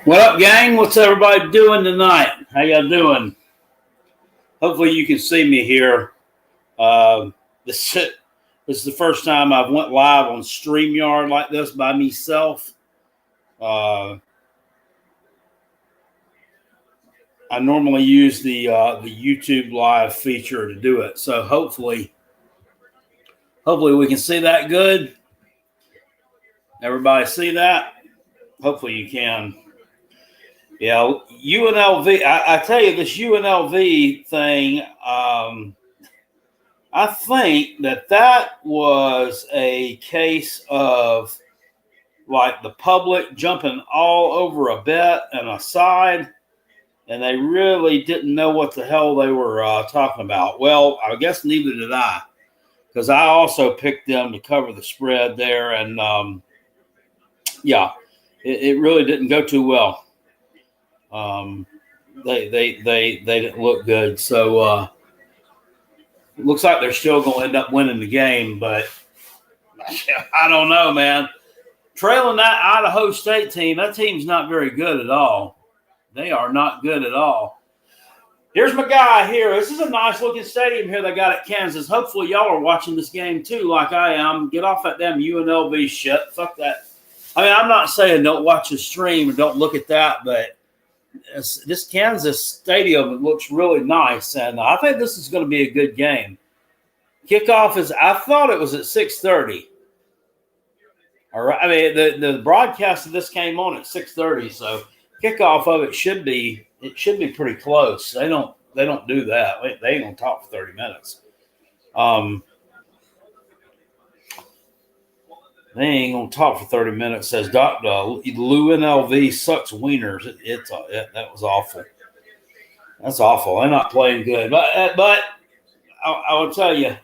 What up, gang? What's everybody doing tonight? How y'all doing? Hopefully you can see me here. This is the first time I've went live on StreamYard like this by myself. I normally use the YouTube live feature to do it. So hopefully we can see that good. Everybody see that? Hopefully you can. Yeah, UNLV. I tell you, this UNLV thing, I think that was a case of like the public jumping all over a bet and a side, and they really didn't know what the hell they were talking about. Well, I guess neither did I, because I also picked them to cover the spread there, and it really didn't go too well. They didn't look good. So it looks like they're still going to end up winning the game, but I don't know, man. Trailing that Idaho State team, that team's not very good at all. They are not good at all. Here's my guy here. This is a nice looking stadium here they got at Kansas. Hopefully y'all are watching this game too, like I am. Get off that damn UNLV shit. Fuck that. I mean, I'm not saying don't watch the stream or don't look at that, but this Kansas stadium looks really nice, and I think this is going to be a good game. Kickoff is, I thought it was at 6:30. All right, I mean the broadcast of this came on at 6:30, so kickoff of it should be pretty close. They don't do that. They ain't gonna talk for 30 minutes. They ain't going to talk for 30 minutes, says Dr. UNLV sucks wieners. That was awful. That's awful. They're not playing good. But I will tell you,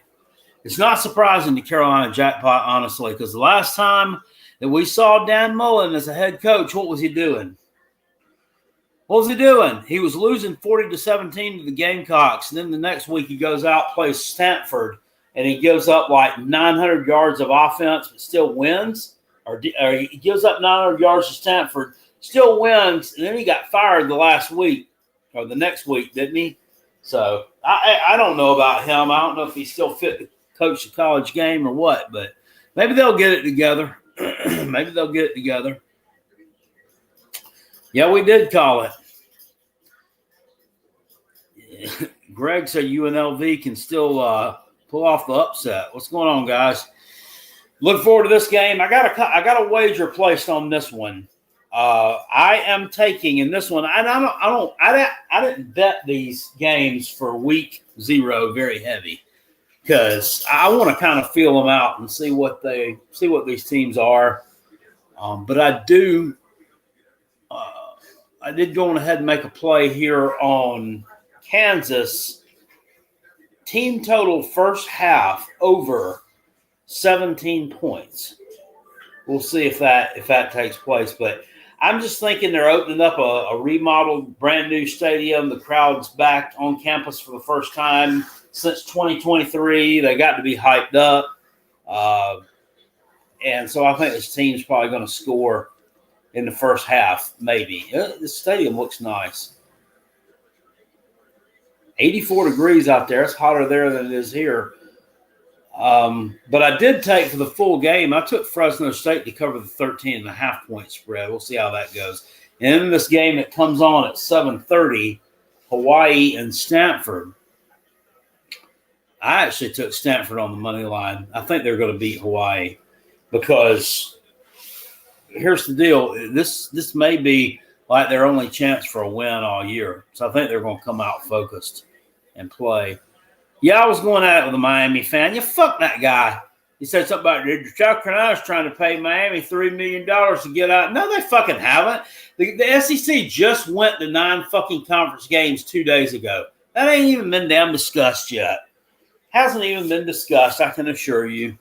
it's not surprising to Carolina jackpot, honestly, because the last time that we saw Dan Mullen as a head coach, what was he doing? What was he doing? He was losing 40-17 to the Gamecocks, and then the next week he goes out, plays Stanford, and he gives up like 900 yards of offense but still wins. Or he gives up 900 yards to Stanford, still wins, and then he got fired the last week or the next week, didn't he? So I don't know about him. I don't know if he's still fit to coach the college game or what, but maybe they'll get it together. Maybe they'll get it together. Yeah, we did call it. Greg said UNLV can still pull off the upset. What's going on, guys? Look forward to this game. I got a wager placed on this one. I am taking in this one. I didn't bet these games for week 0 very heavy because I want to kind of feel them out and see what these teams are. But I did go on ahead and make a play here on Kansas. Team total first half over 17 points. We'll see if that takes place. But I'm just thinking they're opening up a remodeled, brand new stadium. The crowd's back on campus for the first time since 2023. They got to be hyped up. And so I think this team's probably going to score in the first half, maybe. The stadium looks nice. 84 degrees out there. It's hotter there than it is here. But I did take for the full game. I took Fresno State to cover the 13.5 point spread. We'll see how that goes. And in this game, it comes on at 7:30, Hawaii and Stanford. I actually took Stanford on the money line. I think they're going to beat Hawaii because here's the deal. This may be like their only chance for a win all year. So I think they're going to come out focused and play. Yeah, I was going at it with a Miami fan. You fuck that guy. He said something about South Carolina's trying to pay Miami $3 million to get out. No, they fucking haven't. The SEC just went to 9 fucking conference games 2 days ago. That ain't even been damn discussed yet. Hasn't even been discussed, I can assure you.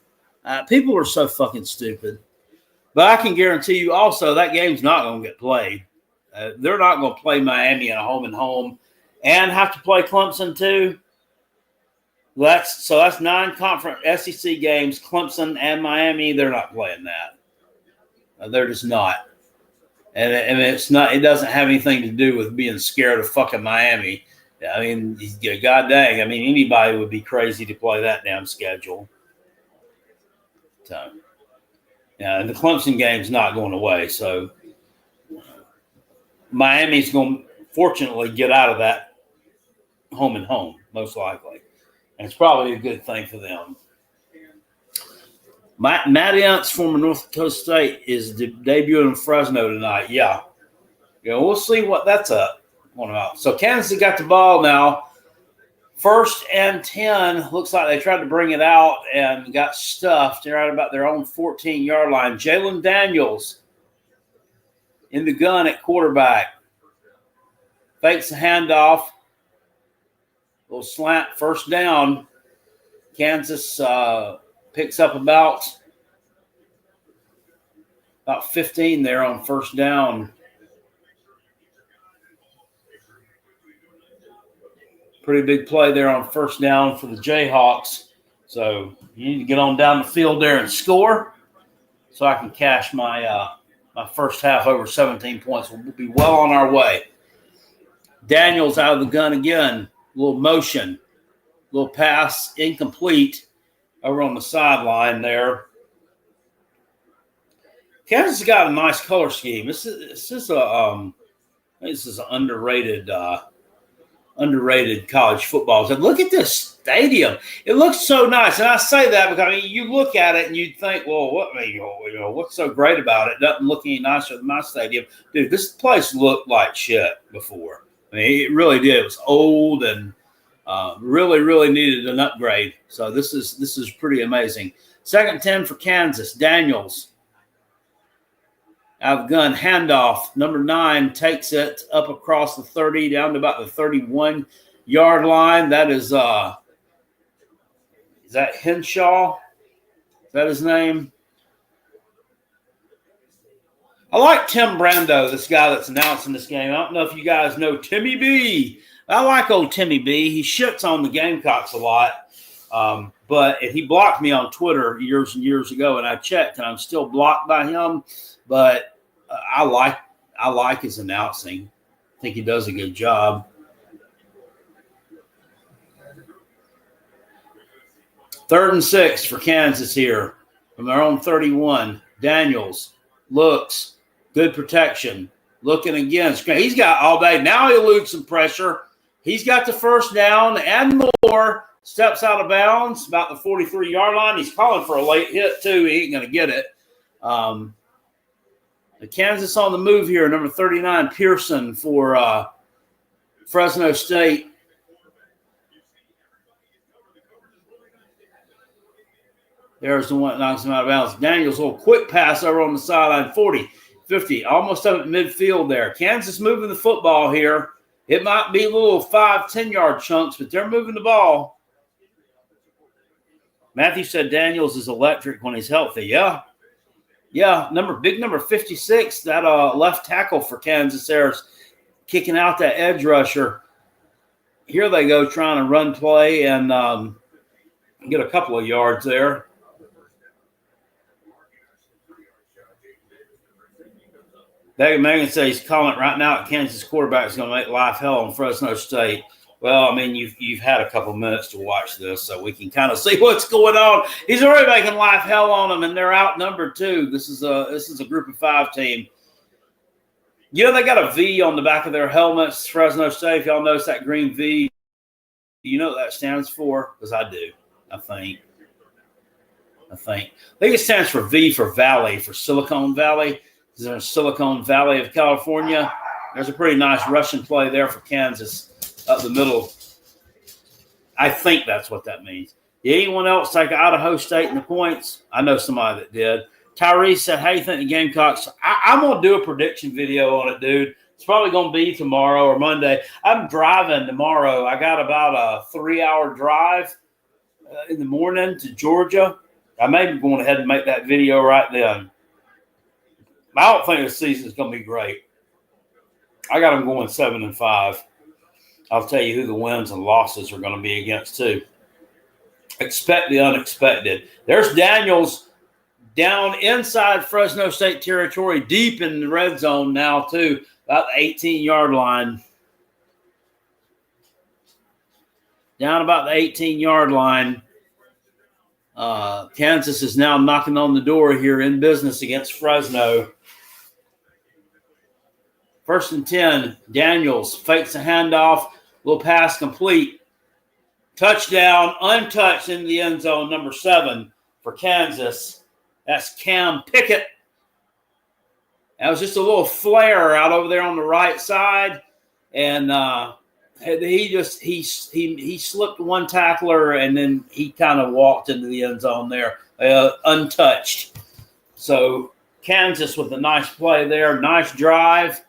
People are so fucking stupid. But I can guarantee you also that game's not going to get played. They're not going to play Miami in a home and have to play Clemson too. That's 9 conference SEC games, Clemson and Miami. They're not playing that. They're just not. And it's not. It doesn't have anything to do with being scared of fucking Miami. I mean, god dang. I mean, anybody would be crazy to play that damn schedule. So, yeah, and the Clemson game's not going away. So, Miami's going to fortunately get out of that home and home, most likely. And it's probably a good thing for them. Matt Ince, former North Dakota State, is debuting in Fresno tonight. Yeah, we'll see what that's up. So Kansas got the ball now. 1st and 10. Looks like they tried to bring it out and got stuffed. They're right about their own 14-yard line. Jalen Daniels in the gun at quarterback. Fakes the handoff. Little slant, 1st down. Kansas picks up about 15 there on 1st down. Pretty big play there on 1st down for the Jayhawks. So you need to get on down the field there and score so I can cash my my first half over 17 points. We'll be well on our way. Daniels out of the gun again. A little motion. Little pass incomplete over on the sideline there. Kansas has got a nice color scheme. This is an underrated college football. So look at this stadium. It looks so nice. And I say that because, I mean, you look at it and you'd think, well, what's so great about it? It doesn't look any nicer than my stadium. Dude, this place looked like shit before. I mean, it really did. It was old and really, really needed an upgrade. So this is pretty amazing. 2nd and 10 for Kansas. Daniels out of the gun, handoff. Number 9 takes it up across the 30 down to about the 31-yard line. That is that Henshaw? Is that his name? I like Tim Brando, this guy that's announcing this game. I don't know if you guys know Timmy B. I like old Timmy B. He shits on the Gamecocks a lot. But he blocked me on Twitter years and years ago, and I checked, and I'm still blocked by him. But I like his announcing. I think he does a good job. 3rd and 6 for Kansas here from their own 31. Daniels looks, good protection, looking again. He's got all day. Now he eludes some pressure. He's got the 1st down and more. Steps out of bounds about the 43-yard line. He's calling for a late hit too. He ain't going to get it. The Kansas on the move here, number 39, Pearson for Fresno State. There's the one that knocks him out of bounds. Daniels, a little quick pass over on the sideline, 40, 50, almost up at midfield there. Kansas moving the football here. It might be little 5, 10-yard chunks, but they're moving the ball. Matthew said Daniels is electric when he's healthy. Yeah. Yeah, big number 56, that left tackle for Kansas there is kicking out that edge rusher. Here they go trying to run play and get a couple of yards there. David Megan says he's calling it right now. Kansas quarterback is going to make life hell on Fresno State. Well, I mean, you've had a couple minutes to watch this, so we can kind of see what's going on. He's already making life hell on them, and they're outnumbered too. This is a group of 5 team. You know, they got a V on the back of their helmets, Fresno State. If y'all notice that green V, do you know what that stands for? Because I do, I think it stands for V for Valley, for Silicon Valley. This is in Silicon Valley of California. There's a pretty nice rushing play there for Kansas. Up the middle. I think that's what that means. Did anyone else take Idaho State in the points? I know somebody that did. Tyrese said, how do you think the Gamecocks? I'm going to do a prediction video on it, dude. It's probably going to be tomorrow or Monday. I'm driving tomorrow. I got about a 3-hour drive in the morning to Georgia. I may be going ahead and make that video right then. I don't think the season is going to be great. I got them going 7-5. I'll tell you who the wins and losses are going to be against, too. Expect the unexpected. There's Daniels down inside Fresno State territory, deep in the red zone now, too, about the 18-yard line. Down about the 18-yard line. Kansas is now knocking on the door here in business against Fresno. 1st and 10. Daniels fakes a handoff. Little pass complete. Touchdown, untouched in the end zone, number 7 for Kansas. That's Cam Pickett. That was just a little flare out over there on the right side, and he slipped one tackler, and then he kind of walked into the end zone there, untouched. So Kansas with a nice play there, nice drive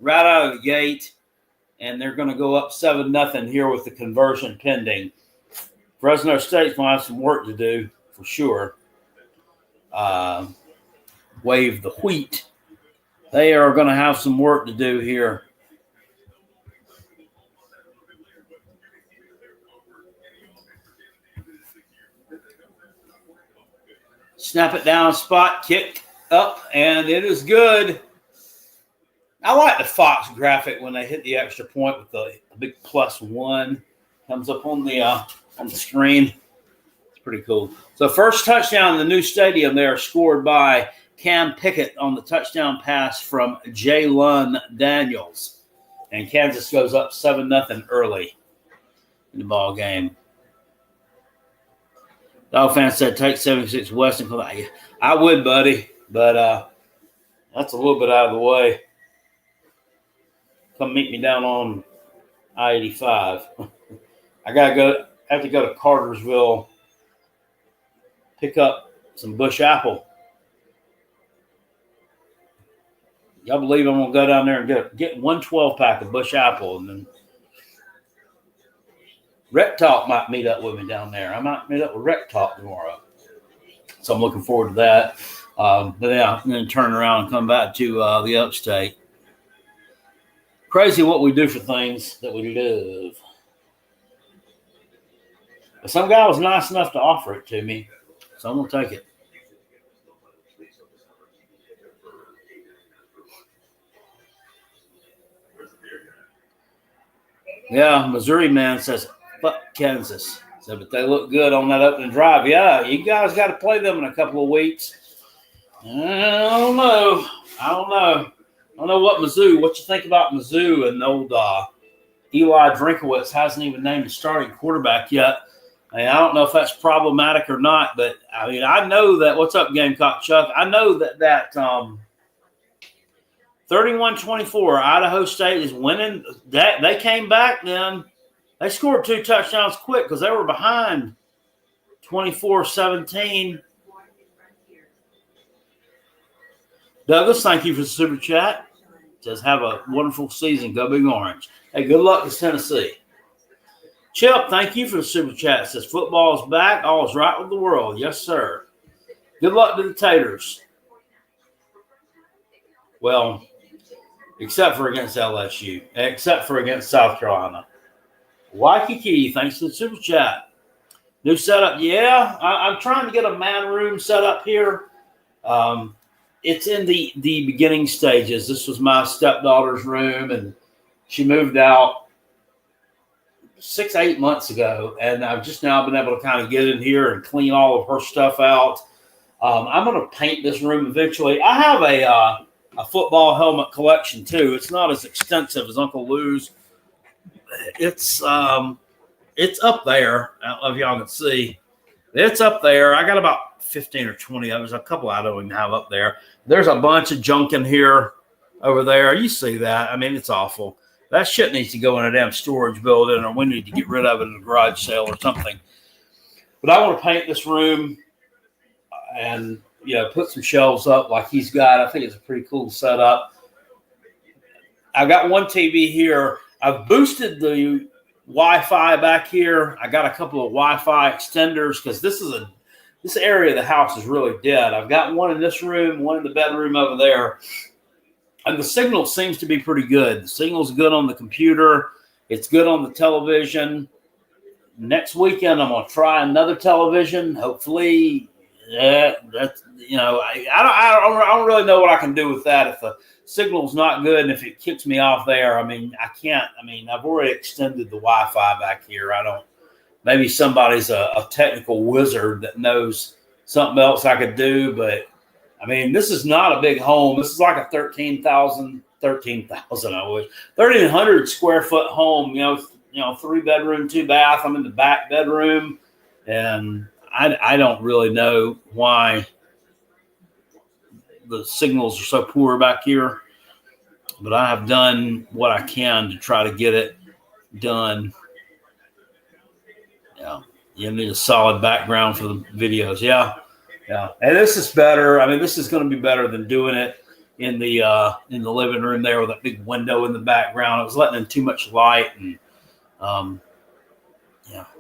right out of the gate, and they're going to go up 7-0 here with the conversion pending. Fresno State's going to have some work to do for sure. Wave the wheat. They are going to have some work to do here. Snap it down, spot, kick up, and it is good. I like the Fox graphic when they hit the extra point with the big +1 comes up on the screen. It's pretty cool. So first touchdown in the new stadium there scored by Cam Pickett on the touchdown pass from Jalen Daniels. And Kansas goes up 7-0 early in the ball game. Dog fan said take 76 West and come back. I would, buddy, but that's a little bit out of the way. Come meet me down on I-85. I have to go to Cartersville, pick up some bush apple. Y'all believe I'm going to go down there and get 1 12-pack of bush apple, and then Rec Talk might meet up with me down there. I might meet up with Rec Talk tomorrow. So I'm looking forward to that. But yeah, I'm going to turn around and come back to the upstate. Crazy what we do for things that we love. But some guy was nice enough to offer it to me, so I'm going to take it. Yeah, Missouri man says, fuck Kansas. So, but they look good on that opening drive. Yeah, you guys got to play them in a couple of weeks. I don't know. I don't know what you think about Mizzou and old Eli Drinkowitz hasn't even named a starting quarterback yet. I mean, I don't know if that's problematic or not, but I mean, I know that. What's up, Gamecock Chuck? I know that 31-24, Idaho State is winning. That they came back then. They scored 2 touchdowns quick because they were behind 24-17. Douglas, thank you for the super chat. Says, have a wonderful season. Go Big Orange. Hey, good luck to Tennessee. Chip, thank you for the super chat. Says, football is back. All is right with the world. Yes, sir. Good luck to the Taters. Well, except for against LSU. Except for against South Carolina. Waikiki, thanks for the super chat. New setup. Yeah, I'm trying to get a man room set up here. It's in the beginning stages. This was my stepdaughter's room, and she moved out 6-8 months ago, and I've just now been able to kind of get in here and clean all of her stuff out. I'm going to paint this room eventually. I have a football helmet collection too. It's not as extensive as Uncle Lou's. It's up there. I don't know if y'all can see. It's up there. I got about 15 or 20 of them. There's a couple I don't even have up there. There's a bunch of junk in here over there. You see that? I mean, it's awful. That shit needs to go in a damn storage building, or we need to get rid of it in a garage sale or something. But I want to paint this room and, put some shelves up like he's got. I think it's a pretty cool setup. I've got one TV here. I've boosted the Wi-Fi back here. I got a couple of Wi-Fi extenders because this area of the house is really dead. I've got one in this room, one in the bedroom over there. And the signal seems to be pretty good. The signal's good on the computer. It's good on the television. Next weekend, I'm going to try another television. Hopefully, that's I don't really know what I can do with that if the signal's not good and if it kicks me off there. I mean, I can't. I mean, I've already extended the Wi-Fi back here. I don't. Maybe somebody's a technical wizard that knows something else I could do, but I mean, this is not a big home. This is like a 1,300 square foot home. You know, 3-bedroom, 2-bath. I'm in the back bedroom, and I don't really know why the signals are so poor back here, but I have done what I can to try to get it done. Yeah, you need a solid background for the videos. Yeah, and this is better. I mean, this is going to be better than doing it in the living room there with that big window in the background. It was letting in too much light, and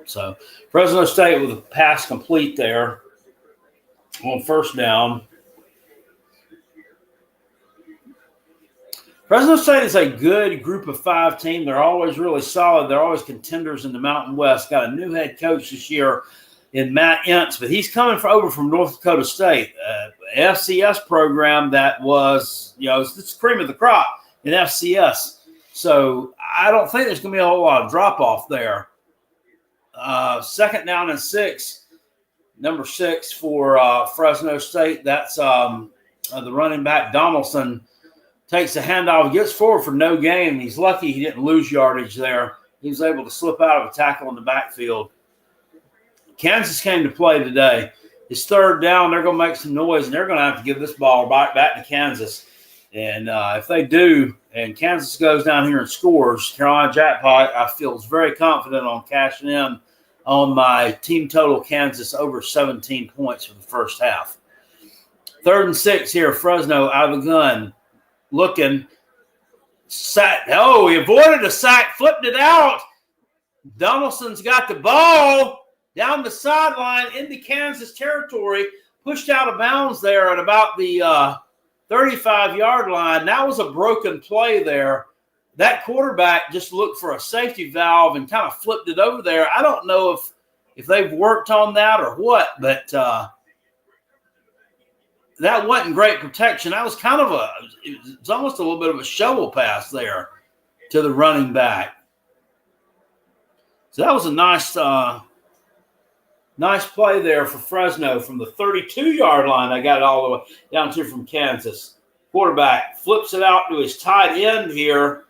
so Fresno State with a pass complete there on first down. Fresno State is a good group of 5 team. They're always really solid. They're always contenders in the Mountain West. Got a new head coach this year in Matt Ince, but he's coming over from North Dakota State, FCS program that was, it's the cream of the crop in FCS. So I don't think there's going to be a whole lot of drop-off there. Second down and 6, number 6 for Fresno State. That's the running back, Donaldson. Takes the handoff, gets forward for no gain. He's lucky he didn't lose yardage there. He was able to slip out of a tackle in the backfield. Kansas came to play today. It's third down. They're going to make some noise, and they're going to have to give this ball back to Kansas. And if they do, and Kansas goes down here and scores, Carolina Jackpot, I feel, is very confident on cashing in on my team total Kansas over 17 points for the first half. 3rd and 6 here, Fresno out of the gun. Looking, sack. Oh, he avoided a sack, flipped it out. Donaldson's got the ball down the sideline into Kansas territory, pushed out of bounds there at about the 35-yard line. That was a broken play there. That quarterback just looked for a safety valve and kind of flipped it over there. I don't know if they've worked on that or what, but that wasn't great protection. That was kind of it was almost a little bit of a shovel pass there to the running back. So that was a nice play there for Fresno from the 32-yard line. I got it all the way down to from Kansas. Quarterback flips it out to his tight end here,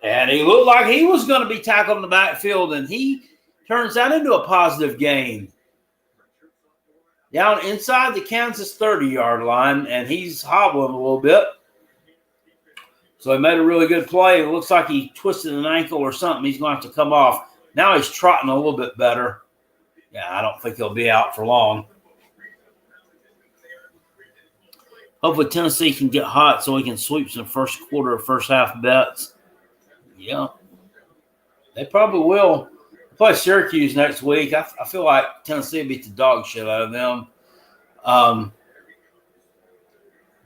and he looked like he was going to be tackled in the backfield, and he turns that into a positive gain. Down inside the Kansas 30-yard line, and he's hobbling a little bit. So he made a really good play. It looks like he twisted an ankle or something. He's going to have to come off. Now he's trotting a little bit better. Yeah, I don't think he'll be out for long. Hopefully Tennessee can get hot so we can sweep some first quarter or first half bets. Yeah, they probably will. Play Syracuse next week. I feel like Tennessee beat the dog shit out of them.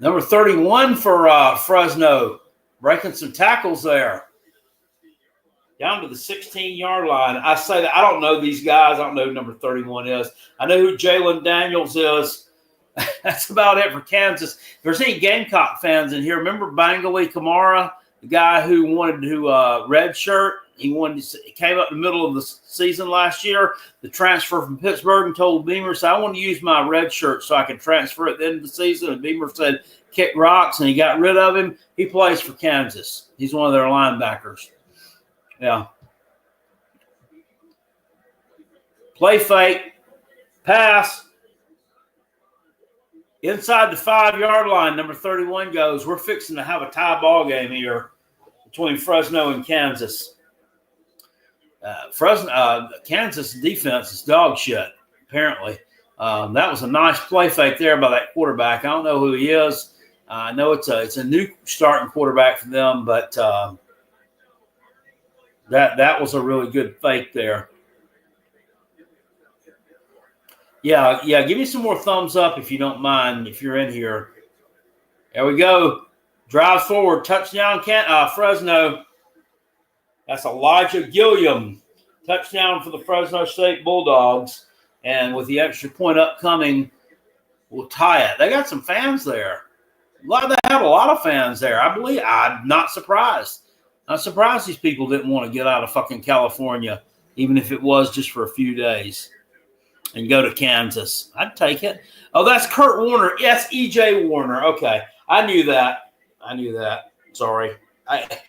Number 31 for Fresno, breaking some tackles there. Down to the 16-yard line. I say that I don't know these guys. I don't know who number 31 is. I know who Jalen Daniels is. That's about it for Kansas. If there's any Gamecock fans in here, remember Bangali Kamara, the guy who wanted to redshirt? He came up in the middle of the season last year, the transfer from Pittsburgh, and told Beamer, said, I want to use my red shirt so I can transfer at the end of the season. And Beamer said, kick rocks, and he got rid of him. He plays for Kansas. He's one of their linebackers. Yeah. Play fake, pass. Inside the 5-yard line, number 31 goes. We're fixing to have a tie ball game here between Fresno and Kansas. Kansas defense is dog shit, apparently. That was a nice play fake there by that quarterback. I don't know who he is. I know it's a new starting quarterback for them, but that was a really good fake there. Yeah, give me some more thumbs up if you don't mind, if you're in here. There we go. Drive forward, touchdown, Fresno. That's Elijah Gilliam. Touchdown for the Fresno State Bulldogs. and with the extra point upcoming, we'll tie it. They got some fans there. They have a lot of fans there. I believe. I'm not surprised. Not surprised these people didn't want to get out of fucking California, even if it was just for a few days, and go to Kansas. I'd take it. Oh, that's Kurt Warner. Yes, E.J. Warner. Okay, I knew that. Sorry, I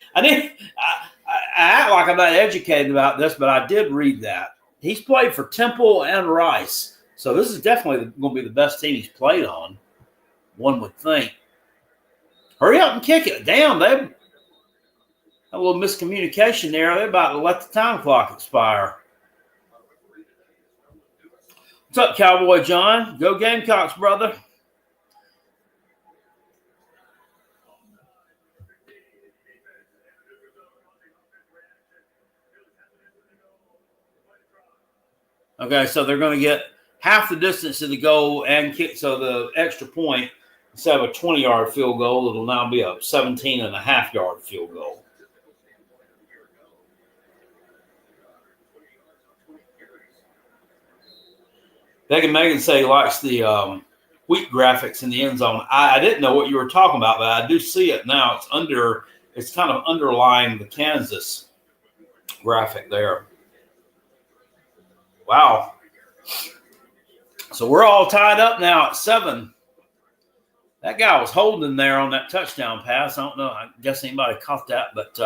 act like I'm not educated about this, but I did read that. He's played for Temple and Rice, so this is definitely going to be the best team he's played on, one would think. Hurry up and kick it. Damn, they have a little miscommunication there. They're about to let the time clock expire. What's up, Cowboy John? Go Gamecocks, brother. Okay, so they're going to get half the distance to the goal and kick. So the extra point, instead of a 20-yard field goal, it'll now be a 17.5-yard field goal. Megan say he likes the wheat graphics in the end zone. I didn't know what you were talking about, but I do see it now. It's kind of underlying the Kansas graphic there. Wow. So we're all tied up now at 7. That guy was holding there on that touchdown pass. I don't know. I guess anybody caught that, but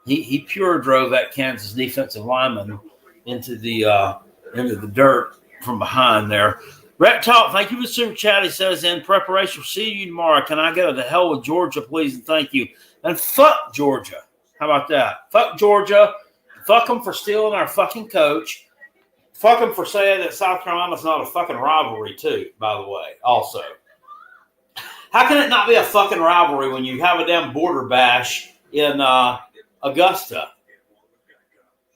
he pure drove that Kansas defensive lineman into the dirt from behind there. Rhett Talk, thank you for the super chat. He says, in preparation for seeing you tomorrow, can I go to hell with Georgia, please, and thank you. And fuck Georgia. How about that? Fuck Georgia. Fuck them for stealing our fucking coach. Fuck them for saying that South Carolina's not a fucking rivalry, too, by the way, also. How can it not be a fucking rivalry when you have a damn border bash in Augusta?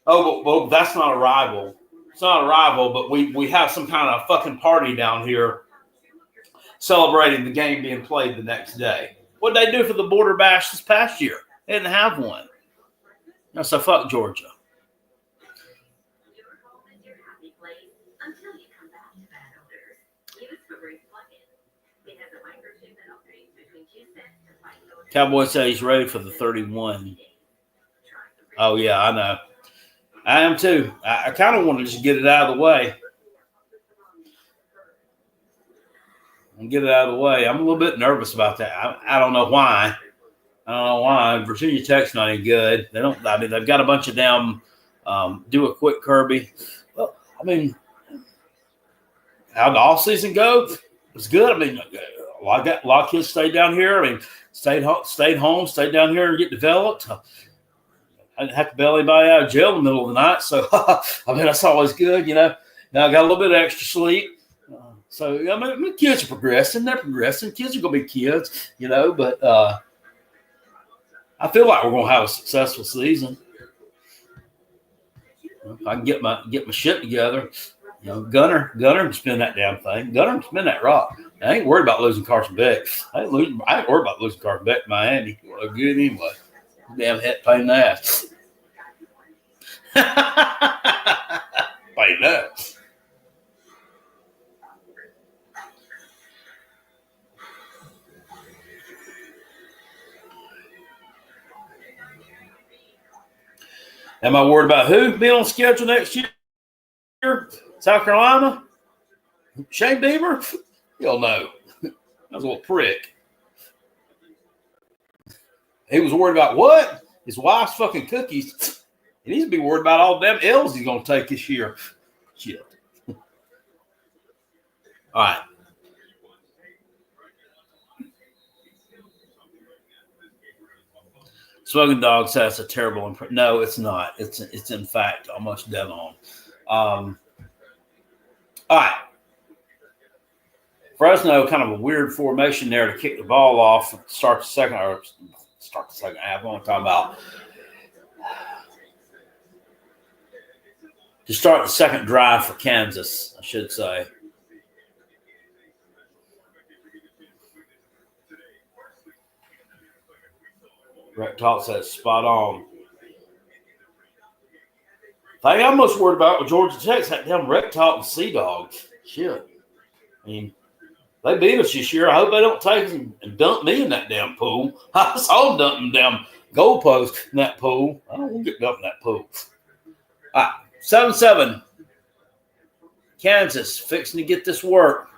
Oh, but that's not a rival. It's not a rival, but we have some kind of fucking party down here celebrating the game being played the next day. What did they do for the border bash this past year? They didn't have one. No, so fuck Georgia. Cowboy says he's ready for the 31. Oh, yeah, I know. I am too. I kind of want to just get it out of the way. I'm a little bit nervous about that. I don't know why. Virginia Tech's not any good. They've got a bunch of damn do a quick Kirby. Well, I mean, how'd the off season go? It was good. I mean, a lot of kids stayed down here. I mean, stayed home, stayed down here and get developed. I didn't have to bail anybody out of jail in the middle of the night. So, I mean, that's always good, you know. Now I got a little bit of extra sleep. So, I mean, kids are progressing. They're progressing. Kids are going to be kids, you know. But I feel like we're going to have a successful season. If I can get my shit together, you know, Gunner can spin that damn thing. Gunner can spin that rock. I ain't worried about losing Carson Beck. I ain't worried about losing Carson Beck to Miami. Well, good anyway. Damn head pain in the ass. Pain in the ass. Am I worried about who being on schedule next year? South Carolina? Shane Beamer? You'll know. That was a little prick. He was worried about what? His wife's fucking cookies. He needs to be worried about all the damn L's he's going to take this year. Shit. All right. Smoking Dog says a terrible impression. No, it's not. It's in fact almost dead on. All right. Fresno, kind of a weird formation there to kick the ball off, start the second half. What I'm talking about. To start the second drive for Kansas, I should say. Rick Talk says spot on. thing I'm most worried about with Georgia Tech's that damn Red Top and Sea Dogs. Shit. I mean, they beat us this year. I hope they don't take us and dump me in that damn pool. I saw them dumping damn goalposts in that pool. I don't want to get dumped in that pool. All right, 7-7. Kansas fixing to get this work.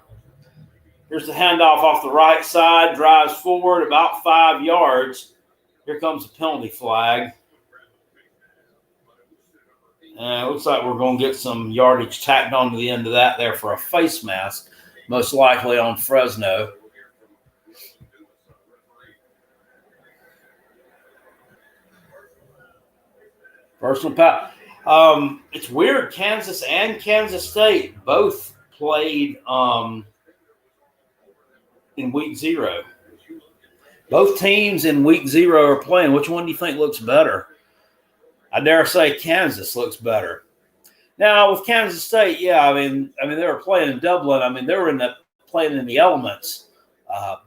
Here's the handoff off the right side. Drives forward about 5 yards. Here comes the penalty flag. It looks like we're going to get some yardage tacked onto the end of that there for a face mask, most likely on Fresno. Personal foul. It's weird. Kansas and Kansas State both played in week 0. Both teams in week 0 are playing. Which one do you think looks better? I dare say Kansas looks better. Now with Kansas State, yeah, I mean they were playing in Dublin. I mean they were playing in the elements,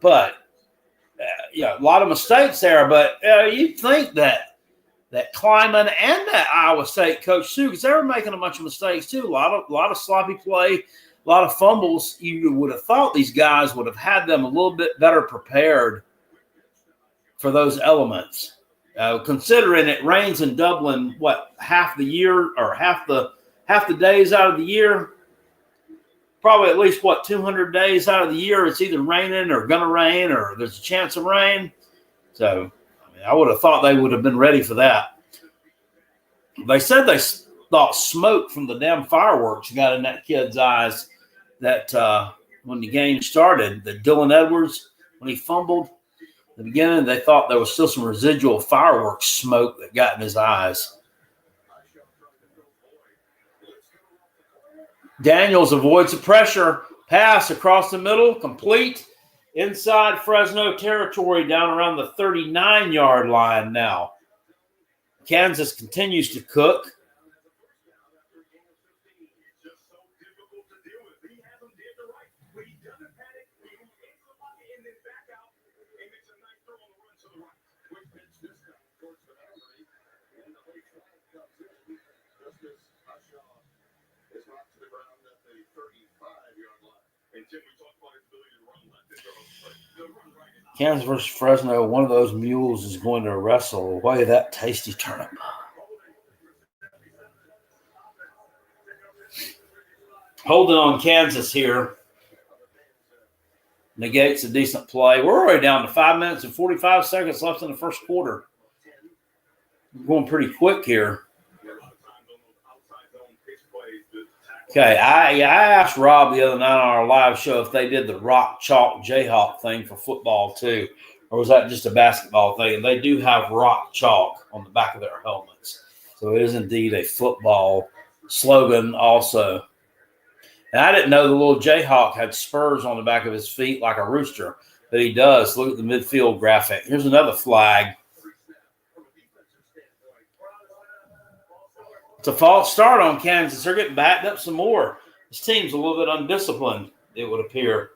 but a lot of mistakes there. But you'd think that Kleiman and that Iowa State coach too, because they were making a bunch of mistakes too. A lot of sloppy play, a lot of fumbles. You would have thought these guys would have had them a little bit better prepared for those elements. Considering it rains in Dublin, half the year or half the days out of the year, probably at least 200 days out of the year, it's either raining or gonna rain or there's a chance of rain. So I would have thought they would have been ready for that. They said they thought smoke from the damn fireworks got in that kid's eyes that when the game started, that Dylan Edwards, when he fumbled at the beginning, they thought there was still some residual fireworks smoke that got in his eyes. Daniels avoids the pressure. Pass across the middle, complete. Inside Fresno territory, down around the 39-yard line now. Kansas continues to cook. Kansas versus Fresno, one of those mules is going to wrestle away that tasty turnip. Holding on Kansas here negates a decent play. We're already down to 5 minutes and 45 seconds left in the first quarter. We're going pretty quick here. Okay, I asked Rob the other night on our live show if they did the rock, chalk, Jayhawk thing for football too, or was that just a basketball thing? And they do have rock, chalk on the back of their helmets. So it is indeed a football slogan also. And I didn't know the little Jayhawk had spurs on the back of his feet like a rooster, but he does. Look at the midfield graphic. Here's another flag. It's a false start on Kansas. They're getting backed up some more. This team's a little bit undisciplined, it would appear.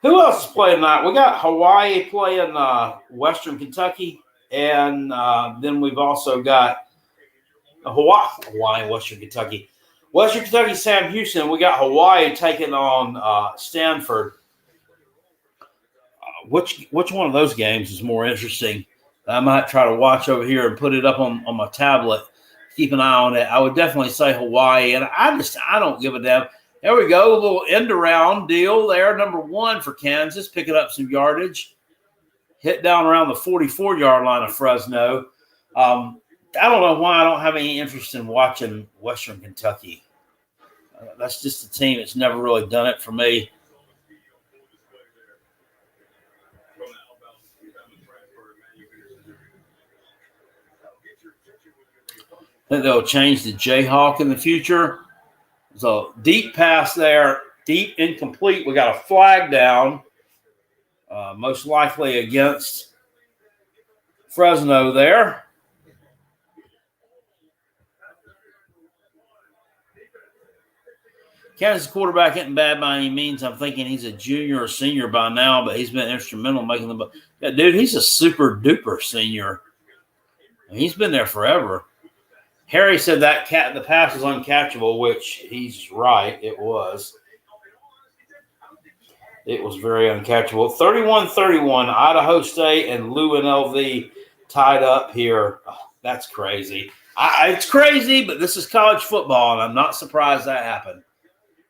Who else is playing tonight? We got Hawaii playing Western Kentucky, and then we've also got Hawaii, Western Kentucky. Western Kentucky, Sam Houston. We got Hawaii taking on Stanford. Which one of those games is more interesting? I might try to watch over here and put it up on my tablet. Keep an eye on it. I would definitely say Hawaii, and I don't give a damn. There we go, a little end-around deal there. Number 1 for Kansas, picking up some yardage. Hit down around the 44-yard line of Fresno. I don't know why I don't have any interest in watching Western Kentucky. That's just a team that's never really done it for me. I think they'll change the Jayhawk in the future. So deep pass there, deep incomplete. We got a flag down, most likely against Fresno there. Kansas quarterback isn't bad by any means. I'm thinking he's a junior or senior by now, but he's been instrumental in making the – yeah, dude, he's a super-duper senior. He's been there forever. Harry said that the pass was uncatchable, which he's right. It was. It was very uncatchable. 31-31, Idaho State and UNLV tied up here. Oh, that's crazy. It's crazy, but this is college football, and I'm not surprised that happened.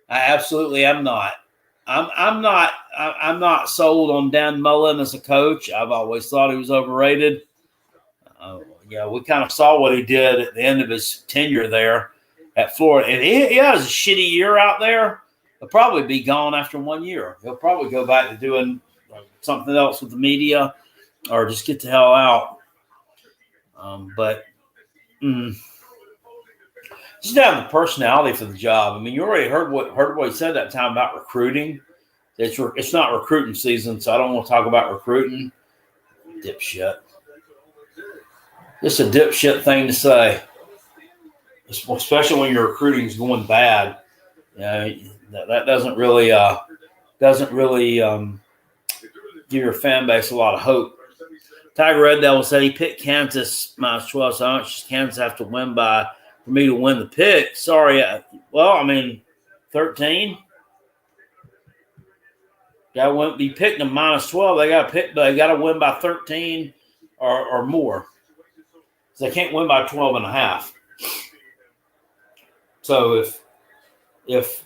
I absolutely am not. I'm not sold on Dan Mullen as a coach. I've always thought he was overrated. We kind of saw what he did at the end of his tenure there at Florida, and he has a shitty year out there. He'll probably be gone after 1 year. He'll probably go back to doing something else with the media or just get the hell out. Just have the personality for the job. I mean, you already heard what he said that time about recruiting. It's not recruiting season, so I don't want to talk about recruiting. Dipshit. It's a dipshit thing to say, especially when your recruiting is going bad. That doesn't really give your fan base a lot of hope. Tiger Red Devil said he picked Kansas -12, so how much does Kansas have to win by for me to win the pick? Sorry. 13. Got to be picked them -12. They got to win by 13 or more. So they can't win by 12.5. So if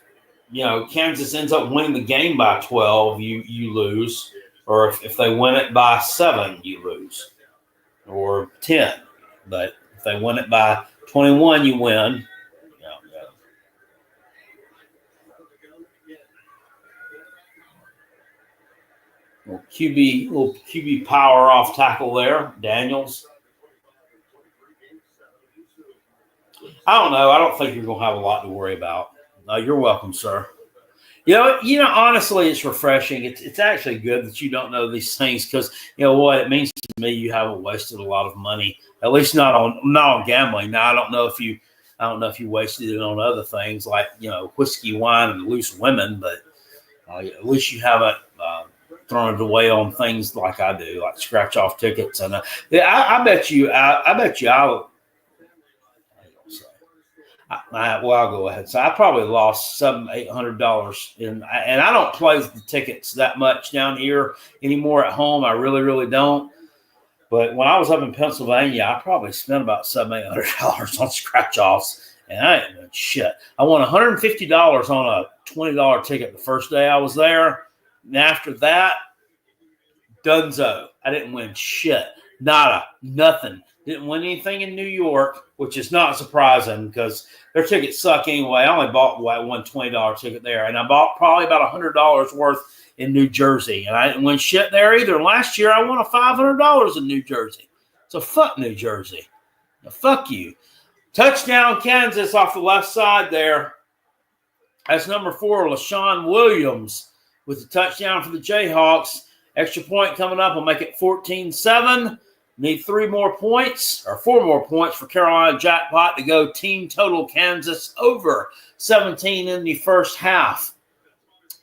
Kansas ends up winning the game by 12, you lose. Or if they win it by 7, you lose. Or 10. But if they win it by 21, you win. Little QB power off tackle there, Daniels. I don't know. I don't think you're going to have a lot to worry about. You're welcome, sir. Honestly, it's refreshing. It's actually good that you don't know these things because what it means to me. You haven't wasted a lot of money, at least not on gambling. Now I don't know if you wasted it on other things like whiskey, wine, and loose women, but at least you haven't thrown it away on things like I do, like scratch off tickets. And I bet you. I'll go ahead. So I probably lost $700-800 and I don't play the tickets that much down here anymore at home. I really, really don't. But when I was up in Pennsylvania, I probably spent about $700-800 on scratch offs, and I ain't doing shit. I won $150 on a $20 ticket the first day I was there, and after that, dunzo. I didn't win shit. Nada. Nothing. Didn't win anything in New York, which is not surprising because their tickets suck anyway. I only bought one $20 ticket there, and I bought probably about $100 worth in New Jersey, and I didn't win shit there either. Last year, I won $500 in New Jersey. So fuck New Jersey. Now, fuck you. Touchdown Kansas off the left side there. That's number 4, LaShawn Williams with the touchdown for the Jayhawks. Extra point coming up will make it 14-7. Need 4 more points for Carolina Jackpot to go team total Kansas over 17 in the first half.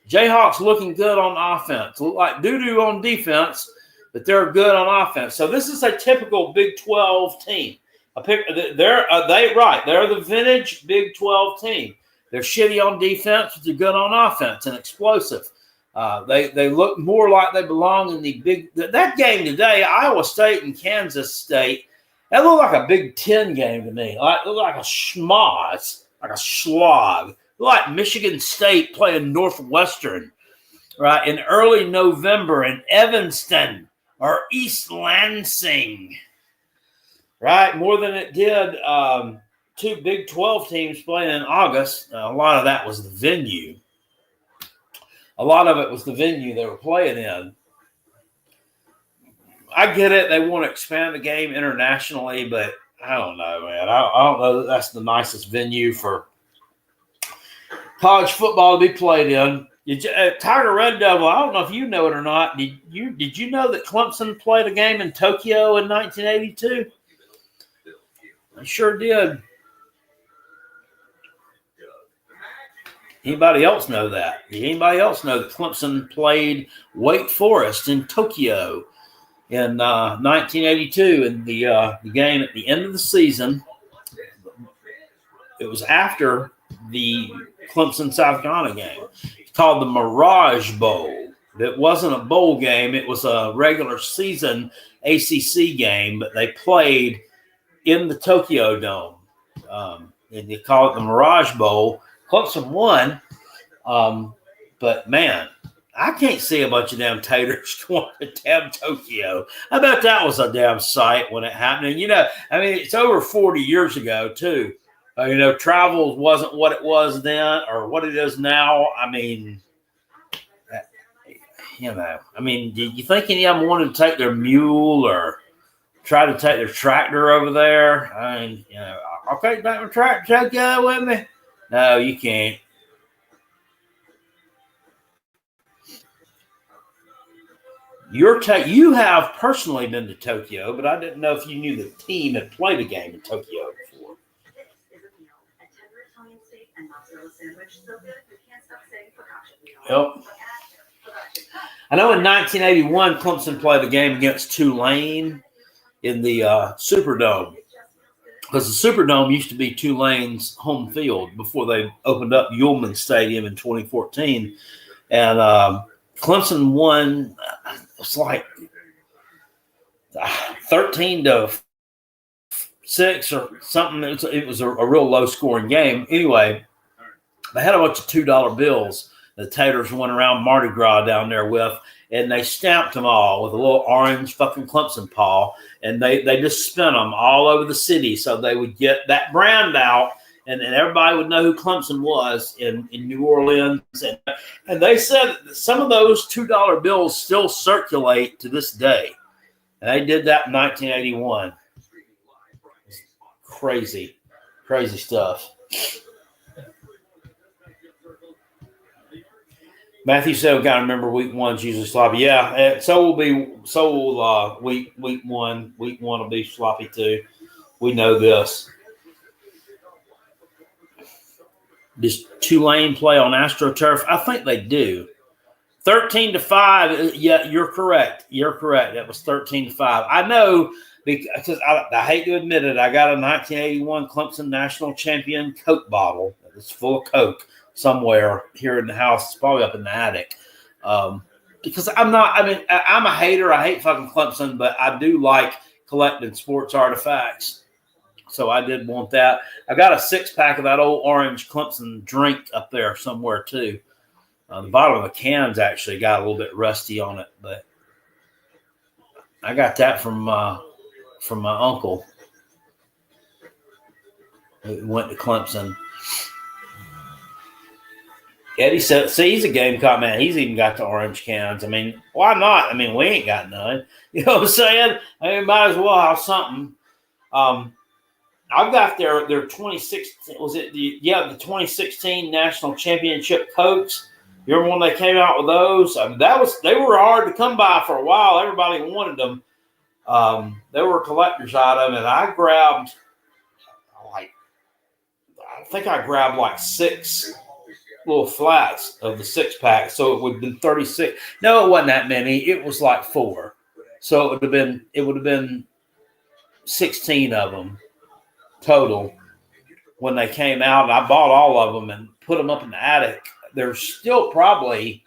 Jayhawks looking good on offense. Look like doo-doo on defense, but they're good on offense. So this is a typical Big 12 team. They're the vintage Big 12 team. They're shitty on defense, but they're good on offense and explosive. They look more like they belong in the that game today, Iowa State and Kansas State. That looked like a Big 10 game to me. It looked like a schmoz, like a slog. It looked like Michigan State playing Northwestern, right, in early November in Evanston or East Lansing, right? More than it did 2 Big 12 teams playing in August. A lot of that was the venue. A lot of it was the venue they were playing in. I get it. They want to expand the game internationally, but I don't know, man. I don't know that that's the nicest venue for college football to be played in. Tiger Red Devil, I don't know if you know it or not. Did you know that Clemson played a game in Tokyo in 1982? I sure did. Anybody else know that? Did anybody else know that Clemson played Wake Forest in Tokyo in 1982 in the game at the end of the season? It was after the Clemson South Carolina game. It's called the Mirage Bowl. It wasn't a bowl game. It was a regular season ACC game, but they played in the Tokyo Dome. And they call it the Mirage Bowl. Clemson won. But, man, I can't see a bunch of damn taters going to damn Tokyo. I bet that was a damn sight when it happened. And, it's over 40 years ago, too. Travel wasn't what it was then or what it is now. Do you think any of them wanted to take their mule or try to take their tractor over there? I'll take my tractor, take you with me. No, you can't. You have personally been to Tokyo, but I didn't know if you knew the team had played a game in Tokyo before. Yep. I know in 1981, Clemson played a game against Tulane in the Superdome, because the Superdome used to be Tulane's home field before they opened up Ullman Stadium in 2014. And Clemson won, it's like 13-6 or something. It was a real low-scoring game. Anyway, they had a bunch of $2 bills the Taters went around Mardi Gras down there with, and they stamped them all with a little orange fucking Clemson paw, and they just spent them all over the city so they would get that brand out, and everybody would know who Clemson was in New Orleans. And they said that some of those $2 bills still circulate to this day. And they did that in 1981. Crazy, crazy stuff. Matthew said, "We got to remember week one's usually sloppy." Yeah, so will week one. Week one will be sloppy too. We know this. Does Tulane play on AstroTurf? I think they do. 13-5. Yeah, you're correct. You're correct. That was 13-5. I know because I hate to admit it. I got a 1981 Clemson National Champion Coke bottle that was full of Coke somewhere here in the house. It's probably up in the attic. Because I'm a hater. I hate fucking Clemson, but I do like collecting sports artifacts. So I did want that. I got a 6-pack of that old orange Clemson drink up there somewhere too. The bottom of the can's actually got a little bit rusty on it, but I got that from my uncle who went to Clemson. Eddie said, see, he's a Gamecock man. He's even got the orange cans. I mean, why not? I mean, we ain't got none. You know what I'm saying? I mean, might as well have something. I've got their 2016, the 2016 National Championship Cokes. You remember when they came out with those? I mean, they were hard to come by for a while. Everybody wanted them. They were collector's item, and I grabbed like 6 little flats of the 6-pack, so it would have been 36. No, it wasn't that many. It was like 4. So it would have been 16 of them total when they came out. And I bought all of them and put them up in the attic. There's still probably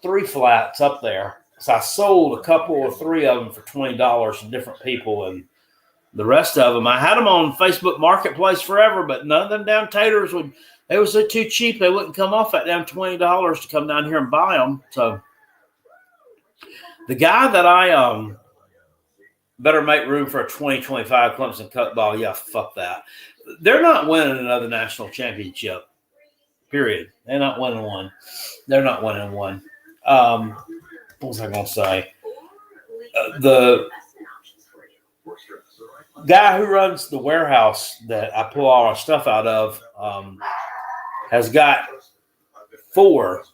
3 flats up there. So I sold a couple or 3 of them for $20 to different people, and the rest of them, I had them on Facebook Marketplace forever, but none of them damn taters would. They was too cheap. They wouldn't come off that damn $20 to come down here and buy them. So the guy that I better make room for a 2025 Clemson Cup ball. Yeah, fuck that. They're not winning another national championship. Period. They're not winning one. They're not winning one. What was I going to say? The guy who runs the warehouse that I pull all our stuff out of has got 4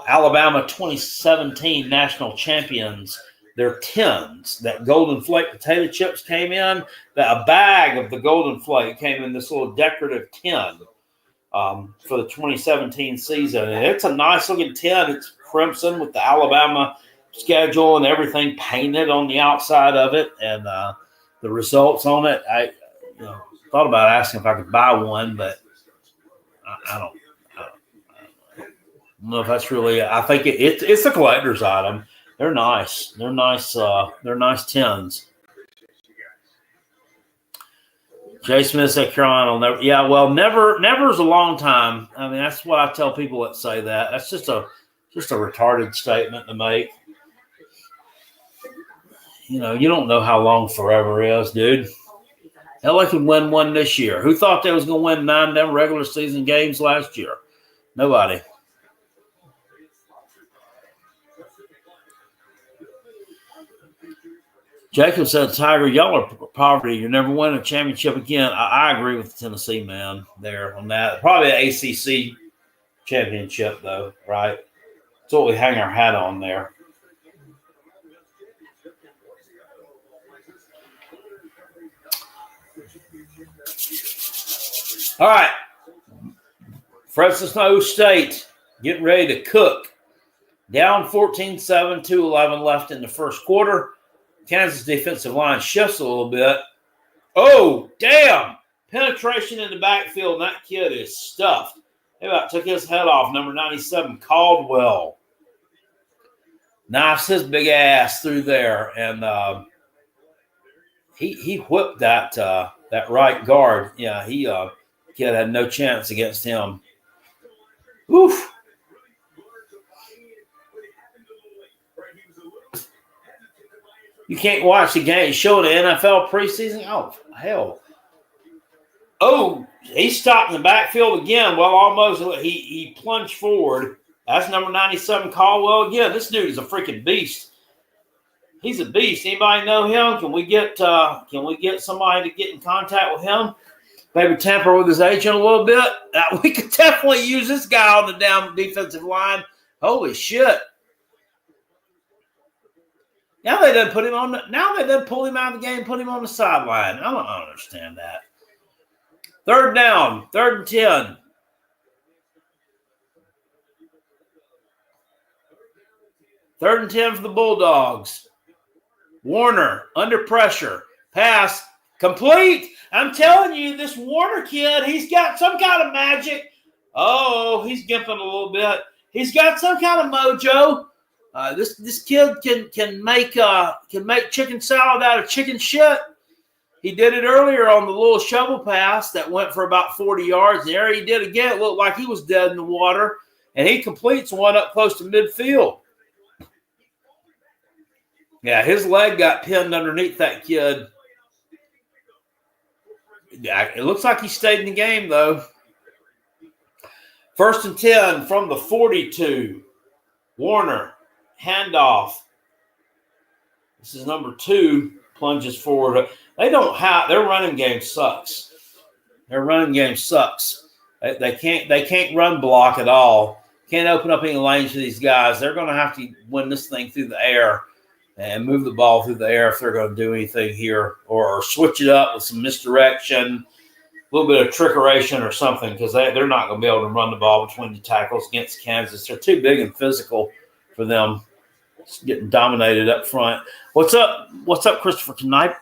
Alabama 2017 national champions. They're tins. That Golden Flake potato chips came in. A bag of the Golden Flake came in this little decorative tin for the 2017 season. And it's a nice looking tin. It's crimson with the Alabama schedule and everything painted on the outside of it. And the results on it, thought about asking if I could buy one, but I don't know if that's really. I think it's a collector's item. They're nice. They're nice. They're nice tins. Jay Smith said, "Carolina will never." Yeah, well, never is a long time. I mean, that's what I tell people that say that. That's just a retarded statement to make. You don't know how long forever is, dude. LA can win one this year. Who thought they was going to win 9 damn regular season games last year? Nobody. Jacob said, Tiger, y'all are poverty. You're never winning a championship again. I agree with Tennessee, man, there on that. Probably an ACC championship, though, right? That's what we hang our hat on there. All right. Fresno State getting ready to cook. Down 14-7, 2:11 left in the first quarter. Kansas defensive line shifts a little bit. Oh, damn. Penetration in the backfield, and that kid is stuffed. They about took his head off, number 97, Caldwell. Knifes his big ass through there, and he whipped that right guard. Yeah, kid had no chance against him. Oof. You can't watch the game showing the NFL preseason? Oh, hell. Oh, he stopped in the backfield again. Well, almost he plunged forward. That's number 97, Caldwell again. This dude is a freaking beast. He's a beast. Anybody know him? Can we get somebody to get in contact with him? Maybe tamper with his agent a little bit? We could definitely use this guy on the down defensive line. Holy shit. Now they done put him on. Now they done pull him out of the game, put him on the sideline. I don't understand that. Third down, 3rd and 10. Third and 10 for the Bulldogs. Warner under pressure, pass complete. I'm telling you, this Warner kid, he's got some kind of magic. Oh, he's gimping a little bit. He's got some kind of mojo. This kid can make chicken salad out of chicken shit. He did it earlier on the little shovel pass that went for about 40 yards. There he did again. It looked like he was dead in the water, and he completes one up close to midfield. Yeah, his leg got pinned underneath that kid. Yeah, it looks like he stayed in the game, though. 1st and 10 from the 42. Warner. Handoff. This is number 2, plunges forward. Their running game sucks. Their running game sucks. They can't run block at all. Can't open up any lanes for these guys. They're going to have to win this thing through the air and move the ball through the air if they're going to do anything here, or switch it up with some misdirection, a little bit of trickeration or something, because they're not going to be able to run the ball between the tackles against Kansas. They're too big and physical for them. It's getting dominated up front. What's up? What's up, Christopher Knipe?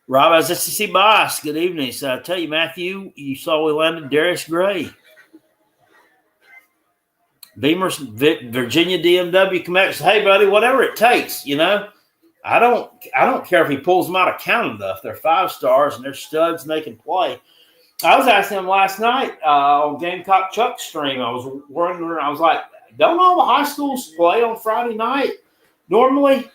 Rob, as SEC boss, good evening. So I tell you, Matthew, you saw we landed Darius Gray. Beamer's Virginia DMW connects. Hey, buddy, whatever it takes, I don't care if he pulls them out of Canada. If they're 5 stars and they're studs and they can play. I was asking him last night on Gamecock Chuck's stream. I was wondering, I was like, don't all the high schools play on Friday night normally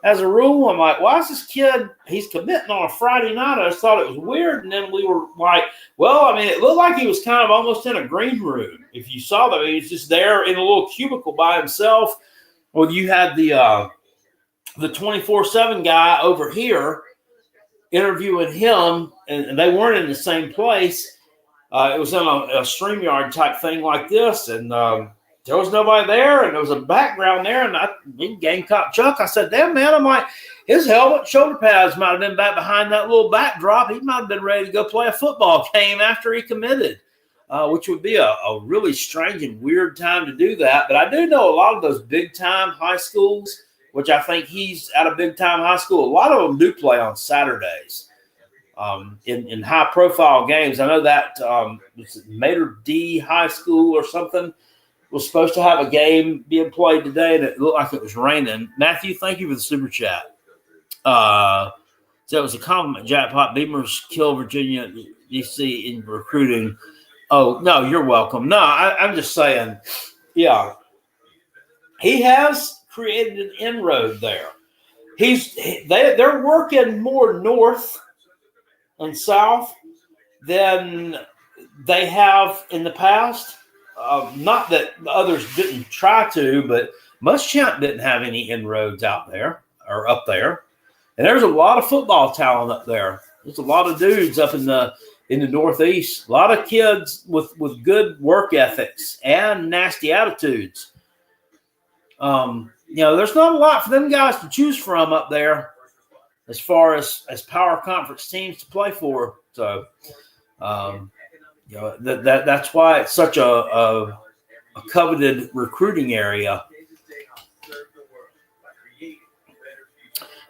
as a rule? I'm like, why is this kid, he's committing on a Friday night? I just thought it was weird. And then we were like, well, I mean, it looked like he was kind of almost in a green room. If you saw that, he was just there in a little cubicle by himself. Well, you had the 24/7 guy over here interviewing him, and they weren't in the same place. It was in a StreamYard type thing like this, and there was nobody there, and there was a background there, and Gamecock Chuck, I said, damn, man, I'm like, his helmet, shoulder pads might have been back behind that little backdrop. He might have been ready to go play a football game after he committed, which would be a really strange and weird time to do that. But I do know a lot of those big-time high schools, which I think he's at a big-time high school, a lot of them do play on Saturdays. in high-profile games. I know that Mater D High School or something was supposed to have a game being played today, and it looked like it was raining. Matthew, thank you for the super chat. So it was a compliment. Jackpot Beamers kill Virginia DC in recruiting. Oh, no, you're welcome. No, I'm just saying, yeah, he has created an inroad there. They're working more north and south than they have in the past. Not that the others didn't try to, but Muschamp didn't have any inroads out there or up there. And there's a lot of football talent up there. There's a lot of dudes up in the Northeast. A lot of kids with good work ethics and nasty attitudes. There's not a lot for them guys to choose from up there as far as power conference teams to play for. So, that's why it's such a coveted recruiting area.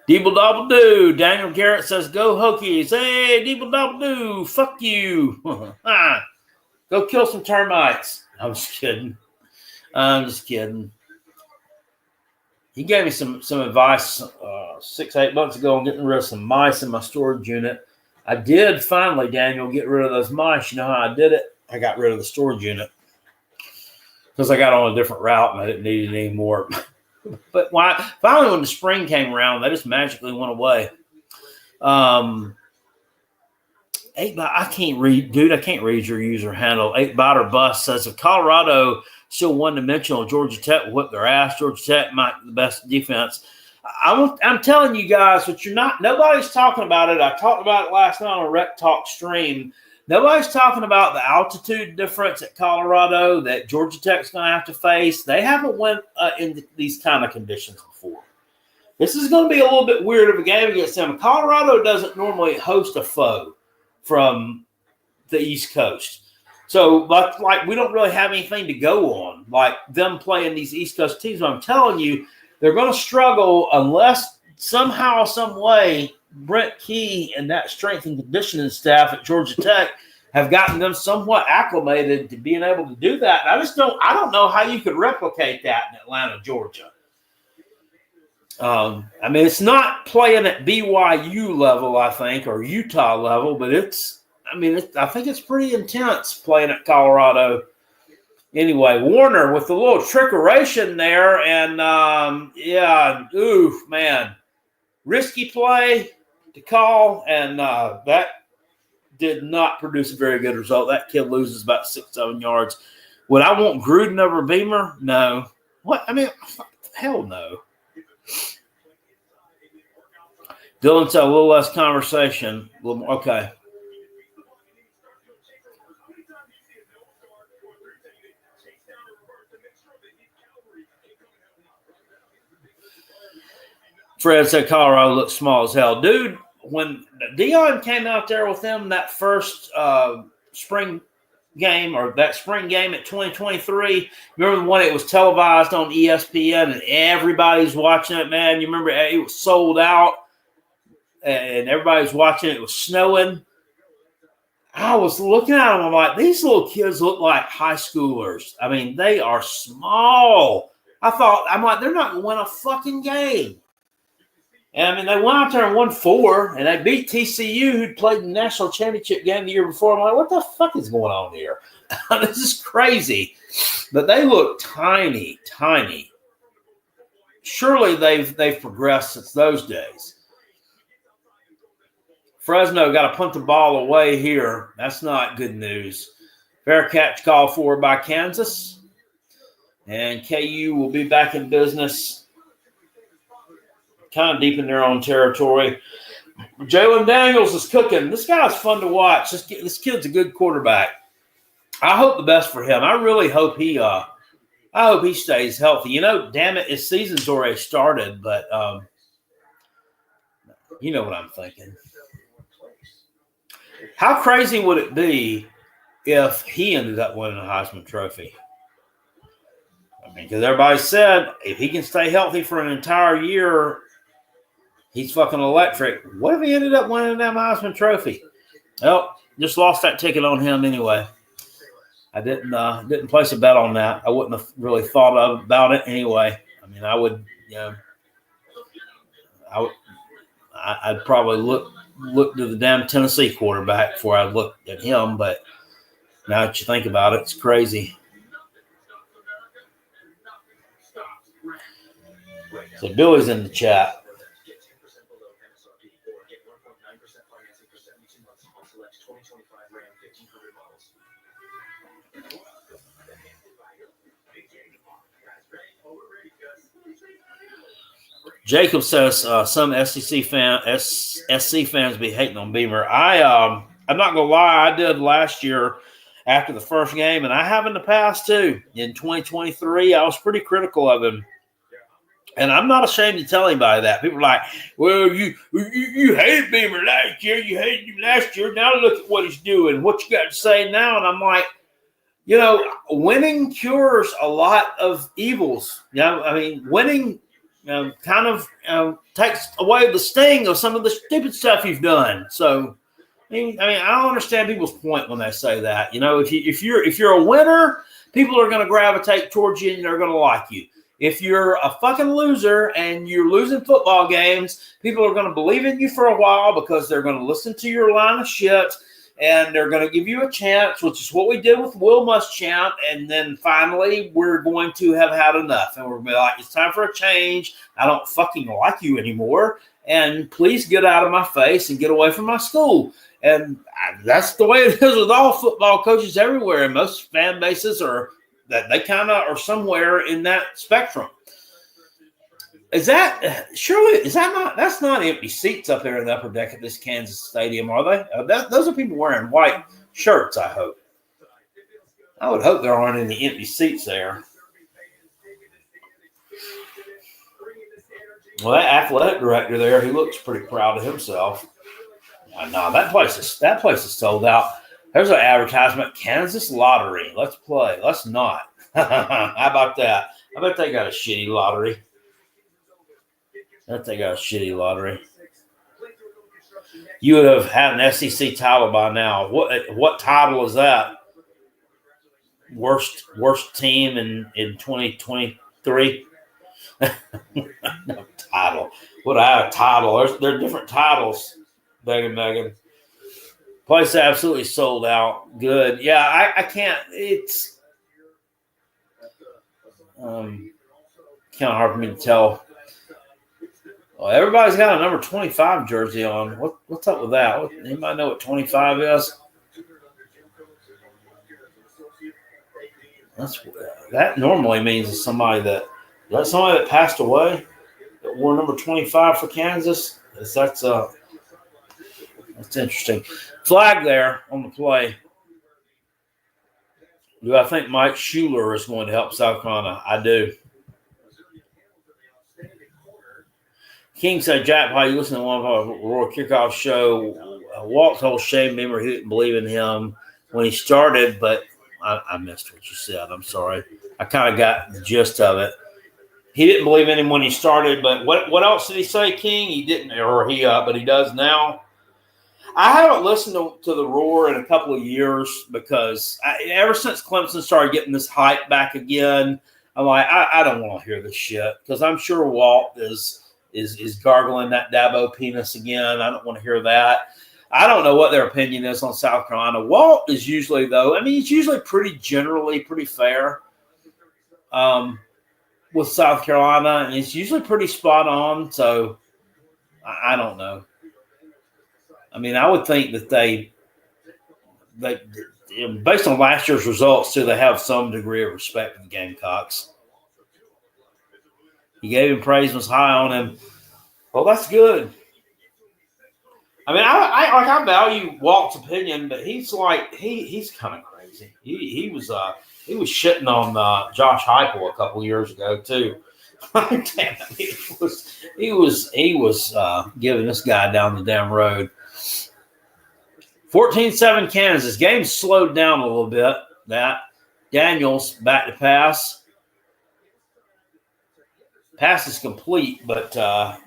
Deeble Dobble Doo. Daniel Garrett says, "Go Hokies." Hey, Deeble Dobble Doo. Fuck you. Go kill some termites. I'm just kidding. He gave me some advice 6-8 months ago on getting rid of some mice in my storage unit. I did finally, Daniel, get rid of those mice. You know how I did it? I got rid of the storage unit because I got on a different route and I didn't need it anymore. But finally, when the spring came around, they just magically went away. 8 I can't read, dude. I can't read your user handle. 8 or Bust says, if Colorado still one-dimensional, Georgia Tech will whip their ass. Georgia Tech might be the best defense. I'm telling you guys, but nobody's talking about it. I talked about it last night on a Rec Talk stream. Nobody's talking about the altitude difference at Colorado that Georgia Tech's going to have to face. They haven't went in these kind of conditions before. This is going to be a little bit weird of a game against them. Colorado doesn't normally host a foe from the East Coast. So, like we don't really have anything to go on, like them playing these East Coast teams. But I'm telling you, they're going to struggle unless somehow, some way, Brent Key and that strength and conditioning staff at Georgia Tech have gotten them somewhat acclimated to being able to do that. And I don't know how you could replicate that in Atlanta, Georgia. It's not playing at BYU level, I think, or Utah level, but I think it's pretty intense playing at Colorado. Anyway, Warner with a little trickeration there, and risky play to call, and that did not produce a very good result. That kid loses about 6-7 yards. Would I want Gruden over Beamer? No. What? Hell no. Dylan said a little less conversation. A little more. Okay. Fred said Colorado looks small as hell. Dude, when Deion came out there with them that first spring game or that spring game at 2023, remember the one it was televised on ESPN and everybody's watching it, man? You remember it was sold out and everybody's watching it. It was snowing. I was looking at them. I'm like, these little kids look like high schoolers. They are small. I'm like, they're not going to win a fucking game. And they went out there and won 4, and they beat TCU, who'd played the national championship game the year before. I'm like, what the fuck is going on here? This is crazy. But they look tiny, tiny. Surely they've progressed since those days. Fresno got to punt the ball away here. That's not good news. Fair catch call for by Kansas. And KU will be back in business. Kind of deep in their own territory. Jalen Daniels is cooking. This guy's fun to watch. This kid's a good quarterback. I hope the best for him. I really hope he stays healthy. Damn it, his season's already started, but you know what I'm thinking. How crazy would it be if he ended up winning a Heisman Trophy? Because everybody said if he can stay healthy for an entire year, He's fucking electric. What if he ended up winning that Heisman Trophy? Well, just lost that ticket on him anyway. I didn't place a bet on that. I wouldn't have really thought about it anyway. I mean, I would, I'd probably look to the damn Tennessee quarterback before I looked at him. But now that you think about it, it's crazy. So Billy's in the chat. Jacob says some SC fans be hating on Beamer. I'm not gonna lie, I did last year after the first game, and I have in the past too. In 2023, I was pretty critical of him, and I'm not ashamed to tell anybody that. People are like, "Well, you hated Beamer last year. You hated him last year. Now look at what he's doing. What you got to say now?" And I'm like, winning cures a lot of evils. I mean, winning. Kind of takes away the sting of some of the stupid stuff you've done. So, I mean, I don't understand people's point when they say that. If you're a winner, people are going to gravitate towards you and they're going to like you. If you're a fucking loser and you're losing football games, people are going to believe in you for a while because they're going to listen to your line of shit. And they're going to give you a chance, which is what we did with Will Muschamp. And then finally, we're going to have had enough. And we're going to be like, it's time for a change. I don't fucking like you anymore. And please get out of my face and get away from my school. And that's the way it is with all football coaches everywhere. And most fan bases they kind of are somewhere in that spectrum. That's not empty seats up there in the upper deck of this Kansas stadium, are they? Those are people wearing white shirts, I hope. I would hope there aren't any empty seats there. Well, that athletic director there, he looks pretty proud of himself. No, that place is sold out. There's an advertisement, Kansas Lottery. Let's play. Let's not. How about that? I bet they got a shitty lottery. You would have had an SEC title by now. What title is that? Worst team in 2023? No title. What I have a title. There are different titles. Megan. Place absolutely sold out. Good. Yeah, I can't. It's kind of hard for me to tell. Well, everybody's got a number 25 jersey on. What's up with that? Anybody know what 25 is? That normally means somebody that passed away that wore number 25 for Kansas. That's interesting. Flag there on the play. Do I think Mike Schuler is going to help South Carolina? I do. King said, Jack, why you listen to one of our Royal Kickoff show? Walt told Shane Beamer he didn't believe in him when he started, but I missed what you said. I'm sorry. I kind of got the gist of it. He didn't believe in him when he started, but what else did he say, King? He didn't, but he does now. I haven't listened to the Roar in a couple of years because ever since Clemson started getting this hype back again, I'm like, I don't want to hear this shit because I'm sure Walt is gargling that Dabo penis again. I don't want to hear that. I don't know what their opinion is on South Carolina. Walt is usually, though, he's usually pretty fair with South Carolina, and he's usually pretty spot on. So I don't know. I would think that they based on last year's results, too, they have some degree of respect for the Gamecocks. He gave him praise, was high on him. Well, that's good. I value Walt's opinion, but he's kind of crazy. He was shitting on Josh Heupel a couple years ago too. Damn, he was giving this guy down the damn road. 14-7 Kansas. Game slowed down a little bit. That Daniels back to pass. Pass is complete, but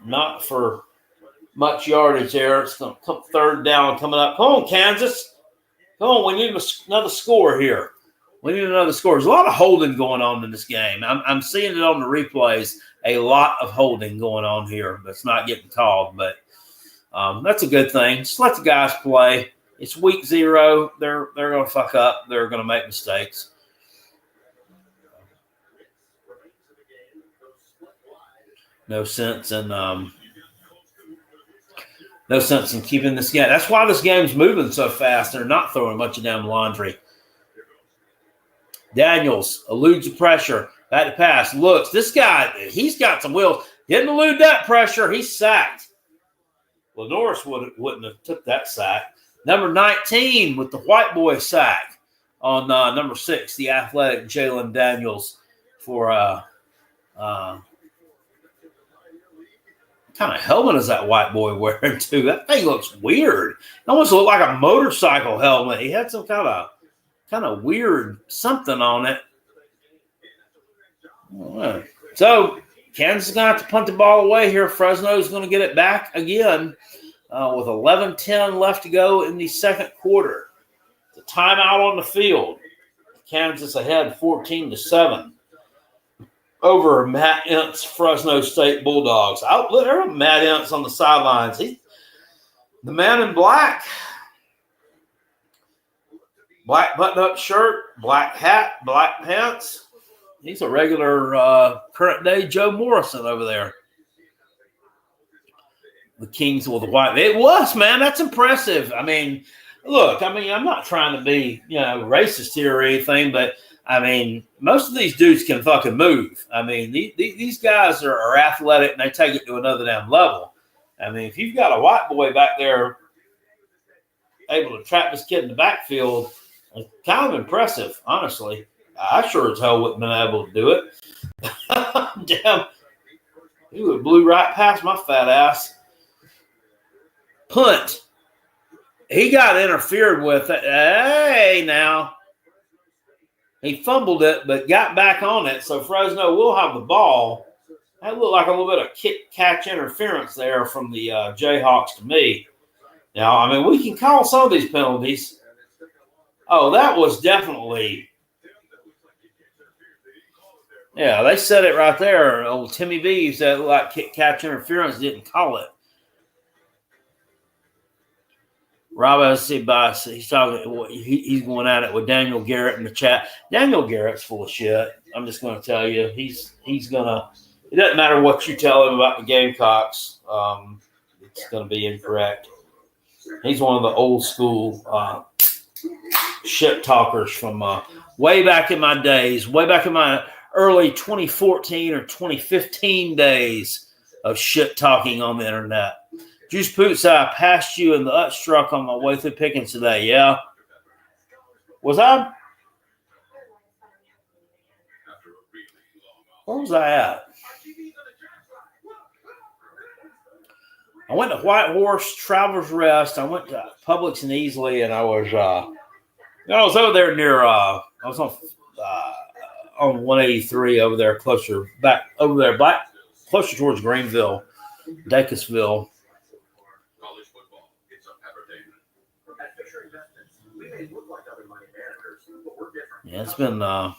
not for much yardage there. It's going to come third down coming up. Come on, Kansas. Come on, we need another score here. We need another score. There's a lot of holding going on in this game. I'm seeing it on the replays. A lot of holding going on here, but it's not getting called. But that's a good thing. Just let the guys play. It's week 0. They're going to fuck up. They're going to make mistakes. No sense in keeping this game. That's why this game's moving so fast. They're not throwing much of damn laundry. Daniels eludes the pressure. Back to pass. Looks. This guy, he's got some wheels. Didn't elude that pressure. He's sacked. Lenoris wouldn't have took that sack. Number 19 with the white boy sack on number 6, the athletic Jalen Daniels for what kind of helmet is that white boy wearing too? That thing looks weird. It almost looked like a motorcycle helmet. He had some kind of weird something on it. Right. So Kansas is going to have to punt the ball away here. Fresno is going to get it back again with 11:10 left to go in the second quarter. The timeout on the field. Kansas ahead 14-7 over Matt Ent's Fresno State Bulldogs. There are Matt Ent's on the sidelines. He's the man in black. Black button-up shirt, black hat, black pants. He's a regular current-day Joe Morrison over there. The Kings with the white. It was, man. That's impressive. I mean, look, I'm not trying to be, racist here or anything, but, most of these dudes can fucking move. These guys are athletic, and they take it to another damn level. If you've got a white boy back there able to trap this kid in the backfield, it's kind of impressive, honestly. I sure as hell wouldn't have been able to do it. Damn. He would have blew right past my fat ass. Punt. He got interfered with. Hey, now. He fumbled it, but got back on it, so Fresno will have the ball. That looked like a little bit of kick-catch interference there from the Jayhawks to me. Now, we can call some of these penalties. Oh, that was definitely – yeah, they said it right there. Old Timmy B said like kick-catch interference, didn't call it. Rob Bass, he's talking. He's going at it with Daniel Garrett in the chat. Daniel Garrett's full of shit. I'm just going to tell you, he's gonna. It doesn't matter what you tell him about the Gamecocks. It's going to be incorrect. He's one of the old school shit talkers from way back in my days, way back in my early 2014 or 2015 days of shit talking on the internet. Juice Poots, I passed you in the Utz truck on my way through Pickens today. Yeah. Was I? Where was I at? I went to White Horse, Travelers Rest. I went to Publix and Easley, and I was over there near. I was on 183 over there, closer towards Greenville, Dacusville. Yeah, it's been, I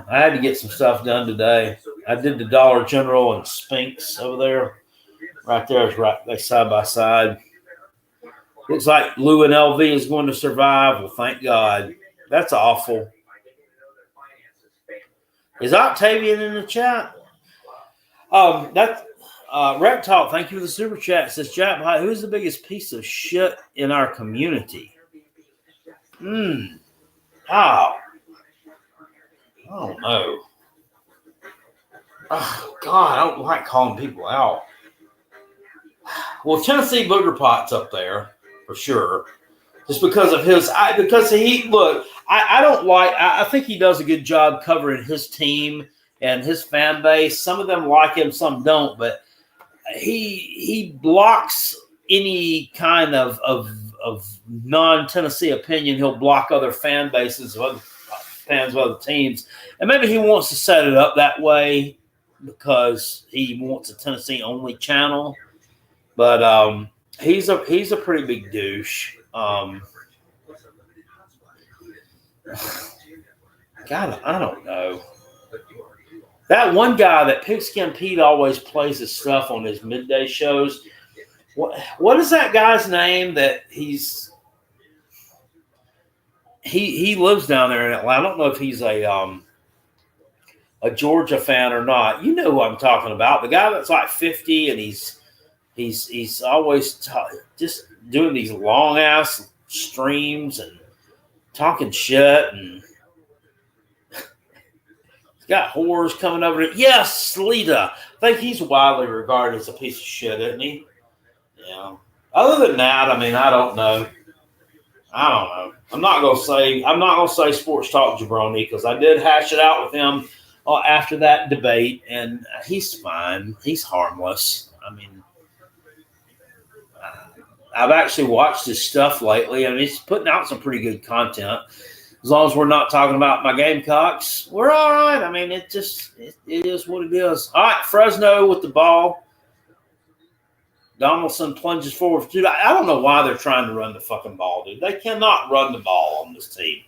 had to get some stuff done today. I did the Dollar General and Spinks over there. Right there is right there side by side. Looks like Lou and LV is going to survive. Well, thank God. That's awful. Is Octavian in the chat? That's Rep Talk. Thank you for the super chat. It says, Jack, who's the biggest piece of shit in our community? Oh, no. Oh, God, I don't like calling people out. Well, Tennessee Booger Pot's up there for sure. Just because of I think he does a good job covering his team and his fan base. Some of them like him, some don't, but he blocks any kind of non-Tennessee opinion. He'll block other fan bases of other fans of other teams. And maybe he wants to set it up that way, because he wants a Tennessee only channel. But he's a pretty big douche. God, I don't know. That one guy that Pigskin Pete always plays his stuff on his midday shows. What is that guy's name that he lives down there in Atlanta? I don't know if he's a Georgia fan or not. You know who I'm talking about. The guy that's like 50 and he's always just doing these long ass streams and talking shit, and he's got whores coming over to. Yes, Lita. I think he's widely regarded as a piece of shit, isn't he? Yeah. Other than that, I mean, I don't know. I'm not gonna say sports talk jabroni, because I did hash it out with him after that debate, and he's fine. He's harmless. I mean, I've actually watched his stuff lately. I mean, he's putting out some pretty good content. As long as we're not talking about my Gamecocks, we're all right. I mean, it is what it is. All right, Fresno with the ball. Donaldson plunges forward. Dude, I don't know why they're trying to run the fucking ball, dude. They cannot run the ball on this team.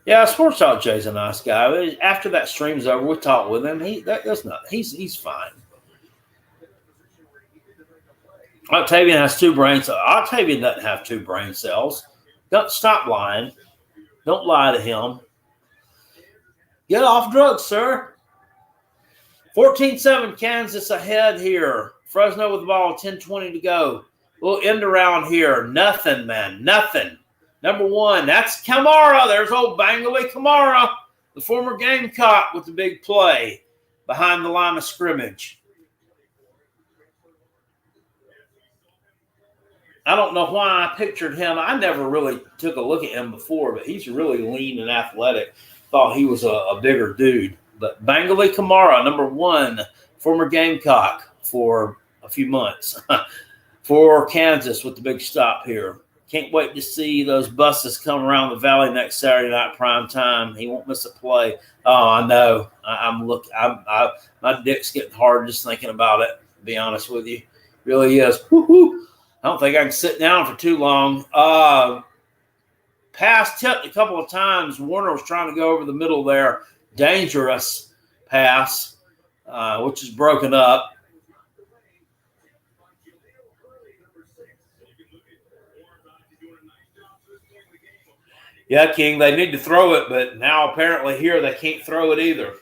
Yeah, Sports Talk Jay's a nice guy. After that stream's over, we talked with him. He's fine. Octavian has 2 brain cells. Octavian doesn't have 2 brain cells. Don't stop lying. Don't lie to him. Get off drugs, sir. 14-7, Kansas ahead here. Fresno with the ball, 10:20 to go. We'll end around here. Nothing, man. Nothing. Number 1, that's Kamara. There's old Bangley Kamara, the former Gamecock, with the big play behind the line of scrimmage. I don't know why I pictured him. I never really took a look at him before, but he's really lean and athletic. Thought he was a bigger dude. But Bangley Kamara, number 1, former Gamecock for a few months for Kansas with the big stop here. Can't wait to see those buses come around the valley next Saturday night prime time. He won't miss a play. Oh, I know. My dick's getting hard just thinking about it, to be honest with you. It really is. Woo-hoo. I don't think I can sit down for too long. Pass tipped a couple of times. Warner was trying to go over the middle there. Dangerous pass, which is broken up. Yeah, King, they need to throw it, but now apparently here they can't throw it either.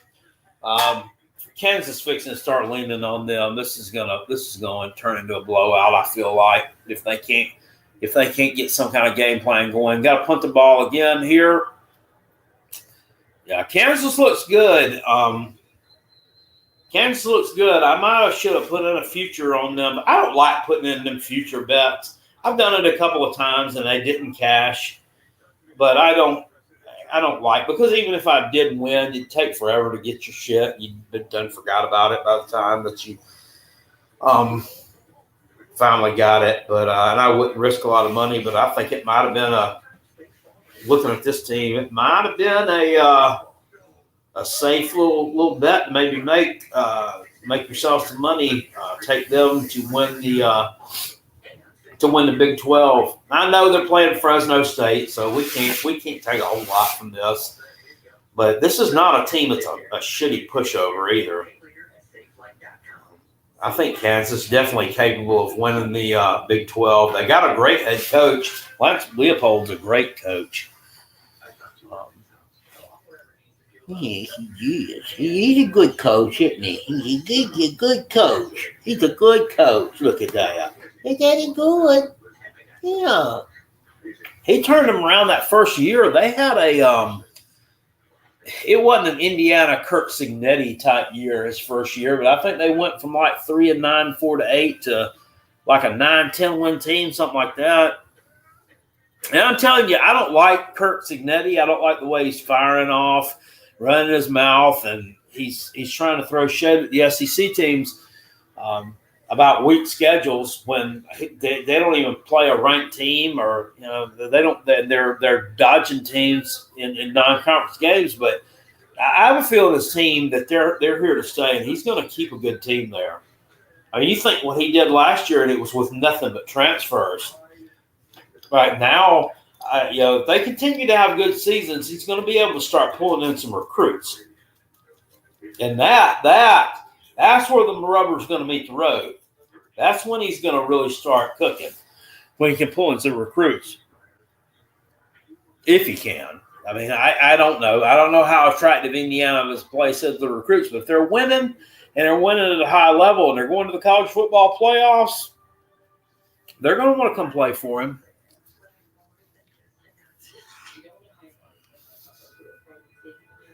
Kansas fixing to start leaning on them. This is going to turn into a blowout, I feel like, if they can't get some kind of game plan going. Got to punt the ball again here. Yeah, Kansas looks good. Kansas looks good. I should have put in a future on them. I don't like putting in them future bets. I've done it a couple of times and they didn't cash. But I don't like, because even if I did win, it'd take forever to get your shit. You'd done forgot about it by the time that you finally got it. But and I wouldn't risk a lot of money, but I think it might have been looking at this team, it might have been a safe little bet to maybe make yourself some money. Take them to win the Big 12. I know they're playing Fresno State, so we can't take a whole lot from this. But this is not a team that's a shitty pushover either. I think Kansas is definitely capable of winning the Big 12. They got a great head coach. Lance Leopold's a great coach. Yes, he is. He's a good coach, isn't he? He's a good coach. He's a good coach. Look at that. Is that good? Yeah. He turned them around that first year. They had it wasn't an Indiana Kurt Signetti type year his first year, but I think they went from like 3-9, 4-8 to like a 9-10 win team, something like that. And I'm telling you, I don't like Kurt Signetti. I don't like the way he's firing off, running his mouth, and he's trying to throw shade at the SEC teams. about weak schedules when they don't even play a ranked team, or they don't. They're dodging teams in non-conference games. But I have a feeling this team that they're here to stay, and he's going to keep a good team there. I mean, you think what he did last year, and it was with nothing but transfers. Right now, if they continue to have good seasons, he's going to be able to start pulling in some recruits, and that's where the rubber's going to meet the road. That's when he's going to really start cooking, when he can pull in some recruits, if he can. I mean, I don't know. I don't know how attractive Indiana's place is to the recruits, but if they're winning and they're winning at a high level and they're going to the college football playoffs, they're going to want to come play for him.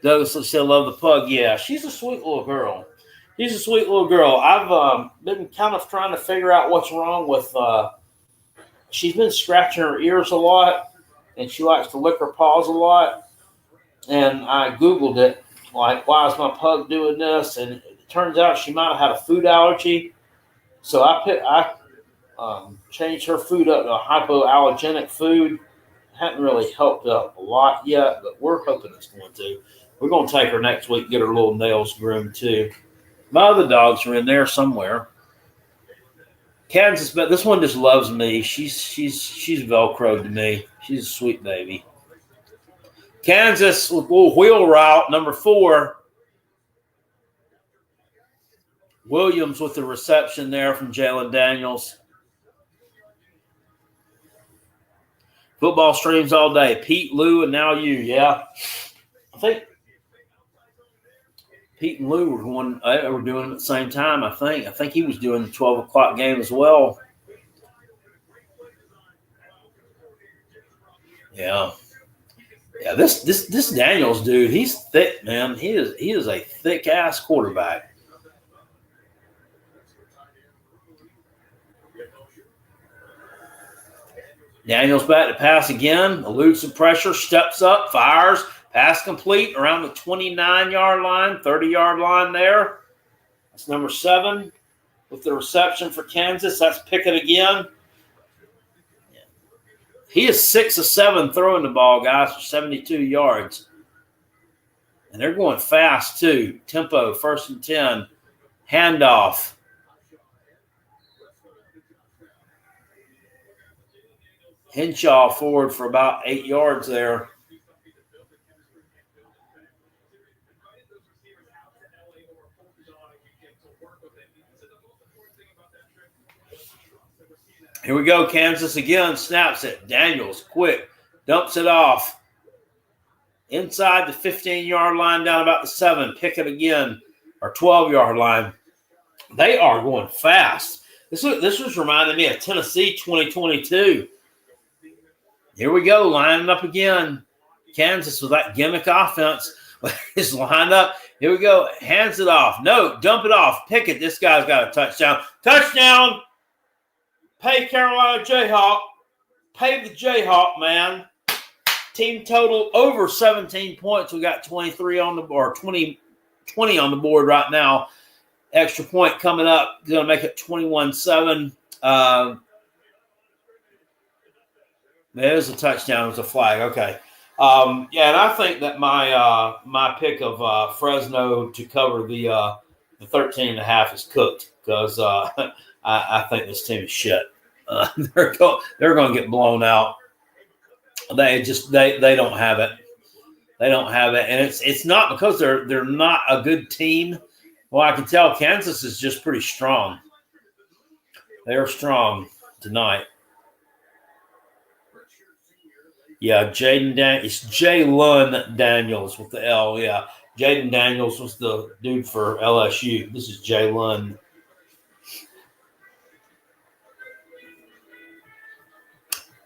Douglas still love the pug. Yeah, she's a sweet little girl. She's a sweet little girl. I've been kind of trying to figure out what's wrong with she's been scratching her ears a lot, and she likes to lick her paws a lot. And I Googled it, like, why is my pug doing this? And it turns out she might have had a food allergy. So I changed her food up to a hypoallergenic food. Hadn't really helped up a lot yet, but we're hoping it's going to. We're going to take her next week, get her little nails groomed too. My other dogs are in there somewhere. Kansas, but this one just loves me. She's Velcroed to me. She's a sweet baby. Kansas, little wheel route, number 4. Williams with the reception there from Jalen Daniels. Football streams all day. Pete, Lou, and now you. Yeah. I think Pete and Lou were doing it at the same time, I think. I think he was doing the 12 o'clock game as well. Yeah. Yeah, this Daniels dude, he's thick, man. He is a thick-ass quarterback. Daniels back to pass again, eludes some pressure, steps up, fires, pass complete around the 29-yard line, 30-yard line there. That's number 7 with the reception for Kansas. That's Pickett again. He is 6 of 7 throwing the ball, guys, for 72 yards. And they're going fast, too. Tempo, 1st and 10. Handoff. Henshaw forward for about 8 yards there. Here we go. Kansas again. Snaps it. Daniels, quick. Dumps it off. Inside the 15-yard line, down about the 7. Pickett again, or 12-yard line. They are going fast. This was reminding me of Tennessee 2022. Here we go. Lining up again. Kansas with that gimmick offense is lined up. Here we go. Hands it off. No, dump it off. Pickett. This guy's got a touchdown. Touchdown. Pay Carolina Jayhawk. Pay the Jayhawk, man. Team total over 17 points. We got 23 on the board, 20 on the board right now. Extra point coming up. Going to make it 21-7. There's a touchdown. It was a flag. Okay. And I think that my pick of Fresno to cover the 13.5 is cooked, because I think this team is shit. They're going to get blown out. They don't have it. They don't have it, and it's not because they're not a good team. Well, I can tell Kansas is just pretty strong. They're strong tonight. Yeah, it's Jalen Daniels with the L. Yeah, Jaden Daniels was the dude for LSU. This is Jalen.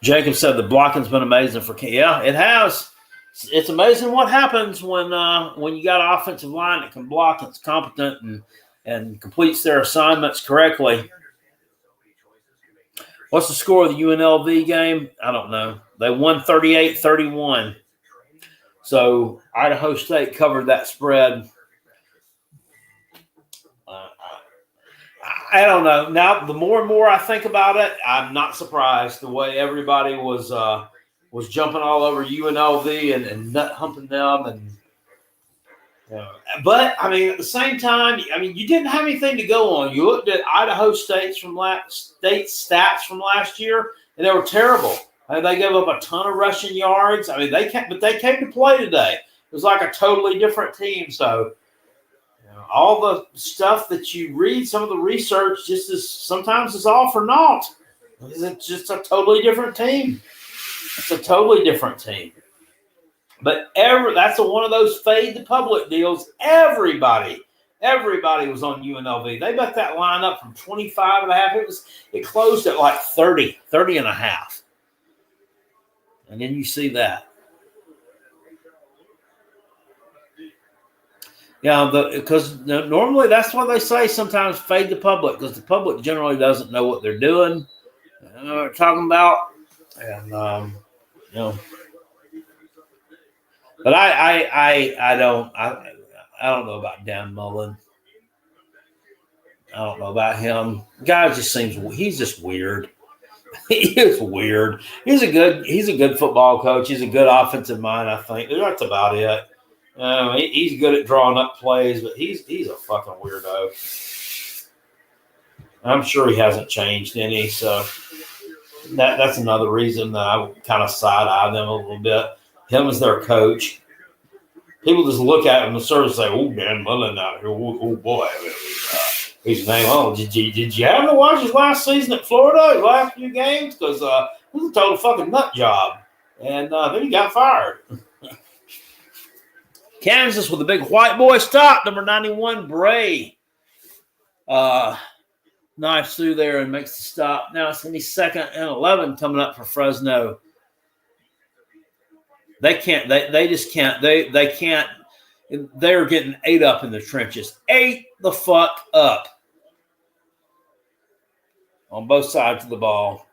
Jacob said the blocking's been amazing for Kansas. Yeah, it has. It's amazing what happens when you got an offensive line that can block, that's competent, and completes their assignments correctly. What's the score of the UNLV game? I don't know. They won 38-31. So Idaho State covered that spread. I don't know. Now, the more and more I think about it, I'm not surprised the way everybody was jumping all over UNLV and nut humping them. And but I mean, at the same time, I mean, you didn't have anything to go on. You looked at Idaho State's stats from last year, and they were terrible. They gave up a ton of rushing yards. I mean, they came to play today. It was like a totally different team. So, all the stuff that you read, some of the research, sometimes it's all for naught. It's just a totally different team. It's a totally different team. But that's one of those fade the public deals. Everybody was on UNLV. They bet that line up from 25.5. It closed at like 30 and a half. And then you see that. Yeah, because normally that's what they say. Sometimes fade the public, because the public generally doesn't know what they're doing. They know what they're talking about, and But I don't know about Dan Mullen. I don't know about him. Guy he's just weird. He is weird. He's a good football coach. He's a good offensive mind, I think. That's about it. He's good at drawing up plays, but he's a fucking weirdo. I'm sure he hasn't changed any, so that's another reason that I kind of side-eye them a little bit. Him as their coach. People just look at him and sort of say, "Oh, Dan Mullen out here. Oh boy, his name. Oh, did you happen to watch his last season at Florida? His last few games, because it was a total fucking nut job, and then he got fired." Kansas with a big white boy stop, number 91, Bray. Knives through there and makes the stop. Now it's going to be 2nd and 11 coming up for Fresno. They can't. They just can't. They can't. They're getting ate up in the trenches. Ate the fuck up on both sides of the ball.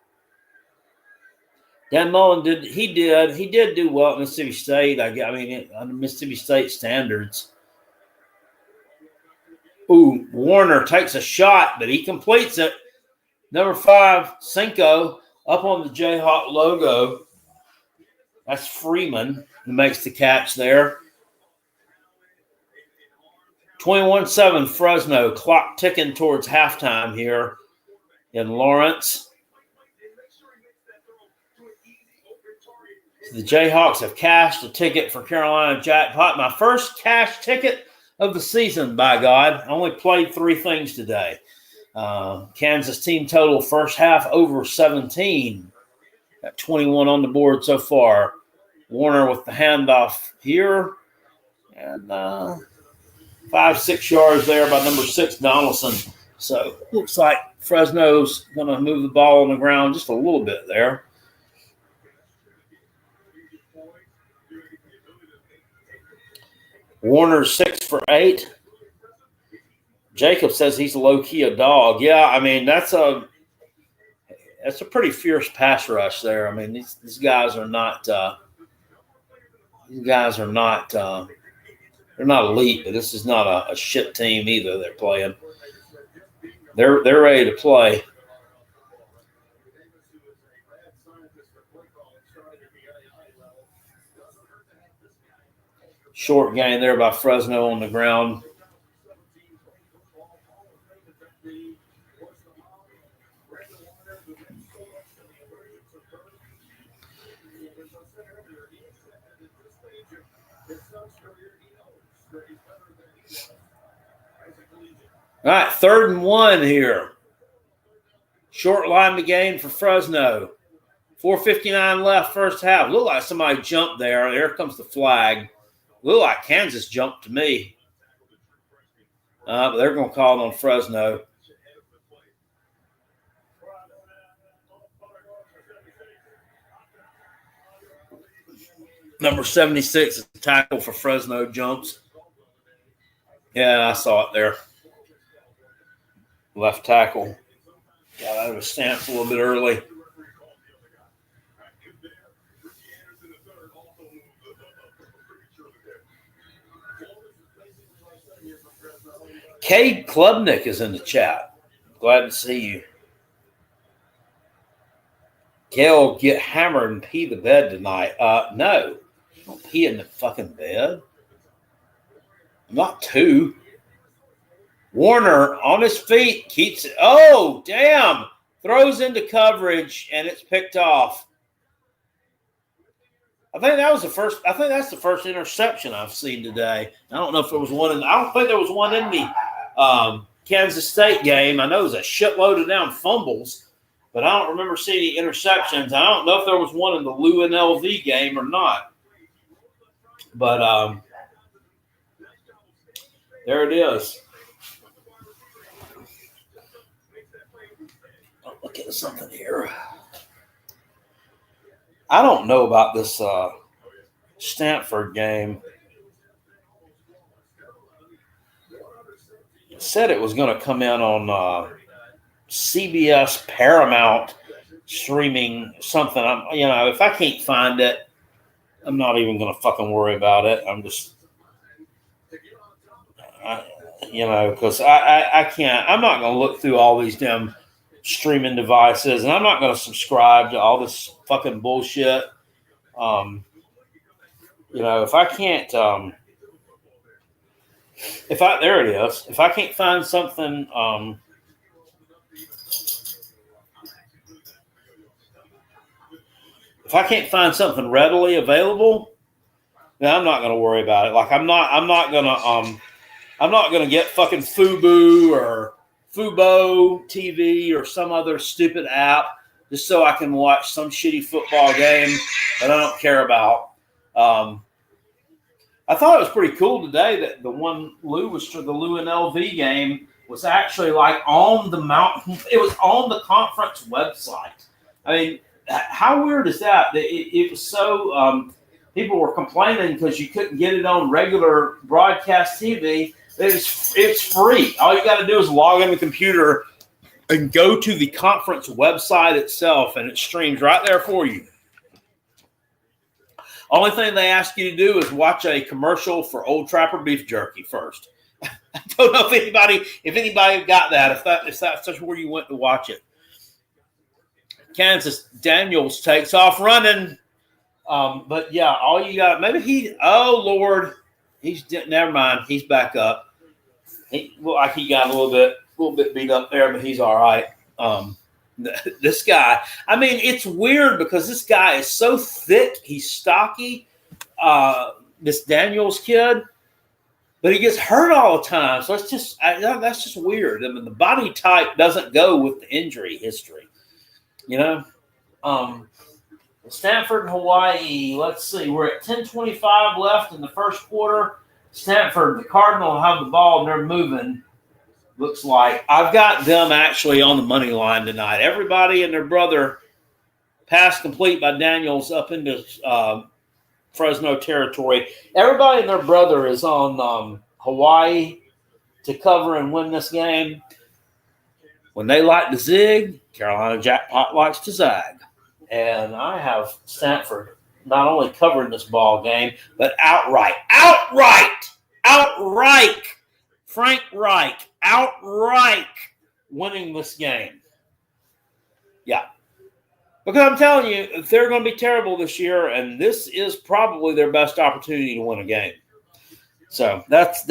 Dan Mullen did do well at Mississippi State. I mean, under Mississippi State standards. Ooh, Warner takes a shot, but he completes it. Number 5, Cinco, up on the Jayhawk logo. That's Freeman who makes the catch there. 21-7 Fresno. Clock ticking towards halftime here in Lawrence. The Jayhawks have cashed a ticket for Carolina Jackpot. My first cash ticket of the season, by God. I only played 3 things today. Kansas team total first half over 17. Got 21 on the board so far. Warner with the handoff here. And 5-6 yards there by number 6, Donaldson. So looks like Fresno's going to move the ball on the ground just a little bit there. Warner's 6 for 8. Jacob says he's low-key a dog. Yeah, I mean, that's a pretty fierce pass rush there. I mean, these guys are not they're not elite, but this is not a shit team either they're playing. They're ready to play. Short gain there by Fresno on the ground. All right, 3rd and 1 here. Short line to gain for Fresno. 4:59 left first half. Looked like somebody jumped there. There comes the flag. Looked like Kansas jumped to me. But they're going to call it on Fresno. Number 76 is the tackle for Fresno jumps. Yeah, I saw it there. Left tackle. Got out of a stance a little bit early. Cade Klubnik is in the chat. Glad to see you. Gail, get hammered and pee the bed tonight. No. Don't pee in the fucking bed. I'm not two. Warner on his feet keeps it. Oh, damn. Throws into coverage and it's picked off. I think that's the first interception I've seen today. I don't know if there was one I don't think there was one in the Kansas State game. I know it was a shitload of damn fumbles, but I don't remember seeing any interceptions. I don't know if there was one in the UNLV game or not. But there it is. I'll look at something here. I don't know about this Stanford game. It said it was going to come in on CBS Paramount streaming something. If I can't find it, I'm not even going to fucking worry about it. I'm just, because I can't. I'm not going to look through all these damn streaming devices, and I'm not going to subscribe to all this fucking bullshit. If I can't, there it is. If I can't find something, if I can't find something readily available, then I'm not going to worry about it. Like I'm not going to get fucking Fubo or Fubo TV or some other stupid app just so I can watch some shitty football game that I don't care about. I thought it was pretty cool today that the one the UNLV game was actually like on the mountain. It was on the conference website. I mean, how weird is that? It was so people were complaining because you couldn't get it on regular broadcast TV. It's free. All you got to do is log in the computer and go to the conference website itself, and it streams right there for you. Only thing they ask you to do is watch a commercial for Old Trapper beef jerky first. I don't know if anybody got that. If that's where you went to watch it. Kansas Daniels takes off running, but yeah, all you got. Maybe oh Lord, never mind. He's back up. He got a little bit beat up there, but he's all right. This guy, I mean, it's weird because this guy is so thick. He's stocky, this Daniels kid, but he gets hurt all the time. So that's just weird. I mean, the body type doesn't go with the injury history, Stanford-Hawaii, let's see. We're at 10:25 left in the first quarter. Stanford, the Cardinal have the ball, and they're moving. Looks like I've got them actually on the money line tonight. Everybody and their brother pass complete by Daniels up into Fresno territory. Everybody and their brother is on Hawaii to cover and win this game. When they like to zig, Carolina Jackpot likes to zag. And I have Stanford not only covering this ball game, but outright, Frank Reich, outright winning this game. Yeah. Because I'm telling you, they're going to be terrible this year, and this is probably their best opportunity to win a game. So that's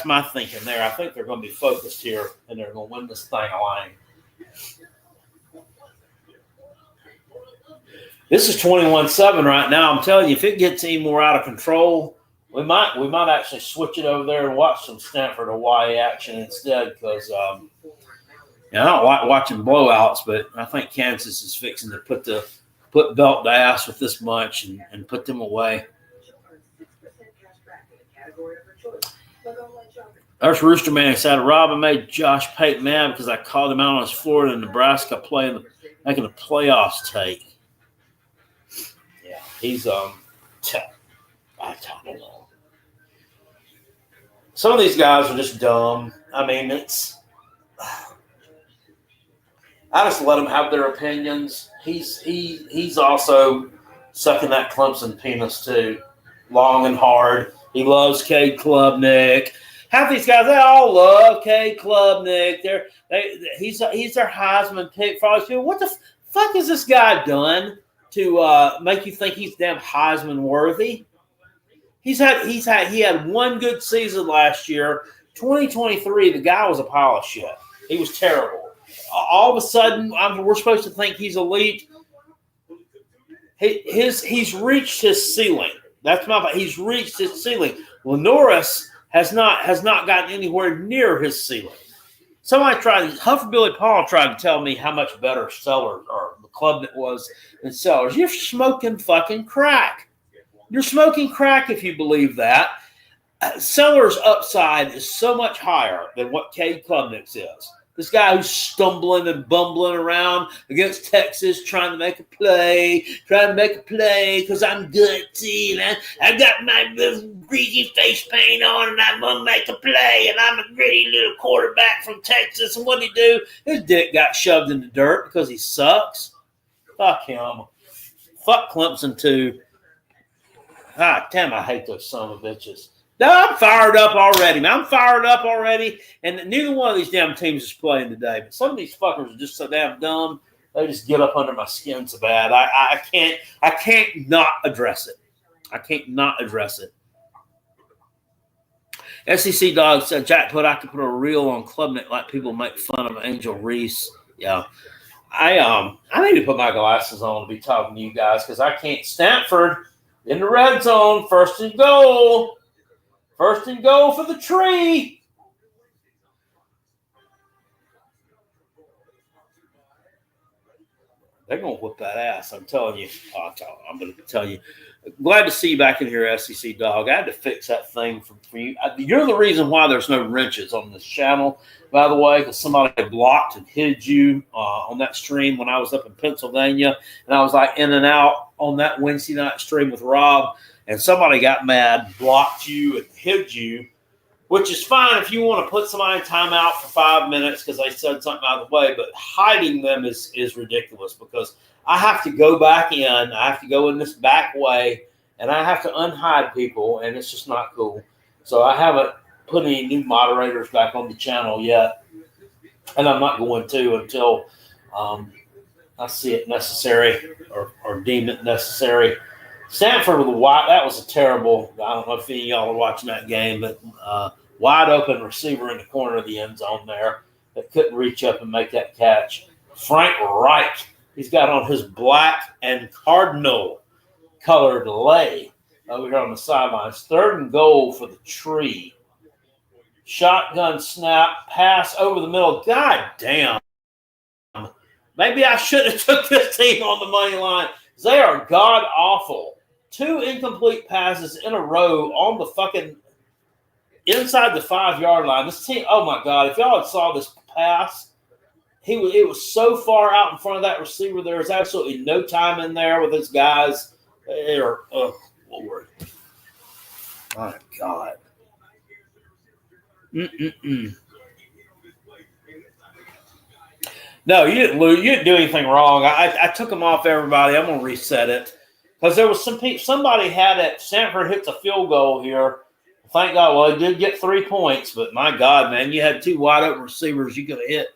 my thinking there. I think they're going to be focused here, and they're going to win this thing aligned. This is 21-7 right now. I'm telling you, if it gets any more out of control, we might actually switch it over there and watch some Stanford-Hawaii action instead because I don't like watching blowouts, but I think Kansas is fixing to put belt to ass with this much and put them away. There's Rooster Man said, Robin made Josh Pate mad because I called him out on his Florida and Nebraska making the playoffs take. Yeah, he's I don't know. Some of these guys are just dumb. I mean, I just let them have their opinions. He's also sucking that Clemson penis too, long and hard. He loves Cade Klubnik. half these guys, they all love Cade Klubnik. He's their Heisman pick for all these people. What the fuck has this guy done to make you think he's damn Heisman worthy? He had one good season last year. 2023, the guy was a pile of shit. He was terrible. All of a sudden, we're supposed to think he's elite. He's reached his ceiling. That's he's reached his ceiling. Well, Norris has not gotten anywhere near his ceiling. Billy Paul tried to tell me how much better Sellers or the club that was than Sellers. You're smoking fucking crack. You're smoking crack if you believe that. Sellers' upside is so much higher than what Cade Klubnik's is. This guy who's stumbling and bumbling around against Texas trying to make a play because I'm gutsy and I got my little greasy face paint on and I'm going to make a play and I'm a gritty little quarterback from Texas. And what did he do? His dick got shoved in the dirt because he sucks. Fuck him. Fuck Clemson too. Ah, damn, I hate those son of bitches. No, I'm fired up already, man. I'm fired up already, and neither one of these damn teams is playing today. But some of these fuckers are just so damn dumb. They just get up under my skin so bad. I can't not address it. I can't not address it. SEC Dog said, Jack put I could put a reel on Klubnik like people make fun of Angel Reese. Yeah. I need to put my glasses on to be talking to you guys because I can't. Stanford in the red zone, first and goal. First and goal for the tree. They're going to whip that ass. I'm telling you. I'm going to tell you. Glad to see you back in here, SEC Dog. I had to fix that thing for you. You're the reason why there's no wrenches on this channel, by the way, because somebody blocked and hid you on that stream when I was up in Pennsylvania. And I was like in and out on that Wednesday night stream with Rob. And somebody got mad, blocked you, and hid you, which is fine if you want to put somebody in timeout for 5 minutes because they said something out of the way. But hiding them is ridiculous because I have to go back in. I have to go in this back way, and I have to unhide people, and it's just not cool. So I haven't put any new moderators back on the channel yet, and I'm not going to until I see it necessary or deem it necessary. Stanford with a wide, that was a terrible, I don't know if any of y'all are watching that game, but wide open receiver in the corner of the end zone there that couldn't reach up and make that catch. Frank Reich, he's got on his black and cardinal colored lei over here on the sidelines. Third and goal for the tree. Shotgun snap, pass over the middle. God damn. Maybe I should have took this team on the money line. They are god awful. 2 incomplete passes in a row on the fucking inside the 5-yard line. This team, oh my God, if y'all had saw this pass, it was so far out in front of that receiver. There was absolutely no time in there with his guys. Oh, Lord. My God. No, you didn't lose. You didn't do anything wrong. I took them off everybody. I'm going to reset it. Because there was somebody had it. Stanford hits a field goal here. Thank God. Well, it did get 3 points, but my God, man, you had 2 wide open receivers you could have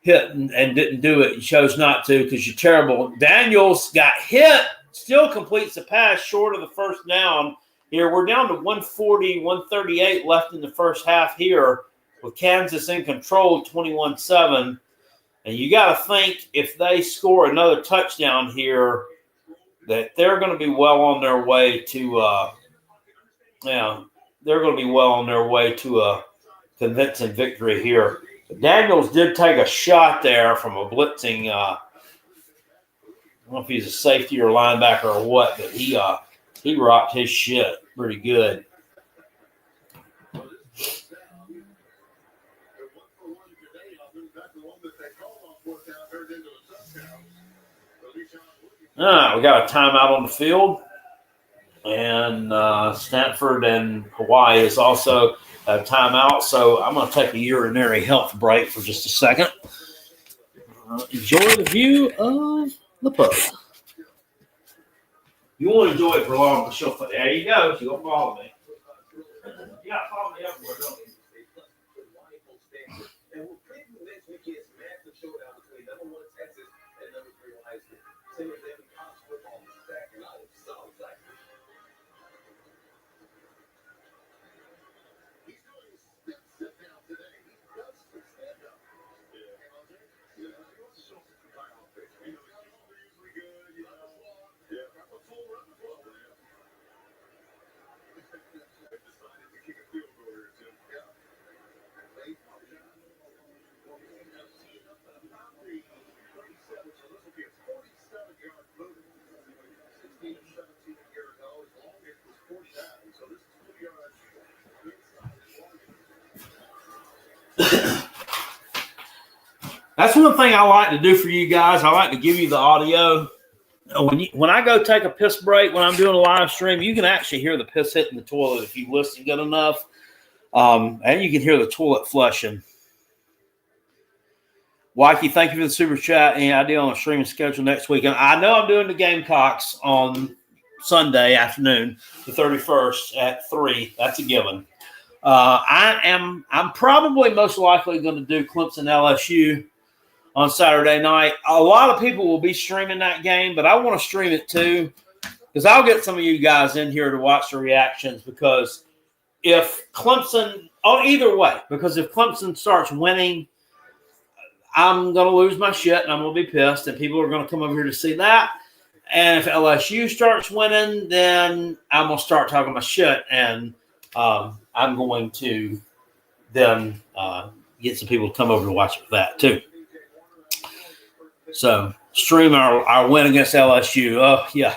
hit and didn't do it. You chose not to because you're terrible. Daniels got hit, still completes the pass short of the first down here. We're down to 140, 138 left in the first half here with Kansas in control, 21-7. And you got to think if they score another touchdown here, that they're going to be well on their way to, a convincing victory here. But Daniels did take a shot there from a blitzing. I don't know if he's a safety or linebacker or what, but he rocked his shit pretty good. We got a timeout on the field, and Stanford and Hawaii is also a timeout. So I'm going to take a urinary health break for just a second. Enjoy the view of the pub. You won't enjoy it for long, but there you go. She'll follow me. Yeah, follow me everywhere, don't you? That's one thing I like to do for you guys. I like to give you the audio. When I go take a piss break, when I'm doing a live stream, you can actually hear the piss hitting the toilet if you listen good enough. And you can hear the toilet flushing. Wacky, thank you for the super chat. Any idea on a streaming schedule next week? And I know I'm doing the Gamecocks on Sunday afternoon, the 31st at 3. That's a given. I'm probably most likely going to do Clemson LSU on Saturday night. A lot of people will be streaming that game, but I want to stream it too because I'll get some of you guys in here to watch the reactions because if Clemson – either way, because if Clemson starts winning, I'm going to lose my shit and I'm going to be pissed and people are going to come over here to see that. And if LSU starts winning, then I'm going to start talking my shit and I'm going to then get some people to come over to watch it for that too. So stream our win against LSU. Oh, yeah.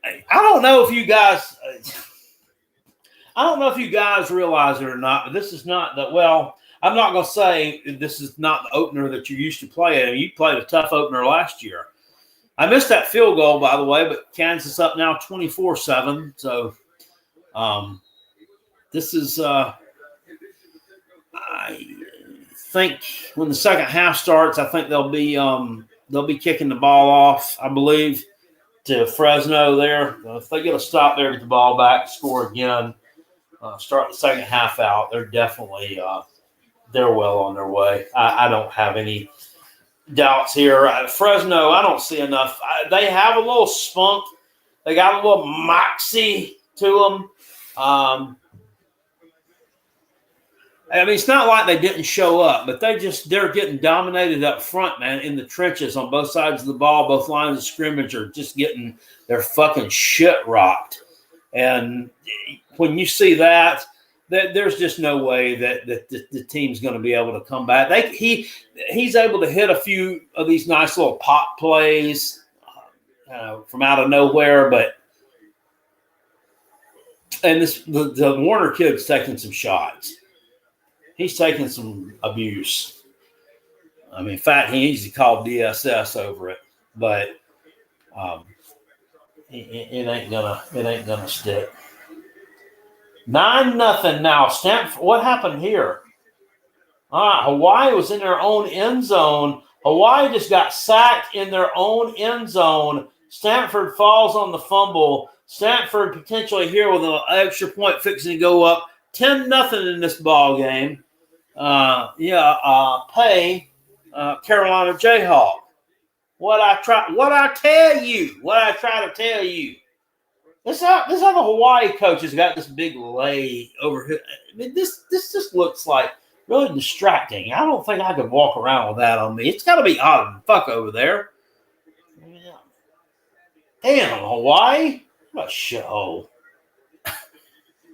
I don't know if you guys realize it or not, but this is not the – well, I'm not going to say this is not the opener that you used to play in. You played a tough opener last year. I missed that field goal, by the way, but Kansas up now 24-7. So this is I think when the second half starts, I think they'll be kicking the ball off, I believe, to Fresno there. If they get a stop there, get the ball back, score again, start the second half out, they're definitely they're well on their way. I don't have any doubts here. Fresno, I don't see enough. They have a little spunk. They got a little moxie to them. I mean, it's not like they didn't show up, but they're getting dominated up front, man, in the trenches on both sides of the ball. Both lines of scrimmage are just getting their fucking shit rocked. And when you see that there's just no way that the team's going to be able to come back. He's able to hit a few of these nice little pop plays from out of nowhere, and the Warner kid's taking some shots. He's taking some abuse. I mean, in fact, he needs to call DSS over it, but it ain't gonna stick. 9-0 now. Stanford. What happened here? All right, Hawaii was in their own end zone. Hawaii just got sacked in their own end zone. Stanford falls on the fumble. Stanford potentially here with an extra point fixing to go up 10-0 in this ball game. Pay Carolina Jayhawk. What I try to tell you. This how the Hawaii coaches got this big lay over here. I mean, this just looks like really distracting. I don't think I could walk around with that on me. It's got to be odd and fuck over there. Yeah. Damn, Hawaii, what a shithole.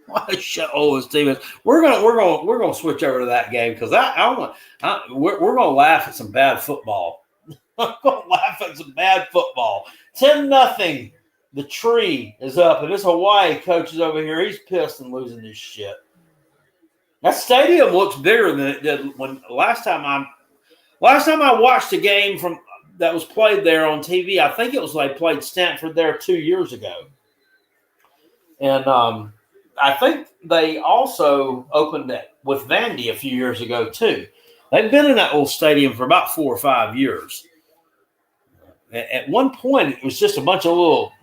What a shithole this team is. We're gonna switch over to that game because we're gonna laugh at some bad football. I'm gonna laugh at some bad football. 10-0. The tree is up, and this Hawaii coach is over here. He's pissed and losing his shit. That stadium looks bigger than it did when last time I watched a game that was played there on TV. I think it was like played Stanford there 2 years ago, and I think they also opened it with Vandy a few years ago too. They've been in that old stadium for about 4 or 5 years. At one point, it was just a bunch of little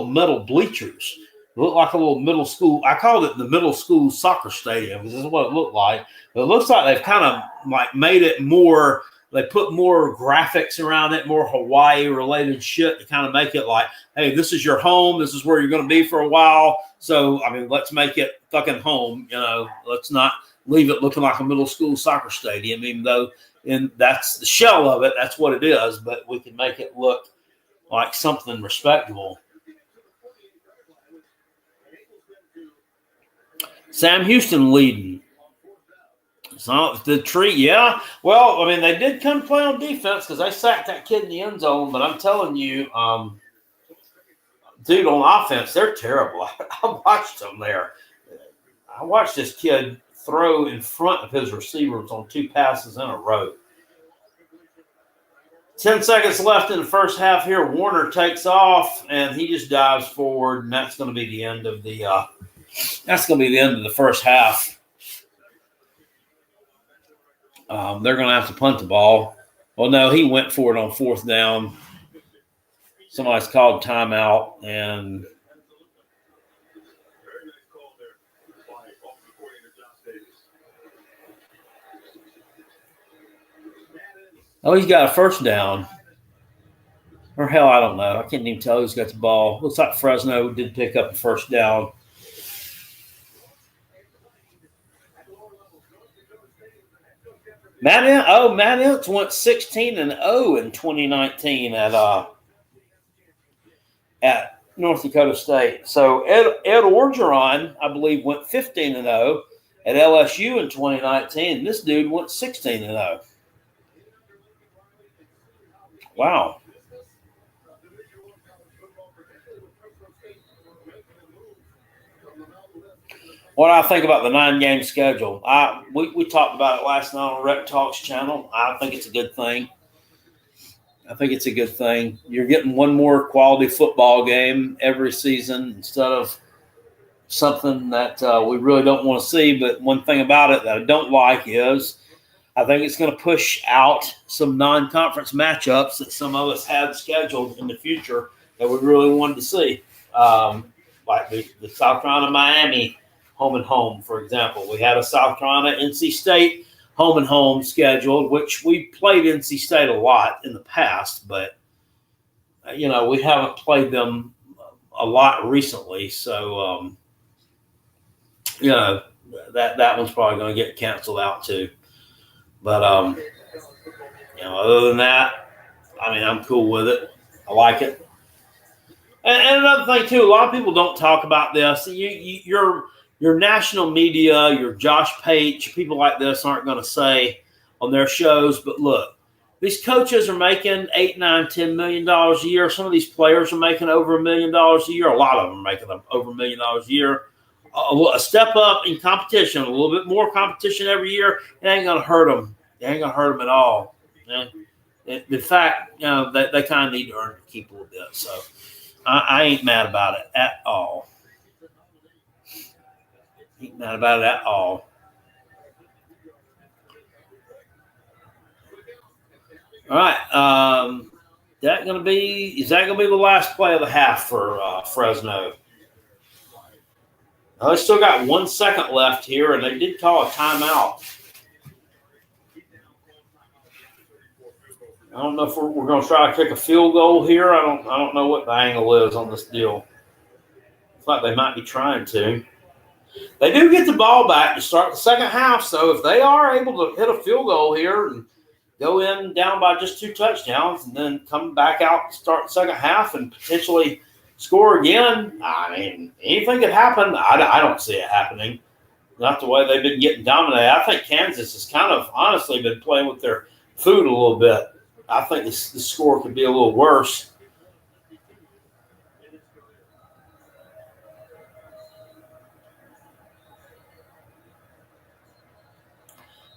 metal bleachers looked like a little middle school. I called it the middle school soccer stadium because this is what it looked like. But it looks like they've kind of like made it more. They put more graphics around it, more Hawaii related shit to kind of make it like, hey, this is your home. This is where you're going to be for a while. So, I mean, let's make it fucking home. Let's not leave it looking like a middle school soccer stadium, even though that's the shell of it. That's what it is. But we can make it look like something respectable. Sam Houston leading. So the tree, yeah. Well, I mean, they did come play on defense because they sacked that kid in the end zone. But I'm telling you, dude, on offense, they're terrible. I watched them there. I watched this kid throw in front of his receivers on 2 passes in a row. 10 seconds left in the first half here. Warner takes off, and he just dives forward, and that's going to be the end of the first half. They're going to have to punt the ball. Well, no, he went for it on 4th down. Somebody's called timeout, and he's got a first down. Or hell, I don't know. I can't even tell who's got the ball. Looks like Fresno did pick up a first down. Matt Ince went 16-0 in 2019 at North Dakota State. So Ed Orgeron, I believe, went 15-0 at LSU in 2019. This dude went 16-0. Wow. What do I think about the 9-game schedule? We talked about it last night on Rec Talks channel. I think it's a good thing. You're getting one more quality football game every season instead of something that we really don't want to see. But one thing about it that I don't like is I think it's going to push out some non-conference matchups that some of us had scheduled in the future that we really wanted to see, like the South Carolina-Miami home and home, for example. We had a South Carolina-NC State home and home scheduled, which we played NC State a lot in the past, but, we haven't played them a lot recently. So, that one's probably going to get canceled out too. But, other than that, I mean, I'm cool with it. I like it. And another thing, too, a lot of people don't talk about this. Your national media, your Josh Pate, people like this aren't going to say on their shows, but look, these coaches are making $8, $9, $10 million a year. Some of these players are making over $1 million a year. A lot of them are making over $1 million a year. A step up in competition, a little bit more competition every year, it ain't going to hurt them. It ain't going to hurt them at all. In fact, they kind of need to earn to keep a little bit. So I ain't mad about it at all. Not about it at all. All right. Is that going to be the last play of the half for Fresno? They still got 1 second left here, and they did call a timeout. I don't know if we're going to try to kick a field goal here. I don't know what the angle is on this deal. It's like they might be trying to. They do get the ball back to start the second half, so if they are able to hit a field goal here and go in down by just 2 touchdowns and then come back out to start the second half and potentially score again, I mean, anything could happen. I don't see it happening. Not the way they've been getting dominated. I think Kansas has kind of honestly been playing with their food a little bit. I think the score could be a little worse.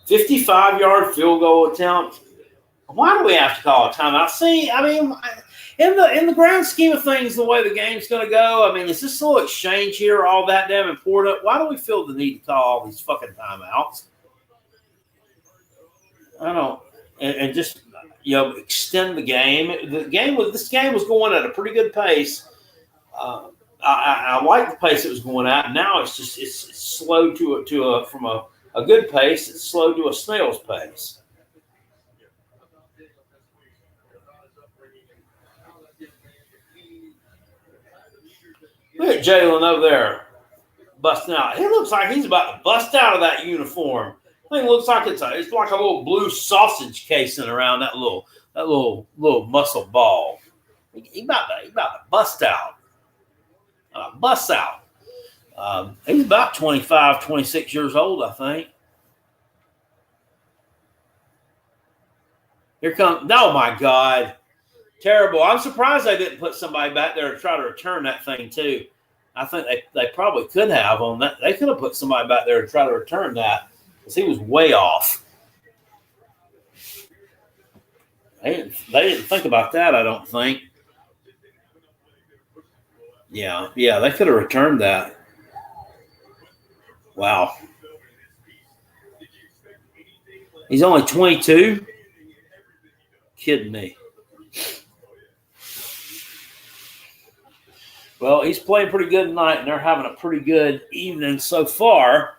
$55-yard field goal attempt. Why do we have to call a timeout? See, I mean, in the grand scheme of things, the way the game's going to go, I mean, is this little exchange here all that damn important? Why do we feel the need to call all these fucking timeouts? I don't, and just extend the game. This game was going at a pretty good pace. I like the pace it was going at. Now it's slow from a good pace. It's slow to a snail's pace. Look at Jalen over there busting out. He looks like he's about to bust out of that uniform. I think it looks like it's like a little blue sausage casing around that little muscle ball. He about to bust out. He's about 25, 26 years old, I think. Here comes, oh my God. Terrible. I'm surprised they didn't put somebody back there to try to return that thing too. I think they probably could have on that. They could have put somebody back there to try to return that because he was way off. They didn't think about that, I don't think. Yeah, they could have returned that. Wow. He's only 22? Kidding me. Well, he's playing pretty good tonight, and they're having a pretty good evening so far.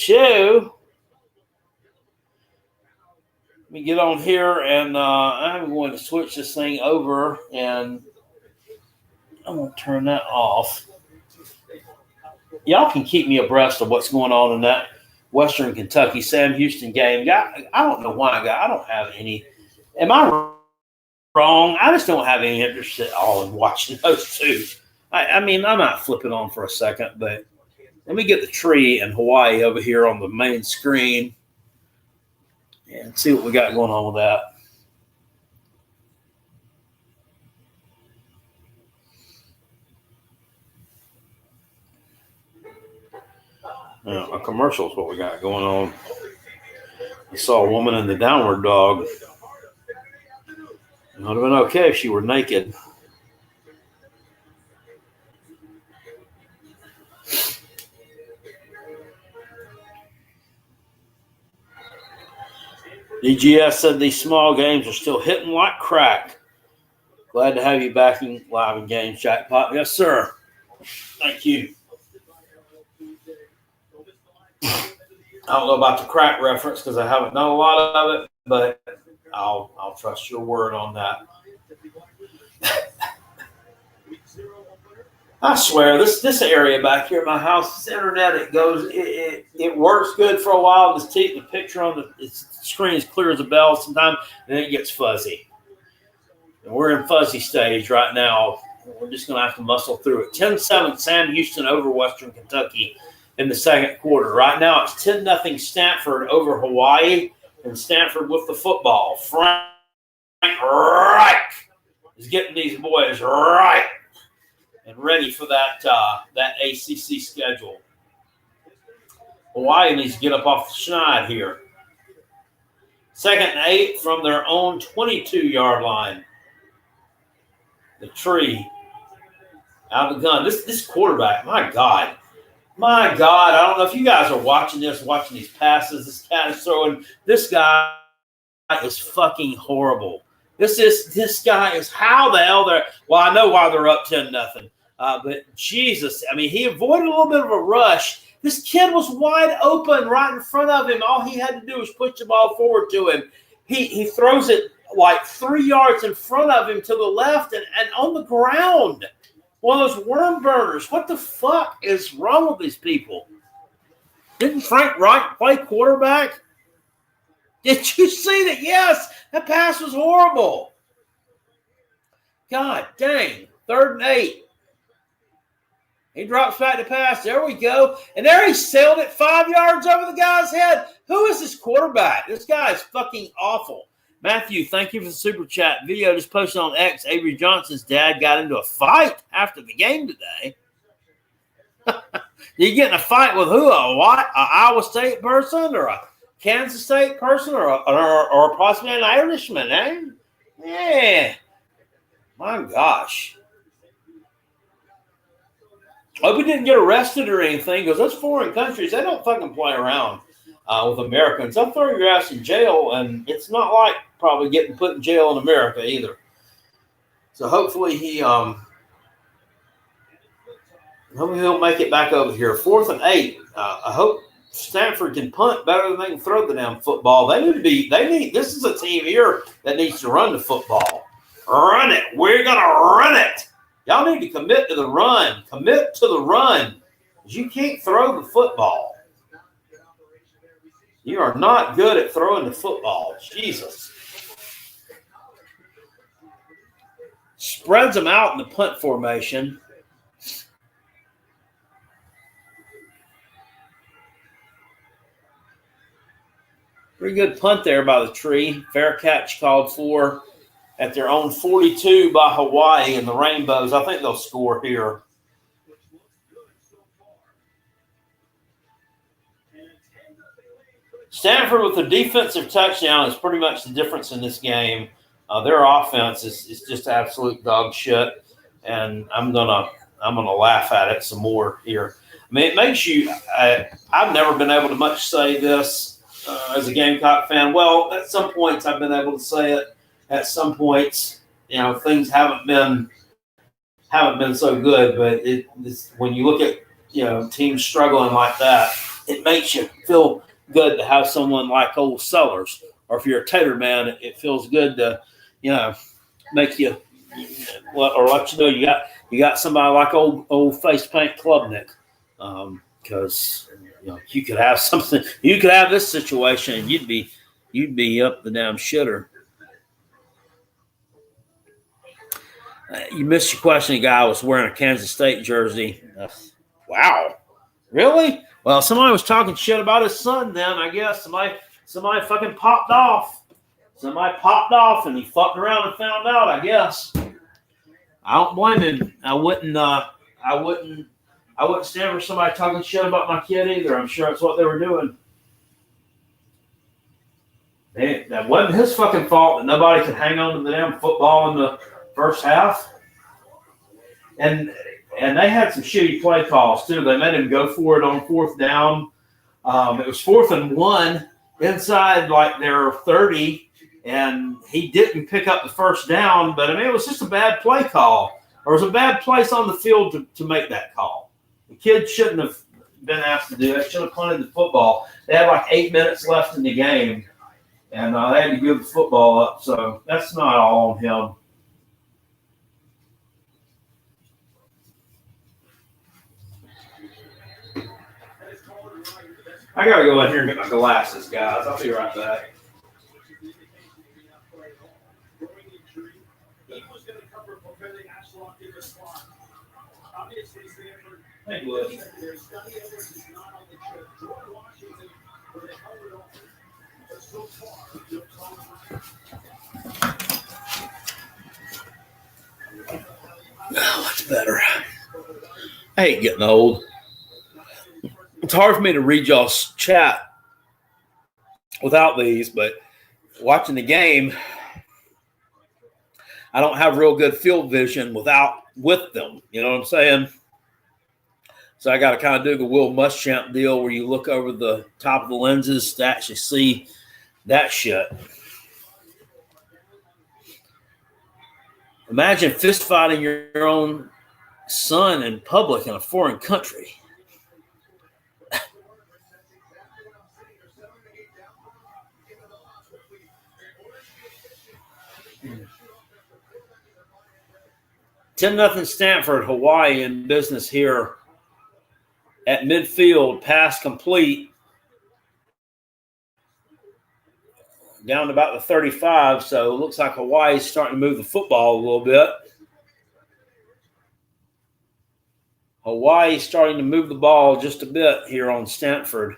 Let me get on here, and I'm going to switch this thing over, and I'm going to turn that off. Y'all can keep me abreast of what's going on in that Western Kentucky Sam Houston game. I don't know why, I don't have any. Am I wrong? I just don't have any interest at all in watching those two. I mean, I might flip it on for a second, but let me get the tree in Hawaii over here on the main screen and see what we got going on with that. A commercial is what we got going on. I saw a woman in the downward dog. It would have been okay if she were naked. DGS said these small games are still hitting like crack. Glad to have you back in live in games, Jackpot. Yes, sir. Thank you. I don't know about the crack reference because I haven't done a lot of it, but I'll trust your word on that. I swear, this area back here at my house, this internet, it works good for a while. The picture on the screen is clear as a bell sometimes, and then it gets fuzzy. And we're in fuzzy stage right now. We're just going to have to muscle through it. 10-7 Sam Houston over Western Kentucky in the second quarter. Right now it's 10-0 Stanford over Hawaii, and Stanford with the football. Frank Reich is getting these boys right and ready for that ACC schedule. Hawaii needs to get up off the schneid here. 2nd and 8 from their own 22-yard line. The tree out of the gun. This quarterback, my God. I don't know if you guys are watching these passes. This cat is throwing. This guy is fucking horrible. This guy is how the hell they're. Well, I know why they're up 10-0. But Jesus, I mean, he avoided a little bit of a rush. This kid was wide open right in front of him. All he had to do was push the ball forward to him. He throws it like 3 yards in front of him to the left and on the ground. One of those worm burners. What the fuck is wrong with these people? Didn't Frank Reich play quarterback? Did you see that? Yes, that pass was horrible. God dang. 3rd and 8. He drops back to pass. There we go. And there he sailed it 5 yards over the guy's head. Who is this quarterback? This guy is fucking awful. Matthew, thank you for the super chat. Video just posted on X. Avery Johnson's dad got into a fight after the game today. You get in a fight with who? An Iowa State person or a Kansas State person or possibly an Irishman, eh? Yeah. My gosh. Hope he didn't get arrested or anything because those foreign countries, they don't fucking play around with Americans. They'll throw your ass in jail, and it's not like probably getting put in jail in America either. So hopefully he Hopefully he'll make it back over here. 4th and 8. I hope Stanford can punt better than they can throw the damn football. This is a team here that needs to run the football. Run it. We're going to run it. Y'all need to commit to the run. Commit to the run. You can't throw the football. You are not good at throwing the football. Jesus. Spreads them out in the punt formation. Pretty good punt there by the tree. Fair catch called for at their own 42 by Hawaii and the Rainbows. I think they'll score here. Stanford with a defensive touchdown is pretty much the difference in this game. Their offense is just absolute dog shit, and I'm gonna laugh at it some more here. I mean, it makes you. I've never been able to much say this as a Gamecock fan. Well, at some points I've been able to say it. At some points, things haven't been so good. But when you look at teams struggling like that, it makes you feel good to have someone like old Sellers, or if you're a Tater man, it feels good to make you or let you know you got somebody like old face paint Klubnik, because you could have something, you could have this situation and you'd be up the damn shitter. You missed your question. The guy was wearing a Kansas State jersey. Wow, really? Well, somebody was talking shit about his son then, I guess. Somebody fucking popped off. Somebody popped off and he fucked around and found out, I guess. I don't blame him. I wouldn't stand for somebody talking shit about my kid either. I'm sure that's what they were doing. That wasn't his fucking fault that nobody could hang on to the damn football in the first half. And they had some shitty play calls, too. They made him go for it on 4th down. It was 4th and 1 inside like their 30, and he didn't pick up the first down. But, I mean, it was just a bad play call. Or it was a bad place on the field to make that call. The kid shouldn't have been asked to do it. Should have punted the football. They had like 8 minutes left in the game, and they had to give the football up. So that's not all on him. I got to go in here and get my glasses, guys. I'll be right back. Hey, Wood. Oh, that's better. I ain't getting old. It's hard for me to read y'all's chat without these, but watching the game, I don't have real good field vision with them. You know what I'm saying? So I got to kind of do the Will Muschamp deal where you look over the top of the lenses to actually see that shit. Imagine fist fighting your own son in public in a foreign country. $10-0 Stanford, Hawaii in business here at midfield, pass complete. Down to about the 35, so it looks like Hawaii's starting to move the football a little bit. Hawaii's starting to move the ball just a bit here on Stanford.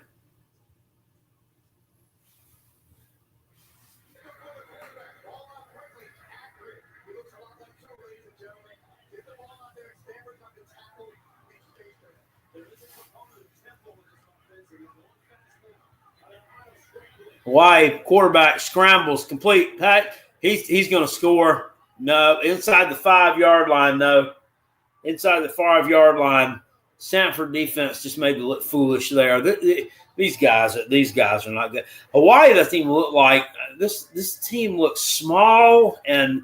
Hawaii quarterback scrambles complete. Pat, he's going to score. No, inside the 5-yard line, no. Inside the 5-yard line. Stanford defense just made it look foolish there. These guys are not good. Hawaii doesn't even look like this team looks small and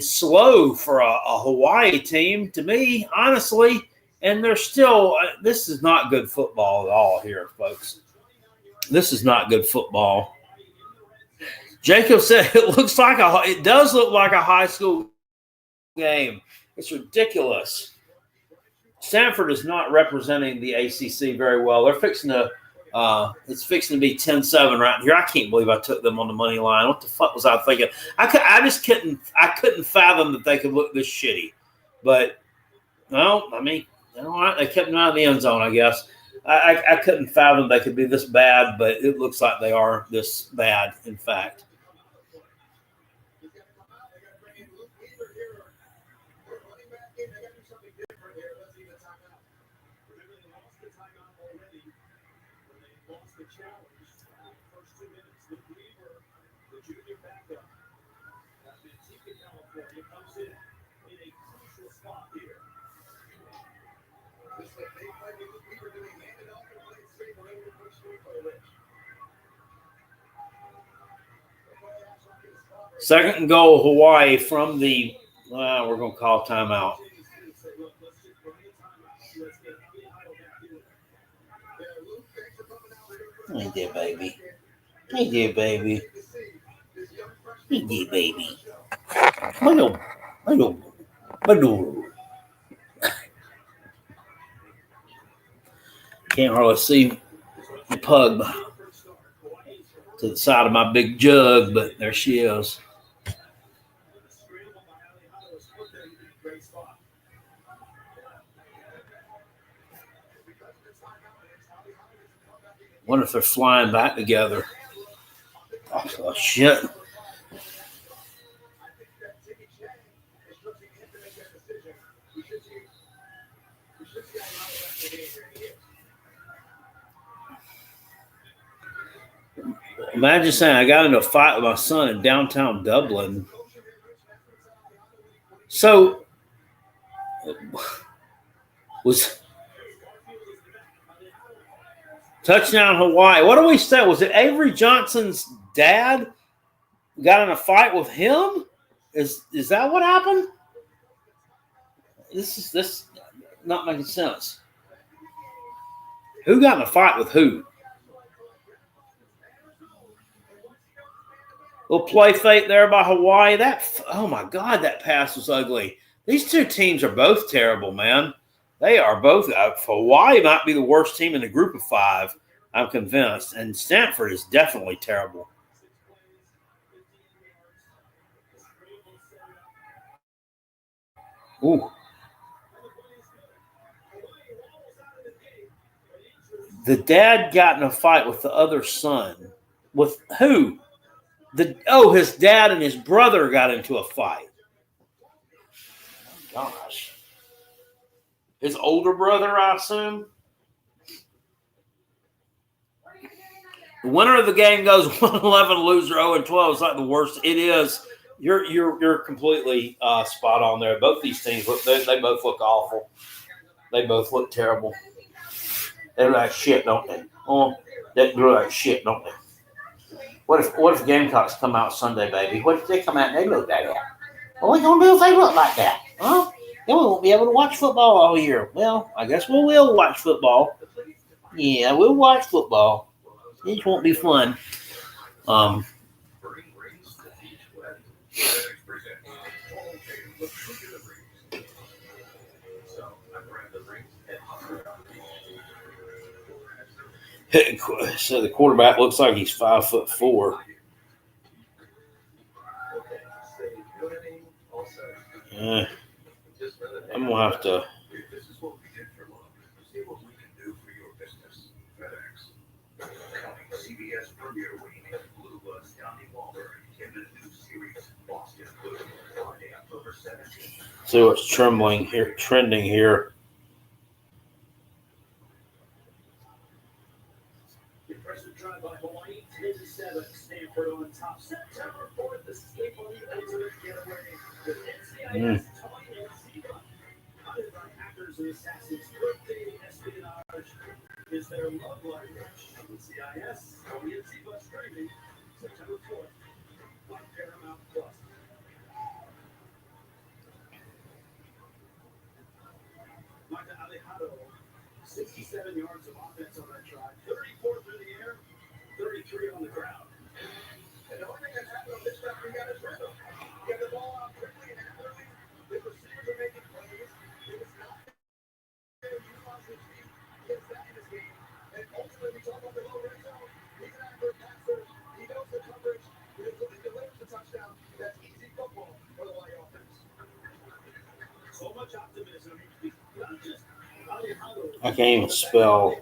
slow for a Hawaii team. To me, honestly, And they're still this is not good football at all here, folks. This is not good football. Jacob said it does look like a high school game. It's ridiculous. Stanford is not representing the ACC very well. They're fixing to it's fixing to be 10-7 right here. I can't believe I took them on the money line. What the fuck was I thinking? I couldn't fathom that they could look this shitty. But no, I mean, all right, they kept them out of the end zone, I guess. I couldn't fathom they could be this bad, but it looks like they are this bad, in fact. Second and goal, Hawaii from the we're going to call timeout. Hey there, baby. Hey there, baby. Hey there, baby. Hello. Hello. Hello. Can't hardly see the pug to the side of my big jug, but there she is. Wonder if they're flying back together. Oh, shit. Imagine saying I got into a fight with my son in downtown Dublin. So, was touchdown Hawaii. What do we say? Was it Avery Johnson's dad got in a fight with him? Is that what happened? This not making sense. Who got in a fight with who? Little play fake there by Hawaii. Oh my God, that pass was ugly. These two teams are both terrible, man. They are both. Hawaii might be the worst team in the group of five, I'm convinced. And Stanford is definitely terrible. Ooh. The dad got in a fight with the other son. With who? His dad and his brother got into a fight. Oh, gosh. His older brother, I assume. The winner of the game goes 1-11, loser 0-12. It's like the worst. It is. You're completely spot on there. Both these teams they both look awful. They both look terrible. They look like shit, don't they? Oh, they look like shit, don't they? What if Gamecocks come out Sunday, baby? What if they come out and they look like that? What are we gonna do if they look like that? Huh? Then we won't be able to watch football all year. Well, I guess we will watch football. Yeah, we'll watch football. It just won't be fun. So the quarterback looks like he's 5'4". I'm gonna have to. See what's trending here. Impressive drive by Hawaii, 10-7. Stanford on top. September 4th, escape on the ultimate getaway with NCIS toying and Zebra. Hunted by hackers and assassins, birthday espionage is their love language. NCIS, Tony and Zebra streaming September 4th on Paramount Plus. Magda Alejandro I can't even spell.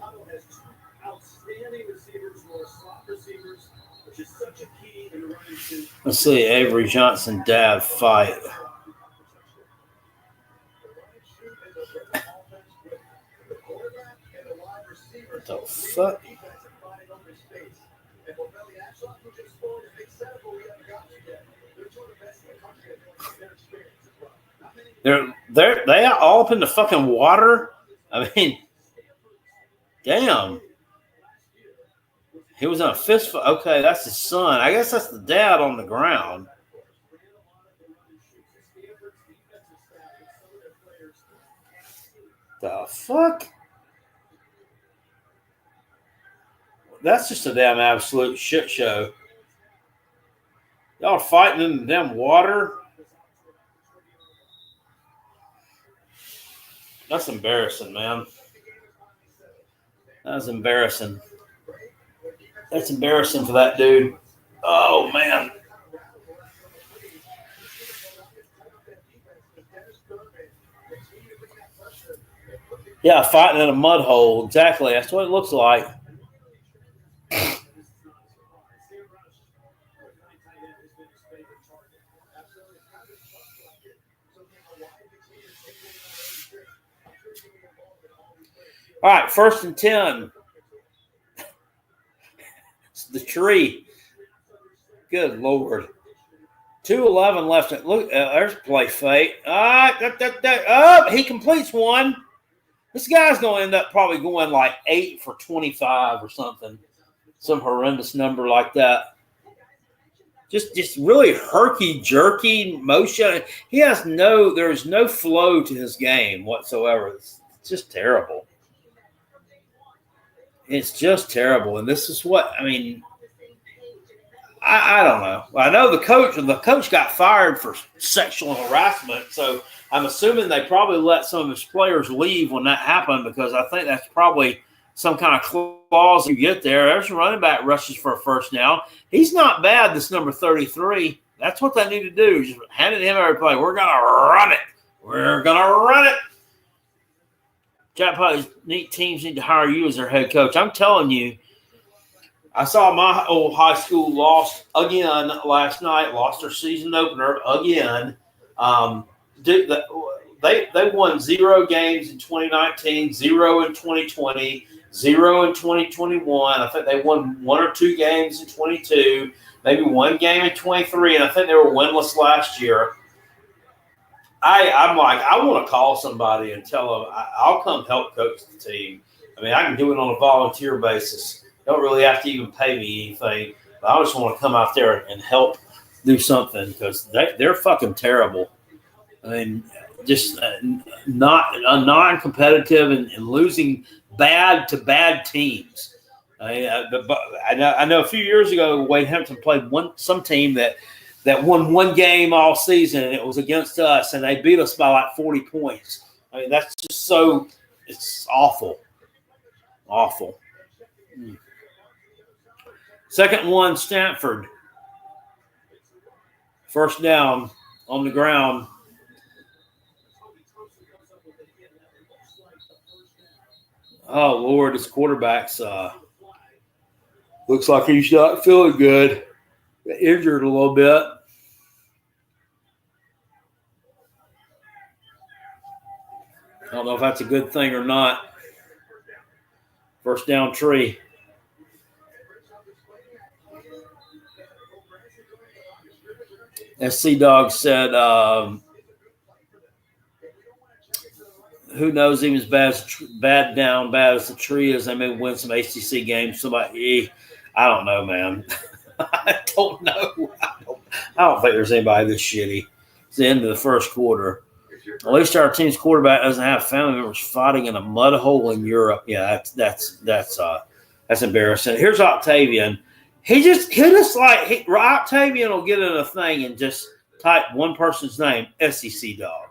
Let's see, Avery Johnson dad fight. What the fuck? They are all up in the fucking water. I mean, damn. He was in a fist fight. Okay, that's his son. I guess that's the dad on the ground. The fuck? That's just a damn absolute shit show. Y'all fighting in the damn water? That's embarrassing, man. That's embarrassing. That's embarrassing for that dude. Oh, man. Yeah, fighting in a mud hole. Exactly. That's what it looks like. All right, 1st and 10. It's the tree. Good Lord. 2:11 left. Look, there's play fake. He completes one. This guy's going to end up probably going like 8 for 25 or something. Some horrendous number like that. Just really herky-jerky motion. There's no flow to his game whatsoever. It's just terrible. It's just terrible. And this is what, I mean, I don't know. I know the coach got fired for sexual harassment, so I'm assuming they probably let some of his players leave when that happened, because I think that's probably some kind of clause you get there. There's a running back rushes for a first down. He's not bad, this number 33. That's what they need to do. Just hand it to him every play. We're going to run it. We're going to run it. Jackpot teams need to hire you as their head coach. I'm telling you, I saw my old high school lost again last night, lost their season opener again. They won 0 games in 2019, 0 in 2020, 0 in 2021. I think they won 1 or 2 games in 22, maybe 1 game in 23, and I think they were winless last year. I'm like, I want to call somebody and tell them I'll come help coach the team. I mean, I can do it on a volunteer basis. Don't really have to even pay me anything. But I just want to come out there and help do something, because they're fucking terrible. I mean, just non-competitive and losing bad to bad teams. I know a few years ago, Wade Hampton played some team that won 1 game all season, and it was against us, and they beat us by like 40 points. I mean, that's just so – it's awful. Awful. 2nd and 1, Stanford. First down on the ground. Oh, Lord, this quarterback's looks like he's not feeling good. Injured a little bit. I don't know if that's a good thing or not. First down tree. SC Dog said, who knows, even as bad as the tree is, they may win some ACC games. Somebody, I don't know, man. I don't know. I don't think there's anybody this shitty. It's the end of the first quarter. At least our team's quarterback doesn't have family members fighting in a mud hole in Europe. Yeah, that's embarrassing. Here's Octavian. Octavian will get in a thing and just type one person's name, SEC dog.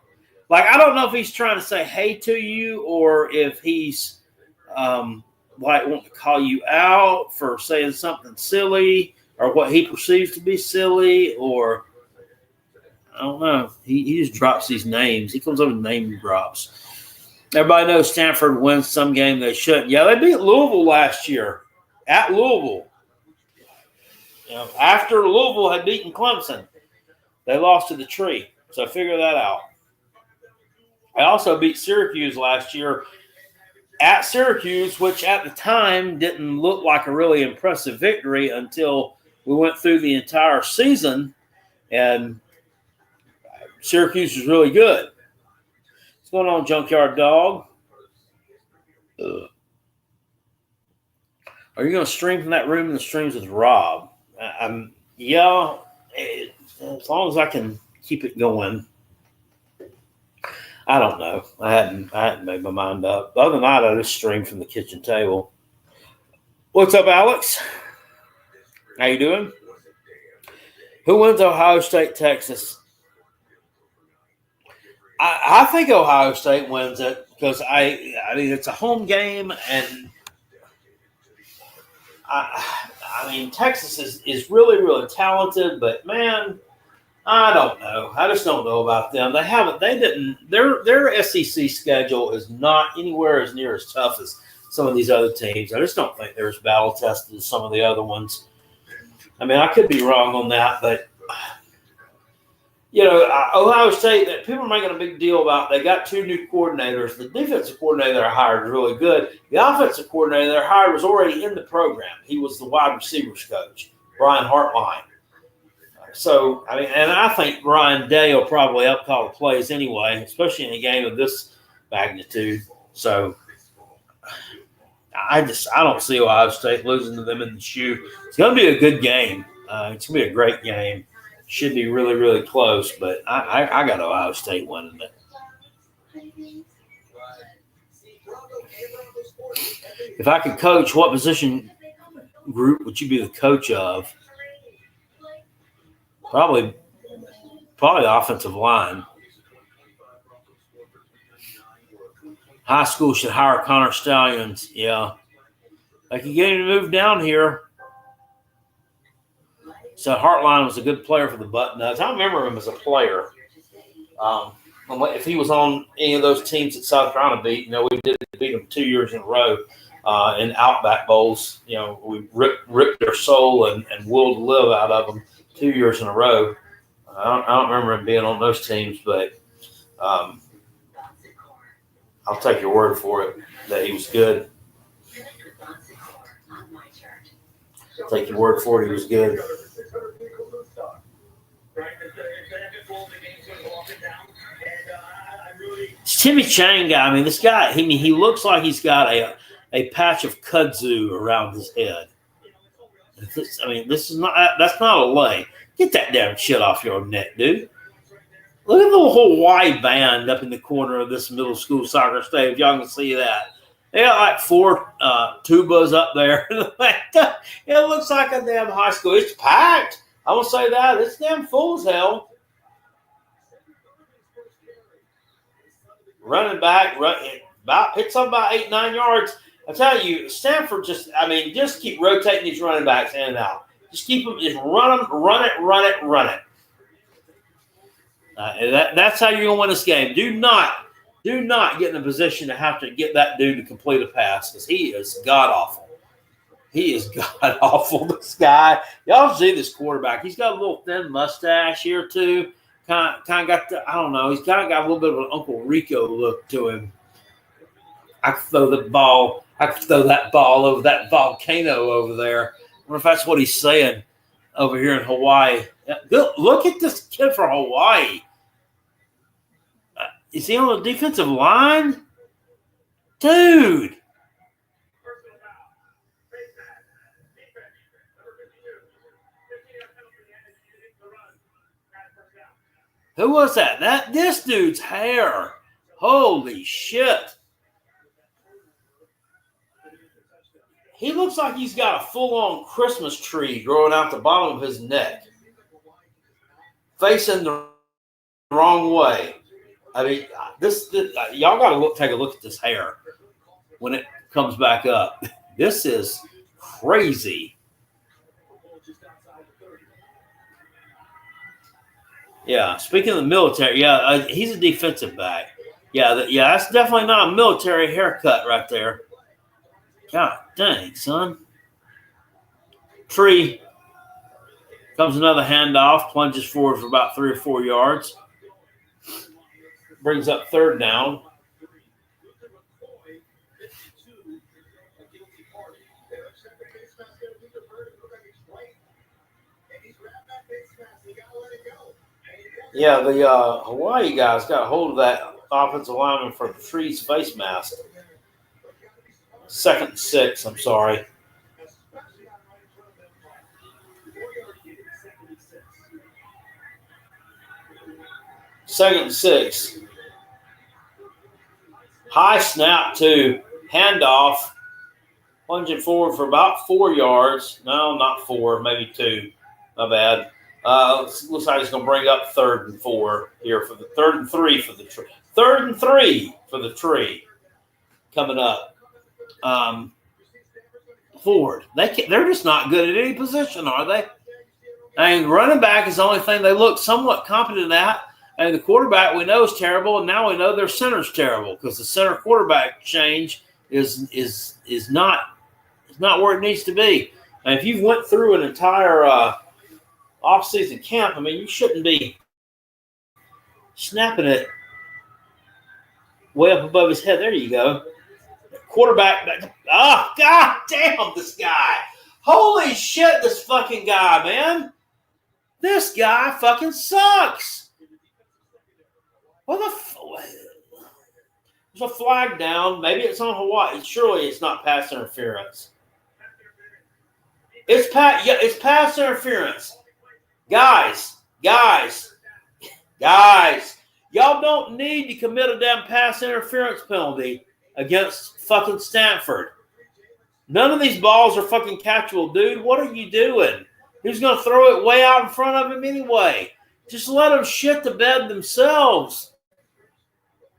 Like, I don't know if he's trying to say hey to you or if he's wanting to call you out for saying something silly or what he perceives to be silly, or I don't know. He just drops these names. He comes up with name drops. Everybody knows Stanford wins some game they shouldn't. Yeah, they beat Louisville last year at Louisville. After Louisville had beaten Clemson, they lost to the tree. So figure that out. I also beat Syracuse last year at Syracuse, which at the time didn't look like a really impressive victory until we went through the entire season, and Syracuse was really good. What's going on, Junkyard Dog? Are you going to stream from that room in the streams with Rob? Yeah, as long as I can keep it going. I don't know. I hadn't made my mind up. The other night, I just streamed from the kitchen table. What's up, Alex? How you doing? Who wins Ohio State, Texas? I think Ohio State wins it because I mean it's a home game, and I mean Texas is really, really talented, but man, I don't know. I just don't know about them. Their SEC schedule is not anywhere as near as tough as some of these other teams. I just don't think they're as battle tested as some of the other ones. I mean, I could be wrong on that, but Ohio State, that people are making a big deal about. They got two new coordinators. The defensive coordinator they hired is really good. The offensive coordinator they hired was already in the program. He was the wide receivers coach, Brian Hartline. So, I mean, and I think Ryan Day will probably help call the plays anyway, especially in a game of this magnitude. So, I don't see Ohio State losing to them in the shoe. It's going to be a good game. It's going to be a great game. Should be really, really close, but I got Ohio State winning it. If I could coach, what position group would you be the coach of? Probably the offensive line. High school should hire Connor Stallions. Yeah. They can get him to move down here. So Hartline was a good player for the Bucknuts. I remember him as a player. If he was on any of those teams that South Carolina beat, we did beat them 2 years in a row in Outback Bowls. We ripped their soul and willed to live out of them 2 years in a row. I don't remember him being on those teams, but I'll take your word for it that he was good. I'll take your word for it, he was good. This Timmy Chang guy, I mean, this guy, he looks like he's got a patch of kudzu around his head. That's not a lay. Get that damn shit off your neck, dude. Look at the whole Hawaii band up in the corner of this middle school soccer stadium. If y'all can see that. They got like 4 tubas up there. It looks like a damn high school. It's packed. I will say that. It's damn full as hell. Running back, picks up about 8-9 yards. I tell you, Stanford just keep rotating these running backs in and out. Just keep them, just run it. That's how you're going to win this game. Do not get in a position to have to get that dude to complete a pass because he is god-awful. He is god-awful, this guy. Y'all see this quarterback. He's got a little thin mustache here, too. Kind of got the, I don't know. He's kind of got a little bit of an Uncle Rico look to him. I could throw that ball over that volcano over there. I wonder if that's what he's saying over here in Hawaii. Look at this kid from Hawaii. Is he on the defensive line? Dude. Who was that? This dude's hair. Holy shit. He looks like he's got a full-on Christmas tree growing out the bottom of his neck. Facing the wrong way. I mean, y'all got to take a look at this hair when it comes back up. This is crazy. Yeah, speaking of the military, he's a defensive back. Yeah, that's definitely not a military haircut right there. God dang, son. Tree. Comes another handoff, plunges forward for about 3 or 4 yards. Brings up third down. Yeah, the Hawaii guys got a hold of that offensive lineman for the Tree's face mask. 2nd and 6, I'm sorry. Second and 6. High snap to handoff. Plunging forward for about 4 yards. No, not 4, maybe 2. My bad. Looks like he's going to bring up 3rd and 4 here for the 3rd and 3 for the Tree. 3rd and 3 for the Tree coming up. Forward. They're just not good at any position, are they? I mean, running back is the only thing they look somewhat competent at. And the quarterback we know is terrible, and now we know their center's terrible because the center quarterback change is not where it needs to be. And if you've went through an entire off-season camp, I mean, you shouldn't be snapping it way up above his head. There you go. Quarterback. Oh, God damn, this guy. Holy shit, this fucking guy, man. This guy fucking sucks. What the There's a flag down. Maybe it's on Hawaii. Surely it's not pass interference. It's pass interference. Guys. Y'all don't need to commit a damn pass interference penalty against fucking Stanford. None of these balls are fucking catchable, dude. What are you doing? Who's going to throw it way out in front of him anyway? Just let them shit the bed themselves.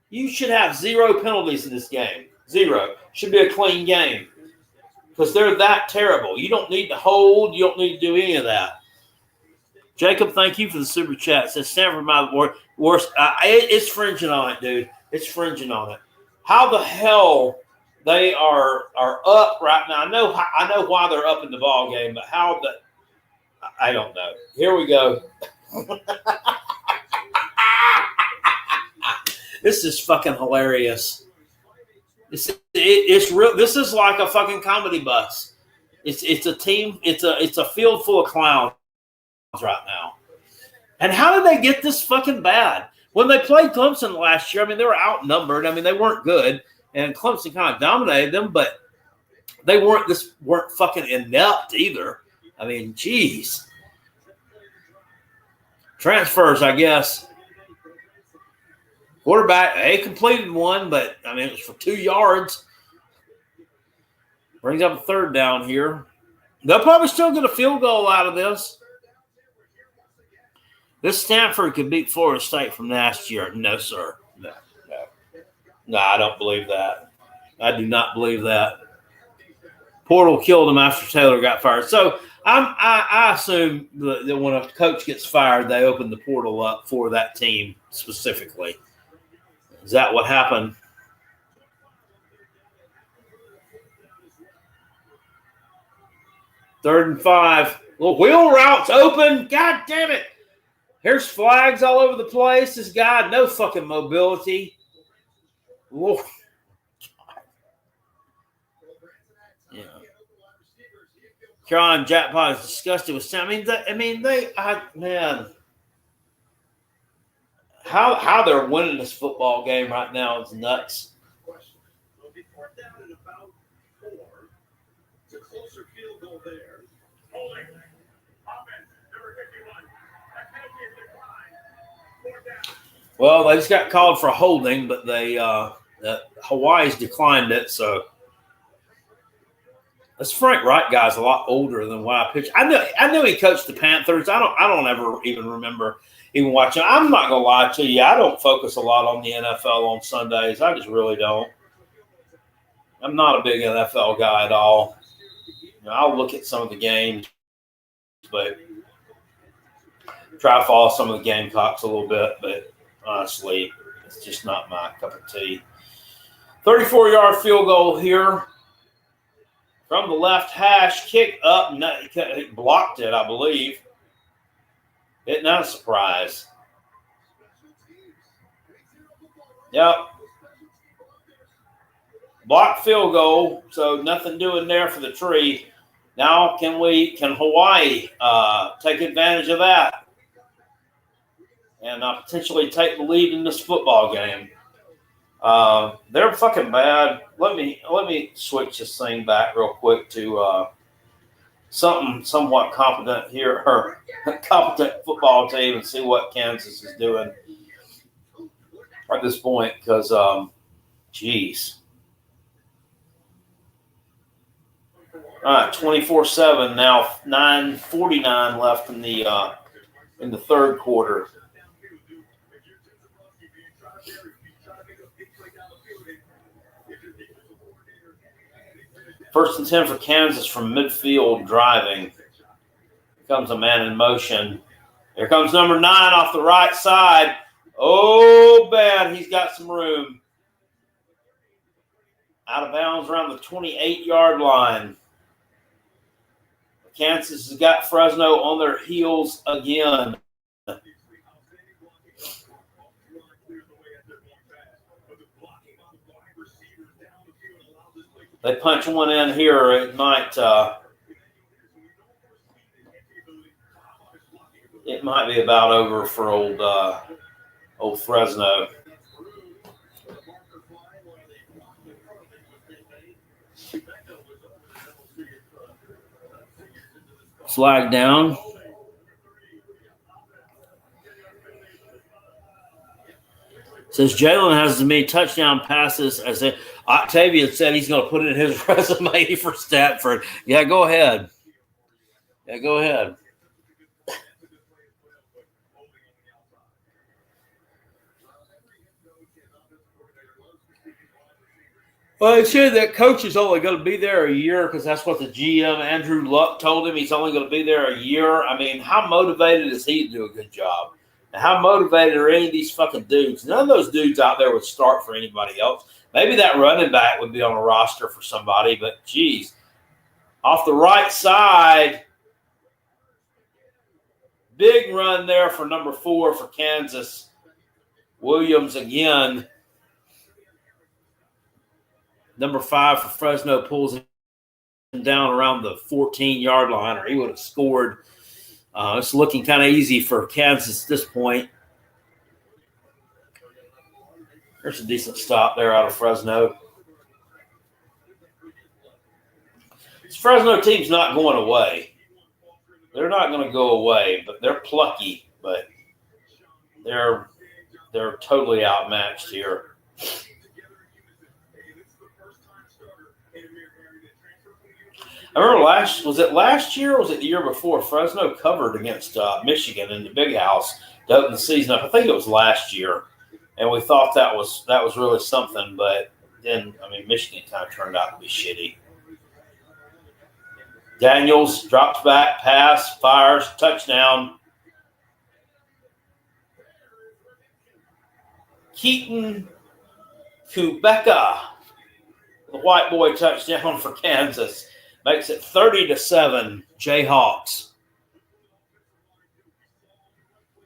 You should have 0 penalties in this game. 0. Should be a clean game. Because they're that terrible. You don't need to hold. You don't need to do any of that. Jacob, thank you for the super chat. It says Stanford by the worst. It's fringing on it, dude. It's fringing on it. How the hell they are up right now? I know why they're up in the ball game, but how the I don't know. Here we go. This is fucking hilarious. It's real. This is like a fucking comedy bus. It's a team. It's a field full of clowns right now. And how did they get this fucking bad? When they played Clemson last year, I mean, they were outnumbered. I mean, they weren't good, and Clemson kind of dominated them, but they weren't fucking inept either. I mean, geez. Transfers, I guess. Quarterback, they completed one, but, I mean, it was for 2 yards. Brings up a 3rd down here. They'll probably still get a field goal out of this. This Stanford could beat Florida State from last year. No, sir. No, I don't believe that. I do not believe that. Portal killed him after Taylor got fired. So I assume that when a coach gets fired, they open the portal up for that team specifically. Is that what happened? Third and 5. Little wheel routes open. God damn it. Here's flags all over the place. This guy, no fucking mobility. Lord. Yeah. Carolina Jackpot is disgusted with Sam. Man. How they're winning this football game right now is nuts. It's a closer field goal there. Holding. Offense, number 51. Well, they just got called for holding, but Hawaii's declined it. So this Frank Wright guy's a lot older than what I pitched. I knew he coached the Panthers. I don't ever even remember even watching. I'm not gonna lie to you. I don't focus a lot on the NFL on Sundays. I just really don't. I'm not a big NFL guy at all. I'll look at some of the games, but try to follow some of the Gamecocks a little bit. But honestly, it's just not my cup of tea. 34-yard field goal here from the left hash. Kick up. He blocked it, I believe. Isn't that a surprise? Yep. Blocked field goal, so nothing doing there for the tree. Now can Hawaii take advantage of that and potentially take the lead in this football game? They're fucking bad. Let me switch this thing back real quick to something somewhat competent here, or competent football team, and see what Kansas is doing at this point. Because, geez. All right, 24-7 now. 9:49 left in the third quarter. First and 10 for Kansas from midfield driving. Here comes a man in motion. Here comes number 9 off the right side. Oh, bad. He's got some room. Out of bounds around the 28-yard line. Kansas has got Fresno on their heels again. They punch one in here. It might be about over for old Fresno. Flag down. Says Jalen has as many touchdown passes as Octavian said he's going to put it in his resume for Stanford. Yeah, go ahead. Well, it said that coach is only going to be there a year because that's what the GM, Andrew Luck, told him. He's only going to be there a year. I mean, how motivated is he to do a good job? And how motivated are any of these fucking dudes? None of those dudes out there would start for anybody else. Maybe that running back would be on a roster for somebody, but geez. Off the right side, big run there for number 4 for Kansas. Williams again. Number 5 for Fresno pulls him down around the 14-yard line, or he would have scored. It's looking kind of easy for Kansas at this point. There's a decent stop there out of Fresno. This Fresno team's not going away. They're not going to go away, but they're plucky, but they're totally outmatched here. I remember was it last year or was it the year before? Fresno covered against Michigan in the Big House to open the season up. I think it was last year, and we thought that was really something. But then, I mean, Michigan kind of turned out to be shitty. Daniels drops back, pass, fires, touchdown. Keaton Kubeka, the white boy touchdown for Kansas. Makes it 30-7, Jayhawks.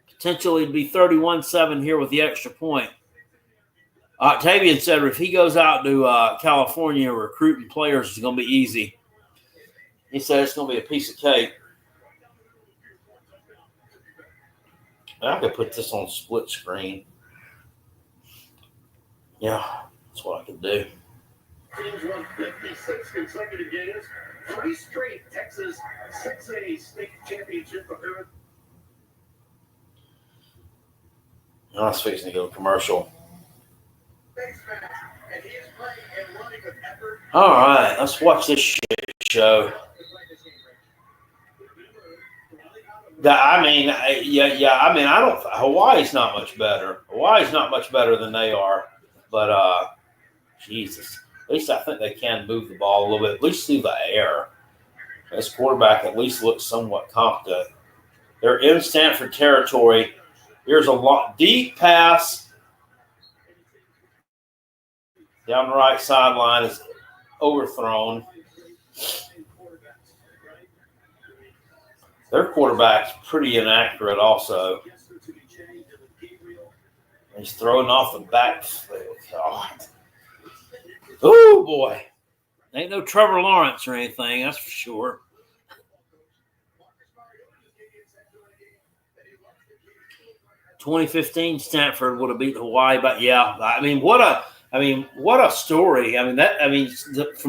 Potentially to be 31-7 here with the extra point. Octavian said if he goes out to California recruiting players, it's going to be easy. He said it's going to be a piece of cake. I could put this on split screen. Yeah, that's what I could do. Teams won 56 consecutive games, 3 straight Texas 6A state championship appearance. I was fixing to go commercial. All right, let's watch this shit show. I mean, I don't. Hawaii's not much better. Hawaii's not much better than they are, but Jesus, at least I think they can move the ball a little bit, at least through the air. This quarterback at least looks somewhat competent. They're in Stanford territory. Here's a deep pass down the right sideline is overthrown. Their quarterback's pretty inaccurate also. He's throwing off the back. God. Oh, boy. Ain't no Trevor Lawrence or anything, that's for sure. (2015) Stanford would have beat Hawaii, but yeah, I mean, what a story. From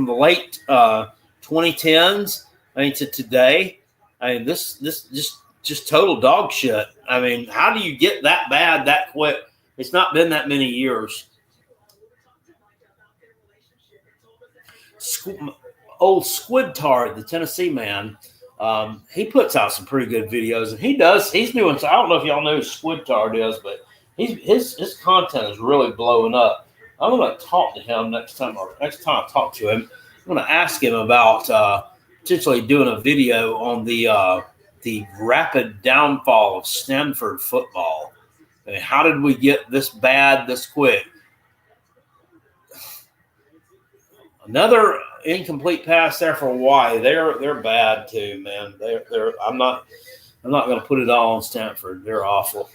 the late 2010s, to today. This just total dog shit. How do you get that bad that quick? It's not been that many years. Old Squidtard, the Tennessee man, he puts out some pretty good videos, and he's doing. I don't know if y'all know who Squidtard is, but his content is really blowing up. I'm going to talk to him next time I talk to him. I'm going to ask him about potentially doing a video on the rapid downfall of Stanford football. How did we get this bad this quick? Another incomplete pass there for Hawaii. They're bad too, man. I'm not going to put it all on Stanford. They're awful.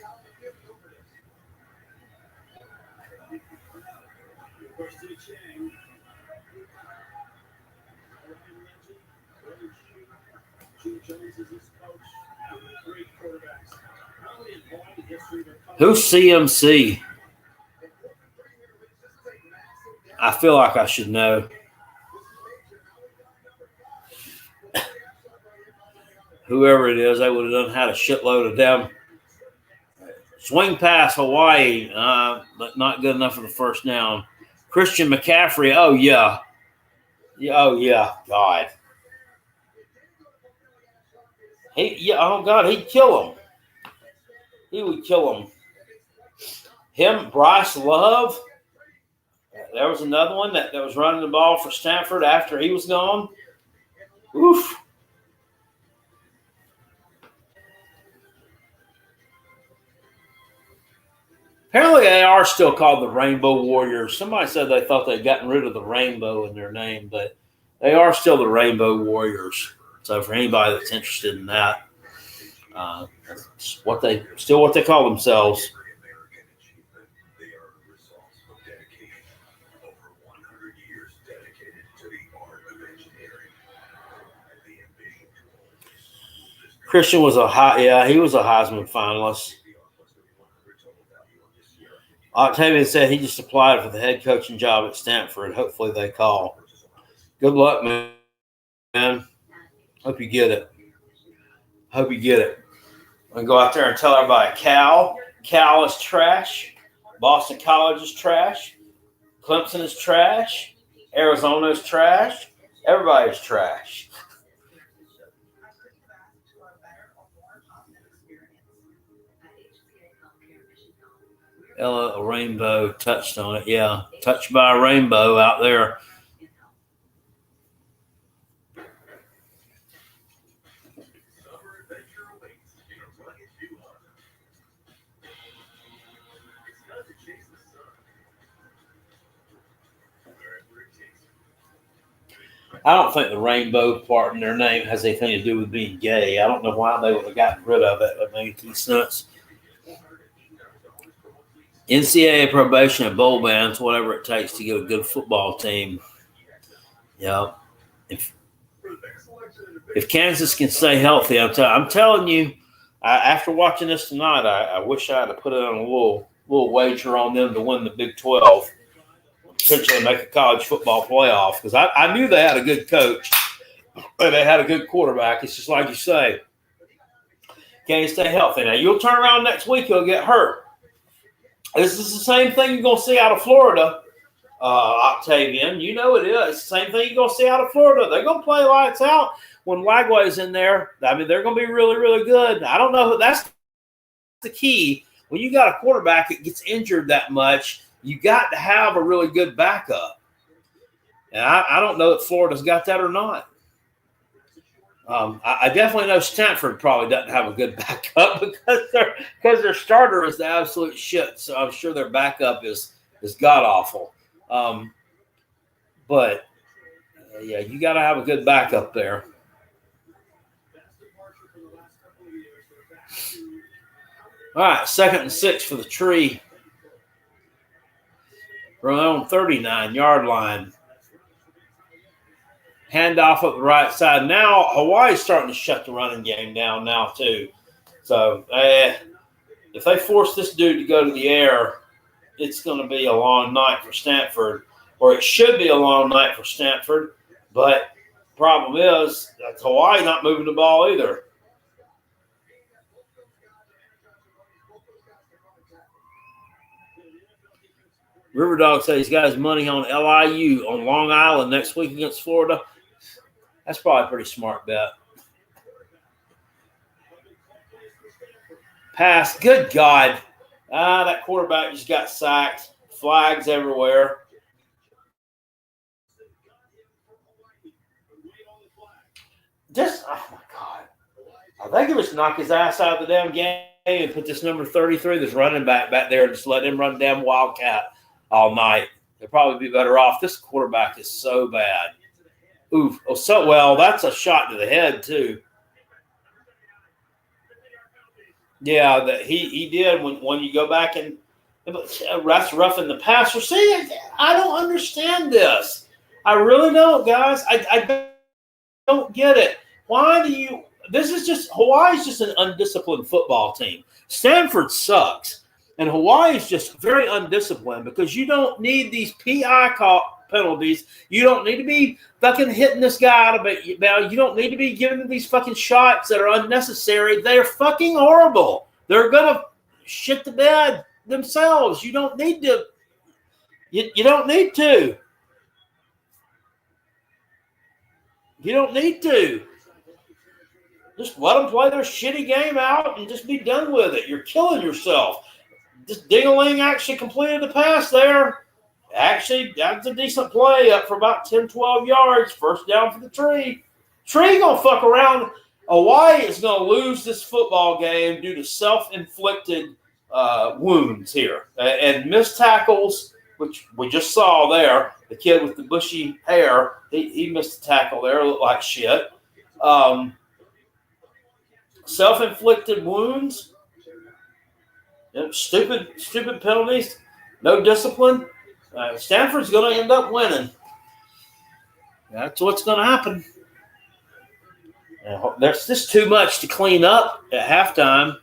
Who's CMC? I feel like I should know. Whoever it is, they would have had a shitload of them. Swing pass, Hawaii, but not good enough for the first down. Christian McCaffrey, oh yeah, God. He'd kill him. He would kill him. Bryce Love. There was another one that was running the ball for Stanford after he was gone. Oof. Apparently they are still called the Rainbow Warriors. Somebody said they thought they'd gotten rid of the rainbow in their name, but they are still the Rainbow Warriors. So for anybody that's interested in that, that's what they call themselves. Christian was he was a Heisman finalist. Octavian said he just applied for the head coaching job at Stanford. Hopefully they call. Good luck, man. Hope you get it. And go out there and tell everybody Cal is trash. Boston College is trash. Clemson is trash. Arizona is trash. Everybody's trash. A rainbow touched on it. Yeah, touched by a rainbow out there. I don't think the rainbow part in their name has anything to do with being gay. I don't know why they would have gotten rid of it. That made sense. NCAA probation and bowl bans, whatever it takes to get a good football team. Yeah. If Kansas can stay healthy, I'm telling you, after watching this tonight, I wish I had put it on a little wager on them to win the Big 12, potentially make a college football playoff, because I knew they had a good coach and they had a good quarterback. It's just like you say, can you stay healthy? Now, you'll turn around next week, you'll get hurt. This is the same thing you're going to see out of Florida, Octavian. You know it is. It's the same thing you're going to see out of Florida. They're going to play lights out when Wagway's in there. I mean, they're going to be really, really good. I don't know. That's the key. When you got a quarterback that gets injured that much, you got to have a really good backup. And I don't know if Florida's got that or not. I definitely know Stanford probably doesn't have a good backup because their starter is the absolute shit. So I'm sure their backup is god awful. But yeah, you got to have a good backup there. All right, 2nd and 6 for the Tree. From their own 39-yard line. Handoff up the right side. Now, Hawaii's starting to shut the running game down now, too. So, if they force this dude to go to the air, it's going to be a long night for Stanford. Or it should be a long night for Stanford. But the problem is that Hawaii not moving the ball either. Riverdog says he's got his money on LIU on Long Island next week against Florida. That's probably a pretty smart bet. Pass. Good God. That quarterback just got sacked. Flags everywhere. Oh, my God. I think it was knock his ass out of the damn game and put this number 33, this running back there, and just let him run damn Wildcat all night. They'd probably be better off. This quarterback is so bad. Oof. Oh, so well, that's a shot to the head, too. Yeah, he did when you go back and that's roughing the passer. See, I don't understand this. I really don't, guys. I don't get it. Why do you – this is just – Hawaii's just an undisciplined football team. Stanford sucks. And Hawaii is just very undisciplined because you don't need these PI penalties. You don't need to be fucking hitting this guy out of it. You don't need to be giving them these fucking shots that are unnecessary. They're fucking horrible. They're going to shit the bed themselves. You don't need to. You don't need to. You don't need to. Just let them play their shitty game out and just be done with it. You're killing yourself. This Ding-a-ling actually completed the pass there. Actually, that's a decent play up for about 10, 12 yards. First down for the Tree. Tree going to fuck around. Hawaii is going to lose this football game due to self-inflicted wounds here. And missed tackles, which we just saw there. The kid with the bushy hair, he missed a tackle there. Looked like shit. Self-inflicted wounds. Stupid penalties, no discipline. Stanford's going to end up winning. That's what's going to happen. There's just too much to clean up at halftime.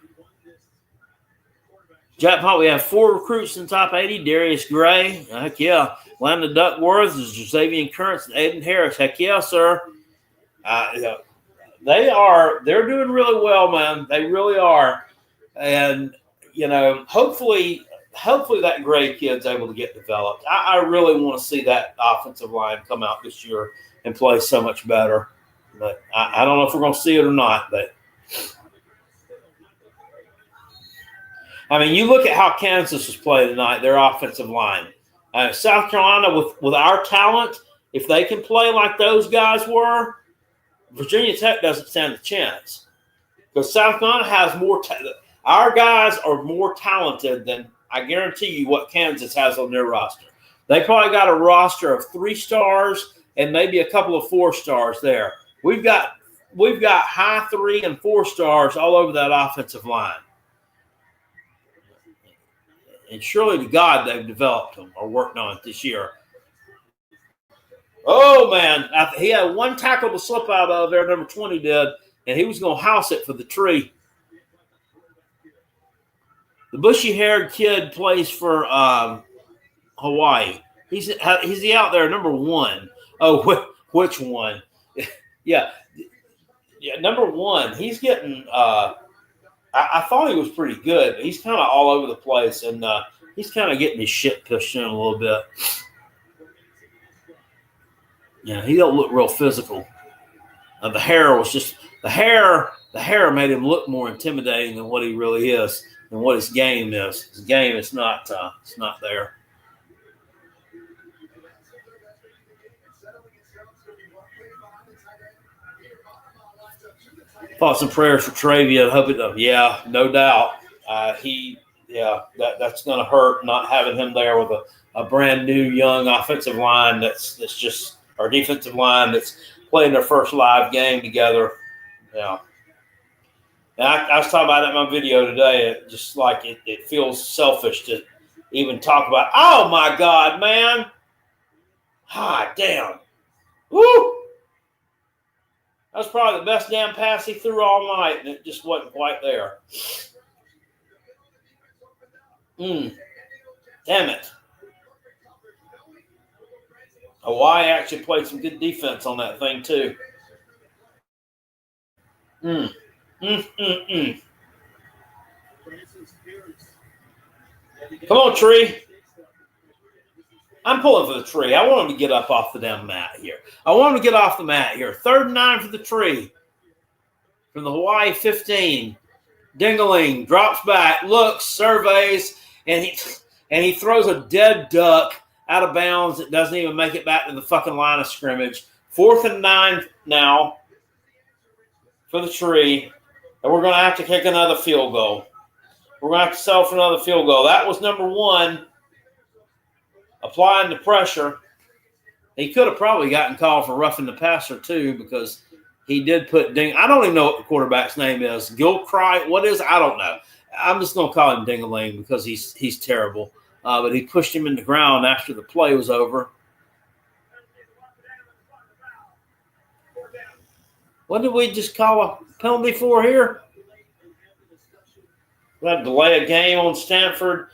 Jack Pop, we have 4 recruits in the top 80. Darius Gray, heck yeah. Landon Duckworth, Xavier Currents, and Aiden Harris, heck yeah, sir. They're doing really well, man. They really are. And hopefully that Gray kid's able to get developed. I really want to see that offensive line come out this year and play so much better. But I don't know if we're going to see it or not. But I mean, you look at how Kansas was playing tonight, their offensive line. South Carolina, with our talent, if they can play like those guys were, Virginia Tech doesn't stand a chance. Because South Carolina has more talent. Our guys are more talented than I guarantee you what Kansas has on their roster. They probably got a roster of 3 stars and maybe a couple of 4 stars there. We've got high 3 and 4 stars all over that offensive line. And surely to God they've developed them or worked on it this year. Oh, man. He had 1 tackle to slip out of there, number 20 did, and he was going to house it for the Tree. The bushy-haired kid plays for Hawaii. He's he out there, number 1. Oh, which one? Yeah, number 1. He's getting I thought he was pretty good, but he's kind of all over the place. And He's kind of getting his shit pushed in a little bit. Yeah, he don't look real physical. The hair was just the hair made him look more intimidating than what he really is and what his game is. His game is not it's not there. Thoughts and prayers for Travian. Hope it. Yeah, no doubt. That's going to hurt not having him there with a brand new young offensive line that's just our defensive line that's playing their first live game together. Yeah. And I was talking about that in my video today. It just like it feels selfish to even talk about. Oh my God, man! Ah, damn! Woo! That was probably the best damn pass he threw all night, and it just wasn't quite there. Damn it. Hawaii actually played some good defense on that thing, too. Come on, Tree. I'm pulling for the Tree. I want him to get up off the damn mat here. I want him to get off the mat here. 3rd and 9 for the Tree. From the Hawaii 15. Dingaling drops back, looks, surveys, and he throws a dead duck out of bounds. It doesn't even make it back to the fucking line of scrimmage. 4th and 9 now for the Tree. And we're going to have to kick another field goal. We're going to have to settle for another field goal. That was number 1. Applying the pressure. He could have probably gotten called for roughing the passer, too, because he did put I don't even know what the quarterback's name is. Gilcry, what is? I don't know. I'm just going to call him Dingaling because he's terrible. But he pushed him in the ground after the play was over. What did we just call a penalty for here? We had to delay a game on Stanford.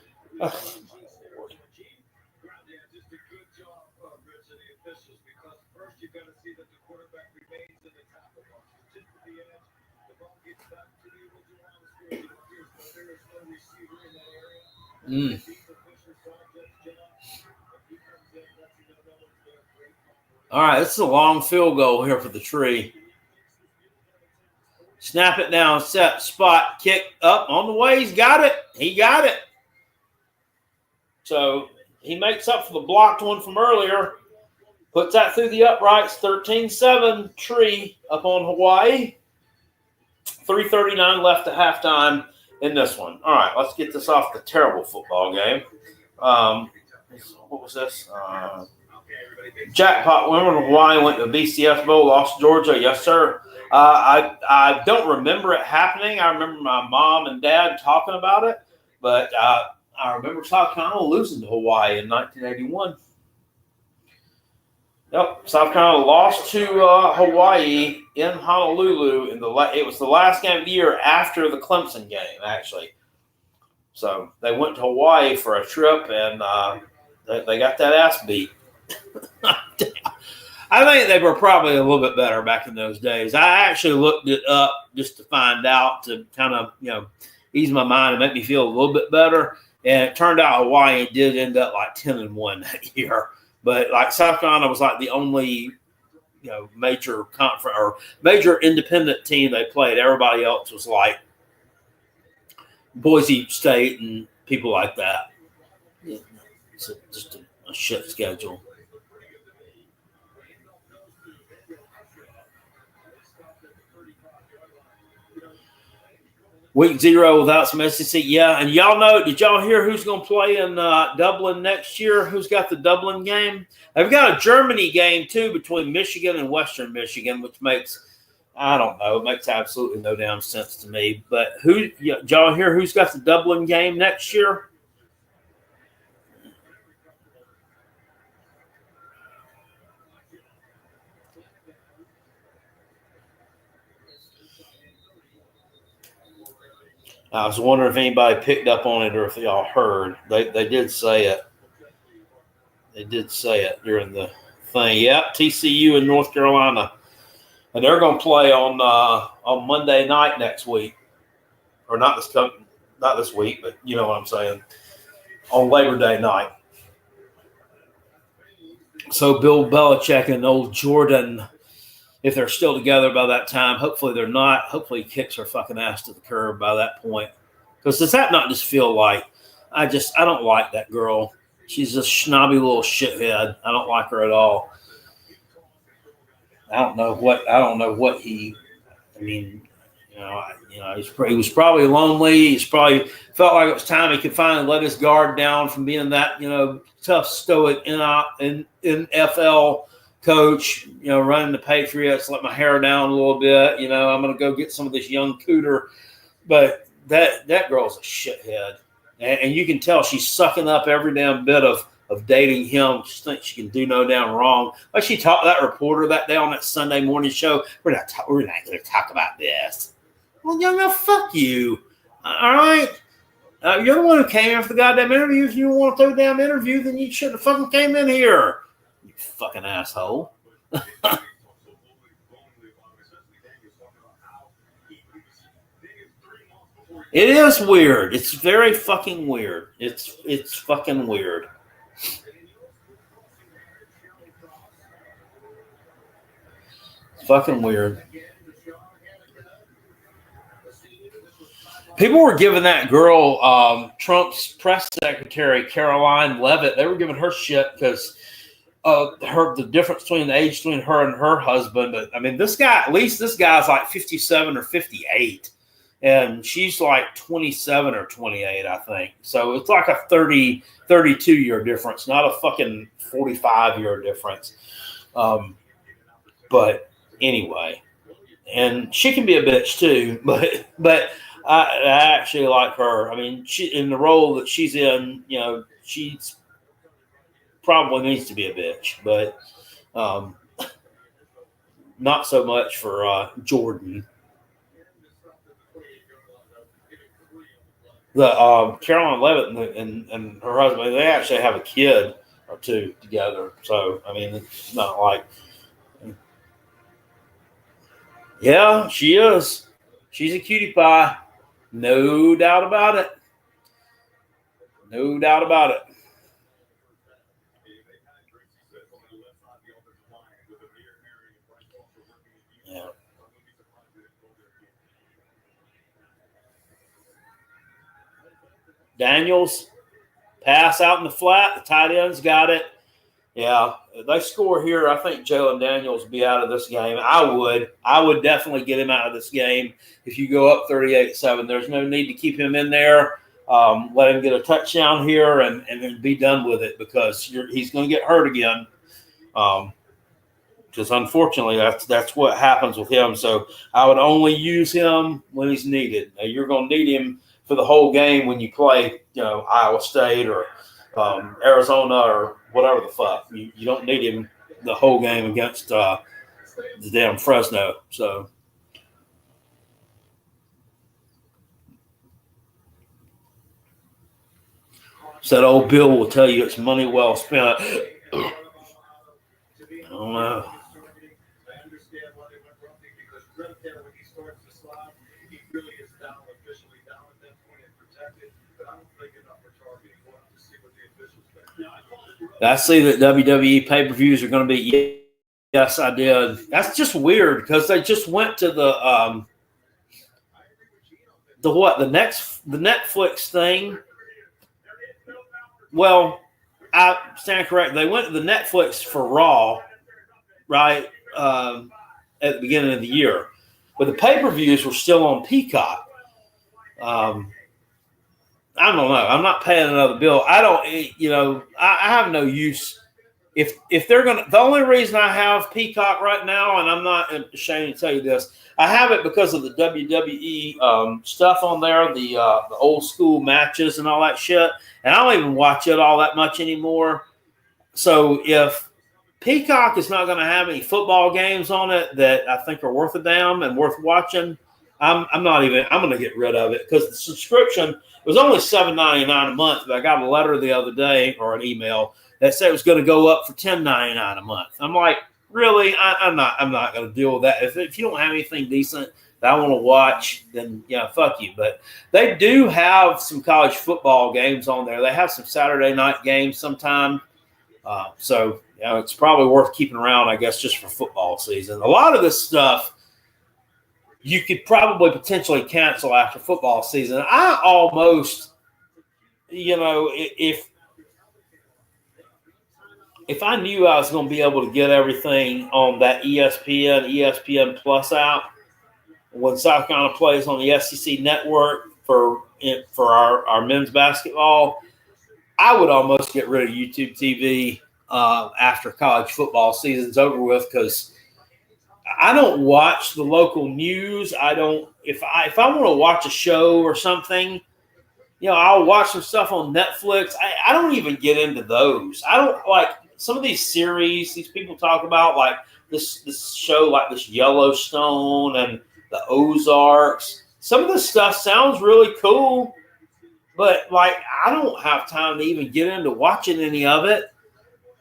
All right, this is a long field goal here for the Tree. Snap it down, set, spot, kick up on the way. He's got it. He got it. So he makes up for the blocked one from earlier. Puts that through the uprights. 13-7 Tree up on Hawaii. 3:39 left at halftime in this one. All right, let's get this off the terrible football game. What was this? Jackpot winner. Hawaii went to the BCS Bowl, lost Georgia. Yes, sir. I don't remember it happening. I remember my mom and dad talking about it, but I remember South Carolina losing to Hawaii in 1981. Yep, South Carolina lost to Hawaii in Honolulu. It was the last game of the year after the Clemson game, actually. So they went to Hawaii for a trip, and they got that ass beat. I think they were probably a little bit better back in those days. I actually looked it up just to find out, to kind of ease my mind and make me feel a little bit better. And it turned out Hawaii did end up like 10-1 that year. But like South Carolina was like the only, major conference or major independent team they played. Everybody else was like Boise State and people like that. It's just a shit schedule. Week 0 without some SEC. Yeah, and y'all know, did y'all hear who's going to play in Dublin next year? Who's got the Dublin game? They've got a Germany game, too, between Michigan and Western Michigan, which makes, I don't know, it makes absolutely no damn sense to me. But did y'all hear who's got the Dublin game next year? I was wondering if anybody picked up on it or if y'all heard. They did say it. They did say it during the thing. Yep, TCU in North Carolina. And they're going to play on Monday night next week. Or not this week, but you know what I'm saying. on Labor Day night. So Bill Belichick and old Jordan, if they're still together by that time, hopefully they're not. Hopefully he kicks her fucking ass to the curb by that point. Because does that not just feel like I don't like that girl. She's a snobby little shithead. I don't like her at all. I don't know what he. I mean, he was probably lonely. He's probably felt like it was time he could finally let his guard down from being that tough, stoic NFL coach. Running the Patriots, let my hair down a little bit. I'm going to go get some of this young cooter, but that girl's a shithead. And you can tell she's sucking up every damn bit of dating him. She thinks she can do no damn wrong. Like she talked to that reporter that day on that Sunday morning show. We're not going to talk about this. Well, no, fuck you. All right? You're the one who came in for the goddamn interview. If you don't want to do the damn interview, then you shouldn't have fucking came in here. You fucking asshole. It is weird. It's very fucking weird. It's fucking weird. It's fucking weird. People were giving that girl, Trump's press secretary, Caroline Leavitt, they were giving her shit because the difference between the age between her and her husband. But I mean, this guy's like 57 or 58. And she's like 27 or 28, I think. So it's like a 32-year difference, not a fucking 45-year difference. But anyway, and she can be a bitch too, but I actually like her. I mean, she in the role that she's in, she's probably needs to be a bitch, but not so much for Jordan. The Caroline Leavitt and her husband, they actually have a kid or two together. So, I mean, it's not like, yeah, she is. She's a cutie pie. No doubt about it. No doubt about it. Yeah. Daniels, pass out in the flat. The tight end's got it. Yeah, if they score here, I think Jalen Daniels will be out of this game. I would definitely get him out of this game if you go up 38-7. There's no need to keep him in there. Let him get a touchdown here and then be done with it because he's going to get hurt again. Because unfortunately, that's what happens with him. So I would only use him when he's needed. Now, you're going to need him for the whole game when you play, Iowa State or Arizona or whatever the fuck. You don't need him the whole game against the damn Fresno. So that old Bill will tell you it's money well spent. I don't know. I see that WWE pay-per-views are going to be. Yes, I did. That's just weird because they just went to the Netflix thing. Well, I stand correct. They went to the Netflix for Raw, right, at the beginning of the year, but the pay-per-views were still on Peacock. I don't know. I'm not paying another bill. I don't, I have no use. If they're going to, the only reason I have Peacock right now, and I'm not ashamed to tell you this, I have it because of the WWE stuff on there, the old school matches and all that shit. And I don't even watch it all that much anymore. So if Peacock is not going to have any football games on it that I think are worth a damn and worth watching, I'm going to get rid of it because the subscription was only $7.99 a month. But I got a letter the other day or an email that said it was going to go up for $10.99 a month. I'm like, really? I'm not going to deal with that. If you don't have anything decent that I want to watch, then fuck you. But they do have some college football games on there. They have some Saturday night games sometime. So it's probably worth keeping around, I guess, just for football season. A lot of this stuff you could probably potentially cancel after football season. I almost, if I knew I was going to be able to get everything on that ESPN Plus app when South Carolina plays on the SEC network for our men's basketball, I would almost get rid of YouTube TV after college football season's over with, because I don't watch the local news. I don't. If I want to watch a show or something, I'll watch some stuff on Netflix. I don't even get into those. I don't like some of these series these people talk about, like this show, like this Yellowstone and the Ozarks. Some of this stuff sounds really cool, but like I don't have time to even get into watching any of it.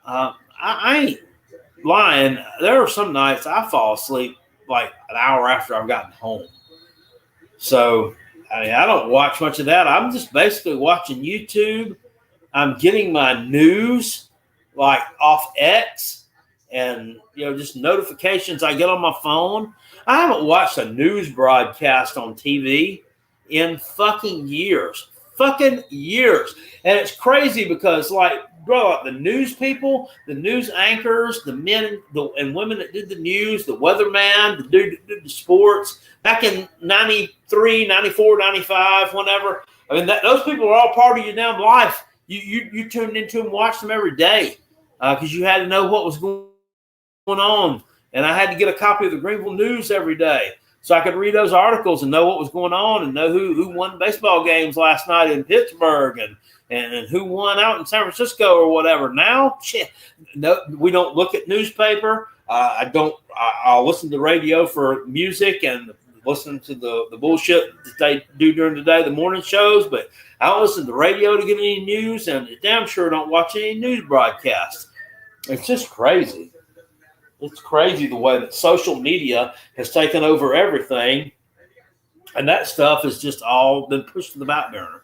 I ain't lying. There are some nights I fall asleep like an hour after I've gotten home. So I don't watch much of that. I'm just basically watching YouTube. I'm getting my news like off X and just notifications I get on my phone. I haven't watched a news broadcast on TV in fucking years. And it's crazy because the news people, the news anchors, the men and women that did the news, the weatherman, the dude that did the sports back in 93, 94, 95, whenever. I mean, those people are all part of your damn life. You tuned into them, watched them every day because you had to know what was going on. And I had to get a copy of the Greenville News every day so I could read those articles and know what was going on and know who won baseball games last night in Pittsburgh and who won out in San Francisco or whatever. Now, no, we don't look at newspaper. I'll listen to the radio for music and listen to the bullshit that they do during the day, the morning shows, but I don't listen to the radio to get any news, and damn sure don't watch any news broadcasts. It's just crazy. It's crazy the way that social media has taken over everything, and that stuff has just all been pushed to the back burner.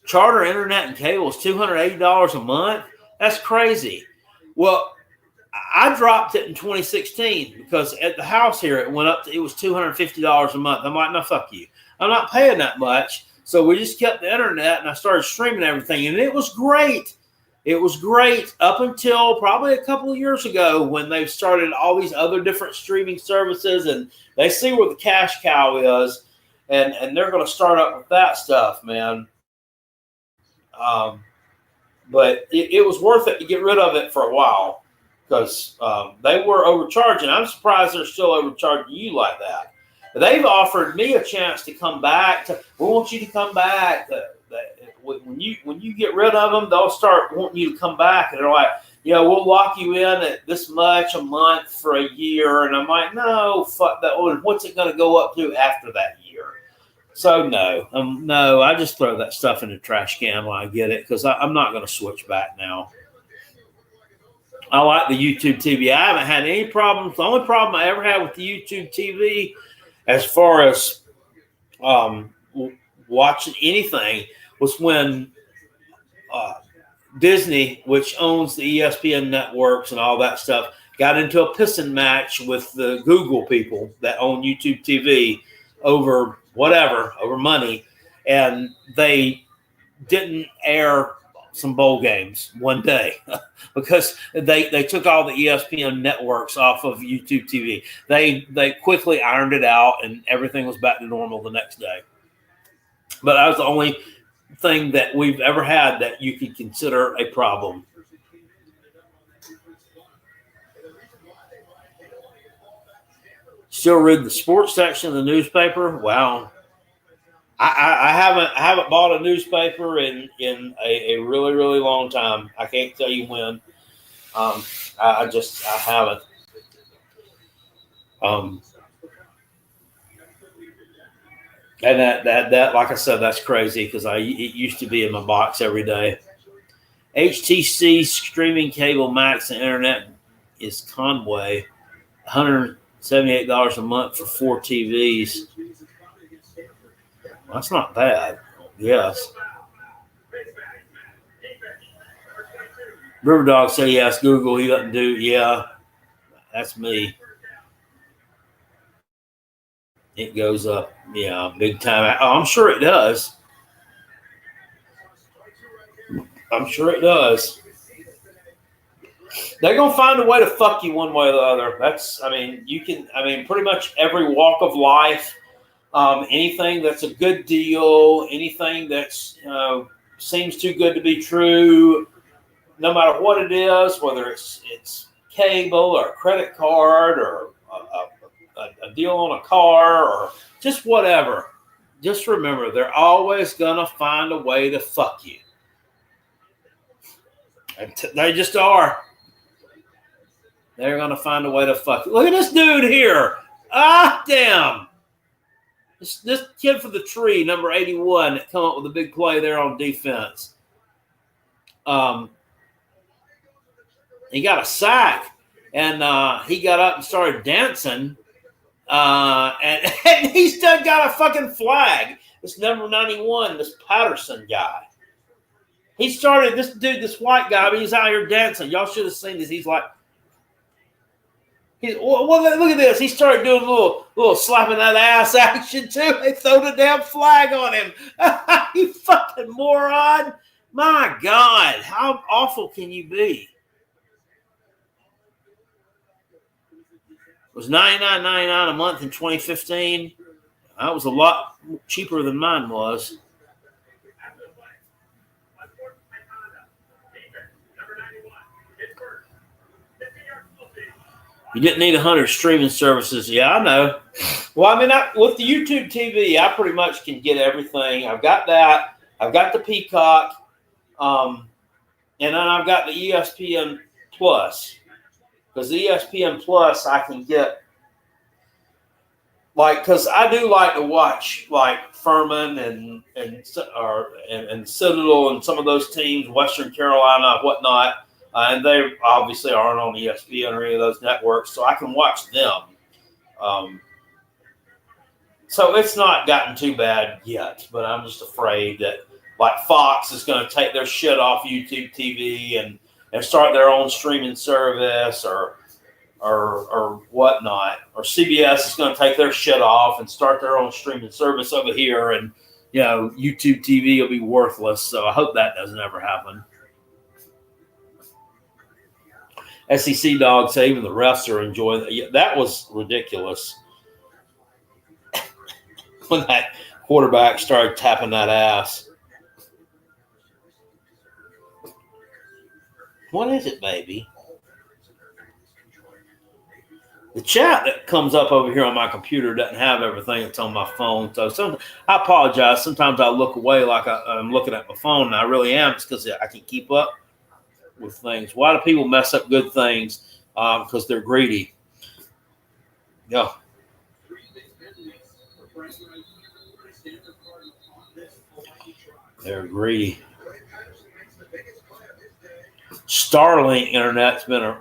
Charter internet and cable is $280 a month. That's crazy. Well, I dropped it in 2016 because at the house here it went up to, it was $250 a month. I'm like, no, fuck you. I'm not paying that much. So we just kept the internet and I started streaming everything, and it was great. It was great up until probably a couple of years ago when they started all these other different streaming services, and they see where the cash cow is, and they're going to start up with that stuff, man. But it was worth it to get rid of it for a while because they were overcharging. I'm surprised they're still overcharging you like that. But they've offered me a chance to come back. We want you to come back. When you get rid of them, they'll start wanting you to come back. And they're like, we'll lock you in at this much a month for a year. And I'm like, no, fuck that. What's it going to go up to after that year? So no, I just throw that stuff in the trash can when I get it because I'm not going to switch back now. I like the YouTube TV. I haven't had any problems. The only problem I ever had with the YouTube TV as far as watching anything was when Disney, which owns the ESPN networks and all that stuff, got into a pissing match with the Google people that own YouTube TV over money, and they didn't air some bowl games one day because they took all the ESPN networks off of YouTube TV. They quickly ironed it out, and everything was back to normal the next day. But that was the only thing that we've ever had that you could consider a problem. Still read the sports section of the newspaper? Wow. I haven't bought a newspaper in a really, really long time. I can't tell you when. I haven't. And that like I said, that's crazy because it used to be in my box every day. HTC streaming cable, Max, and internet is Conway. $178 a month for 4 TVs. That's not bad. Yes. River Dog said he asked Google. He doesn't do. Yeah, that's me. It goes up. Yeah, big time. I'm sure it does. I'm sure it does. They're going to find a way to fuck you one way or the other. Pretty much every walk of life, anything that's a good deal, anything that's seems too good to be true, no matter what it is, whether it's cable or a credit card or a deal on a car or just whatever. Just remember, they're always going to find a way to fuck you. They just are. They're going to find a way to fuck you. Look at this dude here. Ah, damn. This kid for the tree, number 81, that come up with a big play there on defense. He got a sack, and he got up and started dancing, and he's still got a fucking flag. This number 91, this Patterson guy. He started, this white guy, but he's out here dancing. Y'all should have seen this. He's like, look at this. He started doing a little slapping that ass action, too. They throw the damn flag on him. You fucking moron. My God, how awful can you be? It was $99.99 a month in 2015. That was a lot cheaper than mine was. You didn't need 100 streaming services. Yeah, I know. Well, with the YouTube TV, I pretty much can get everything. I've got that. I've got the Peacock. And then I've got the ESPN Plus. Because the ESPN Plus, I can get, because I do like to watch, Furman and Citadel and some of those teams, Western Carolina, whatnot. And they obviously aren't on ESPN or any of those networks, so I can watch them. So it's not gotten too bad yet, but I'm just afraid that, Fox is going to take their shit off YouTube TV and start their own streaming service or whatnot. Or CBS is going to take their shit off and start their own streaming service over here, and YouTube TV will be worthless. So I hope that doesn't ever happen. SEC dogs say even the refs are enjoying it. Yeah, that was ridiculous. When that quarterback started tapping that ass. What is it, baby? The chat that comes up over here on my computer doesn't have everything that's on my phone. So I apologize. Sometimes I look away like I'm looking at my phone, and I really am. It's because I can keep up with things. Why do people mess up good things? Because they're greedy. Yeah. They're greedy. Starlink internet's been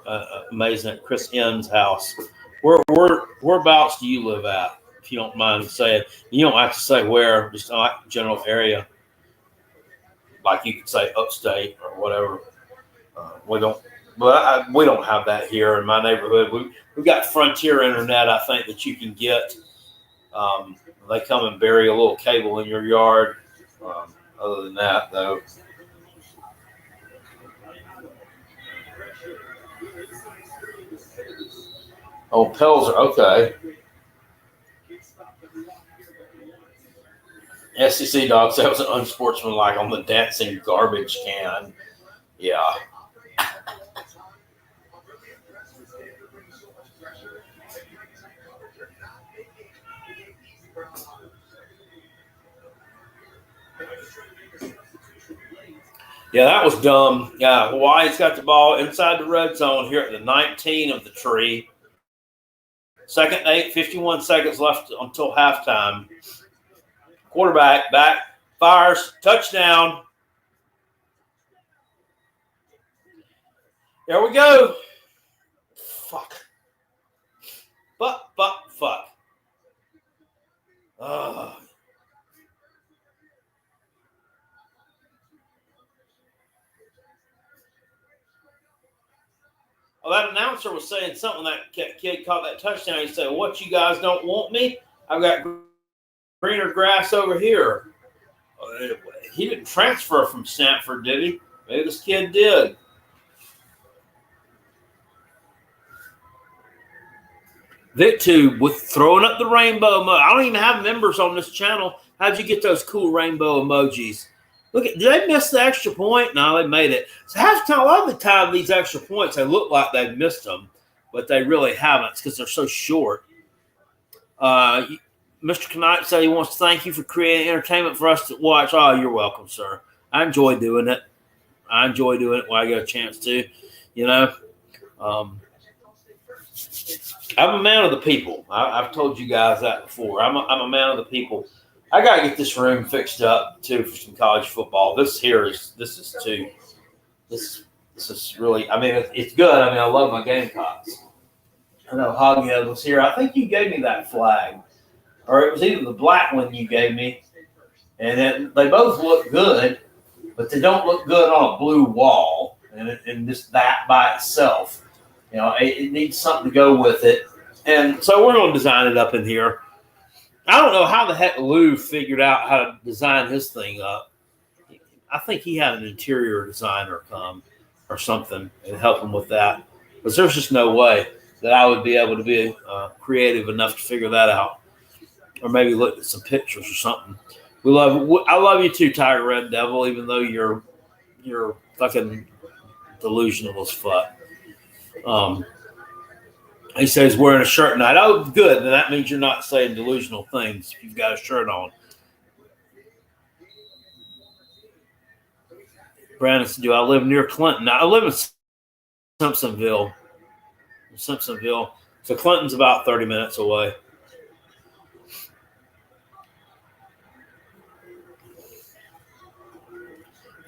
amazing at Chris N's house. Whereabouts do you live at? If you don't mind saying, you don't have to say where, just general area. Like you could say upstate or whatever. We don't have that here in my neighborhood. We've got Frontier Internet, I think, that you can get. They come and bury a little cable in your yard. Other than that, though. Oh, Pelzer, okay. SEC dog said it was unsportsmanlike on the dancing garbage can. Yeah. Yeah, that was dumb. Yeah, Hawaii's got the ball inside the red zone here at the 19 of the tree. Second and 8, 51 seconds left until halftime. Quarterback back, fires, touchdown. There we go. Fuck. Fuck. Ugh. Well, that announcer was saying something. That kid caught that touchdown. He said, "What, you guys don't want me? I've got greener grass over here." He didn't transfer from Stanford, did he? Maybe this kid did. VicTube with throwing up the rainbow emoji. I don't even have members on this channel. How'd you get those cool rainbow emojis? Look, did they miss the extra point? No, they made it. So a lot of the time, these extra points, they look like they've missed them, but they really haven't because they're so short. Mr. Kanas said he wants to thank you for creating entertainment for us to watch. Oh, you're welcome, sir. I enjoy doing it. I enjoy doing it when I get a chance to, you know. I'm a man of the people. I've told you guys that before. I'm a man of the people. I got to get this room fixed up, too, for some college football. This is really, I mean, it's good. I mean, I love my Gamecocks. I know Hoghead was here. I think you gave me that flag. Or it was either the black one you gave me. And they both look good, but they don't look good on a blue wall. And just that by itself. You know, it needs something to go with it. And so we're going to design it up in here. I don't know how the heck Lou figured out how to design his thing up. I think he had an interior designer come or something and help him with that. Because there's just no way that I would be able to be creative enough to figure that out. Or maybe look at some pictures or something. I love you too, Tiger Red Devil, even though you're fucking delusional as fuck. He says wearing a shirt tonight. Oh, good. Then that means you're not saying delusional things if you've got a shirt on. Brandon said, do I live near Clinton? I live in Simpsonville. So Clinton's about 30 minutes away.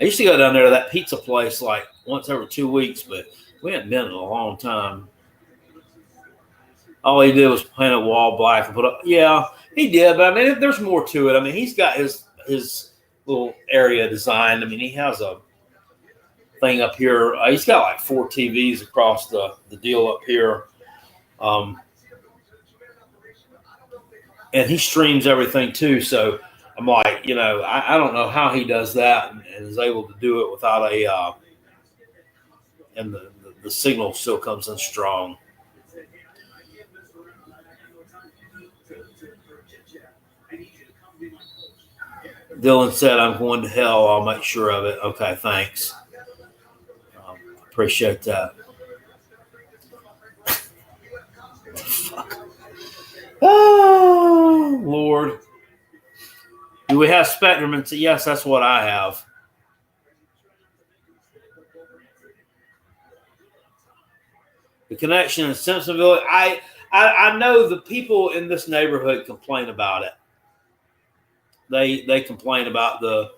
I used to go down there to that pizza place like once every 2 weeks, but we hadn't been in a long time. All he did was paint a wall black and put up. Yeah, he did, but I mean, there's more to it. I mean, he's got his little area designed. I mean, he has a thing up here. He's got like 4 TVs across the deal up here. And he streams everything too. So I'm like, you know, I don't know how he does that and is able to do it without and the signal still comes in strong. Dylan said, I'm going to hell. I'll make sure of it. Okay, thanks. Appreciate that. Fuck. Oh, Lord. Do we have Spectrum? And yes, that's what I have. The connection in Simpsonville. I know the people in this neighborhood complain about it. They complain about the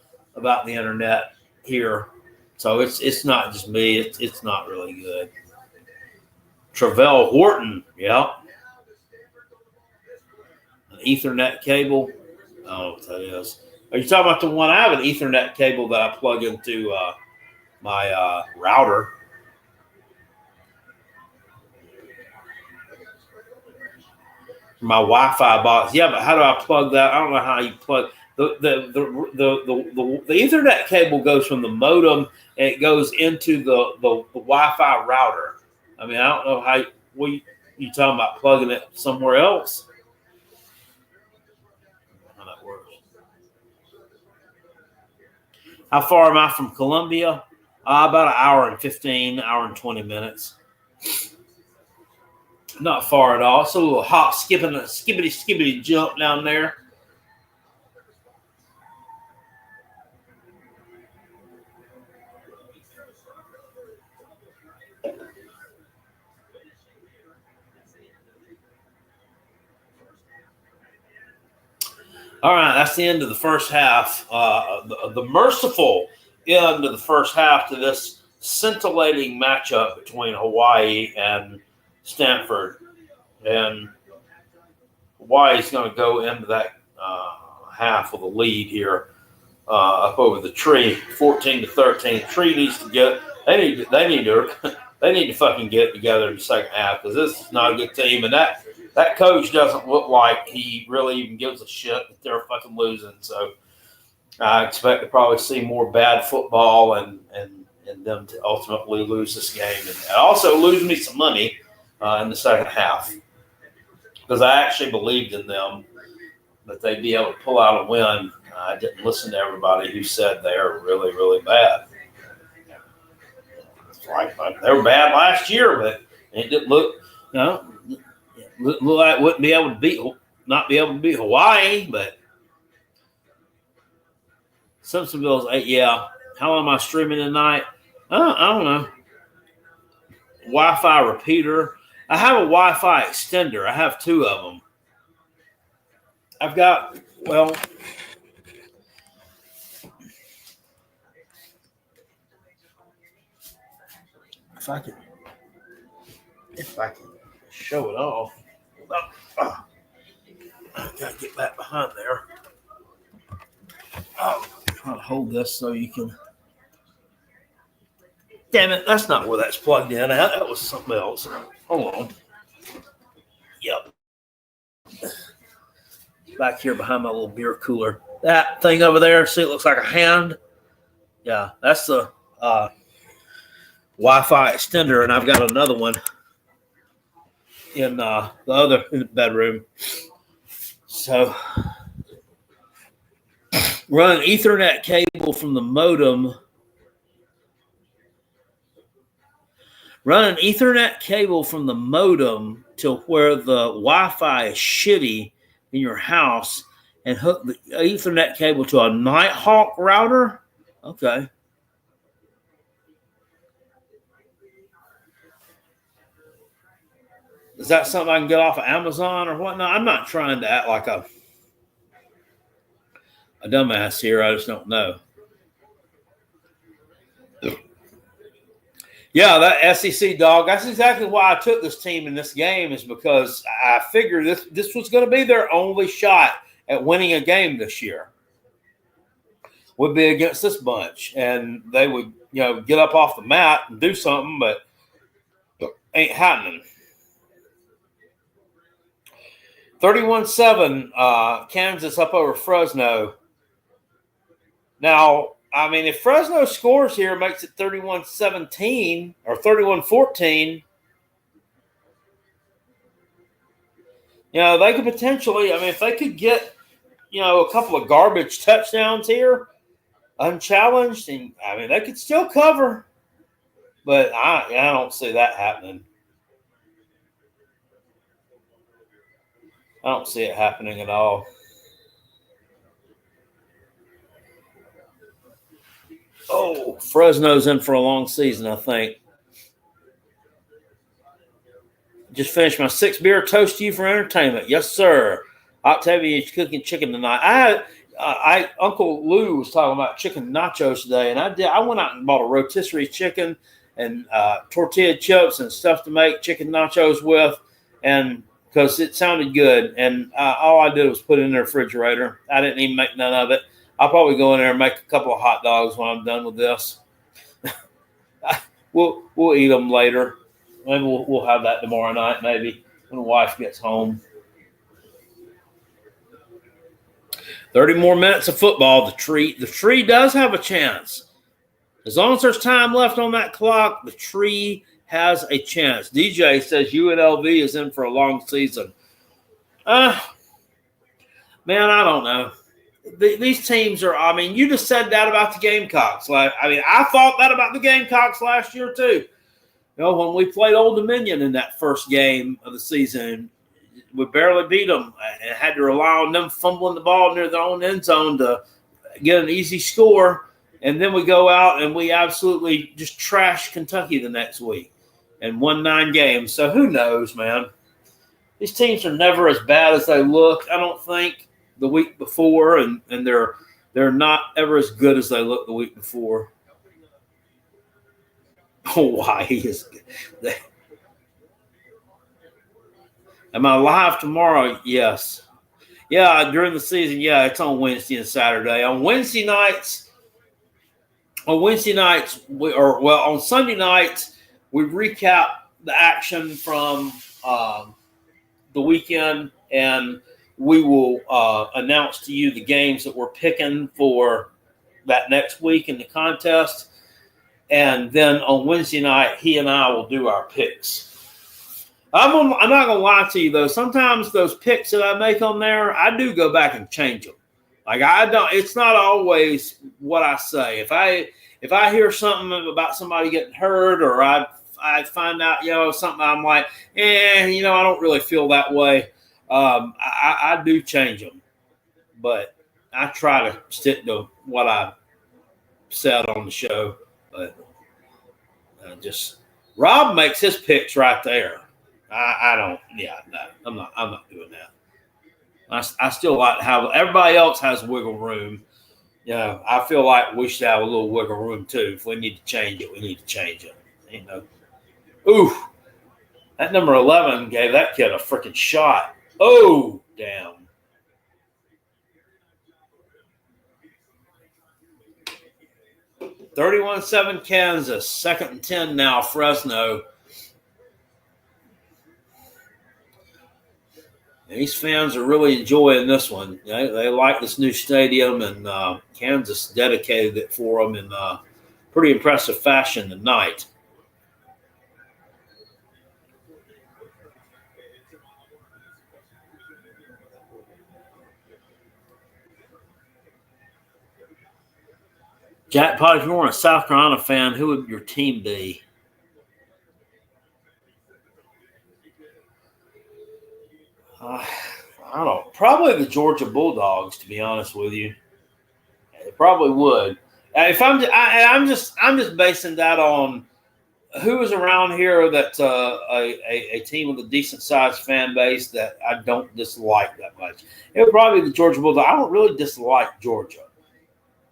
internet here, so it's not just me. It's not really good. Travell Horton, yeah. An Ethernet cable. I don't know what that is. Are you talking about the one? I have an Ethernet cable that I plug into my router. My Wi-Fi box. Yeah, but how do I plug that? I don't know how you plug the Ethernet cable goes from the modem and it goes into the Wi-Fi router. I mean, I don't know how you talking about plugging it somewhere else. How that works. How far am I from Columbia? About an hour and 15, hour and 20 minutes. Not far at all. It's a little hop, skippity jump down there. All right, that's the end of the first half. The merciful end of the first half to this scintillating matchup between Hawaii and Stanford. And Hawaii's going to go into that half with a lead here up over the tree, 14-13. The tree needs to get. They need to fucking get it together in the second half because this is not a good team, and that coach doesn't look like he really even gives a shit that they're fucking losing. So I expect to probably see more bad football and them to ultimately lose this game and also lose me some money in the second half because I actually believed in them that they'd be able to pull out a win. I didn't listen to everybody who said they were really, really bad. It's like they were bad last year, but it didn't look, look like wouldn't be able to not be able to beat Hawaii, but Simpsonville's yeah. How am I streaming tonight? I don't know. Wi-Fi repeater. I have a Wi-Fi extender. I have 2 of them. I've got, well, if I can show it off. I gotta get back behind there. Oh, try to hold this so you can. Damn it, that's not where that's plugged in at. That was something else. Hold on. Yep. Back here behind my little beer cooler. That thing over there, see, it looks like a hand. Yeah, that's the Wi-Fi extender, and I've got another one in the other bedroom. So, run an Ethernet cable from the modem. Run an Ethernet cable from the modem to where the Wi-Fi is shitty in your house and hook the Ethernet cable to a Nighthawk router. Okay. Is that something I can get off of Amazon or whatnot? I'm not trying to act like a dumbass here. I just don't know. Yeah, that SEC dog. That's exactly why I took this team in this game is because I figured this was going to be their only shot at winning a game this year. Would be against this bunch, and they would, get up off the mat and do something, but ain't happening. 31-7, Kansas up over Fresno. Now, I mean, if Fresno scores here, makes it 31-17 or 31-14, they could potentially, if they could get, a couple of garbage touchdowns here, unchallenged, and, they could still cover. But I don't see that happening. I don't see it happening at all. Oh, Fresno's in for a long season, I think. Just finished my 6-beer toast to you for entertainment. Yes, sir. Octavia's cooking chicken tonight. Uncle Lou was talking about chicken nachos today, and I went out and bought a rotisserie chicken and tortilla chips and stuff to make chicken nachos with, and because it sounded good. And all I did was put it in the refrigerator. I didn't even make none of it. I'll probably go in there and make a couple of hot dogs when I'm done with this. We'll eat them later. Maybe we'll have that tomorrow night, maybe, when the wife gets home. 30 more minutes of football. The tree does have a chance. As long as there's time left on that clock, the tree has a chance. DJ says UNLV is in for a long season. Man, I don't know. These teams are, you just said that about the Gamecocks. I thought that about the Gamecocks last year too. When we played Old Dominion in that first game of the season, we barely beat them and had to rely on them fumbling the ball near their own end zone to get an easy score. And then we go out and we absolutely just trash Kentucky the next week and won 9 games. So who knows, man? These teams are never as bad as they look, I don't think, the week before, and they're not ever as good as they look the week before. Hawaii is good. Am I live tomorrow? Yes. Yeah, during the season, yeah, it's on Wednesday and Saturday. On Wednesday nights, on Sunday nights, we recap the action from the weekend, and we will announce to you the games that we're picking for that next week in the contest. And then on Wednesday night, he and I will do our picks. I'm not gonna lie to you though. Sometimes those picks that I make on there, I do go back and change them. Like I don't. It's not always what I say. If I hear something about somebody getting hurt, or I find out something, I'm like, I don't really feel that way. I do change them, but I try to stick to what I said on the show. But just Rob makes his picks right there. I don't. Yeah, no, I'm not doing that. I still like how everybody else has wiggle room. I feel like we should have a little wiggle room too. If we need to change it, we need to change it. Ooh, that number 11 gave that kid a freaking shot. Oh, damn. (31-7) Kansas. 2nd and 10 now. Fresno. These fans are really enjoying this one. They like this new stadium, and Kansas dedicated it for them in pretty impressive fashion tonight. Jackpot, if you weren't a South Carolina fan, who would your team be? I don't know. Probably the Georgia Bulldogs, to be honest with you. They probably would. I'm just basing that on who is around here that's a team with a decent sized fan base that I don't dislike that much. It would probably be the Georgia Bulldogs. I don't really dislike Georgia.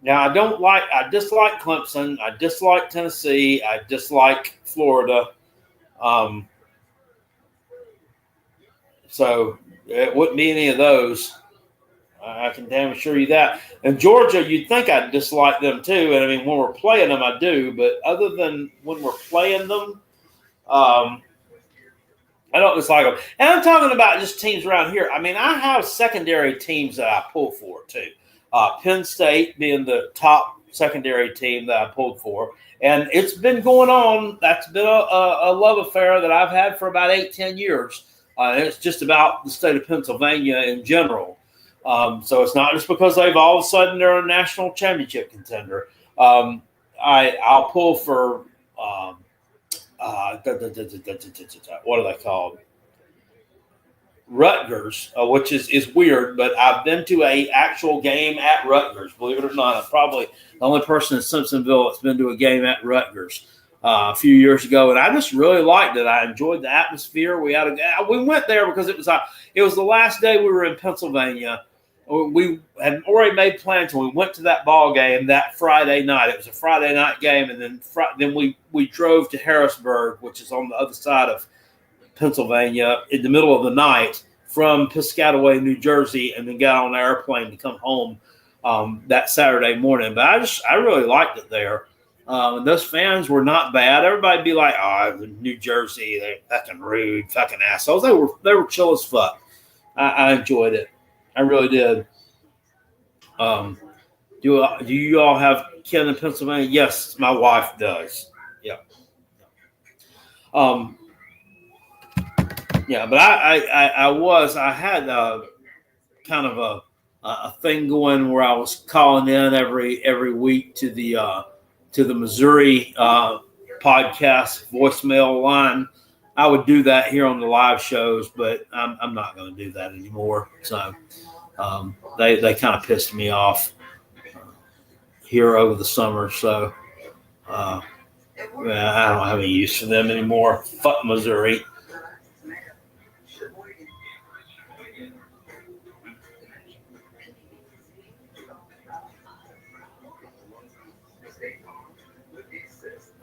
Now, I dislike Clemson. I dislike Tennessee. I dislike Florida. So it wouldn't be any of those. I can damn assure you that. And Georgia, you'd think I'd dislike them too. And I mean, when we're playing them, I do. But other than when we're playing them, I don't dislike them. And I'm talking about just teams around here. I mean, I have secondary teams that I pull for too. Penn State being the top secondary team that I pulled for. And it's been going on. That's been a love affair that I've had for about 8-10 years. And it's just about the state of Pennsylvania in general. So it's not just because all of a sudden they're a national championship contender. I'll pull for what are they called? Rutgers, which is weird, but I've been to an actual game at Rutgers. Believe it or not, I'm probably the only person in Simpsonville that's been to a game at Rutgers a few years ago, and I just really liked it. I enjoyed the atmosphere. We went there because it was the last day we were in Pennsylvania. We had already made plans when we went to that ball game that Friday night. It was a Friday night game, and then we drove to Harrisburg, which is on the other side of Pennsylvania, in the middle of the night from Piscataway, New Jersey, and then got on an airplane to come home that Saturday morning. But I really liked it there. And those fans were not bad. Everybody'd be like, "Oh, New Jersey, they're fucking rude, fucking assholes." They were chill as fuck. I enjoyed it. I really did. Do you all have kin in Pennsylvania? Yes, my wife does. Yeah. Yeah, but I had kind of a thing going where I was calling in every week to the Missouri podcast voicemail line. I would do that here on the live shows, but I'm not going to do that anymore. So they kind of pissed me off here over the summer. So I don't have any use for them anymore. Fuck Missouri.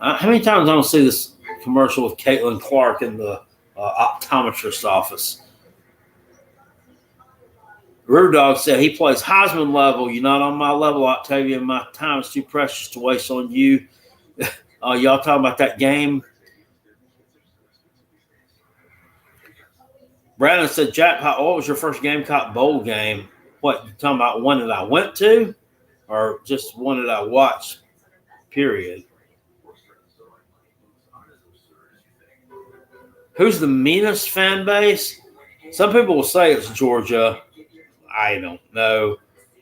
How many times I don't see this commercial with Caitlin Clark in the optometrist office? River Dog said he plays Heisman level. You're not on my level, Octavia. My time is too precious to waste on you. Y'all talking about that game? Brandon said, Jackpot, what was your first Gamecock Bowl game? What, you talking about one that I went to or just one that I watched, period? Who's the meanest fan base? Some people will say it's Georgia. I don't know.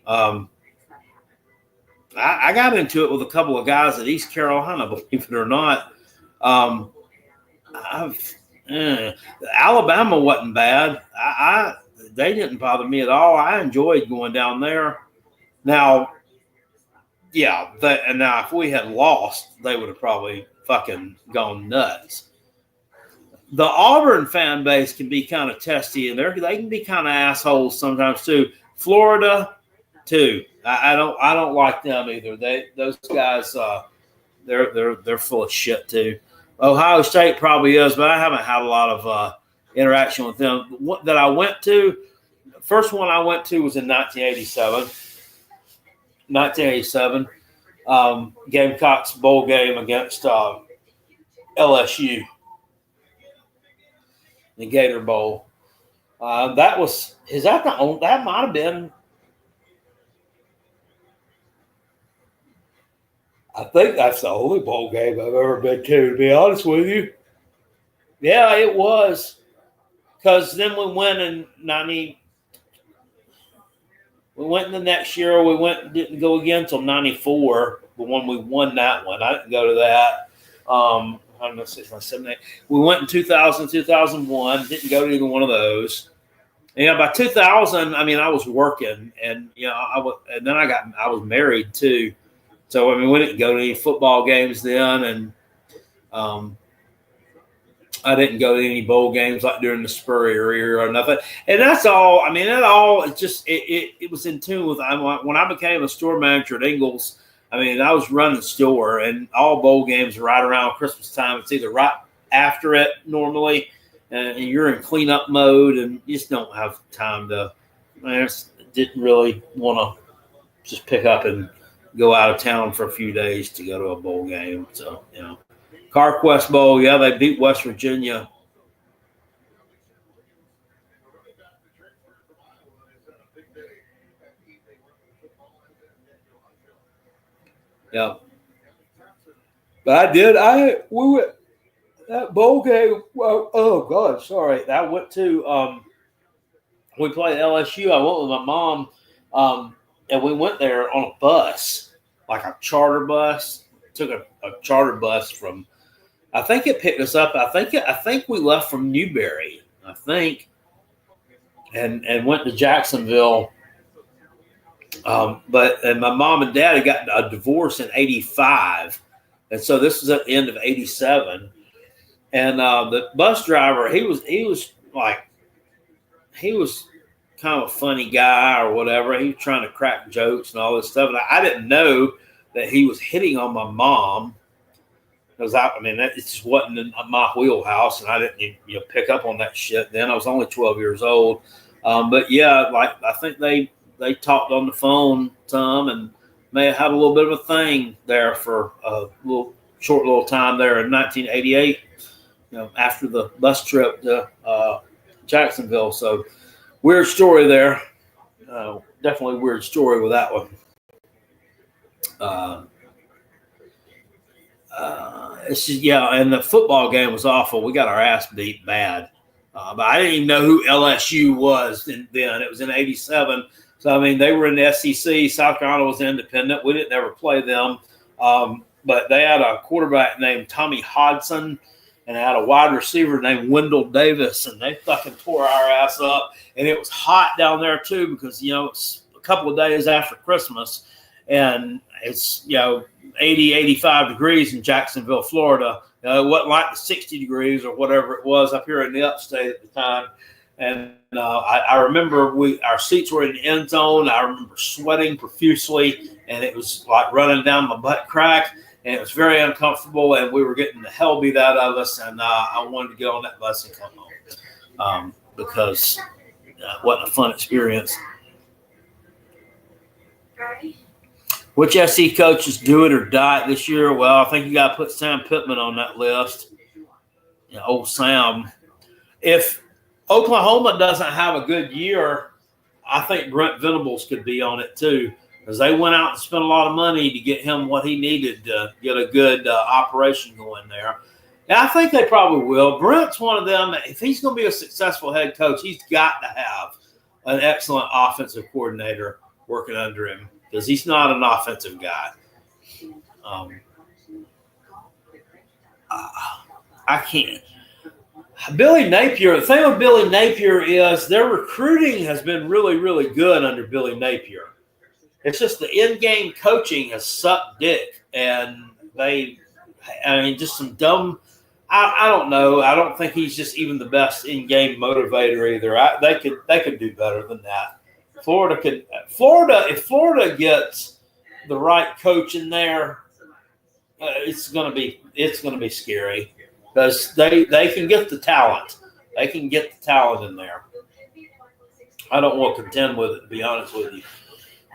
I got into it with a couple of guys at East Carolina, believe it or not. Alabama wasn't bad. They didn't bother me at all. I enjoyed going down there. Now, yeah, and now if we had lost, they would have probably fucking gone nuts. The Auburn fan base can be kind of testy, and they can be kind of assholes sometimes too. Florida, too. I don't like them either. Those guys, they're full of shit too. Ohio State probably is, but I haven't had a lot of interaction with them. What that I went to, the first one I went to was in 1987. 1987, Gamecocks bowl game against LSU, the Gator Bowl. That might have been. I think that's the only bowl game I've ever been to be honest with you. Yeah, it was. Because then we went in 90. We went in the next year. Didn't go again until 94, the one we won that one. I didn't go to that. I don't know, 6, 7, 8. We went in 2000, 2001. Didn't go to either one of those. And by 2000, I mean, I was working. And, I was married too. So, I mean, we didn't go to any football games then, and I didn't go to any bowl games like during the Spurrier era or nothing. And that's all. I mean, it was in tune with when I became a store manager at Ingalls. I mean, I was running the store, and all bowl games are right around Christmas time. It's either right after it normally, and you're in cleanup mode, and you just don't have time to. I just didn't really want to just pick up and go out of town for a few days to go to a bowl game. So, CarQuest Bowl, yeah, they beat West Virginia. Yeah. But we went, that bowl game, well, oh, God, sorry. I went to, we played LSU. I went with my mom, and we went there on a bus, like a charter bus. Took a charter bus from, I think it picked us up. I think we left from Newberry, and went to Jacksonville. But my mom and dad had gotten a divorce in '85, and so this was at the end of '87. And the bus driver, he was kind of a funny guy or whatever. He was trying to crack jokes and all this stuff. And I didn't know that he was hitting on my mom. Because it just wasn't in my wheelhouse, and I didn't pick up on that shit then. I was only 12 years old. But yeah, I think they talked on the phone some, and may have had a little bit of a thing there for a short little time there in 1988, after the bus trip to Jacksonville. So weird story there. Definitely weird story with that one. And the football game was awful. We got our ass beat bad. But I didn't even know who LSU was then. It was in '87. So, I mean, they were in the SEC. South Carolina was independent. We didn't ever play them. But they had a quarterback named Tommy Hodson, and they had a wide receiver named Wendell Davis, and they fucking tore our ass up. And it was hot down there, too, because, it's a couple of days after Christmas. And it's, 80, 85 degrees in Jacksonville, Florida. It wasn't like the 60 degrees or whatever it was up here in the upstate at the time. And I remember our seats were in the end zone. I remember sweating profusely, and it was like running down my butt crack, and it was very uncomfortable, and we were getting the hell beat out of us, and I wanted to get on that bus and come home because it wasn't a fun experience. Which SC coaches do it or die it this year? Well, I think you got to put Sam Pittman on that list. Old Sam. If Oklahoma doesn't have a good year, I think Brent Venables could be on it too, because they went out and spent a lot of money to get him what he needed to get a good operation going there. And I think they probably will. Brent's one of them. If he's going to be a successful head coach, he's got to have an excellent offensive coordinator working under him, because he's not an offensive guy. I can't. Billy Napier, the thing with Billy Napier is their recruiting has been really, really good under Billy Napier. It's just the in-game coaching has sucked dick. And just some dumb – I don't know. I don't think he's just even the best in-game motivator either. They could do better than that. If Florida gets the right coach in there, it's gonna be scary, because they can get the talent. They can get the talent in there. I don't want to contend with it, to be honest with you.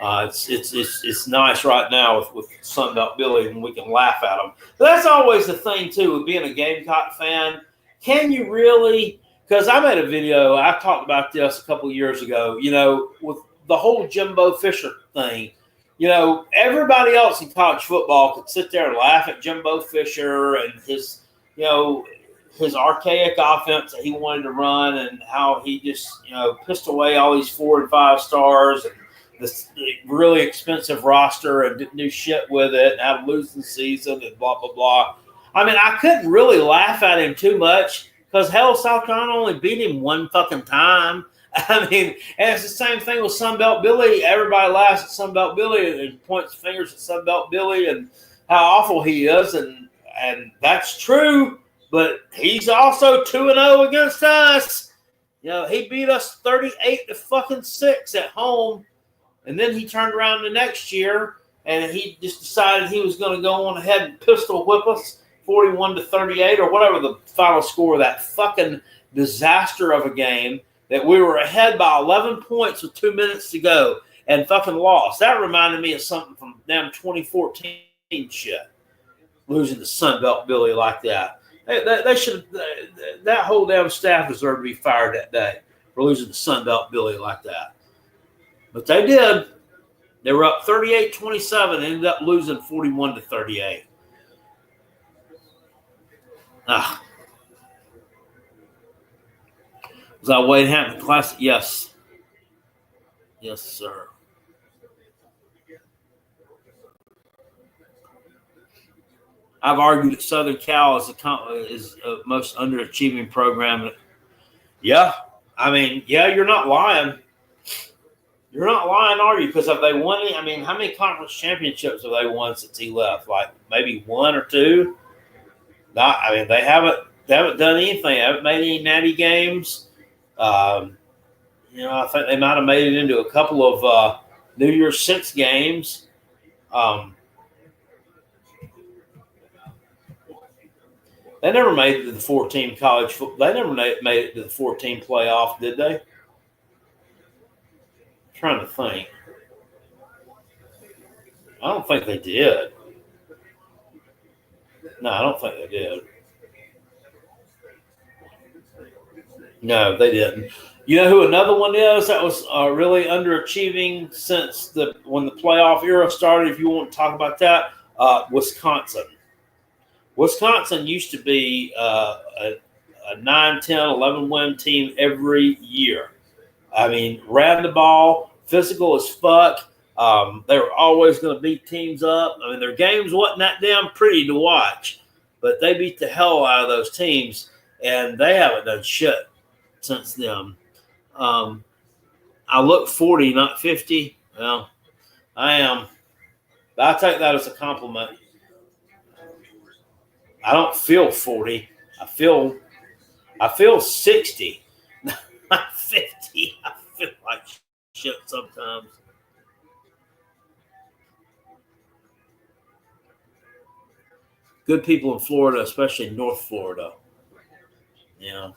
It's nice right now with Sunbelt Billy, and we can laugh at them. But that's always the thing too with being a Gamecock fan. Can you really? Because I made a video, I talked about this a couple of years ago, with the whole Jimbo Fisher thing. Everybody else in college football could sit there and laugh at Jimbo Fisher and his archaic offense that he wanted to run, and how he just, pissed away all these 4 and 5 stars and this really expensive roster and didn't do shit with it and had a losing season and blah, blah, blah. I mean, I couldn't really laugh at him too much, because hell, South Carolina only beat him one fucking time. I mean, and it's the same thing with Sunbelt Billy. Everybody laughs at Sunbelt Billy and points fingers at Sunbelt Billy and how awful he is, and that's true. But he's also 2-0 against us. He beat us 38-6 at home, and then he turned around the next year and he just decided he was going to go on ahead and pistol whip us 41-38 or whatever the final score of that fucking disaster of a game that we were ahead by 11 points with 2 minutes to go and fucking lost. That reminded me of something from damn 2014 shit, losing to Sunbelt Billy like that. They should. That whole damn staff deserved to be fired that day for losing to Sunbelt Billy like that. But they did. They were up 38-27 and ended up losing 41-38. Was that Wade Hampton Classic? Yes. Yes, sir. I've argued that Southern Cal is the most underachieving program. Yeah. I mean, yeah, you're not lying. You're not lying, are you? Because have they won any? I mean, how many conference championships have they won since he left? Like maybe 1 or 2? They haven't done anything. They haven't made any natty games. I think they might have made it into a couple of New Year's Six games. They never made it to the 4-team college football. They never made it to the 4-team playoff, did they? I'm trying to think. I don't think they did. No, I don't think they did. No, they didn't. You know who another one is that was really underachieving since when the playoff era started, if you want to talk about that? Wisconsin. Wisconsin used to be a 9, 10, 11-win team every year. I mean, ran the ball, physical as fuck. They were always going to beat teams up. I mean, their games wasn't that damn pretty to watch, but they beat the hell out of those teams, and they haven't done shit since then. I look 40, not 50. Well, I am. But I take that as a compliment. I don't feel 40. I feel 60. Not 50. I feel like shit sometimes. Good people in Florida, especially North Florida. Yeah.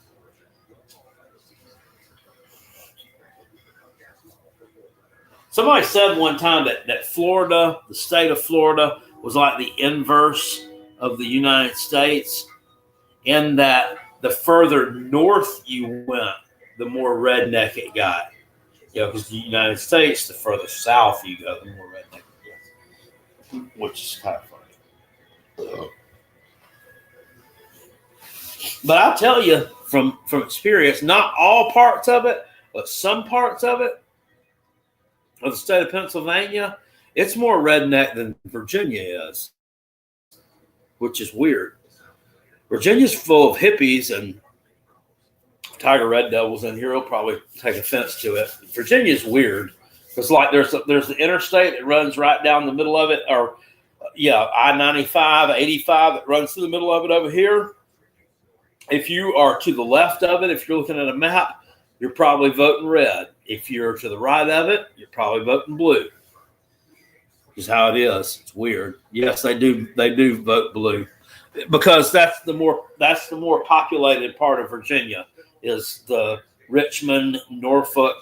Somebody said one time that Florida, the state of Florida, was like the inverse of the United States, in that the further north you went, the more redneck it got. Because the United States, the further south you go, the more redneck it gets, which is kind of funny. But I'll tell you from experience, not all parts of it, but some parts of it, of the state of Pennsylvania, it's more redneck than Virginia is, which is weird. Virginia's full of hippies, and Tiger Red Devils in here will probably take offense to it. Virginia's weird. It's like there's the interstate that runs right down the middle of it, or I-95, 85 that runs through the middle of it over here. If you are to the left of it, if you're looking at a map, you're probably voting red. If you're to the right of it, you're probably voting blue. Is how it is. It's weird. Yes, they do vote blue, because that's the more populated part of Virginia, is the Richmond, Norfolk,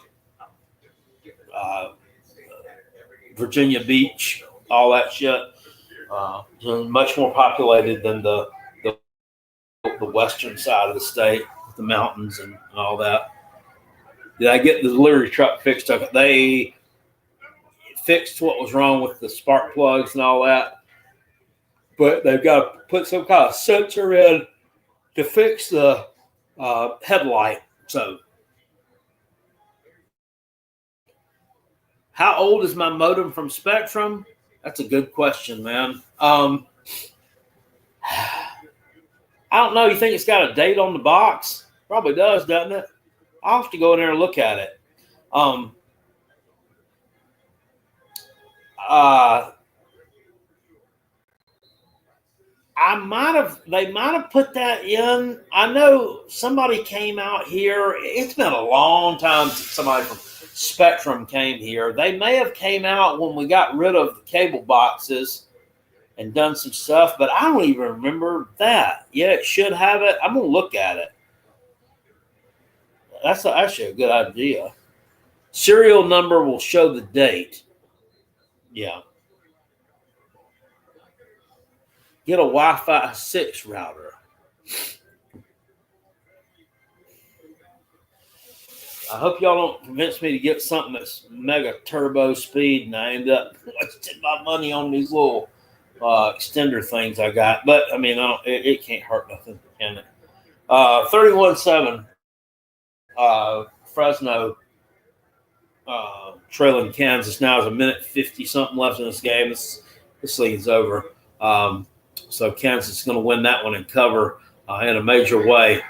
Virginia Beach, all that shit. Much more populated than the western side of the state, the mountains and all that. Did I get the delivery truck fixed? They fixed what was wrong with the spark plugs and all that, but they've got to put some kind of sensor in to fix the headlight. So, how old is my modem from Spectrum? That's a good question, man. I don't know. You think it's got a date on the box? Probably does, doesn't it? I'll have to go in there and look at it. They might have put that in. I know somebody came out here. It's been a long time since somebody from Spectrum came here. They may have came out when we got rid of the cable boxes and done some stuff, but I don't even remember that. Yeah, it should have it. I'm going to look at it. That's actually a good idea. Serial number will show the date. Yeah. Get a Wi-Fi 6 router. I hope y'all don't convince me to get something that's mega turbo speed and I end up wasting my money on these little extender things I got. But, I mean, it can't hurt nothing, can it? 31-7. Fresno trailing Kansas now. Is a minute 50-something left in this game. This league's over. So Kansas is going to win that one and cover in a major way.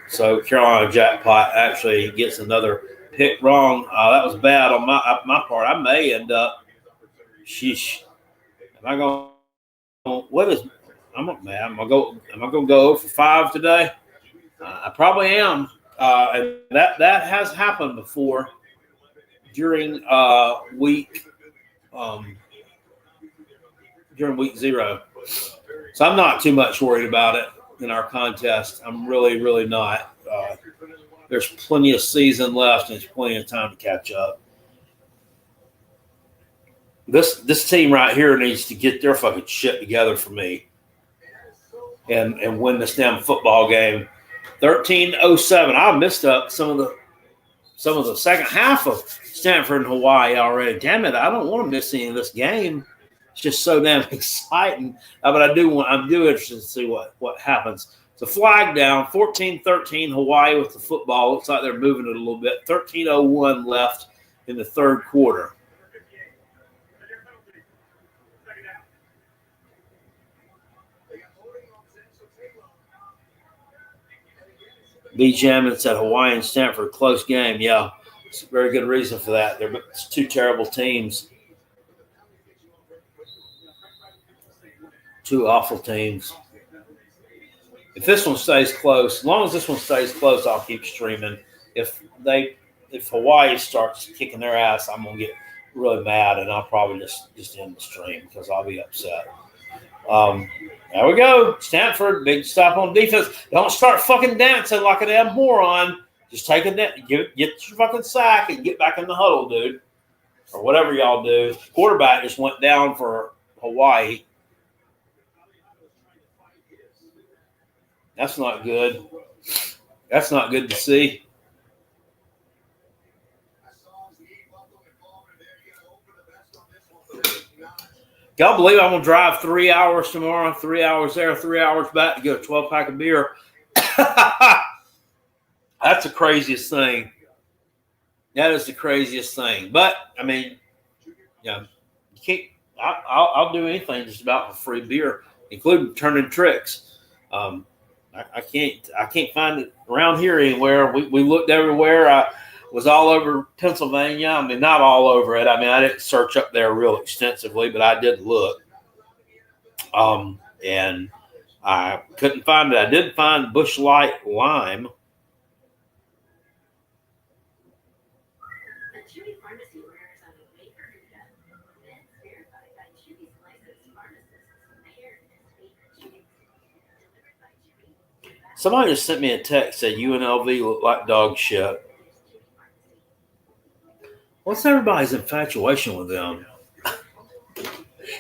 So Carolina Jackpot actually gets another pick wrong. That was bad on my part. I may end up. Sheesh. Am I going? What is? I'm not mad. Am I going to go 0 for 5 today? I probably am. And that has happened before during week 0. So I'm not too much worried about it in our contest. I'm really, really not. There's plenty of season left and there's plenty of time to catch up. This team right here needs to get their fucking shit together for me and win this damn football game. 13-07. I missed up some of the second half of Stanford-Hawaii already. Damn it! I don't want to miss any of this game. It's just so damn exciting. But I'm interested to see what happens. So flag down, 14-13. Hawaii with the football. Looks like they're moving it a little bit. 13:01 left in the third quarter. B. Jamin said Hawaii and Stanford, close game. Yeah, it's a very good reason for that. It's two terrible teams. Two awful teams. If this one stays close, as long as this one stays close, I'll keep streaming. If Hawaii starts kicking their ass, I'm going to get really mad, and I'll probably just end the stream because I'll be upset. There we go. Stanford, big stop on defense. Don't start fucking dancing like a damn moron. Just take get your fucking sack and get back in the huddle, dude. or whatever y'all do. Quarterback just went down for Hawaii. That's not good. That's not good to see. Y'all believe I'm going to drive 3 hours tomorrow, 3 hours there, 3 hours back to get a 12-pack of beer? That's the craziest thing. That is the craziest thing. But, I mean, you can't. I'll do anything just about for free beer, including turning tricks. I can't find it around here anywhere. We looked everywhere. I was all over Pennsylvania. I mean, not all over it. I mean, I didn't search up there real extensively, but I did look. And I couldn't find it. I did find Busch Light Lime. Somebody just sent me a text said UNLV look like dog shit. What's everybody's infatuation with them?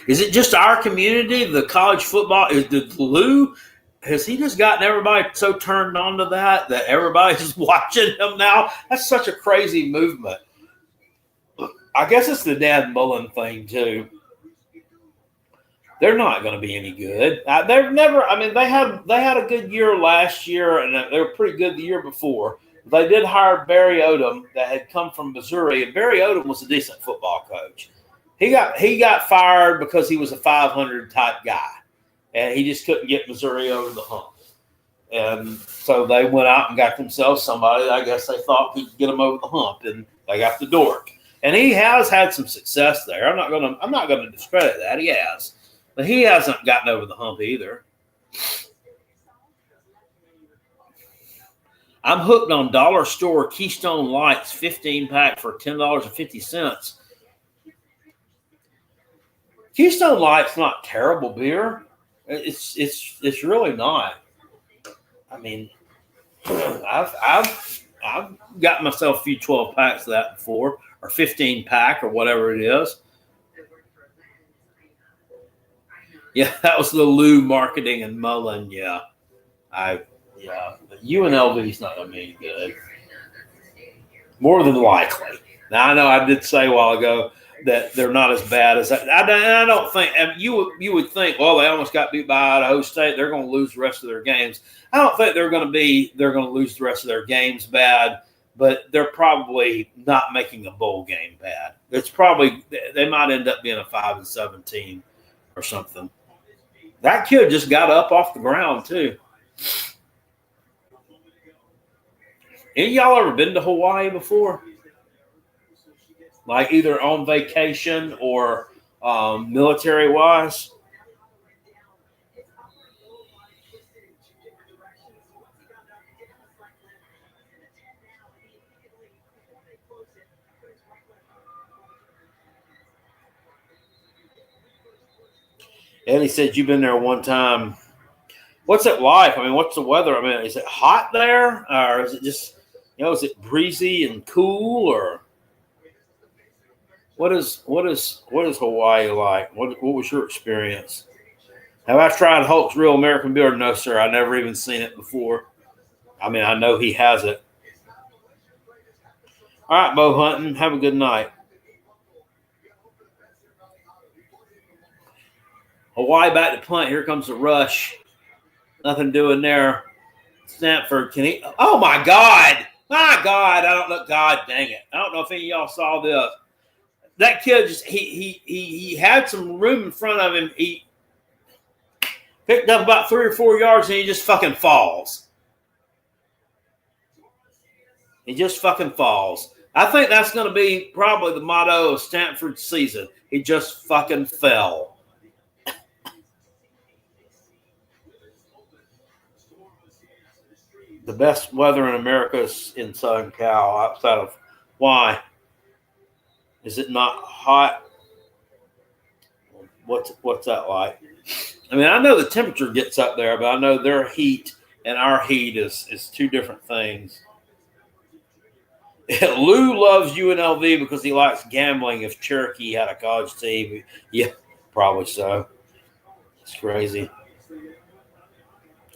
Is it just our community, the college football? Is the Lou? Has he just gotten everybody so turned on to that everybody's watching him now? That's such a crazy movement. I guess it's the Dan Mullen thing too. They're not going to be any good. They've never. I mean, they had a good year last year, and they were pretty good the year before. They did hire Barry Odom that had come from Missouri, and Barry Odom was a decent football coach. He got fired because he was a 500 type guy, and he just couldn't get Missouri over the hump. And so they went out and got themselves somebody that I guess they thought could get them over the hump, and they got the dork. And he has had some success there. I'm not gonna discredit that. He has. But he hasn't gotten over the hump either. I'm hooked on dollar store Keystone Lights 15-pack for $10.50. Keystone Light's not terrible beer. It's really not. I mean, I've got myself a few 12-packs of that before, or 15-pack, or whatever it is. Yeah, that was the Lou marketing and Mullen. Yeah, but UNLV's not going to be any good. More than likely. Now I know I did say a while ago that they're not as bad as that. I don't think. And you would think, well, they almost got beat by Idaho State. They're going to lose the rest of their games. I don't think they're going to lose the rest of their games bad, but they're probably not making a bowl game bad. It's probably they might end up being a 5-17 or something. That kid just got up off the ground, too. Any of y'all ever been to Hawaii before? Like either on vacation or military-wise? Eddie said you've been there one time. What's it like? I mean, what's the weather? I mean, is it hot there, or is it just, is it breezy and cool, or what is Hawaii like? What was your experience? Have I tried Hulk's Real American Beer? No, sir. I never even seen it before. I mean, I know he has it. All right, Bo Hunting. Have a good night. Hawaii back to punt. Here comes the rush. Nothing doing there. Stanford, can he? Oh, my God. My God. I don't know. God dang it. I don't know if any of y'all saw this. That kid just, he had some room in front of him. He picked up about 3 or 4 yards and he just fucking falls. He just fucking falls. I think that's going to be probably the motto of Stanford's season. He just fucking fell. The best weather in America is in Southern Cal outside of why? Is it not hot? What's that like? I mean, I know the temperature gets up there, but I know their heat and our heat is two different things. Lou loves UNLV because he likes gambling. If Cherokee had a college team, yeah, probably so. It's crazy.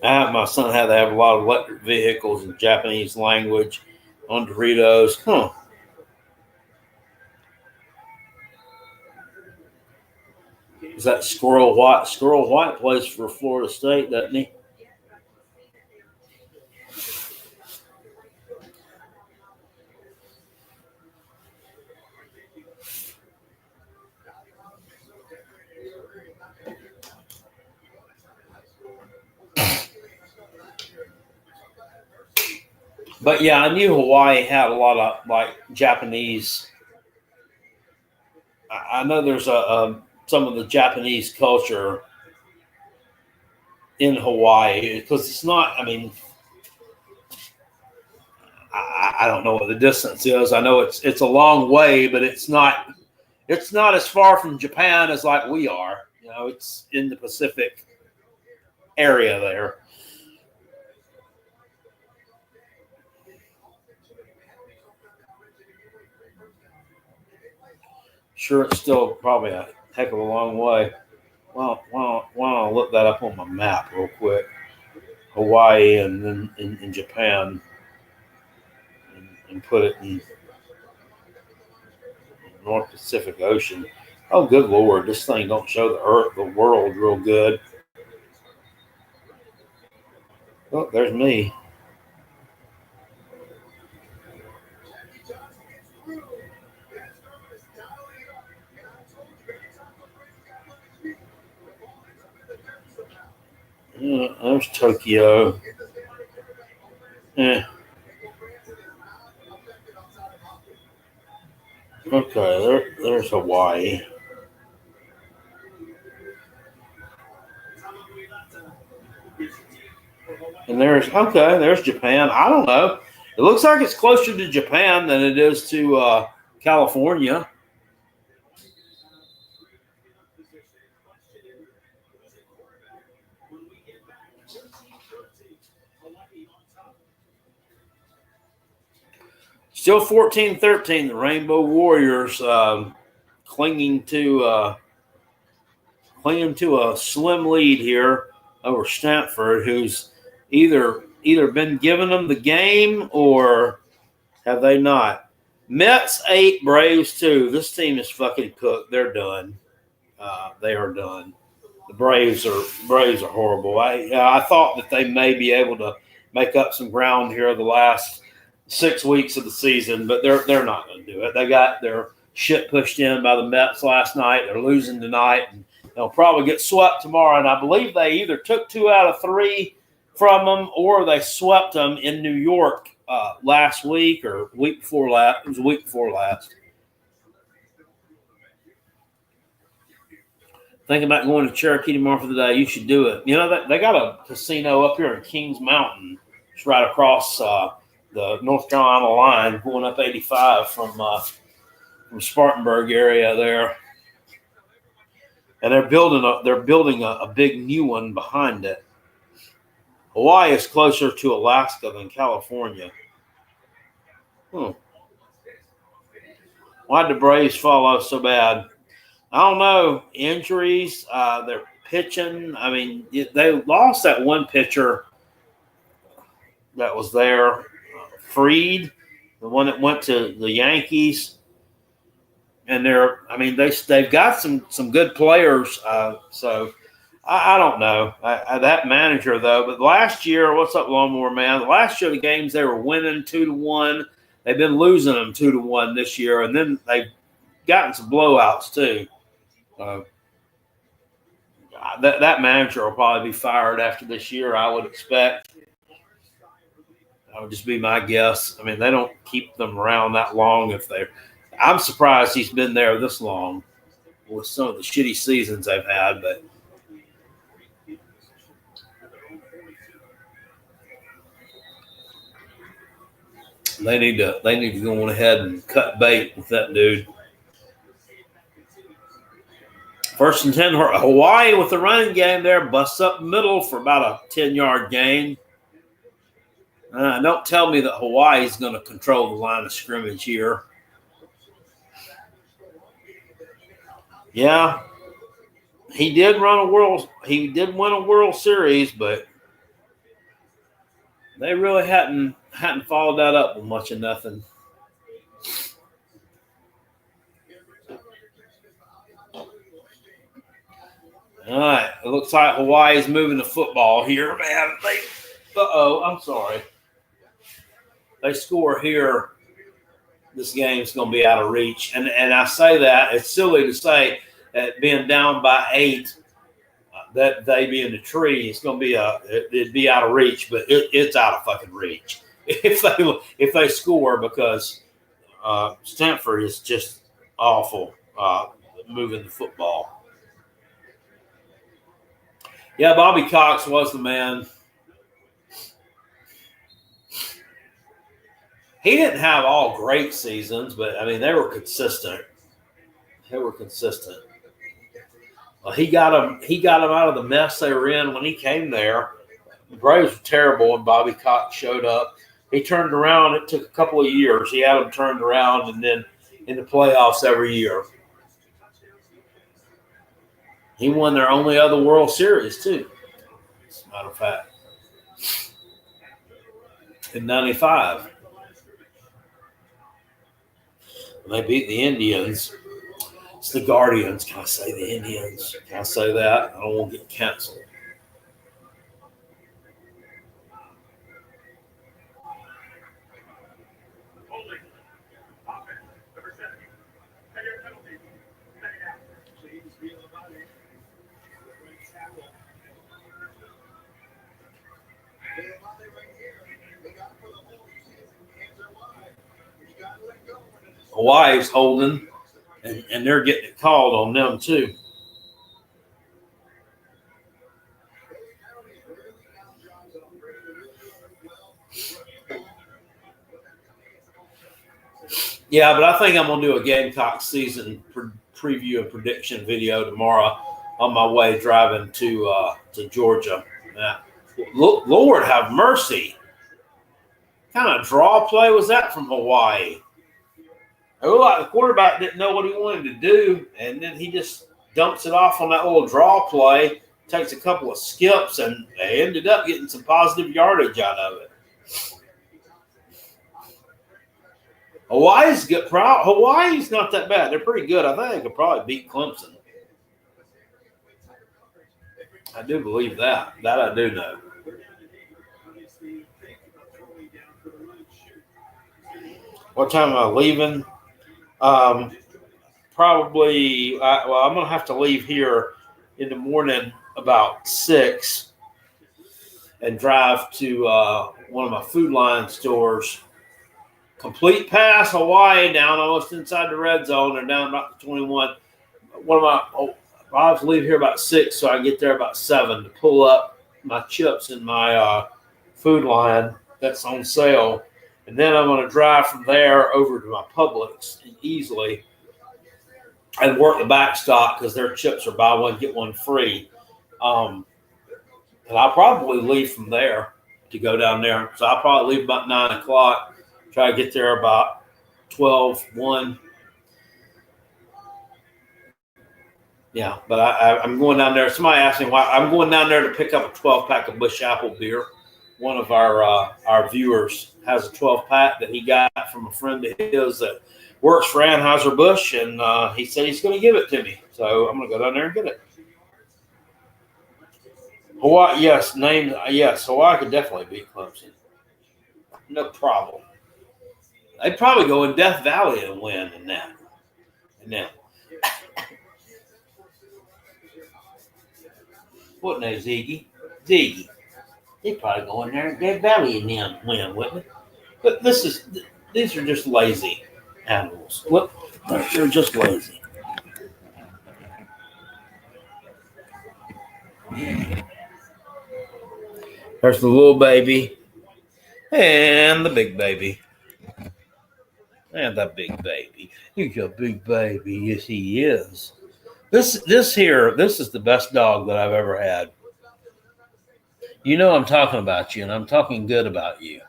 My son had to have a lot of electric vehicles in Japanese language on Doritos. Huh. Is that Squirrel White? Squirrel White plays for Florida State, doesn't he? But yeah, I knew Hawaii had a lot of like Japanese. I know there's some of the Japanese culture in Hawaii because it's not. I mean, I don't know what the distance is. I know it's a long way, but it's not as far from Japan as like we are. You know, it's in the Pacific area there. Sure, it's still probably a heck of a long way. Well, why don't I look that up on my map real quick? Hawaii and then in Japan and put it in North Pacific Ocean. Oh, good Lord, this thing don't show the world real good. Oh, there's me. There's Tokyo. Okay, there's Hawaii. And there's Japan. I don't know. It looks like it's closer to Japan than it is to California. Still 14-13, the Rainbow Warriors clinging to a slim lead here over Stanford, who's either been giving them the game or have they not? Mets 8, Braves 2. This team is fucking cooked. They're done. They are done. The Braves are horrible. I thought that they may be able to make up some ground here the last 6 weeks of the season, but they're not going to do it. They got their shit pushed in by the Mets last night. They're losing tonight, and they'll probably get swept tomorrow. And I believe they either took 2 out of 3 from them or they swept them in New York last week or week before last. It was a week before last. Thinking about going to Cherokee tomorrow for the day. You should do it. You know, they got a casino up here in Kings Mountain. It's right across the North Carolina line, going up 85 from Spartanburg area there, and they're building a big new one behind it. Hawaii is closer to Alaska than California. Why did the Braves fall off so bad? I don't know. Injuries. They're pitching. I mean, they lost that one pitcher that was there. Freed, the one that went to the Yankees, and they've got some good players. So I don't know that manager though. But last year, what's up, Lawnmower Man? Last year the games they were winning 2-1. They've been losing them 2-1 this year, and then they've gotten some blowouts too. That manager will probably be fired after this year, I would expect. That would just be my guess. I mean, they don't keep them around that long I'm surprised he's been there this long with some of the shitty seasons they've had, but they need to go on ahead and cut bait with that dude. 1st and 10, Hawaii with the running game there, busts up middle for about a 10-yard gain. Don't tell me that Hawaii's going to control the line of scrimmage here. Yeah, he did win a World Series, but they really hadn't followed that up with much of nothing. All right, it looks like Hawaii's moving the football here, man. I'm sorry. They score here, this game's going to be out of reach. And I say that, it's silly to say that being down by 8, that they be in the tree, it's going to be it'd be out of reach, but it's out of fucking reach if they score, because Stanford is just awful moving the football. Yeah, Bobby Cox was the man. He didn't have all great seasons, but, I mean, they were consistent. Well, he got them out of the mess they were in when he came there. The Braves were terrible when Bobby Cox showed up. He turned around. It took a couple of years. He had them turned around, and then in the playoffs every year. He won their only other World Series, too, as a matter of fact, in 95. They beat the Indians. It's the Guardians. Can I say the Indians? Can I say that? I don't want to get canceled. Hawaii's holding, and they're getting it called on them too. Yeah, but I think I'm going to do a Gamecock season preview and prediction video tomorrow on my way driving to Georgia. Lord have mercy. What kind of draw play was that from Hawaii? It looked like the quarterback didn't know what he wanted to do, and then he just dumps it off on that little draw play, takes a couple of skips, and they ended up getting some positive yardage out of it. Hawaii's good. Hawaii's not that bad. They're pretty good. I think they could probably beat Clemson. I do believe that. That I do know. What time am I leaving? Probably, I'm going to have to leave here in the morning about 6 and drive to one of my Food Line stores. Complete pass, Hawaii, down almost inside the red zone. They're down about the 21. I have to leave here about 6, so I can get there about 7 to pull up my chips in my Food Line that's on sale. And then I'm going to drive from there over to my Publix easily and work the back stock because their chips are buy one, get one free. And I'll probably leave from there to go down there. So I'll probably leave about 9 o'clock, try to get there about 12, 1. Yeah, but I'm going down there. Somebody asked me why. I'm going down there to pick up a 12-pack of Busch Apple beer. One of our viewers has a 12-pack that he got from a friend of his that works for Anheuser-Busch, and he said he's going to give it to me. So I'm going to go down there and get it. Hawaii, yes. Hawaii could definitely beat Clemson. No problem. They'd probably go in Death Valley and win in that. What name, Ziggy? Ziggy. They'd probably go in there in Death Valley and then win, wouldn't it? But these are just lazy animals. Look, they're just lazy. There's the little baby and the big baby. And the big baby. He's a big baby. Yes, he is. This is the best dog that I've ever had. You know I'm talking about you, and I'm talking good about you.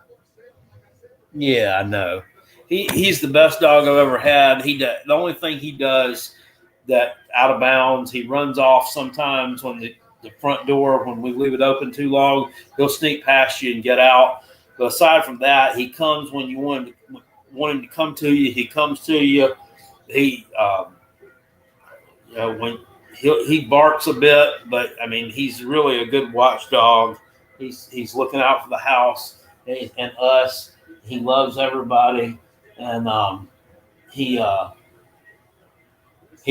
Yeah, I know. He's the best dog I've ever had. The only thing he does that out of bounds, he runs off sometimes when the front door, when we leave it open too long, he'll sneak past you and get out. But aside from that, he comes when you want him to come to you. He comes to you. He when he barks a bit, but I mean he's really a good watchdog. He's looking out for the house and us. He loves everybody, and he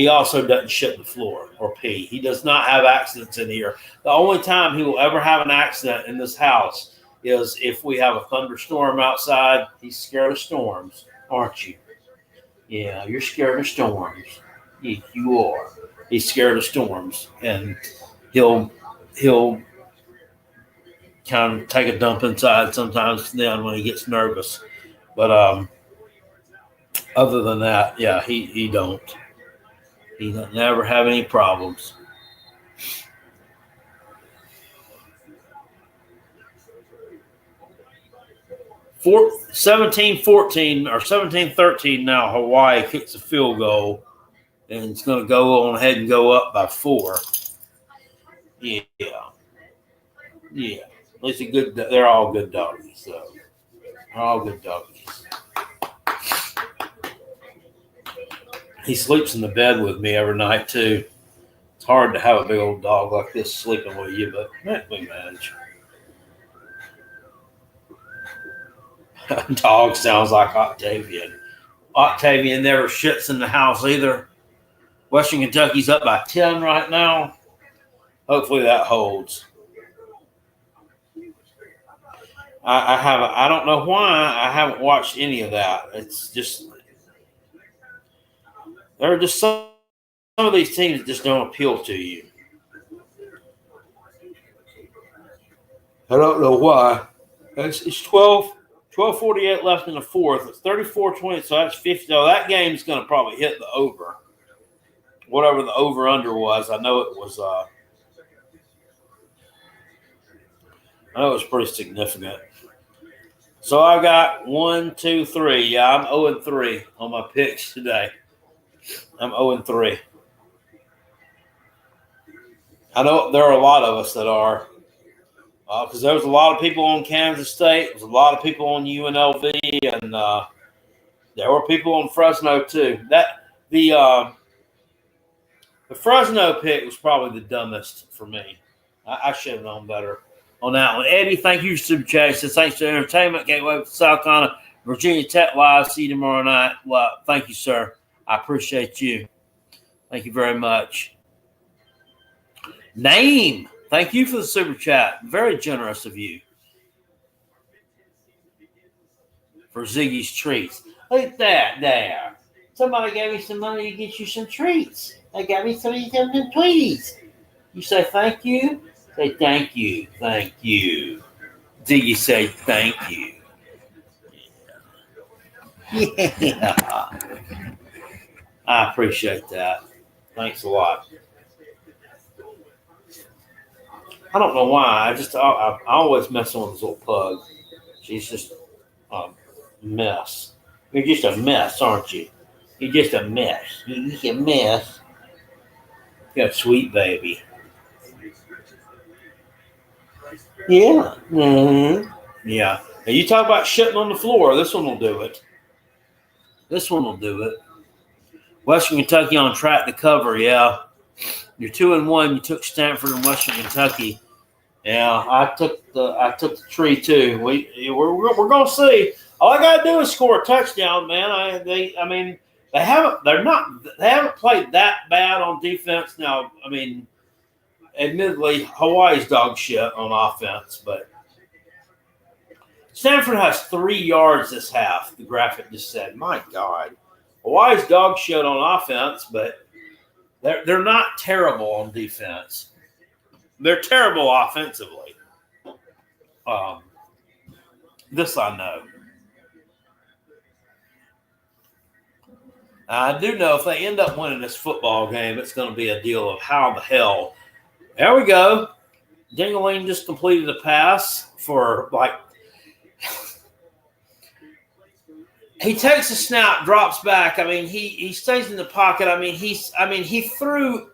also doesn't shit the floor or pee. He does not have accidents in here. The only time he will ever have an accident in this house is if we have a thunderstorm outside. He's scared of storms, aren't you? Yeah, you're scared of storms. You are. He's scared of storms, and he'll kind of take a dump inside sometimes then when he gets nervous. But other than that, yeah, he don't. He don't never have any problems. 17-14 or 17-13 now. Hawaii kicks a field goal, and it's going to go on ahead and go up by 4. Yeah. At least they're all good doggies. So they're all good doggies. He sleeps in the bed with me every night too. It's hard to have a big old dog like this sleeping with you, but we manage. Dog sounds like Octavian. Octavian never shits in the house either. Western Kentucky's up by 10 right now. Hopefully that holds. I don't know why I haven't watched any of that. It's just there are just some of these teams that just don't appeal to you. I don't know why. It's 12:48 left in the fourth. It's 34-20, so that's 50. So that game's going to probably hit the over. Whatever the over-under was. I know it was pretty significant. So I got 1, 2, 3. Yeah, I'm 0-3 on my picks today. I'm 0-3. I know there are a lot of us that are. Because there was a lot of people on Kansas State. There was a lot of people on UNLV. And there were people on Fresno too. The Fresno pick was probably the dumbest for me. I should have known better on that one. Eddie, thank you for Super Chat. Says thanks to entertainment. Can't wait for South Carolina, Virginia Tech Live. See you tomorrow night. Well, thank you, sir. I appreciate you. Thank you very much. Name, thank you for the Super Chat. Very generous of you. For Ziggy's treats. Look at that there. Somebody gave me some money to get you some treats. They got me some Tweeties. You say thank you? Say thank you. Thank you. Ziggy say thank you. Yeah. I appreciate that. Thanks a lot. I don't know why. I always mess with this little pug. She's just a mess. You're just a mess, aren't you? You're just a mess. You're just a mess. You got a sweet baby. Yeah. Mm-hmm. Yeah. And you talk about shitting on the floor. This one will do it. This one will do it. Western Kentucky on track to cover. Yeah. You're 2-1. You took Stanford and Western Kentucky. Yeah, I took the tree too. We're going to see. All I got to do is score a touchdown, man. They haven't played that bad on defense. Now, I mean, admittedly, Hawaii's dog shit on offense, but Stanford has 3 yards this half. The graphic just said, "My God, Hawaii's dog shit on offense, but they're not terrible on defense. They're terrible offensively. This I know." I do know if they end up winning this football game, it's going to be a deal of how the hell. There we go. Dingaling just completed a pass for He takes a snap, drops back. I mean, he stays in the pocket. He threw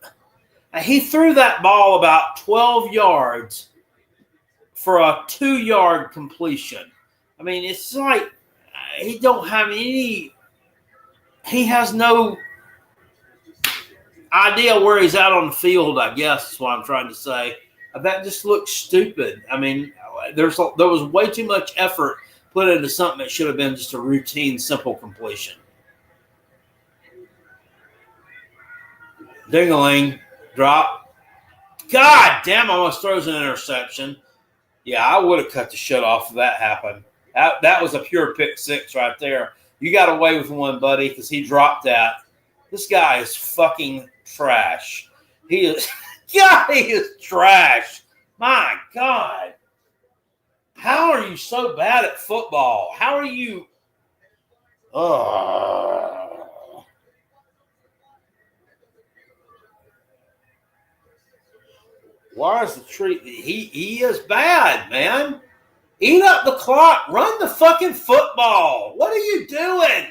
that ball about 12 yards for a 2-yard completion. I mean, it's like he don't have any. He has no idea where he's out on the field. I guess is what I'm trying to say. That just looks stupid. I mean, there was way too much effort put into something that should have been just a routine, simple completion. Ding-a-ling, drop. God damn, almost throws an interception. Yeah, I would have cut the shit off if that happened. That was a pure pick six right there. You got away with one, buddy, because he dropped that. This guy is fucking trash. He is trash. My God. How are you so bad at football? How are you? Why is the tree? He is bad, man. Eat up the clock. Run the fucking football. What are you doing?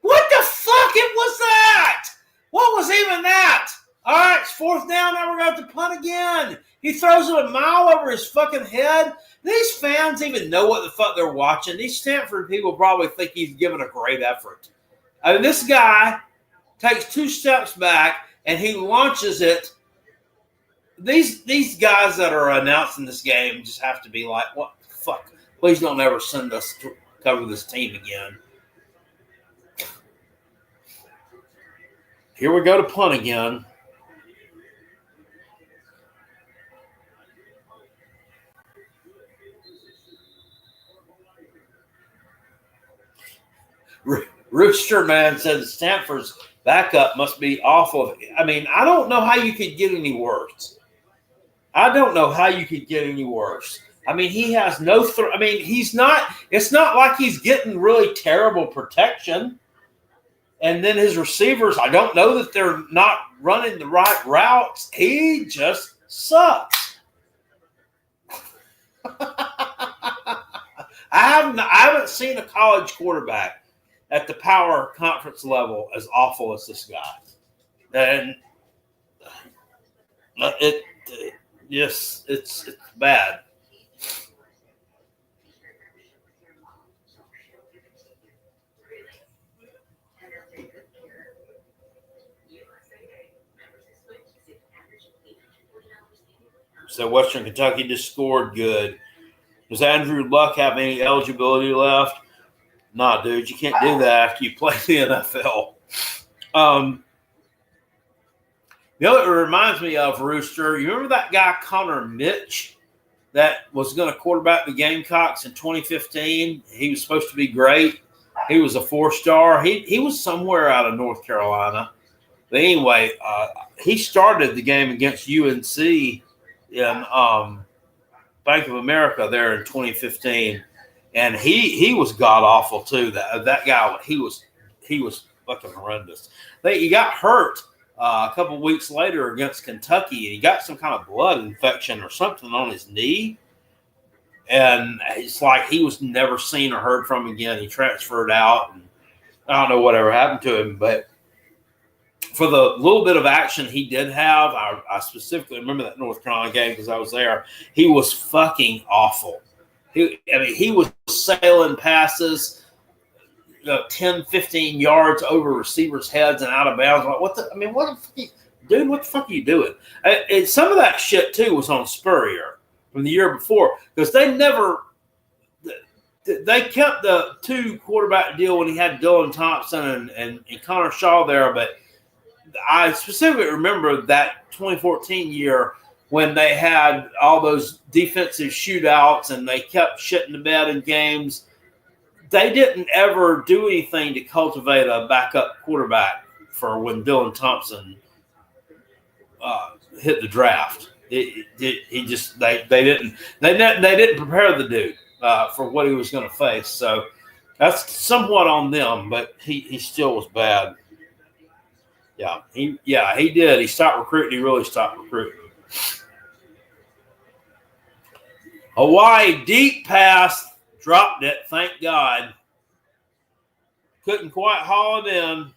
What the fuck was that? What was even that? All right, it's 4th down. Now we're going to have to punt again. He throws it a mile over his fucking head. These fans even know what the fuck they're watching. These Stanford people probably think he's giving a great effort. I mean, this guy takes 2 steps back and he launches it. These guys that are announcing this game just have to be like, what the fuck? Please don't ever send us to cover this team again. Here we go to punt again. Rooster Man said Stanford's backup must be awful. I mean, I don't know how you could get any worse. I mean, he has no I mean, it's not like he's getting really terrible protection. And then his receivers, I don't know that they're not running the right routes. He just sucks. I haven't seen a college quarterback at the power conference level as awful as this guy. And it's bad. So Western Kentucky just scored good. Does Andrew Luck have any eligibility left? Nah, dude, you can't do that after you play the NFL. You know what it reminds me of, Rooster? You remember that guy Connor Mitch that was going to quarterback the Gamecocks in 2015? He was supposed to be great. He was a 4-star. He was somewhere out of North Carolina. But anyway, he started the game against UNC in Bank of America there in 2015, and he was god awful too. That guy, he was fucking horrendous. He got hurt a couple of weeks later against Kentucky, and he got some kind of blood infection or something on his knee, and it's like he was never seen or heard from again. He transferred out, and I don't know whatever happened to him, but for the little bit of action he did have, I specifically remember that North Carolina game because I was there. He was fucking awful. He was sailing passes, 10, 15 yards over receivers' heads and out of bounds. Like, what the fuck are you doing? And some of that shit too was on Spurrier from the year before because they kept the 2 quarterback deal when he had Dylan Thompson and Connor Shaw there, but I specifically remember that 2014 year when they had all those defensive shootouts and they kept shitting the bed in games. They didn't ever do anything to cultivate a backup quarterback for when Dylan Thompson hit the draft. They didn't prepare the dude for what he was going to face. So that's somewhat on them, but he still was bad. He did. He stopped recruiting. He really stopped recruiting. Hawaii deep pass, dropped it. Thank God. couldn't quite haul it in.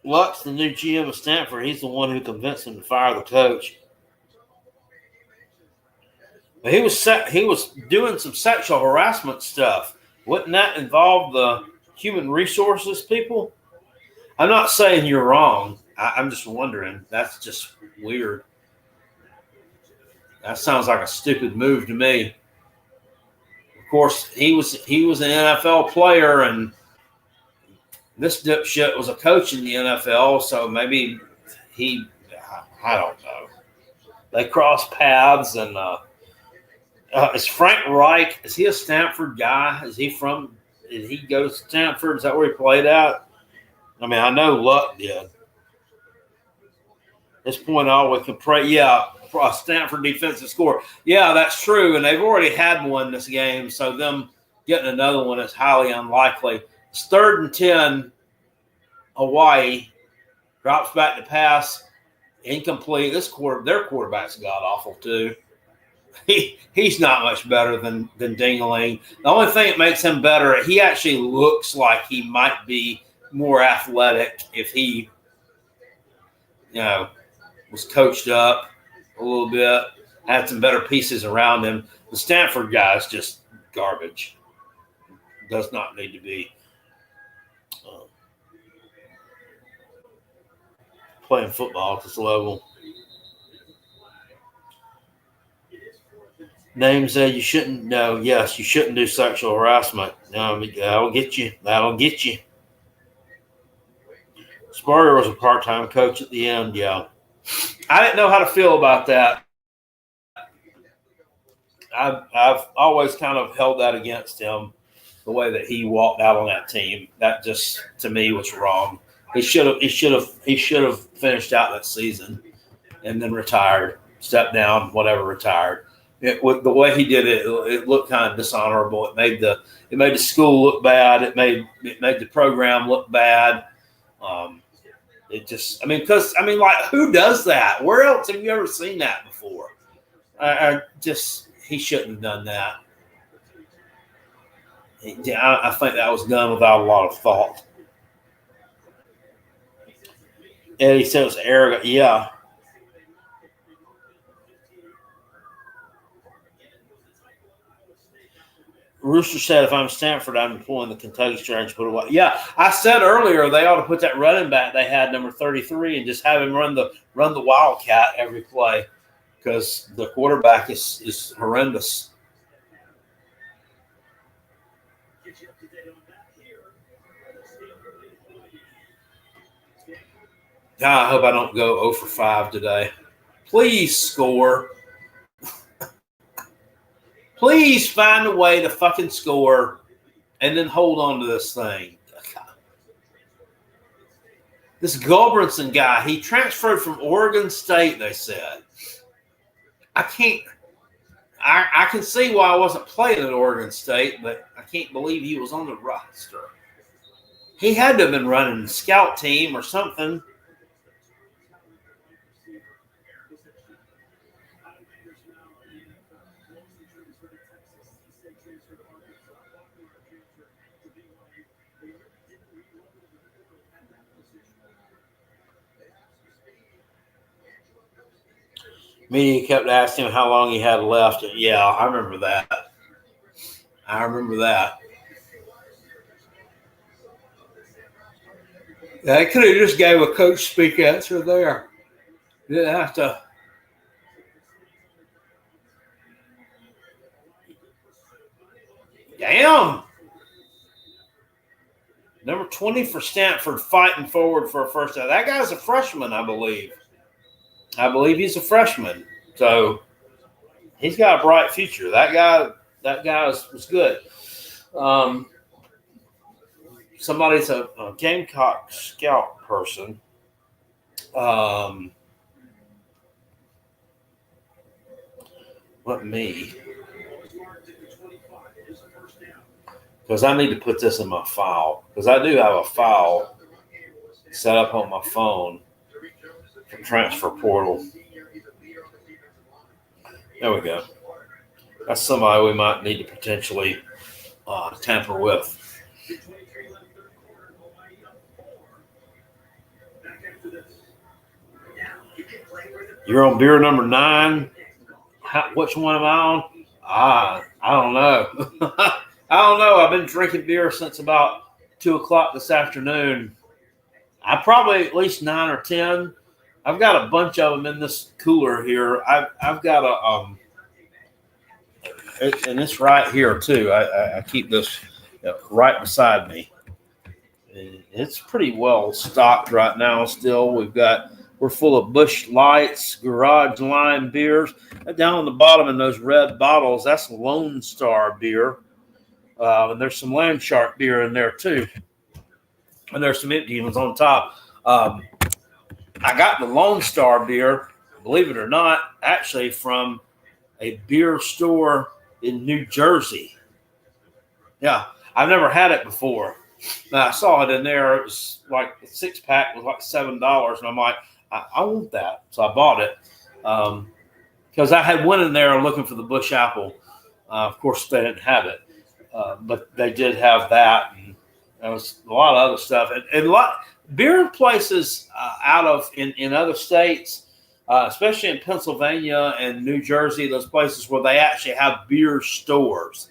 Luck's the new GM of Stanford. He's the one who convinced him to fire the coach. But he was doing some sexual harassment stuff. Wouldn't that involve the human resources people? I'm not saying you're wrong. I'm just wondering. That's just weird. That sounds like a stupid move to me. Of course, he was an NFL player, and this dipshit was a coach in the NFL, so maybe I don't know. They crossed paths, and is Frank Reich, is he a Stanford guy? Did he go to Stanford? Is that where he played at? I mean, I know Luck did. At this point, all we can pray, a Stanford defensive score. Yeah, that's true, and they've already had one this game, so them getting another one is highly unlikely. It's 3rd and 10. Hawaii drops back to pass, incomplete. Their quarterback's god awful too. He's not much better than Dingling. The only thing that makes him better, he actually looks like he might be more athletic if he, was coached up a little bit, had some better pieces around him. The Stanford guy is just garbage. Does not need to be playing football at this level. Name said you shouldn't. No, yes, you shouldn't do sexual harassment. No, that'll get you. That'll get you. Spurrier was a part-time coach at the end. Yeah, I didn't know how to feel about that. I've always kind of held that against him, the way that he walked out on that team. That just, to me, was wrong. He should have finished out that season and then retired, stepped down, whatever, retired. The way he did it, it looked kind of dishonorable. It made the school look bad. It made the program look bad. Like, who does that? Where else have you ever seen that before? He shouldn't have done that. I think that was done without a lot of thought. Eddie said it was arrogant. Yeah. Rooster said, if I'm Stanford, I'm employing the Kentucky strategy. Put away. Yeah, I said earlier they ought to put that running back they had, number 33, and just have him run the Wildcat every play, because the quarterback is horrendous. God, I hope I don't go 0 for 5 today. Please score. Please find a way to fucking score and then hold on to this thing. This Gulbranson guy, he transferred from Oregon State, they said. I can see why I wasn't playing at Oregon State, but I can't believe he was on the roster. He had to have been running the scout team or something. Media kept asking him how long he had left. Yeah, I remember that. I could have just gave a coach speak answer there. Didn't have to. Damn. Number 20 for Stanford, fighting forward for a first down. That guy's a freshman, I believe. I believe he's a freshman. So he's got a bright future. That guy was good. Somebody's a Gamecock scout person. Let me. Because I need to put this in my file. Because I do have a file set up on my phone for transfer portal. There we go. That's somebody we might need to potentially tamper with. You're on beer number 9. Which one am I on? I don't know. I don't know. I've been drinking beer since about 2 o'clock this afternoon. I probably at least 9 or 10. I've got a bunch of them in this cooler here. I've got and it's right here too. I keep this right beside me. It's pretty well stocked right now. Still, we're full of Busch Lights, Garage Line beers. Down on the bottom in those red bottles, that's Lone Star beer, and there's some Land Shark beer in there too, and there's some empty ones on top. I got the Lone Star beer, believe it or not, actually from a beer store in New Jersey. Yeah, I've never had it before. Now, I saw it in there. It was like a 6-pack was like $7, and I'm like, I want that. So I bought it because I had went in there looking for the Bush Apple. Of course, they didn't have it, but they did have that, and there was a lot of other stuff. And a lot beer places in other states, especially in Pennsylvania and New Jersey, those places where they actually have beer stores,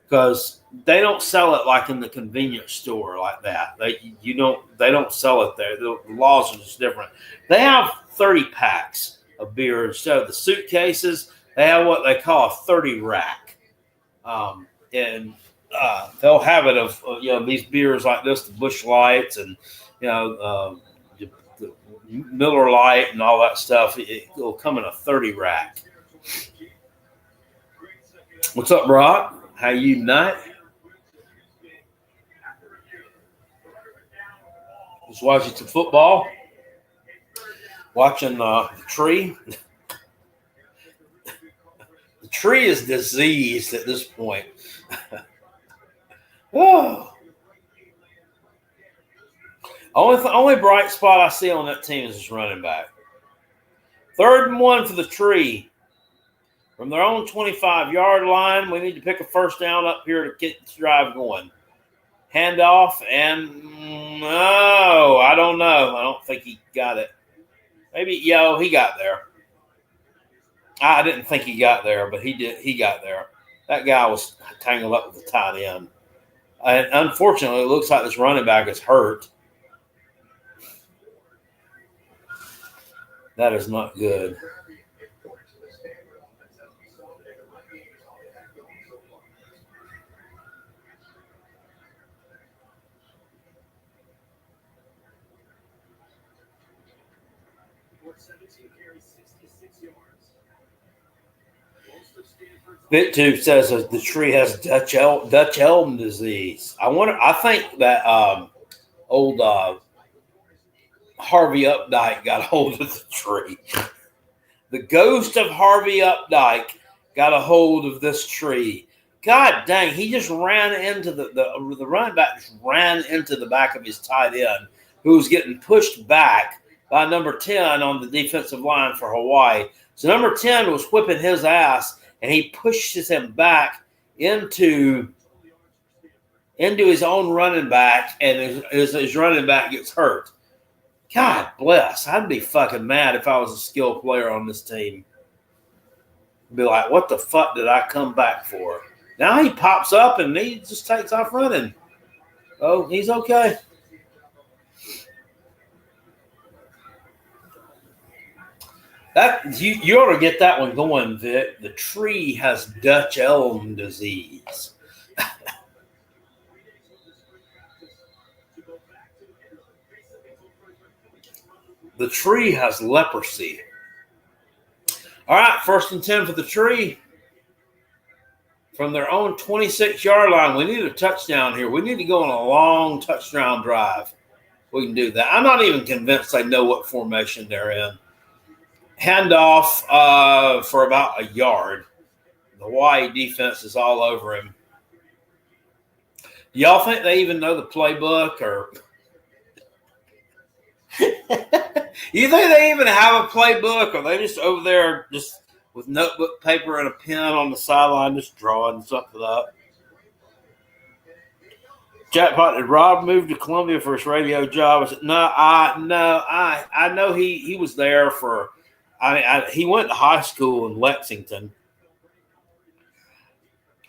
because they don't sell it like in the convenience store like that. They don't sell it there. The laws are just different. They have 30 packs of beer instead of the suitcases. They have what they call a 30 rack, and they'll have it of these beers like this, the Busch Lights, and the Miller Lite and all that stuff. It'll come in a 30 rack. What's up, Brock? How you night? Just watching some football. Watching the tree. The tree is diseased at this point. Oh. Only bright spot I see on that team is this running back. 3rd and 1 for the tree. From their own 25-yard line, we need to pick a first down up here to get this drive going. Handoff, and no, I don't know. I don't think he got it. Maybe, he got there. I didn't think he got there, but he did. He got there. That guy was tangled up with the tight end. And unfortunately, it looks like this running back is hurt. That is not good. BitTube says that the tree has Dutch elm disease. I think that old Harvey Updike got a hold of the tree. The ghost of Harvey Updike got a hold of this tree. God dang, he just ran into the running back just ran into the back of his tight end, who was getting pushed back by number 10 on the defensive line for Hawaii. So number 10 was whipping his ass, and he pushes him back into his own running back, and his running back gets hurt. God bless. I'd be fucking mad if I was a skilled player on this team. I'd be like, what the fuck did I come back for? Now he pops up and he just takes off running. Oh, he's okay. That you ought to get that one going, Vic. The tree has Dutch elm disease. The tree has leprosy. All right, 1st and 10 for the tree. From their own 26-yard line, we need a touchdown here. We need to go on a long touchdown drive. We can do that. I'm not even convinced they know what formation they're in. Handoff for about a yard. The Hawaii defense is all over him. Do y'all think they even know the playbook, or you think they even have a playbook, or they just over there just with notebook, paper, and a pen on the sideline, just drawing something up. Jackpot, did Rob move to Columbia for his radio job? I said, I know he was there for. He went to high school in Lexington.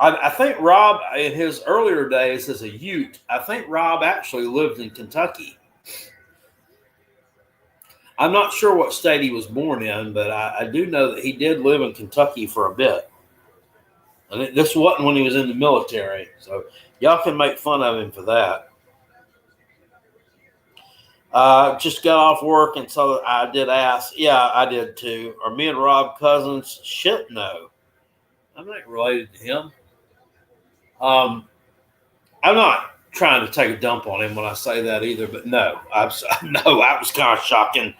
I think Rob, in his earlier days as a Ute, I think Rob actually lived in Kentucky. I'm not sure what state he was born in, but I do know that he did live in Kentucky for a bit. And this wasn't when he was in the military, so y'all can make fun of him for that. Just got off work, and so I did ask. Yeah, I did too. Are me and Rob cousins? Shit, no. I'm not related to him. I'm not trying to take a dump on him when I say that either, but no, that was kind of shocking.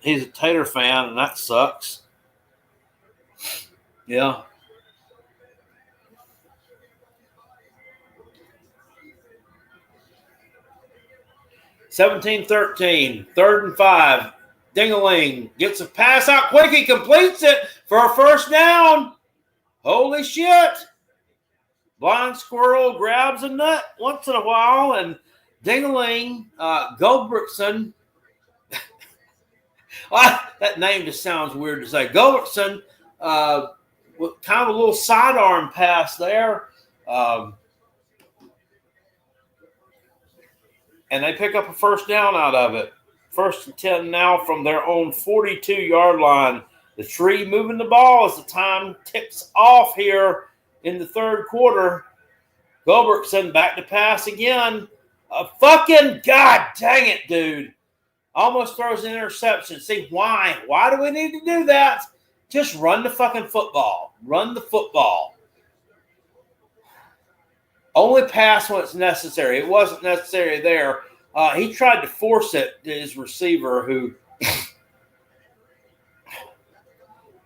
He's a Tater fan, and that sucks. Yeah. (17-13), 3rd and 5. Ding-a-ling gets a pass out quick. He completes it for a first down. Holy shit. Blind squirrel grabs a nut once in a while, and ding-a-ling, Goldbergson. That name just sounds weird to say. Goldbergson, with kind of a little sidearm pass there. And they pick up a first down out of it. 1st and 10 now from their own 42-yard line. The Tree moving the ball as the time ticks off here in the 3rd quarter. Goldbergson back to pass again. Fucking God dang it, dude. Almost throws an interception. See, why? Why do we need to do that? Just run the fucking football. Run the football. Only pass when it's necessary. It wasn't necessary there. He tried to force it to his receiver, who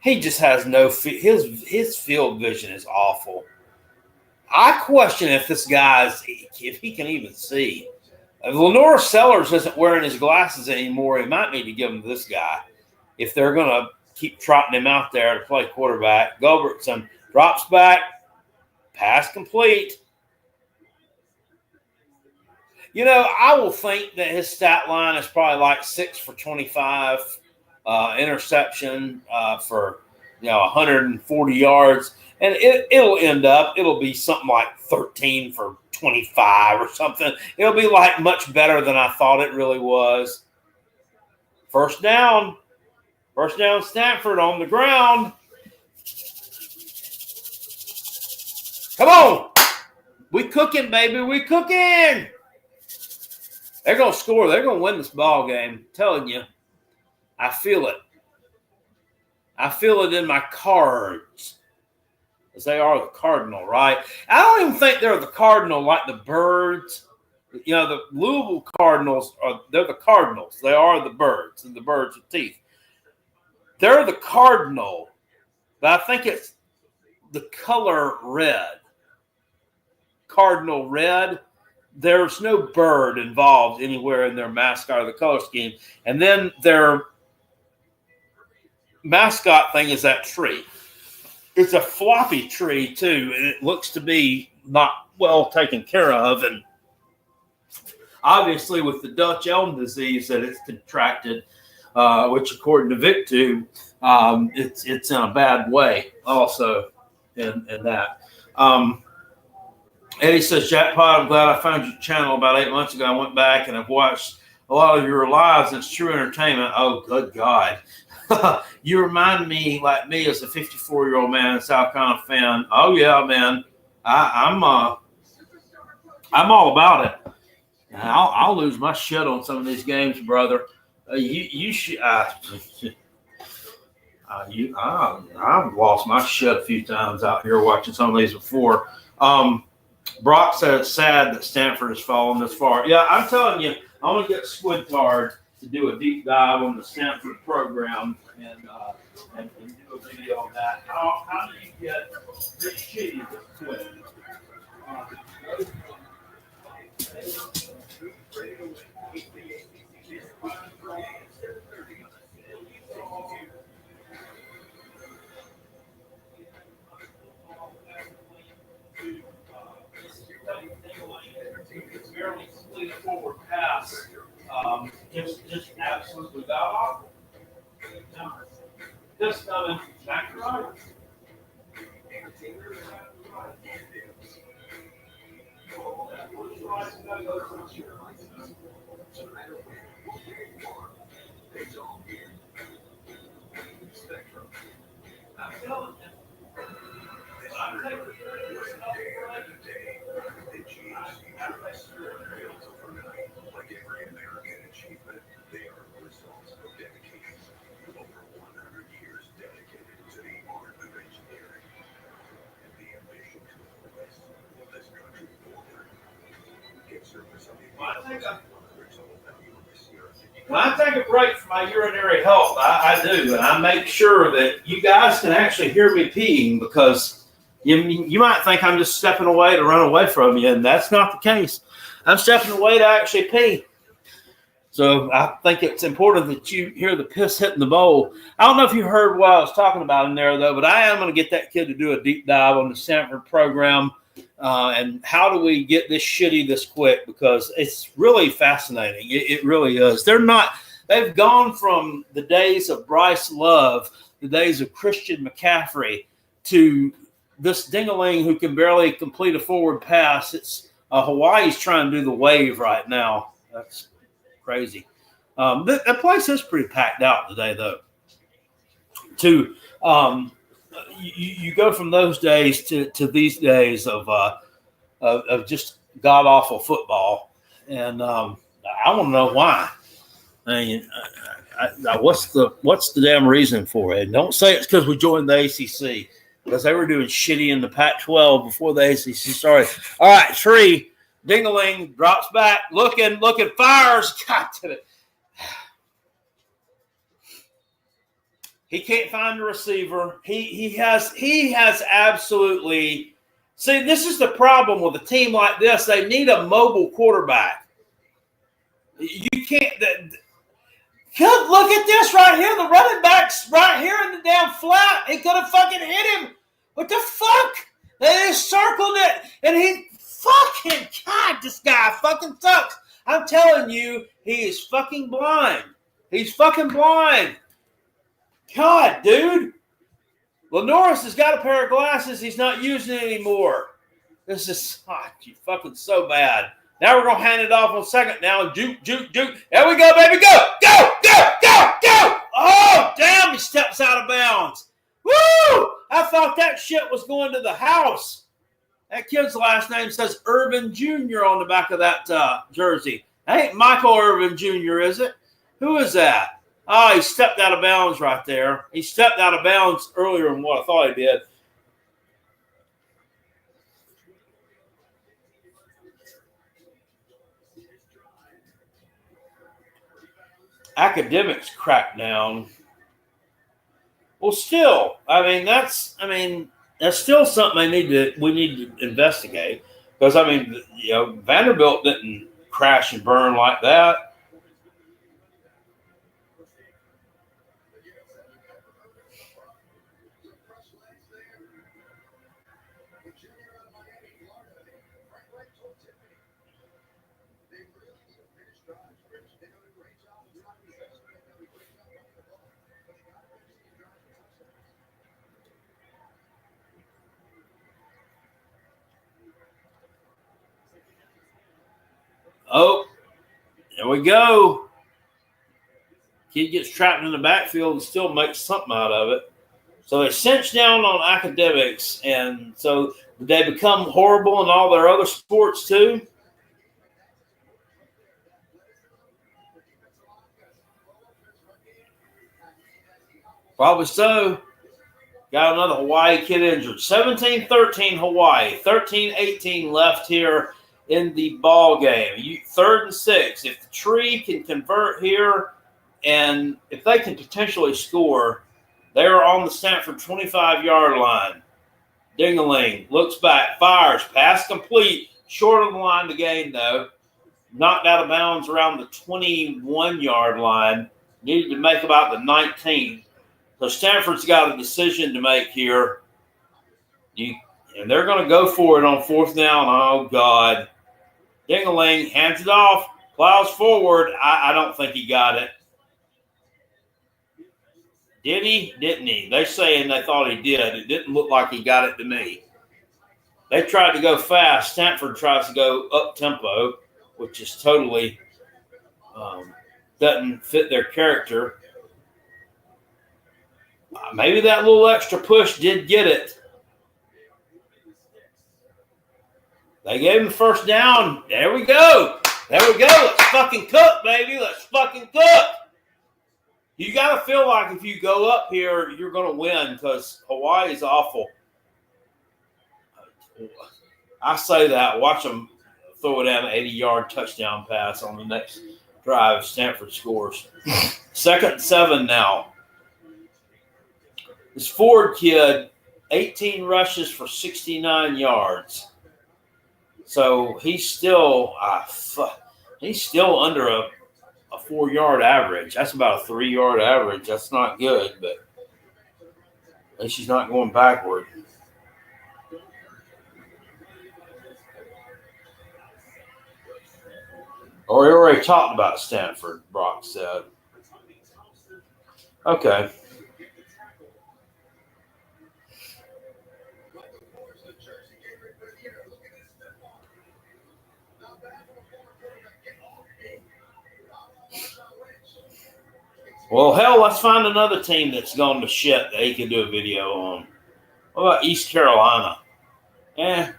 he just has no his field vision is awful. I question if this guy's if he can even see. If Lenore Sellers isn't wearing his glasses anymore, he might need to give him to this guy if they're going to keep trotting him out there to play quarterback. Goldbergson drops back, pass complete. You know, I will think that his stat line is probably like 6 for 25, interception for 140 yards, and it'll be something like 13 for 25 or something. It'll be like much better than I thought it really was. First down, Stanford on the ground. Come on, we cooking, baby, we cooking. They're going to score. They're going to win this ball game. I'm telling you. I feel it. I feel it in my cards. Because they are the Cardinal, right? I don't even think they're the Cardinal like the Birds. You know, the Louisville Cardinals, they're the Cardinals. They are the Birds, and the birds with teeth. They're the Cardinal. But I think it's the color red. Cardinal red. There's no bird involved anywhere in their mascot or the color scheme. And then their mascot thing is that tree. It's a floppy tree, too, and it looks to be not well taken care of. And obviously with the Dutch elm disease that it's contracted, which according to VicTube, it's in a bad way also in that. Eddie says, Jackpot, I'm glad I found your channel about 8 months ago. I went back and I've watched a lot of your lives, and it's true entertainment. Oh, good God. You remind me, like me, as a 54-year-old man, a South Carolina fan. Oh, yeah, man. I'm all about it. I'll lose my shit on some of these games, brother. You should. I've lost my shit a few times out here watching some of these before. Brock said it's sad that Stanford has fallen this far. Yeah, I'm telling you, I'm going to get Squidcard to do a deep dive on the Stanford program and do a video on that. How do you get this shitty with Squid? Just absolutely god awful. Just coming back to right. When I take a break from my urinary health, I do, and I make sure that you guys can actually hear me peeing, because you might think I'm just stepping away to run away from you, and that's not the case. I'm stepping away to actually pee. So I think it's important that you hear the piss hitting the bowl. I don't know if you heard what I was talking about in there, though, but I am going to get that kid to do a deep dive on the Stanford program and how do we get this shitty this quick, because it's really fascinating. It really is. They've gone from the days of Bryce Love, the days of Christian McCaffrey, to this ding-a-ling who can barely complete a forward pass. It's Hawaii's trying to do the wave right now. That's crazy. That place is pretty packed out today, though. You go from those days to these days of just god awful football, and I want to know why. I mean, what's the damn reason for it? Don't say it's because we joined the ACC, because they were doing shitty in the Pac-12 before the ACC started. All right, Tree, ding-a-ling, drops back, looking, fires. God damn it. He can't find a receiver. He has absolutely. See, this is the problem with a team like this. They need a mobile quarterback. You can't. Look at this right here. The running back's right here in the damn flat. He could have fucking hit him. What the fuck? They just circled it, and he fucking. God, this guy fucking sucks. I'm telling you, he is fucking blind. He's fucking blind. God, dude. Lenoris has got a pair of glasses. He's not using it anymore. This is fucking so bad. Now we're going to hand it off on second now. Juke. There we go, baby. Go. Oh, damn, he steps out of bounds. Woo! I thought that shit was going to the house. That kid's last name says Irvin Jr. on the back of that jersey. That ain't Michael Irvin Jr., is it? Who is that? Oh, he stepped out of bounds right there. He stepped out of bounds earlier than what I thought he did. Academics crackdown. Well, still, that's still something we need to investigate, because Vanderbilt didn't crash and burn like that. Oh, there we go. Kid gets trapped in the backfield and still makes something out of it. So they cinch down on academics, and so did they become horrible in all their other sports too? Probably so. Got another Hawaii kid injured. 17-13 Hawaii. 13-18 left here in the ball game. 3rd and 6. If the Tree can convert here, and if they can potentially score, they are on the Stanford 25-yard line. Ding-a-ling, looks back, fires, pass complete, short of the line to gain though. Knocked out of bounds around the 21-yard line. Needed to make about the 19. So Stanford's got a decision to make here. And they're going to go for it on 4th down. Oh, God. Ding-a-ling, hands it off. Plows forward. I don't think he got it. Did he? Didn't he? They saying they thought he did. It didn't look like he got it to me. They tried to go fast. Stanford tries to go up tempo, which is totally doesn't fit their character. Maybe that little extra push did get it. They gave him the first down. There we go. There we go. Let's fucking cook, baby. Let's fucking cook. You got to feel like if you go up here, you're going to win because Hawaii is awful. I say that. Watch them throw it down an 80-yard touchdown pass on the next drive. Stanford scores. 2nd and 7 now. This Ford kid, 18 rushes for 69 yards. So he's still under a 4-yard average. That's about a 3-yard average. That's not good, but at least he's not going backward. Or he already talked about Stanford, Brock said. Okay. Well, hell, let's find another team that's gone to shit that he can do a video on. What about East Carolina? I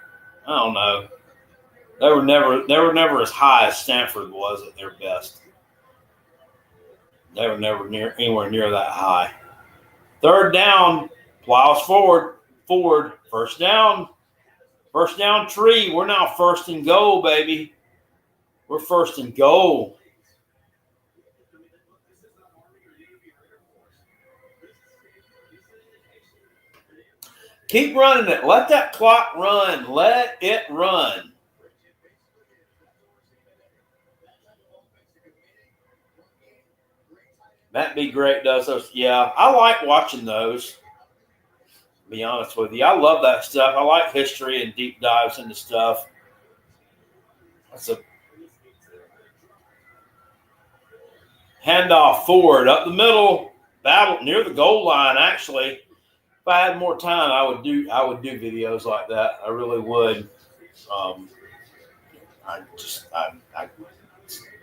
don't know. They were never as high as Stanford was at their best. They were never anywhere near that high. 3rd down, plows forward. First down tree. We're now 1st and goal, baby. We're 1st and goal. Keep running it. Let that clock run. Let it run. Matt B. Great does those. Yeah, I like watching those, to be honest with you. I love that stuff. I like history and deep dives into stuff. That's a handoff forward, up the middle, battle near the goal line, actually. If I had more time, I would do videos like that. I really would.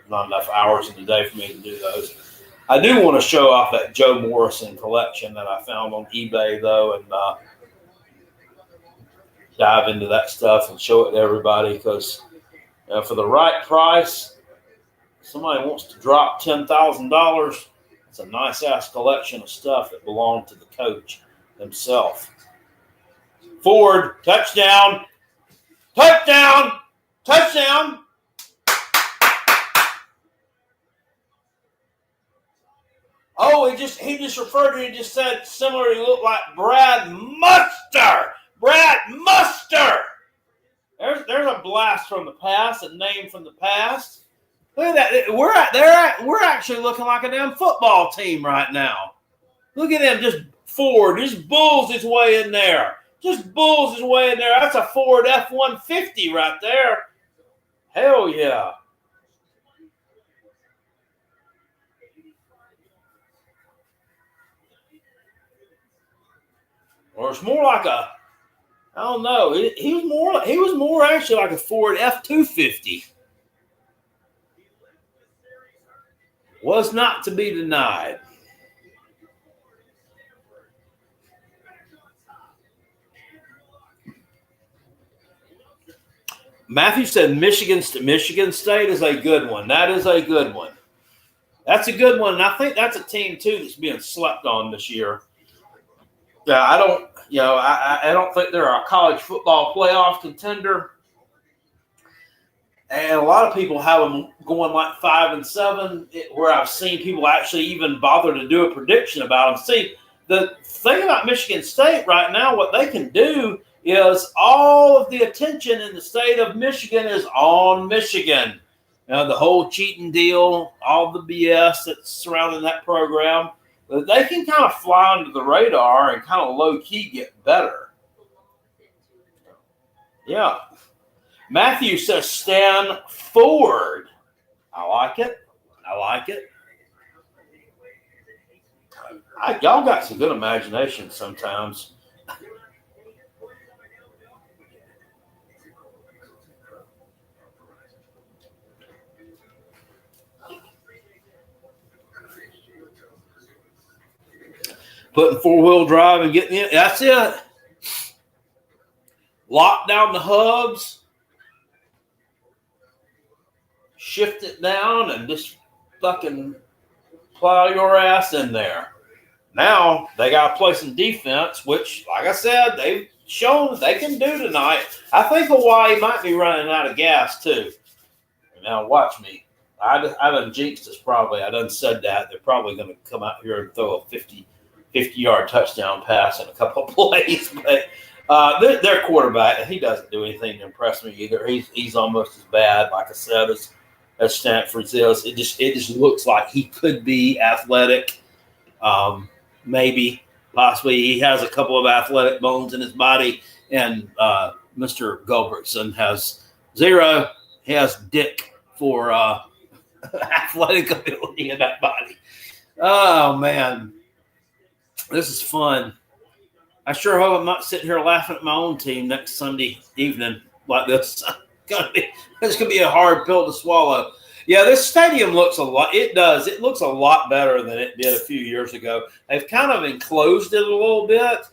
Not enough hours in the day for me to do those. I do want to show off that Joe Morrison collection that I found on eBay, though, and dive into that stuff and show it to everybody because for the right price, somebody wants to drop $10,000. It's a nice-ass collection of stuff that belonged to the coach himself. Ford, touchdown. Oh, he just referred to it. He just said similar. He looked like Brad Muster. There's a blast from the past, a name from the past. Look at that. We're actually looking like a damn football team right now. Look at him, just Ford, just bulls his way in there. That's a Ford F-150 right there. Hell yeah. Or it's more like I don't know. He was more actually like a Ford F-250. Was not to be denied. Matthew said Michigan State is a good one. That is a good one. That's a good one, and I think that's a team too that's being slept on this year. Yeah, I don't think they're a college football playoff contender, and a lot of people have them going like 5-7. Where I've seen people actually even bother to do a prediction about them. See, the thing about Michigan State right now, what they can do is all of the attention in the state of Michigan is on Michigan. The whole cheating deal, all the BS that's surrounding that program, they can kind of fly under the radar and kind of low-key get better. Yeah. Matthew says Stanford. I like it. I like it. Y'all got some good imagination sometimes. Putting four-wheel drive and getting in. That's it. Lock down the hubs. Shift it down and just fucking plow your ass in there. Now they got to play some defense, which, like I said, they've shown they can do tonight. I think Hawaii might be running out of gas too. Now watch me. I done jinxed us probably. I done said that. They're probably going to come out here and throw a 50-yard touchdown pass in a couple of plays. But their quarterback, he doesn't do anything to impress me either. He's almost as bad, like I said, as Stanford's is. It just looks like he could be athletic. Maybe, possibly, he has a couple of athletic bones in his body, and Mr. Gulbertson has zero. He has dick for athletic ability in that body. Oh, man. This is fun. I sure hope I'm not sitting here laughing at my own team next Sunday evening like this. It's going to be a hard pill to swallow. Yeah, this stadium looks a lot. It does. It looks a lot better than it did a few years ago. They've kind of enclosed it a little bit.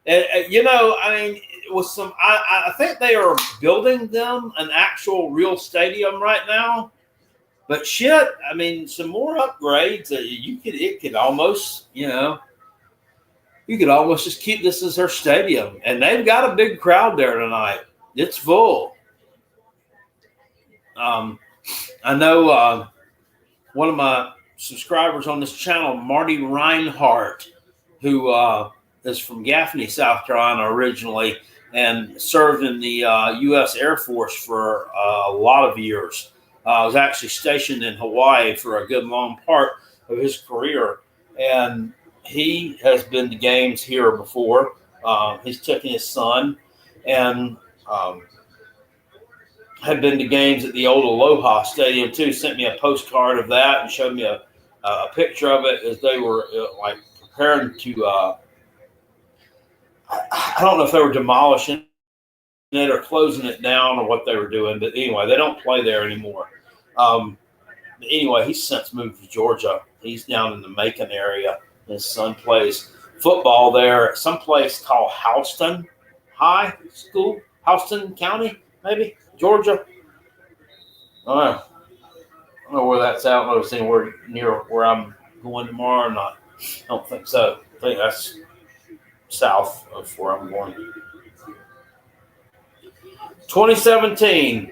And, I mean, with some, I think they are building them an actual real stadium right now. But shit, I mean, some more upgrades. It could almost, you could almost just keep this as their stadium. And they've got a big crowd there tonight. It's full. I know one of my subscribers on this channel, Marty Reinhardt, who is from Gaffney, South Carolina originally, and served in the U.S. Air Force for a lot of years. Was actually stationed in Hawaii for a good long part of his career. And he has been to games here before. He's taken his son and had been to games at the old Aloha Stadium too. Sent me a postcard of that and showed me a picture of it as they were preparing to. I don't know if they were demolishing it or closing it down or what they were doing, but anyway, they don't play there anymore. Anyway, he's since moved to Georgia. He's down in the Macon area. His son plays football there at some place called Houston High School, Houston County, maybe, Georgia. I don't know where that's at. I don't know if it's anywhere near where I'm going tomorrow or not. I don't think so. I think that's south of where I'm going. 2017,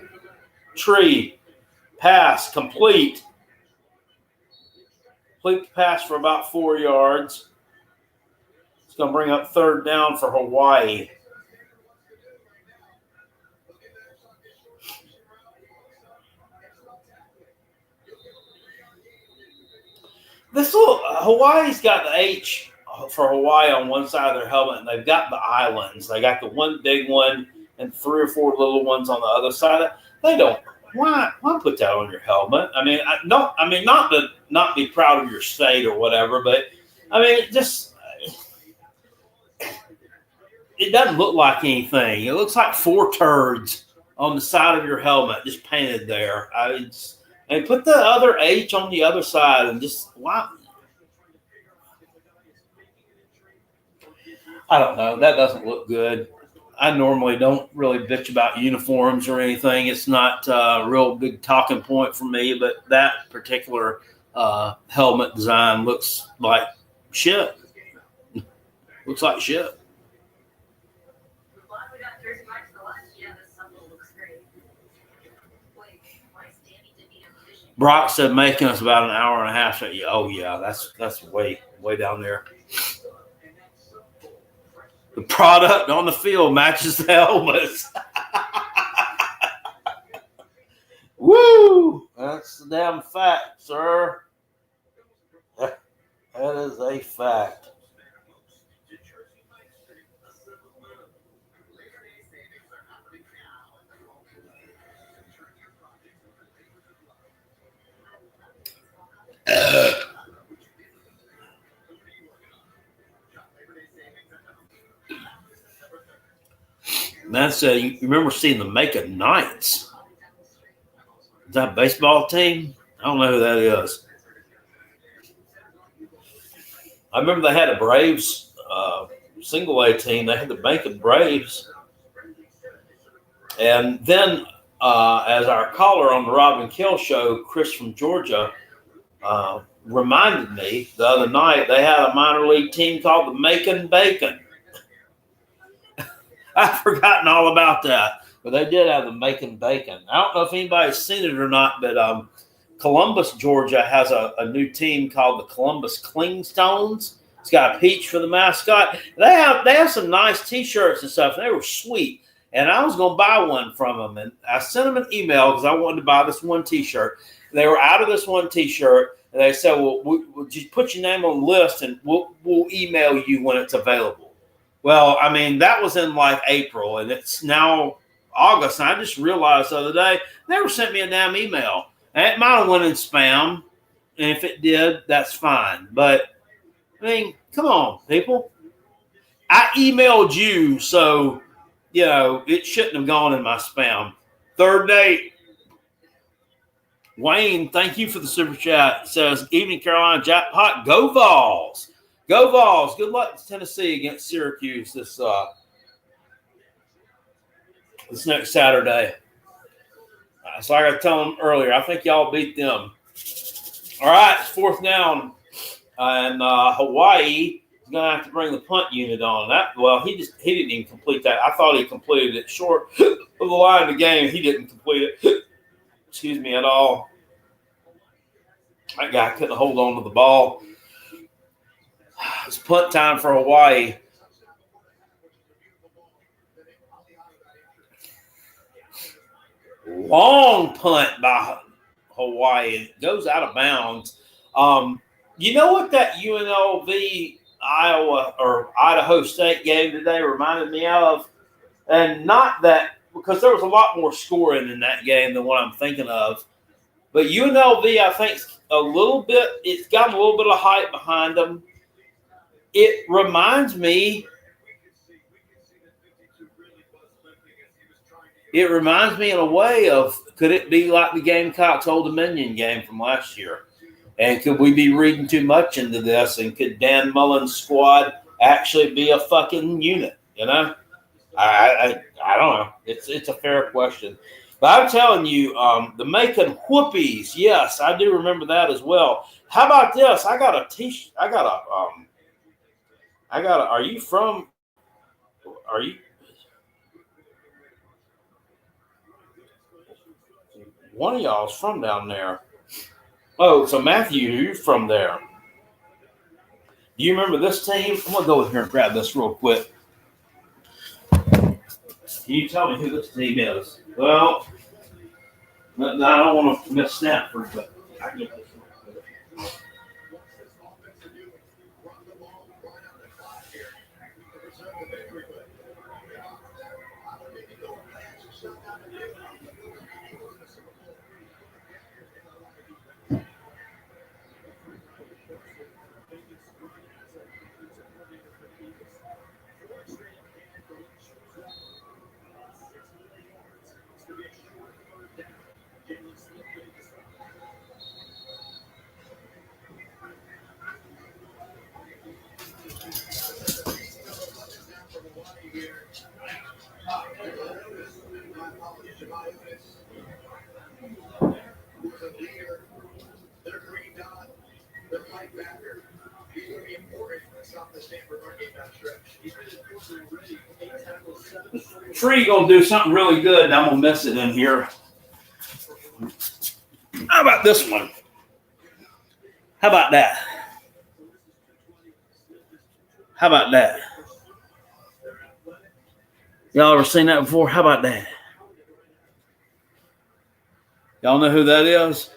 Tree, pass, complete. Complete pass for about 4 yards. It's going to bring up third down for Hawaii. This little Hawaii's got the H for Hawaii on one side of their helmet, and they've got the islands. They got the one big one and 3 or 4 little ones on the other side. They don't. Why put that on your helmet? I mean, not to not be proud of your state or whatever, but I mean, it doesn't look like anything. It looks like 4 turds on the side of your helmet, just painted there. And put the other H on the other side and just why? I don't know. That doesn't look good. I normally don't really bitch about uniforms or anything. It's not a real big talking point for me, but that particular helmet design looks like shit. Looks like shit. Brock said making us about an hour and a half. Oh yeah, that's way down there. The product on the field matches the helmets. Woo! That's the damn fact, sir. That is a fact. That's you remember seeing the Macon Knights? Is that a baseball team? I don't know who that is. I remember they had a Braves single A team. They had the Macon Braves. And then as our caller on the Rob and Kill show, Chris from Georgia, reminded me the other night, they had a minor league team called the Macon Bacon. I've forgotten all about that, but they did have the Macon Bacon. I don't know if anybody's seen it or not, but Columbus, Georgia has a new team called the Columbus Clingstones. It's got a peach for the mascot. They have some nice T-shirts and stuff. And they were sweet. And I was going to buy one from them. And I sent them an email because I wanted to buy this one T-shirt. They were out of this one T-shirt. And they said, well, we'll just put your name on the list and we'll email you when it's available. Well, I mean, that was in like April. And it's now August. And I just realized the other day, they never sent me a damn email. And it might have went in spam. And if it did, that's fine. But, I mean, come on, people. I emailed you, so, you know, it shouldn't have gone in my spam. Third date. Wayne, thank you for the super chat. It says, evening, Carolina jackpot. Go Vols. Go Vols. Good luck to Tennessee against Syracuse this next Saturday. It's like I told them earlier. I think y'all beat them. All right, it's fourth down. And Hawaii is going to have to bring the punt unit on. He didn't even complete that. I thought he completed it short of the line of the game. He didn't complete it. Excuse me, at all. That guy couldn't hold on to the ball. It's punt time for Hawaii. Long punt by Hawaii. It goes out of bounds. You know what that UNLV Iowa or Idaho State game today reminded me of? And not that, because there was a lot more scoring in that game than what I'm thinking of. But UNLV, I think, it's got a little bit of hype behind them. It reminds me in a way of, could it be like the Gamecocks Old Dominion game from last year? And could we be reading too much into this? And could Dan Mullen's squad actually be a fucking unit? You know, I don't know. It's a fair question, but I'm telling you, the Macon Whoopies. Yes, I do remember that as well. How about this? I got a T-shirt. Are you from? Are you? One of y'all's from down there. Oh, so Matthew, you're from there. Do you remember this team? I'm going to go over here and grab this real quick. Can you tell me who this team is? Well, I don't want to miss Stanford, but I can get this real quick. Tree gonna do something really good, and I'm gonna miss it in here. How about this one? How about that? How about that? Y'all ever seen that before? How about that? Y'all know who that is?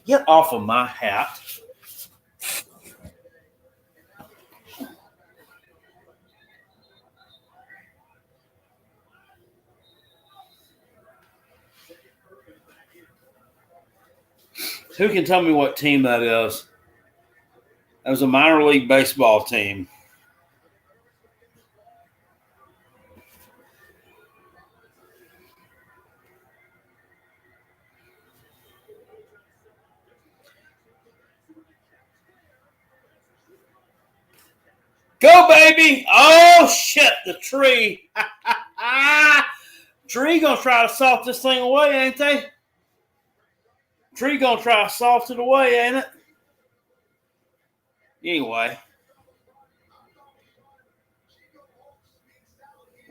Get off of my hat. Who can tell me what team that is? That was a minor league baseball team. Go, baby. Oh, shit, the tree. Tree going to try to salt this thing away, ain't they? Tree going to try to salt it away, ain't it? Anyway.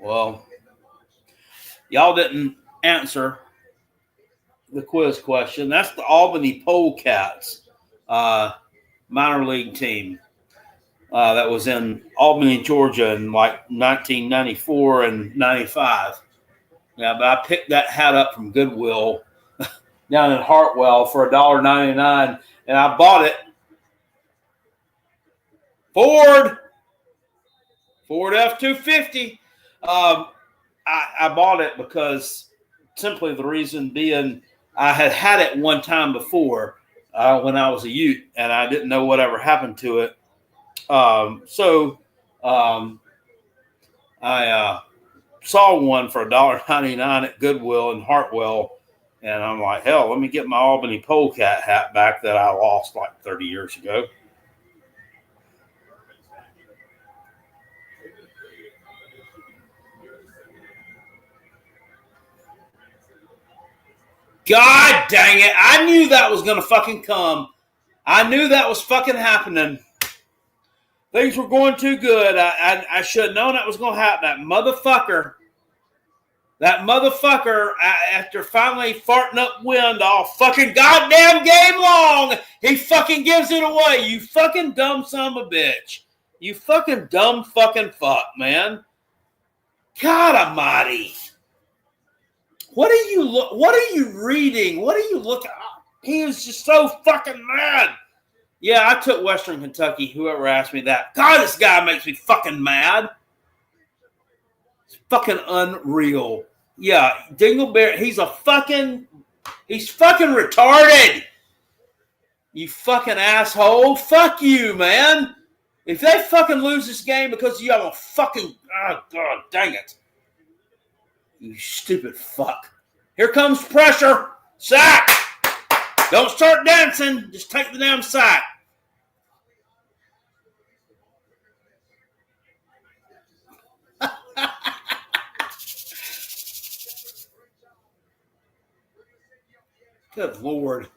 Well, y'all didn't answer the quiz question. That's the Albany Polecats minor league team that was in Albany, Georgia in like 1994 and 95. Yeah, but I picked that hat up from Goodwill down in Hartwell for $1.99, and I bought it. Ford F-250. I bought it because simply the reason being I had it one time before when I was a Ute, and I didn't know whatever happened to it. So I saw one for $1.99 at Goodwill in Hartwell, and I'm like, hell, let me get my Albany Polecat hat back that I lost like 30 years ago. God dang it. I knew that was going to fucking come. I knew that was fucking happening. Things were going too good. I should have known that was going to happen. That motherfucker, after finally farting up wind all fucking goddamn game long, he fucking gives it away. You fucking dumb son of a bitch. You fucking dumb fucking fuck, man. God almighty. What are you reading? What are you looking at? He was just so fucking mad. Yeah, I took Western Kentucky, whoever asked me that. God, this guy makes me fucking mad. It's fucking unreal. Yeah, Dingleberry, he's fucking retarded. You fucking asshole. Fuck you, man. If they fucking lose this game because you have a fucking, oh, God, dang it. You stupid fuck. Here comes pressure. Sack. Don't start dancing. Just take the damn sack. Good Lord.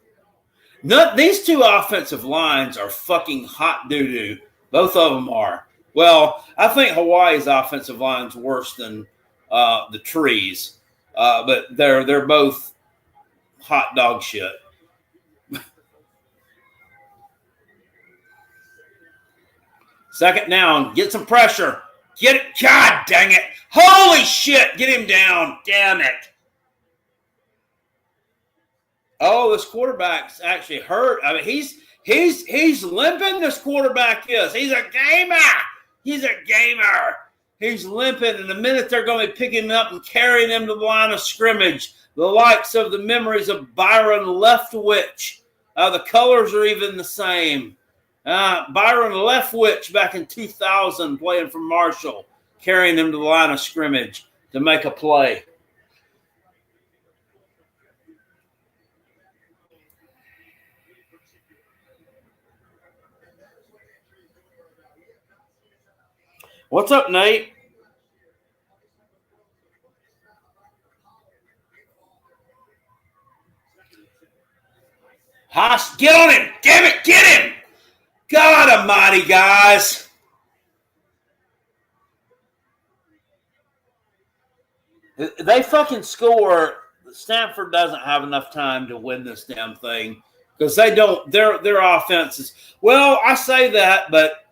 These two offensive lines are fucking hot doo-doo. Both of them are. Well, I think Hawaii's offensive line's worse than the Trees, but they're both hot dog shit. Second down, get some pressure. Get it. God dang it. Holy shit. Get him down. Damn it. Oh, this quarterback's actually hurt. I mean, he's limping. This quarterback is. He's a gamer. He's limping. In a minute, they're going to be picking him up and carrying him to the line of scrimmage. The likes of the memories of Byron Leftwich. The colors are even the same. Byron Leftwich back in 2000 playing for Marshall, carrying him to the line of scrimmage to make a play. What's up, Nate? Haas, get on him! Damn it, get him! God almighty, guys. They fucking score. Stanford doesn't have enough time to win this damn thing because they don't. Their offense is, well, I say that, but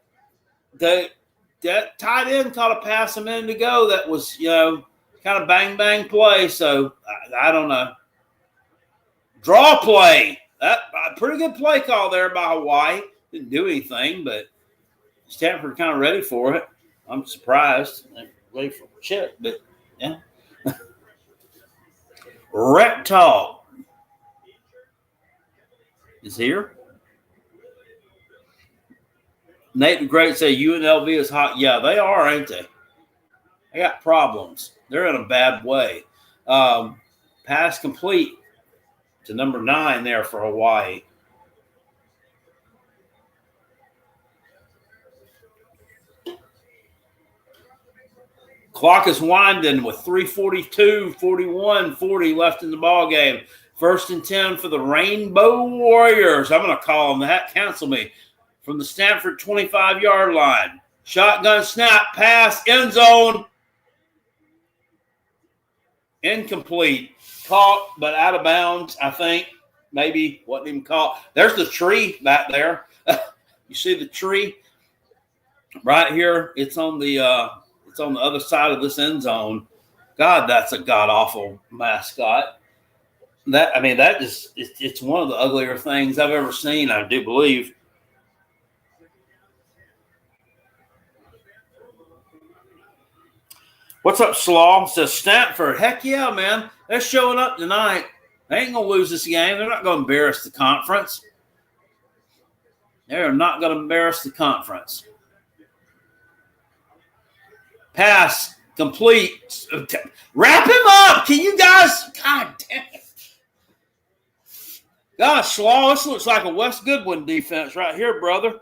that tight end caught a pass a minute ago that was, kind of bang play. So I don't know. Draw play. That a pretty good play call there by Hawaii. Didn't do anything, but Stanford kind of ready for it. I'm surprised. They're ready for shit, but yeah. Rec Talk is here. Nate the Great say UNLV is hot. Yeah, they are, ain't they? They got problems. They're in a bad way. Pass complete to number 9 there for Hawaii. Clock is winding with 3:42, 41, 40 left in the ball game. 1st and 10 for the Rainbow Warriors. I'm going to call them that. Cancel me. From the Stanford 25-yard line. Shotgun snap, pass, end zone. Incomplete. Caught, but out of bounds, I think. Maybe wasn't even caught. There's the tree back there. You see the tree right here? It's on the other side of this end zone. God, that's a god-awful mascot. It's one of the uglier things I've ever seen, I do believe. What's up, Slaw? Says Stanford. Heck yeah, man. They're showing up tonight. They ain't going to lose this game. They're not going to embarrass the conference. They're not going to embarrass the conference. Pass. Complete. Wrap him up. Can you guys? God damn it. Gosh, Slaw, this looks like a Wes Goodwin defense right here, brother.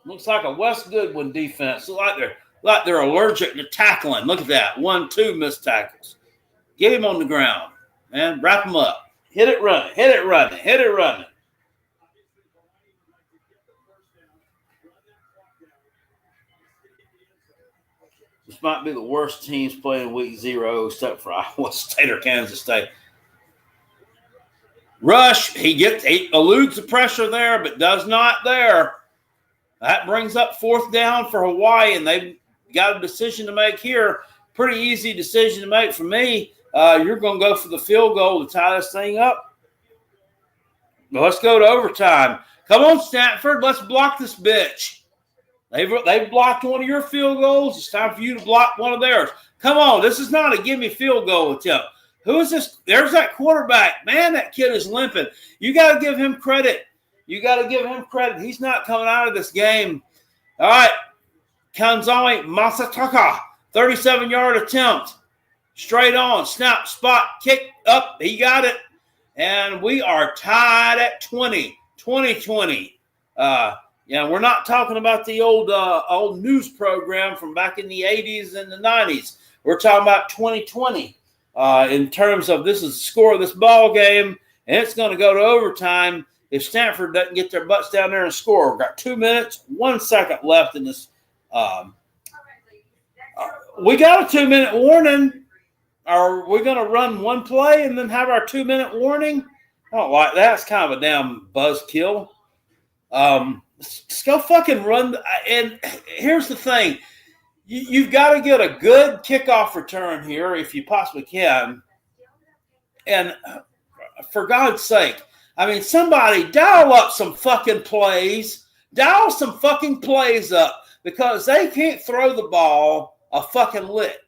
Looks like a Wes Goodwin defense. Looks like they're allergic to tackling. Look at that. 1, 2 missed tackles. Get him on the ground, man. Wrap him up. Hit it running. Hit it running. Hit it running. This might be the worst teams playing week 0 except for Iowa State or Kansas State. Rush. He eludes the pressure there, but does not there. That brings up 4th down for Hawaii, and they've got a decision to make here. Pretty easy decision to make for me. You're going to go for the field goal to tie this thing up. Well, let's go to overtime. Come on, Stanford. Let's block this bitch. They've blocked one of your field goals. It's time for you to block one of theirs. Come on. This is not a give-me field goal attempt. Who is this? There's that quarterback. Man, that kid is limping. You got to give him credit. You got to give him credit. He's not coming out of this game. All right. Kanzami Masataka, 37-yard attempt. Straight on. Snap, spot, kick up. He got it. And we are tied at 20. 2020. We're not talking about the old news program from back in the 80s and the 90s. We're talking about 2020 in terms of this is the score of this ball game, and it's going to go to overtime if Stanford doesn't get their butts down there and score. We've got 2 minutes, 1 second left in this. We got a 2-minute warning. Are we going to run one play and then have our 2-minute warning? I don't like that. It's kind of a damn buzzkill. Just go fucking run. And here's the thing. You've got to get a good kickoff return here if you possibly can. And for God's sake, I mean, somebody dial up some fucking plays. Dial some fucking plays up because they can't throw the ball a fucking lick.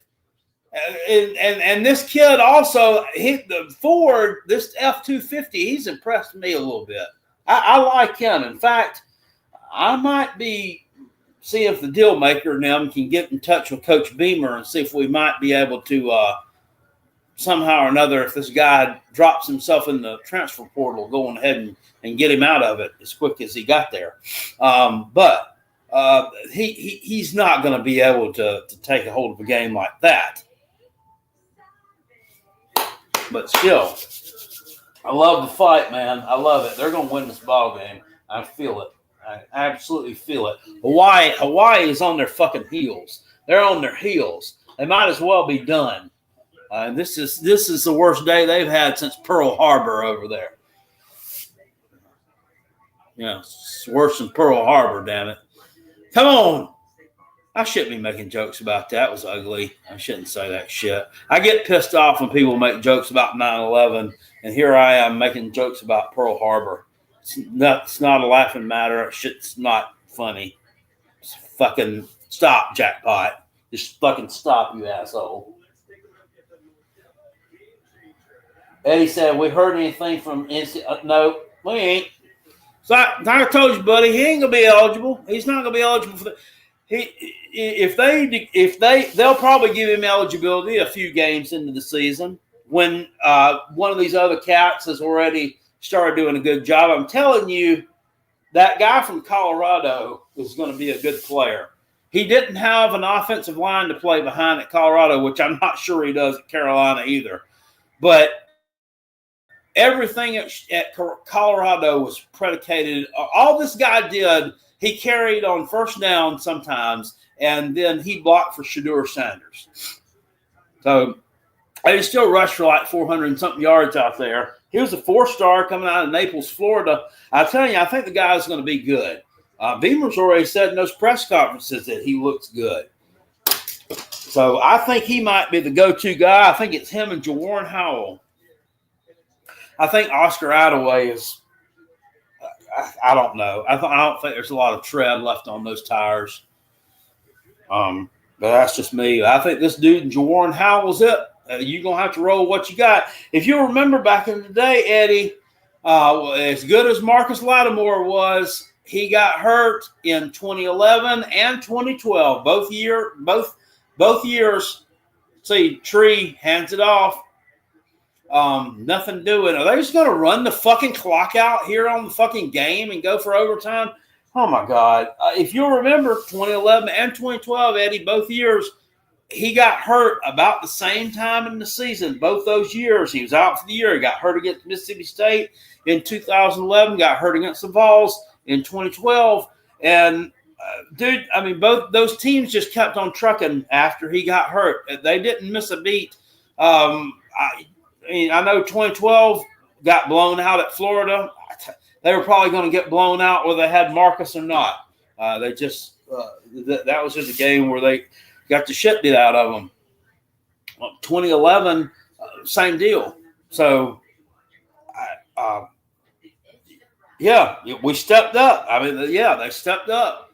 And this kid also hit the Ford, this F-250, he's impressed me a little bit. I like him. In fact, I might be see if the deal maker and them can get in touch with Coach Beamer and see if we might be able to somehow or another, if this guy drops himself in the transfer portal, going ahead and get him out of it as quick as he got there. But he's not going to be able to take a hold of a game like that. But still, I love the fight, man. I love it. They're going to win this ball game. I feel it. I absolutely feel it. Hawaii is on their fucking heels. They're on their heels. They might as well be done. This is the worst day they've had since Pearl Harbor over there. Yeah, it's worse than Pearl Harbor, damn it. Come on. I shouldn't be making jokes about that. It was ugly. I shouldn't say that shit. I get pissed off when people make jokes about 9/11, and here I am making jokes about Pearl Harbor. It's not a laughing matter. Shit's not funny. Just fucking stop, Jackpot. Just fucking stop, you asshole. Eddie said, we heard anything from NC? No, we ain't. So I told you, buddy, he ain't going to be eligible. He's not going to be eligible for the they'll probably give him eligibility a few games into the season when one of these other cats has already started doing a good job. I'm telling you, that guy from Colorado is going to be a good player. He didn't have an offensive line to play behind at Colorado, which I'm not sure he does at Carolina either. But everything at Colorado was predicated. All this guy did, he carried on first down sometimes, and then he blocked for Shedeur Sanders. So he still rushed for like 400 and something yards out there. He was a 4-star coming out of Naples, Florida. I tell you, I think the guy's going to be good. Beamer's already said in those press conferences that he looks good. So I think he might be the go-to guy. I think it's him and Jawarn Howell. I think Oscar Attaway is I don't know. I don't think there's a lot of tread left on those tires. But that's just me. I think this dude and Jawarn Howell's it. You're going to have to roll what you got. If you remember back in the day, Eddie, as good as Marcus Lattimore was, he got hurt in 2011 and 2012. Both years. See, Tree hands it off. Nothing doing. Are they just going to run the fucking clock out here on the fucking game and go for overtime? Oh, my God. If you remember 2011 and 2012, Eddie, both years, he got hurt about the same time in the season. Both those years, he was out for the year. He got hurt against Mississippi State in 2011, got hurt against the Vols in 2012. And, dude, I mean, both those teams just kept on trucking after he got hurt. They didn't miss a beat. I know 2012 got blown out at Florida. They were probably going to get blown out whether they had Marcus or not. They just that was just a game where they got the shit beat out of them. 2011, same deal. So, yeah, we stepped up. I mean, yeah, they stepped up.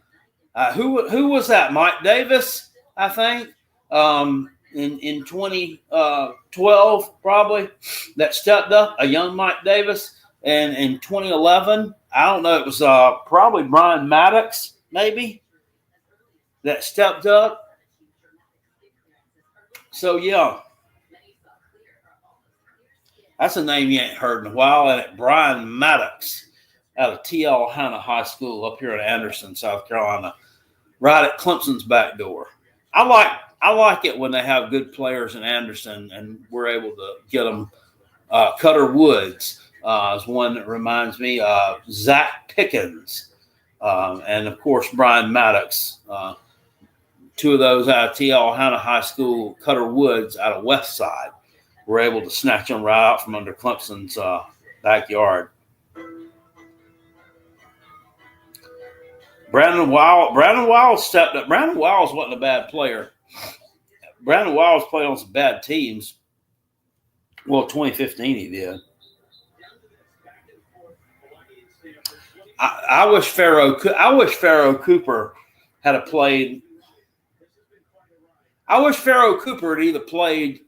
Who was that? Mike Davis, I think. In 2012, probably, that stepped up, a young Mike Davis. And in 2011, I don't know, it was probably Brian Maddox, maybe, that stepped up. So, yeah, that's a name you ain't heard in a while. And Brian Maddox out of T.L. Hanna High School up here in Anderson, South Carolina, right at Clemson's back door. I like it when they have good players in Anderson and we're able to get them. Cutter Woods is one that reminds me of Zach Pickens. And, of course, Brian Maddox. Two of those out of T.L. Hanna High School, Cutter Woods out of West Side, were able to snatch them right out from under Clemson's backyard. Brandon Wiles stepped up. Brandon Wiles wasn't a bad player. Brandon Wiles played on some bad teams. Well, 2015 he did. I wish Pharaoh Cooper had played. I wish Pharaoh Cooper had either played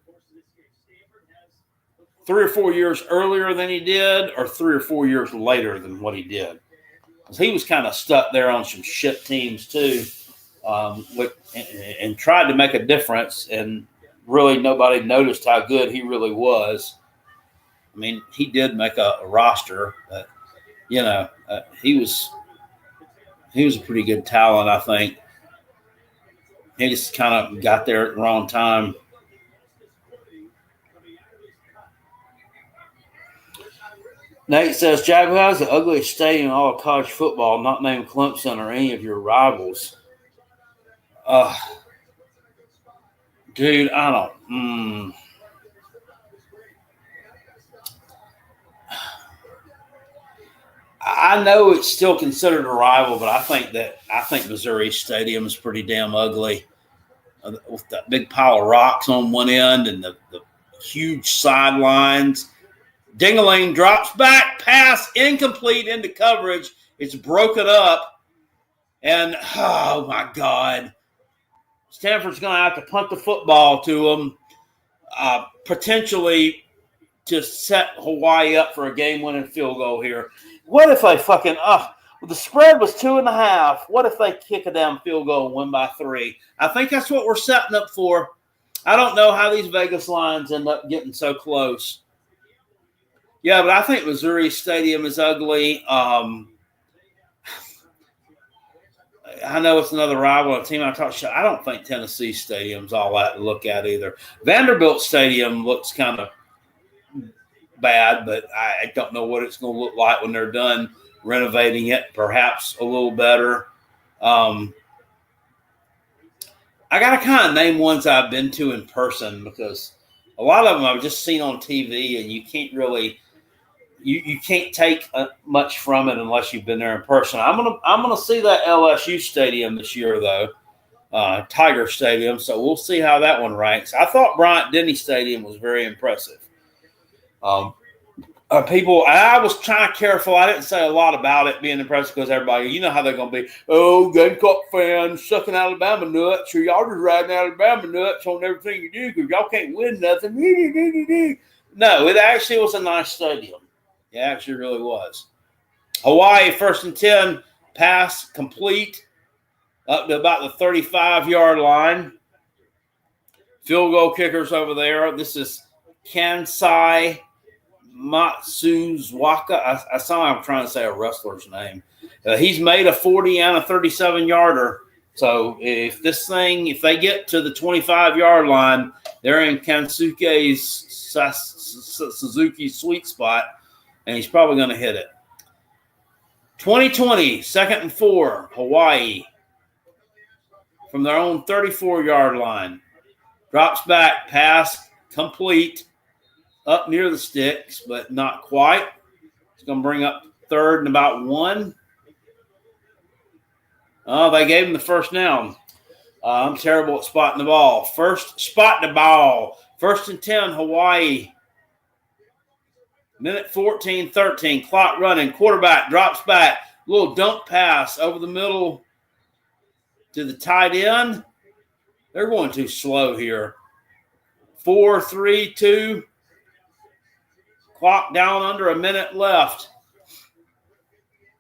3 or 4 years earlier than he did, or 3 or 4 years later than what he did. Because he was kind of stuck there on some shit teams too, and tried to make a difference, and really nobody noticed how good he really was. I mean, he did make a roster, but he was a pretty good talent, I think. He just kind of got there at the wrong time. Nate says, Jack, who has the ugliest stadium in all of college football, not named Clemson or any of your rivals? Dude, I don't. I know it's still considered a rival, but I think Missouri Stadium is pretty damn ugly, with that big pile of rocks on one end and the huge sidelines. Ding-a-ling drops back, pass incomplete into coverage. It's broken up, and oh my God, Stanford's going to have to punt the football to them, potentially to set Hawaii up for a game-winning field goal here. What if they fucking the spread was 2.5. What if they kick a damn field goal and win by 3? I think that's what we're setting up for. I don't know how these Vegas lines end up getting so close. Yeah, but I think Missouri Stadium is ugly. I know it's another rival, a team I talk shit. I don't think Tennessee Stadium's all that to look at either. Vanderbilt Stadium looks kind of bad, but I don't know what it's going to look like when they're done renovating it. Perhaps a little better. I got to kind of name ones I've been to in person because a lot of them I've just seen on TV, and you can't really you can't take much from it unless you've been there in person. I'm gonna see that LSU stadium this year though, Tiger Stadium. So we'll see how that one ranks. I thought Bryant-Denny Stadium was very impressive. People, I was kind of careful. I didn't say a lot about it being impressive because everybody, you know how they're going to be. Oh, Gamecock fans sucking Alabama nuts, or y'all just riding Alabama nuts on everything you do because y'all can't win nothing. No, it actually was a nice stadium. It actually really was. Hawaii, 1st and 10, pass complete up to about the 35-yard line. Field goal kickers over there. This is Kansai Matsuwaka. I saw him trying to say a wrestler's name. He's made a 40 and a 37-yarder. So if they get to the 25-yard line, they're in Suzuki's sweet spot, and he's probably going to hit it. 2020, 2nd and 4, Hawaii from their own 34-yard line. Drops back, pass complete. Up near the sticks, but not quite. It's going to bring up 3rd and about 1. Oh, they gave him the first down. I'm terrible at spotting the ball. Spotting the ball. 1st and 10, Hawaii. Minute 14-13. Clock running. Quarterback drops back. Little dump pass over the middle to the tight end. They're going too slow here. 4, 3, 2. Clock down under a minute left.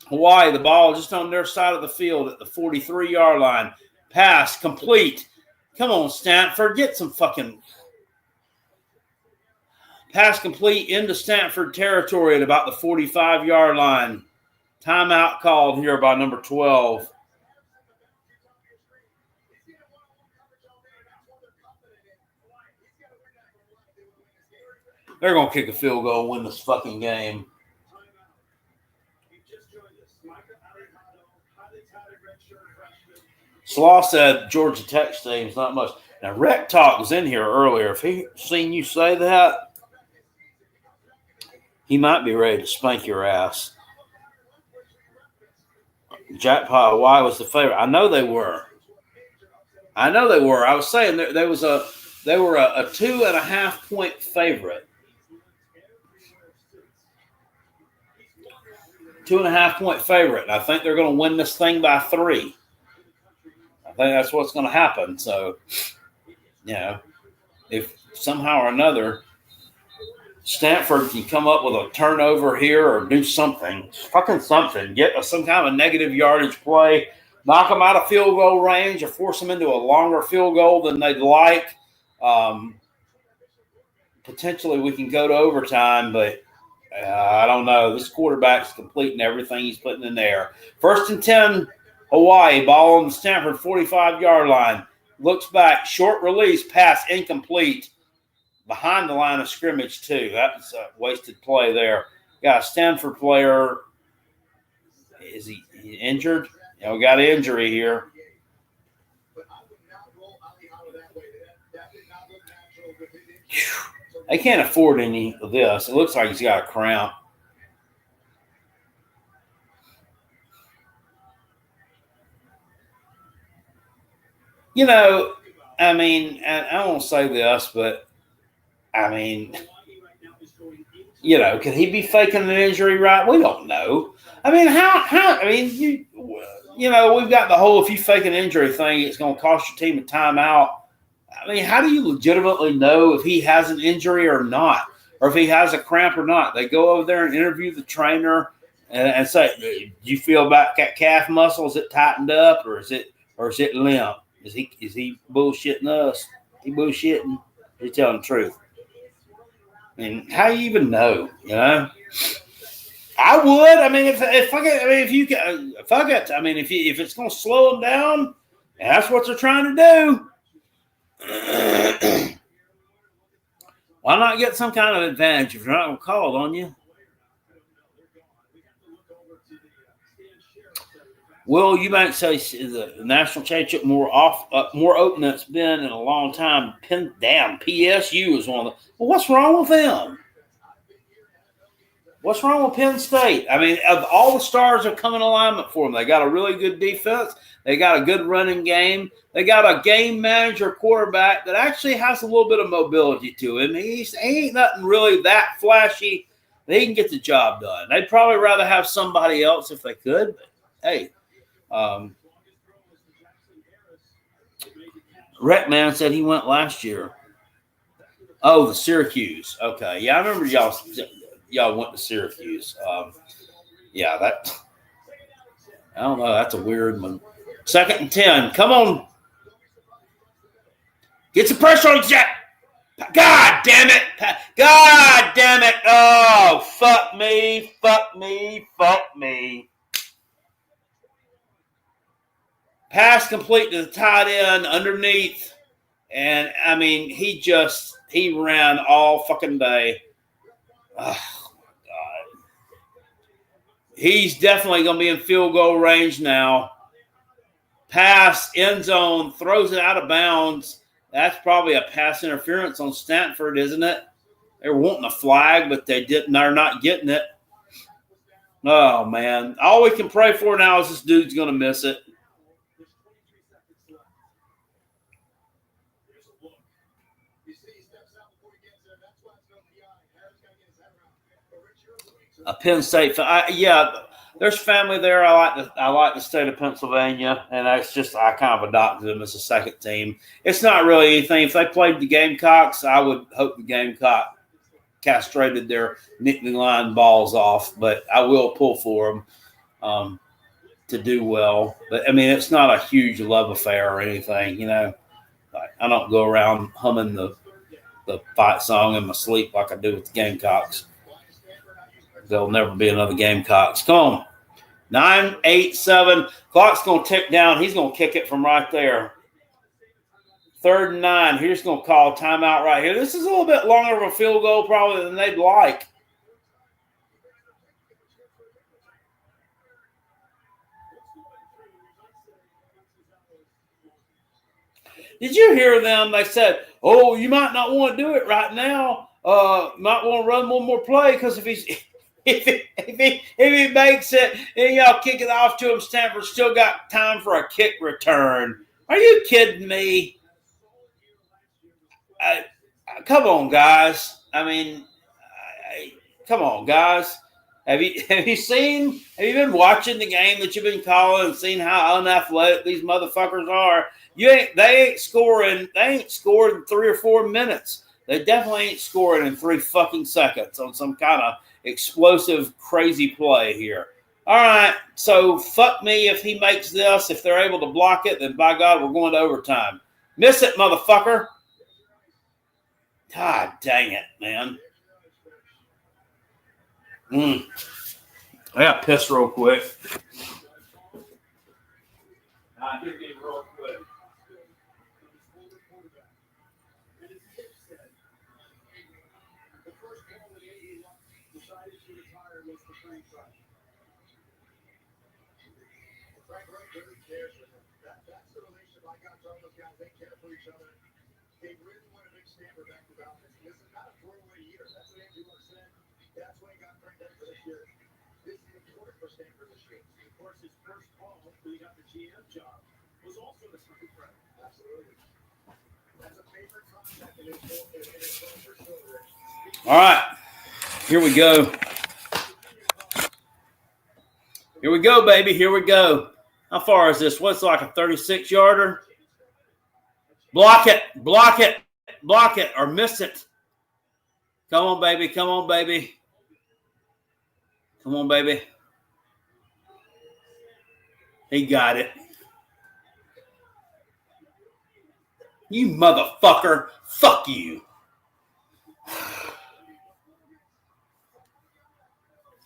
Hawaii, the ball just on their side of the field at the 43-yard line. Pass complete. Come on, Stanford. Get some fucking pass complete into Stanford territory at about the 45-yard line. Timeout called here by number 12. They're going to kick a field goal and win this fucking game. Slaw said Georgia Tech Stadium's not much. Now, Rec Talk was in here earlier. If he seen you say that, he might be ready to spank your ass. Jackpot Hawaii was the favorite. I know they were. I was saying they were a 2.5-point favorite. 2.5-point favorite. And I think they're going to win this thing by 3. I think that's what's going to happen. So, if somehow or another Stanford can come up with a turnover here or do something, get some kind of a negative yardage play, knock them out of field goal range or force them into a longer field goal than they'd like, potentially we can go to overtime, but I don't know. This quarterback's completing everything he's putting in there. 1st and 10, Hawaii, ball on the Stanford 45-yard line. Looks back, short release, pass incomplete. Behind the line of scrimmage, too. That was a wasted play there. Got a Stanford player. Is he injured? We got an injury here. They can't afford any of this. It looks like he's got a cramp. I mean, and I won't say this, but I mean, could he be faking an injury right? We don't know. I mean, we've got the whole if you fake an injury thing, it's going to cost your team a timeout. I mean, how do you legitimately know if he has an injury or not, or if he has a cramp or not? They go over there and interview the trainer and say, "Do you feel about that calf muscle? Is it tightened up, or is it limp? Is he bullshitting us? He bullshitting? He's telling the truth." I mean, how do you even know? I would. I mean, if fuck it, I mean, if you can, fuck it. I mean, if it's going to slow them down, that's what they're trying to do. Why not get some kind of advantage if they're not going to call it on you? Will Eubank says the national championship more open than it's been in a long time. Damn, PSU is one of the. Well, what's wrong with them? What's wrong with Penn State? I mean, of all the stars that come in alignment for them, they got a really good defense. They got a good running game. They got a game manager quarterback that actually has a little bit of mobility to him. He ain't nothing really that flashy. They can get the job done. They'd probably rather have somebody else if they could. But hey, Wreckman said he went last year. Oh, the Syracuse. Okay, yeah, I remember y'all went to Syracuse. Yeah, that. I don't know. That's a weird one. 2nd and 10. Come on. Get some pressure on Jack. God damn it. God damn it. Oh, fuck me. Fuck me. Fuck me. Pass complete to the tight end underneath. And, I mean, he ran all fucking day. Oh, God. He's definitely going to be in field goal range now. Pass, end zone, throws it out of bounds. That's probably a pass interference on Stanford, isn't it? They're wanting a flag, but they're not getting it. Oh, man. All we can pray for now is this dude's going to miss it. A Penn State, yeah. There's family there. I like the state of Pennsylvania, and that's just I kind of adopted them as a second team. It's not really anything. If they played the Gamecocks, I would hope the Gamecock castrated their Nittany Lion balls off. But I will pull for them to do well. But I mean, it's not a huge love affair or anything, you know. I don't go around humming the fight song in my sleep like I do with the Gamecocks. There'll never be another Gamecocks. Come on. 9, 8, 7. Clock's going to tick down. He's going to kick it from right there. 3rd and 9. He's going to call timeout right here. This is a little bit longer of a field goal probably than they'd like. Did you hear them? They said, oh, you might not want to do it right now. Might want to run one more play because if he makes it and y'all kick it off to him, Stanford still got time for a kick return. Are you kidding me? Come on, guys. I mean, come on, guys. Have you been watching the game that you've been calling and seen how unathletic these motherfuckers are? They ain't scoring 3 or 4 minutes. They definitely ain't scoring in 3 fucking seconds on some kind of explosive, crazy play here. All right, so fuck me if he makes this. If they're able to block it, then by God, we're going to overtime. Miss it, motherfucker. God dang it, man. I got pissed real quick. Real quick. That's the relationship I got from those guys. They care for each other. They really want to make Stanford back to balance. This is not a throwaway year. That's what Andrew said. That's why he got cranked up for this year. This is important for Stanford this year. Of course, his first call when he got the GM job was also the second threat. Absolutely. That's a favorite contact in his for sure. All right. Here we go. Here we go, baby. Here we go. How far is this? What's like a 36-yarder? Block it. Block it. Block it or miss it. Come on, baby. Come on, baby. Come on, baby. He got it. You motherfucker. Fuck you.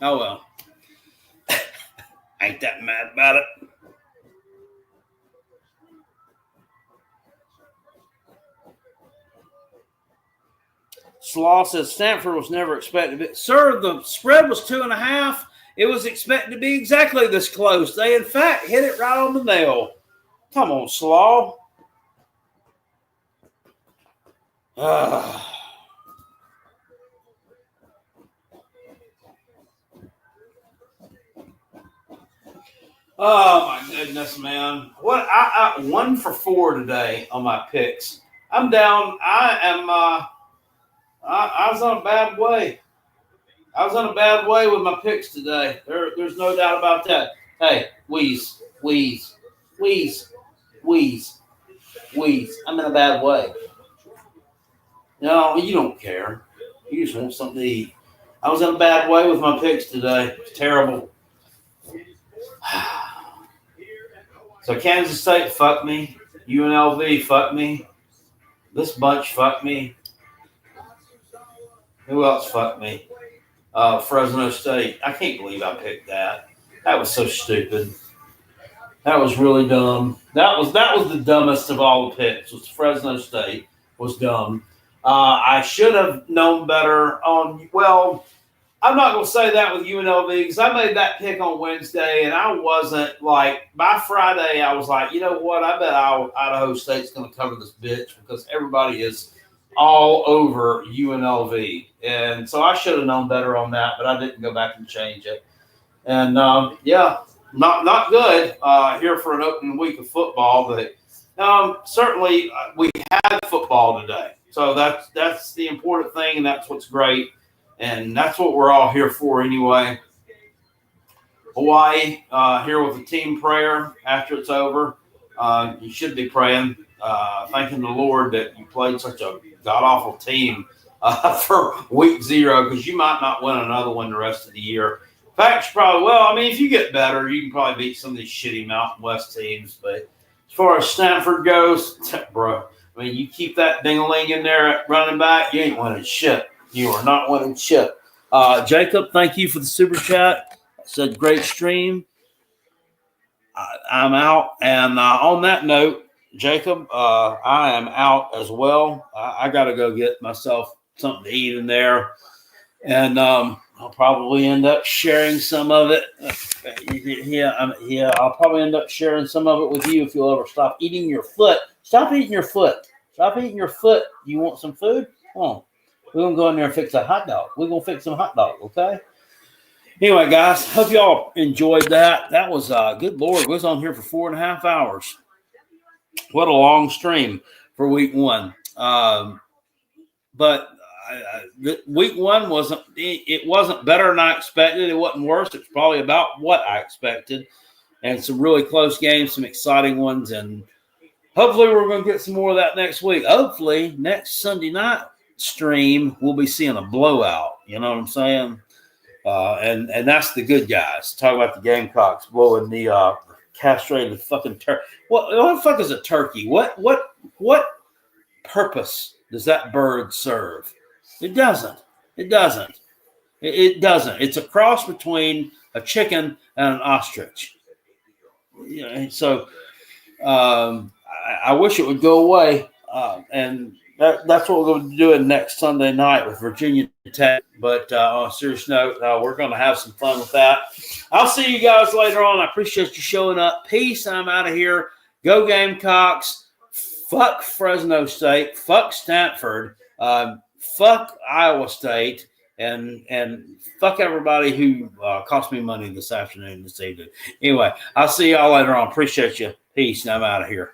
Oh, well. Ain't that mad about it. Slaw says Stanford was never expected to be. Sir, the spread was 2.5. It was expected to be exactly this close. They, in fact, hit it right on the nail. Come on, Slaw. Oh, my goodness, man. What I 1 for 4 today on my picks. I'm down. I was on a bad way. I was on a bad way with my picks today. There's no doubt about that. Hey, wheeze. I'm in a bad way. No, you don't care. You just want something to eat. I was in a bad way with my picks today. It's terrible. So Kansas State fucked me. UNLV fucked me. This bunch fucked me. Who else fucked me? Fresno State. I can't believe I picked that. That was so stupid. That was really dumb. That was the dumbest of all the picks. Was Fresno State was dumb. I should have known better on. Well, I'm not going to say that with UNLV because I made that pick on Wednesday, and I wasn't like by Friday. I was like, you know what? I bet Idaho State's going to cover this bitch because everybody is all over UNLV, and so I should have known better on that, but I didn't go back and change it. And not good here for an opening week of football, but certainly we had football today, so that's the important thing, and that's what's great, and that's what we're all here for anyway. Hawaii here with a team prayer after it's over. You should be praying, thanking the Lord that you played such a god-awful team for week 0 because you might not win another one the rest of the year. In fact, you probably will. I mean, if you get better, you can probably beat some of these shitty Mountain West teams. But as far as Stanford goes, bro, I mean, you keep that ding-a-ling in there at running back, you ain't winning shit. You are not winning shit. Jacob, thank you for the super chat. Said great stream. I'm out. And on that note, Jacob, I am out as well. I got to go get myself something to eat in there. And I'll probably end up sharing some of it. I'll probably end up sharing some of it with you if you'll ever stop eating your foot. Stop eating your foot. Stop eating your foot. You want some food? Come on. We're going to go in there and fix a hot dog. We're going to fix some hot dog, okay? Anyway, guys, hope y'all enjoyed that. That was, good Lord, we was on here for 4.5 hours. What a long stream for week 1. But week 1 wasn't better than I expected. It wasn't worse. It's probably about what I expected. And some really close games, some exciting ones. And hopefully we're going to get some more of that next week. Hopefully next Sunday night stream, we'll be seeing a blowout. You know what I'm saying? And that's the good guys. Talk about the Gamecocks blowing the castrated fucking turkey. What the fuck is a turkey? What purpose does that bird serve? It doesn't. It doesn't. It doesn't. It's a cross between a chicken and an ostrich. Yeah, so I wish it would go away. And that's what we're going to be doing next Sunday night with Virginia Tech. But on a serious note, we're going to have some fun with that. I'll see you guys later on. I appreciate you showing up. Peace. I'm out of here. Go Gamecocks. Fuck Fresno State. Fuck Stanford. Fuck Iowa State. And fuck everybody who cost me money this evening. Anyway, I'll see y'all later on. Appreciate you. Peace. And I'm out of here.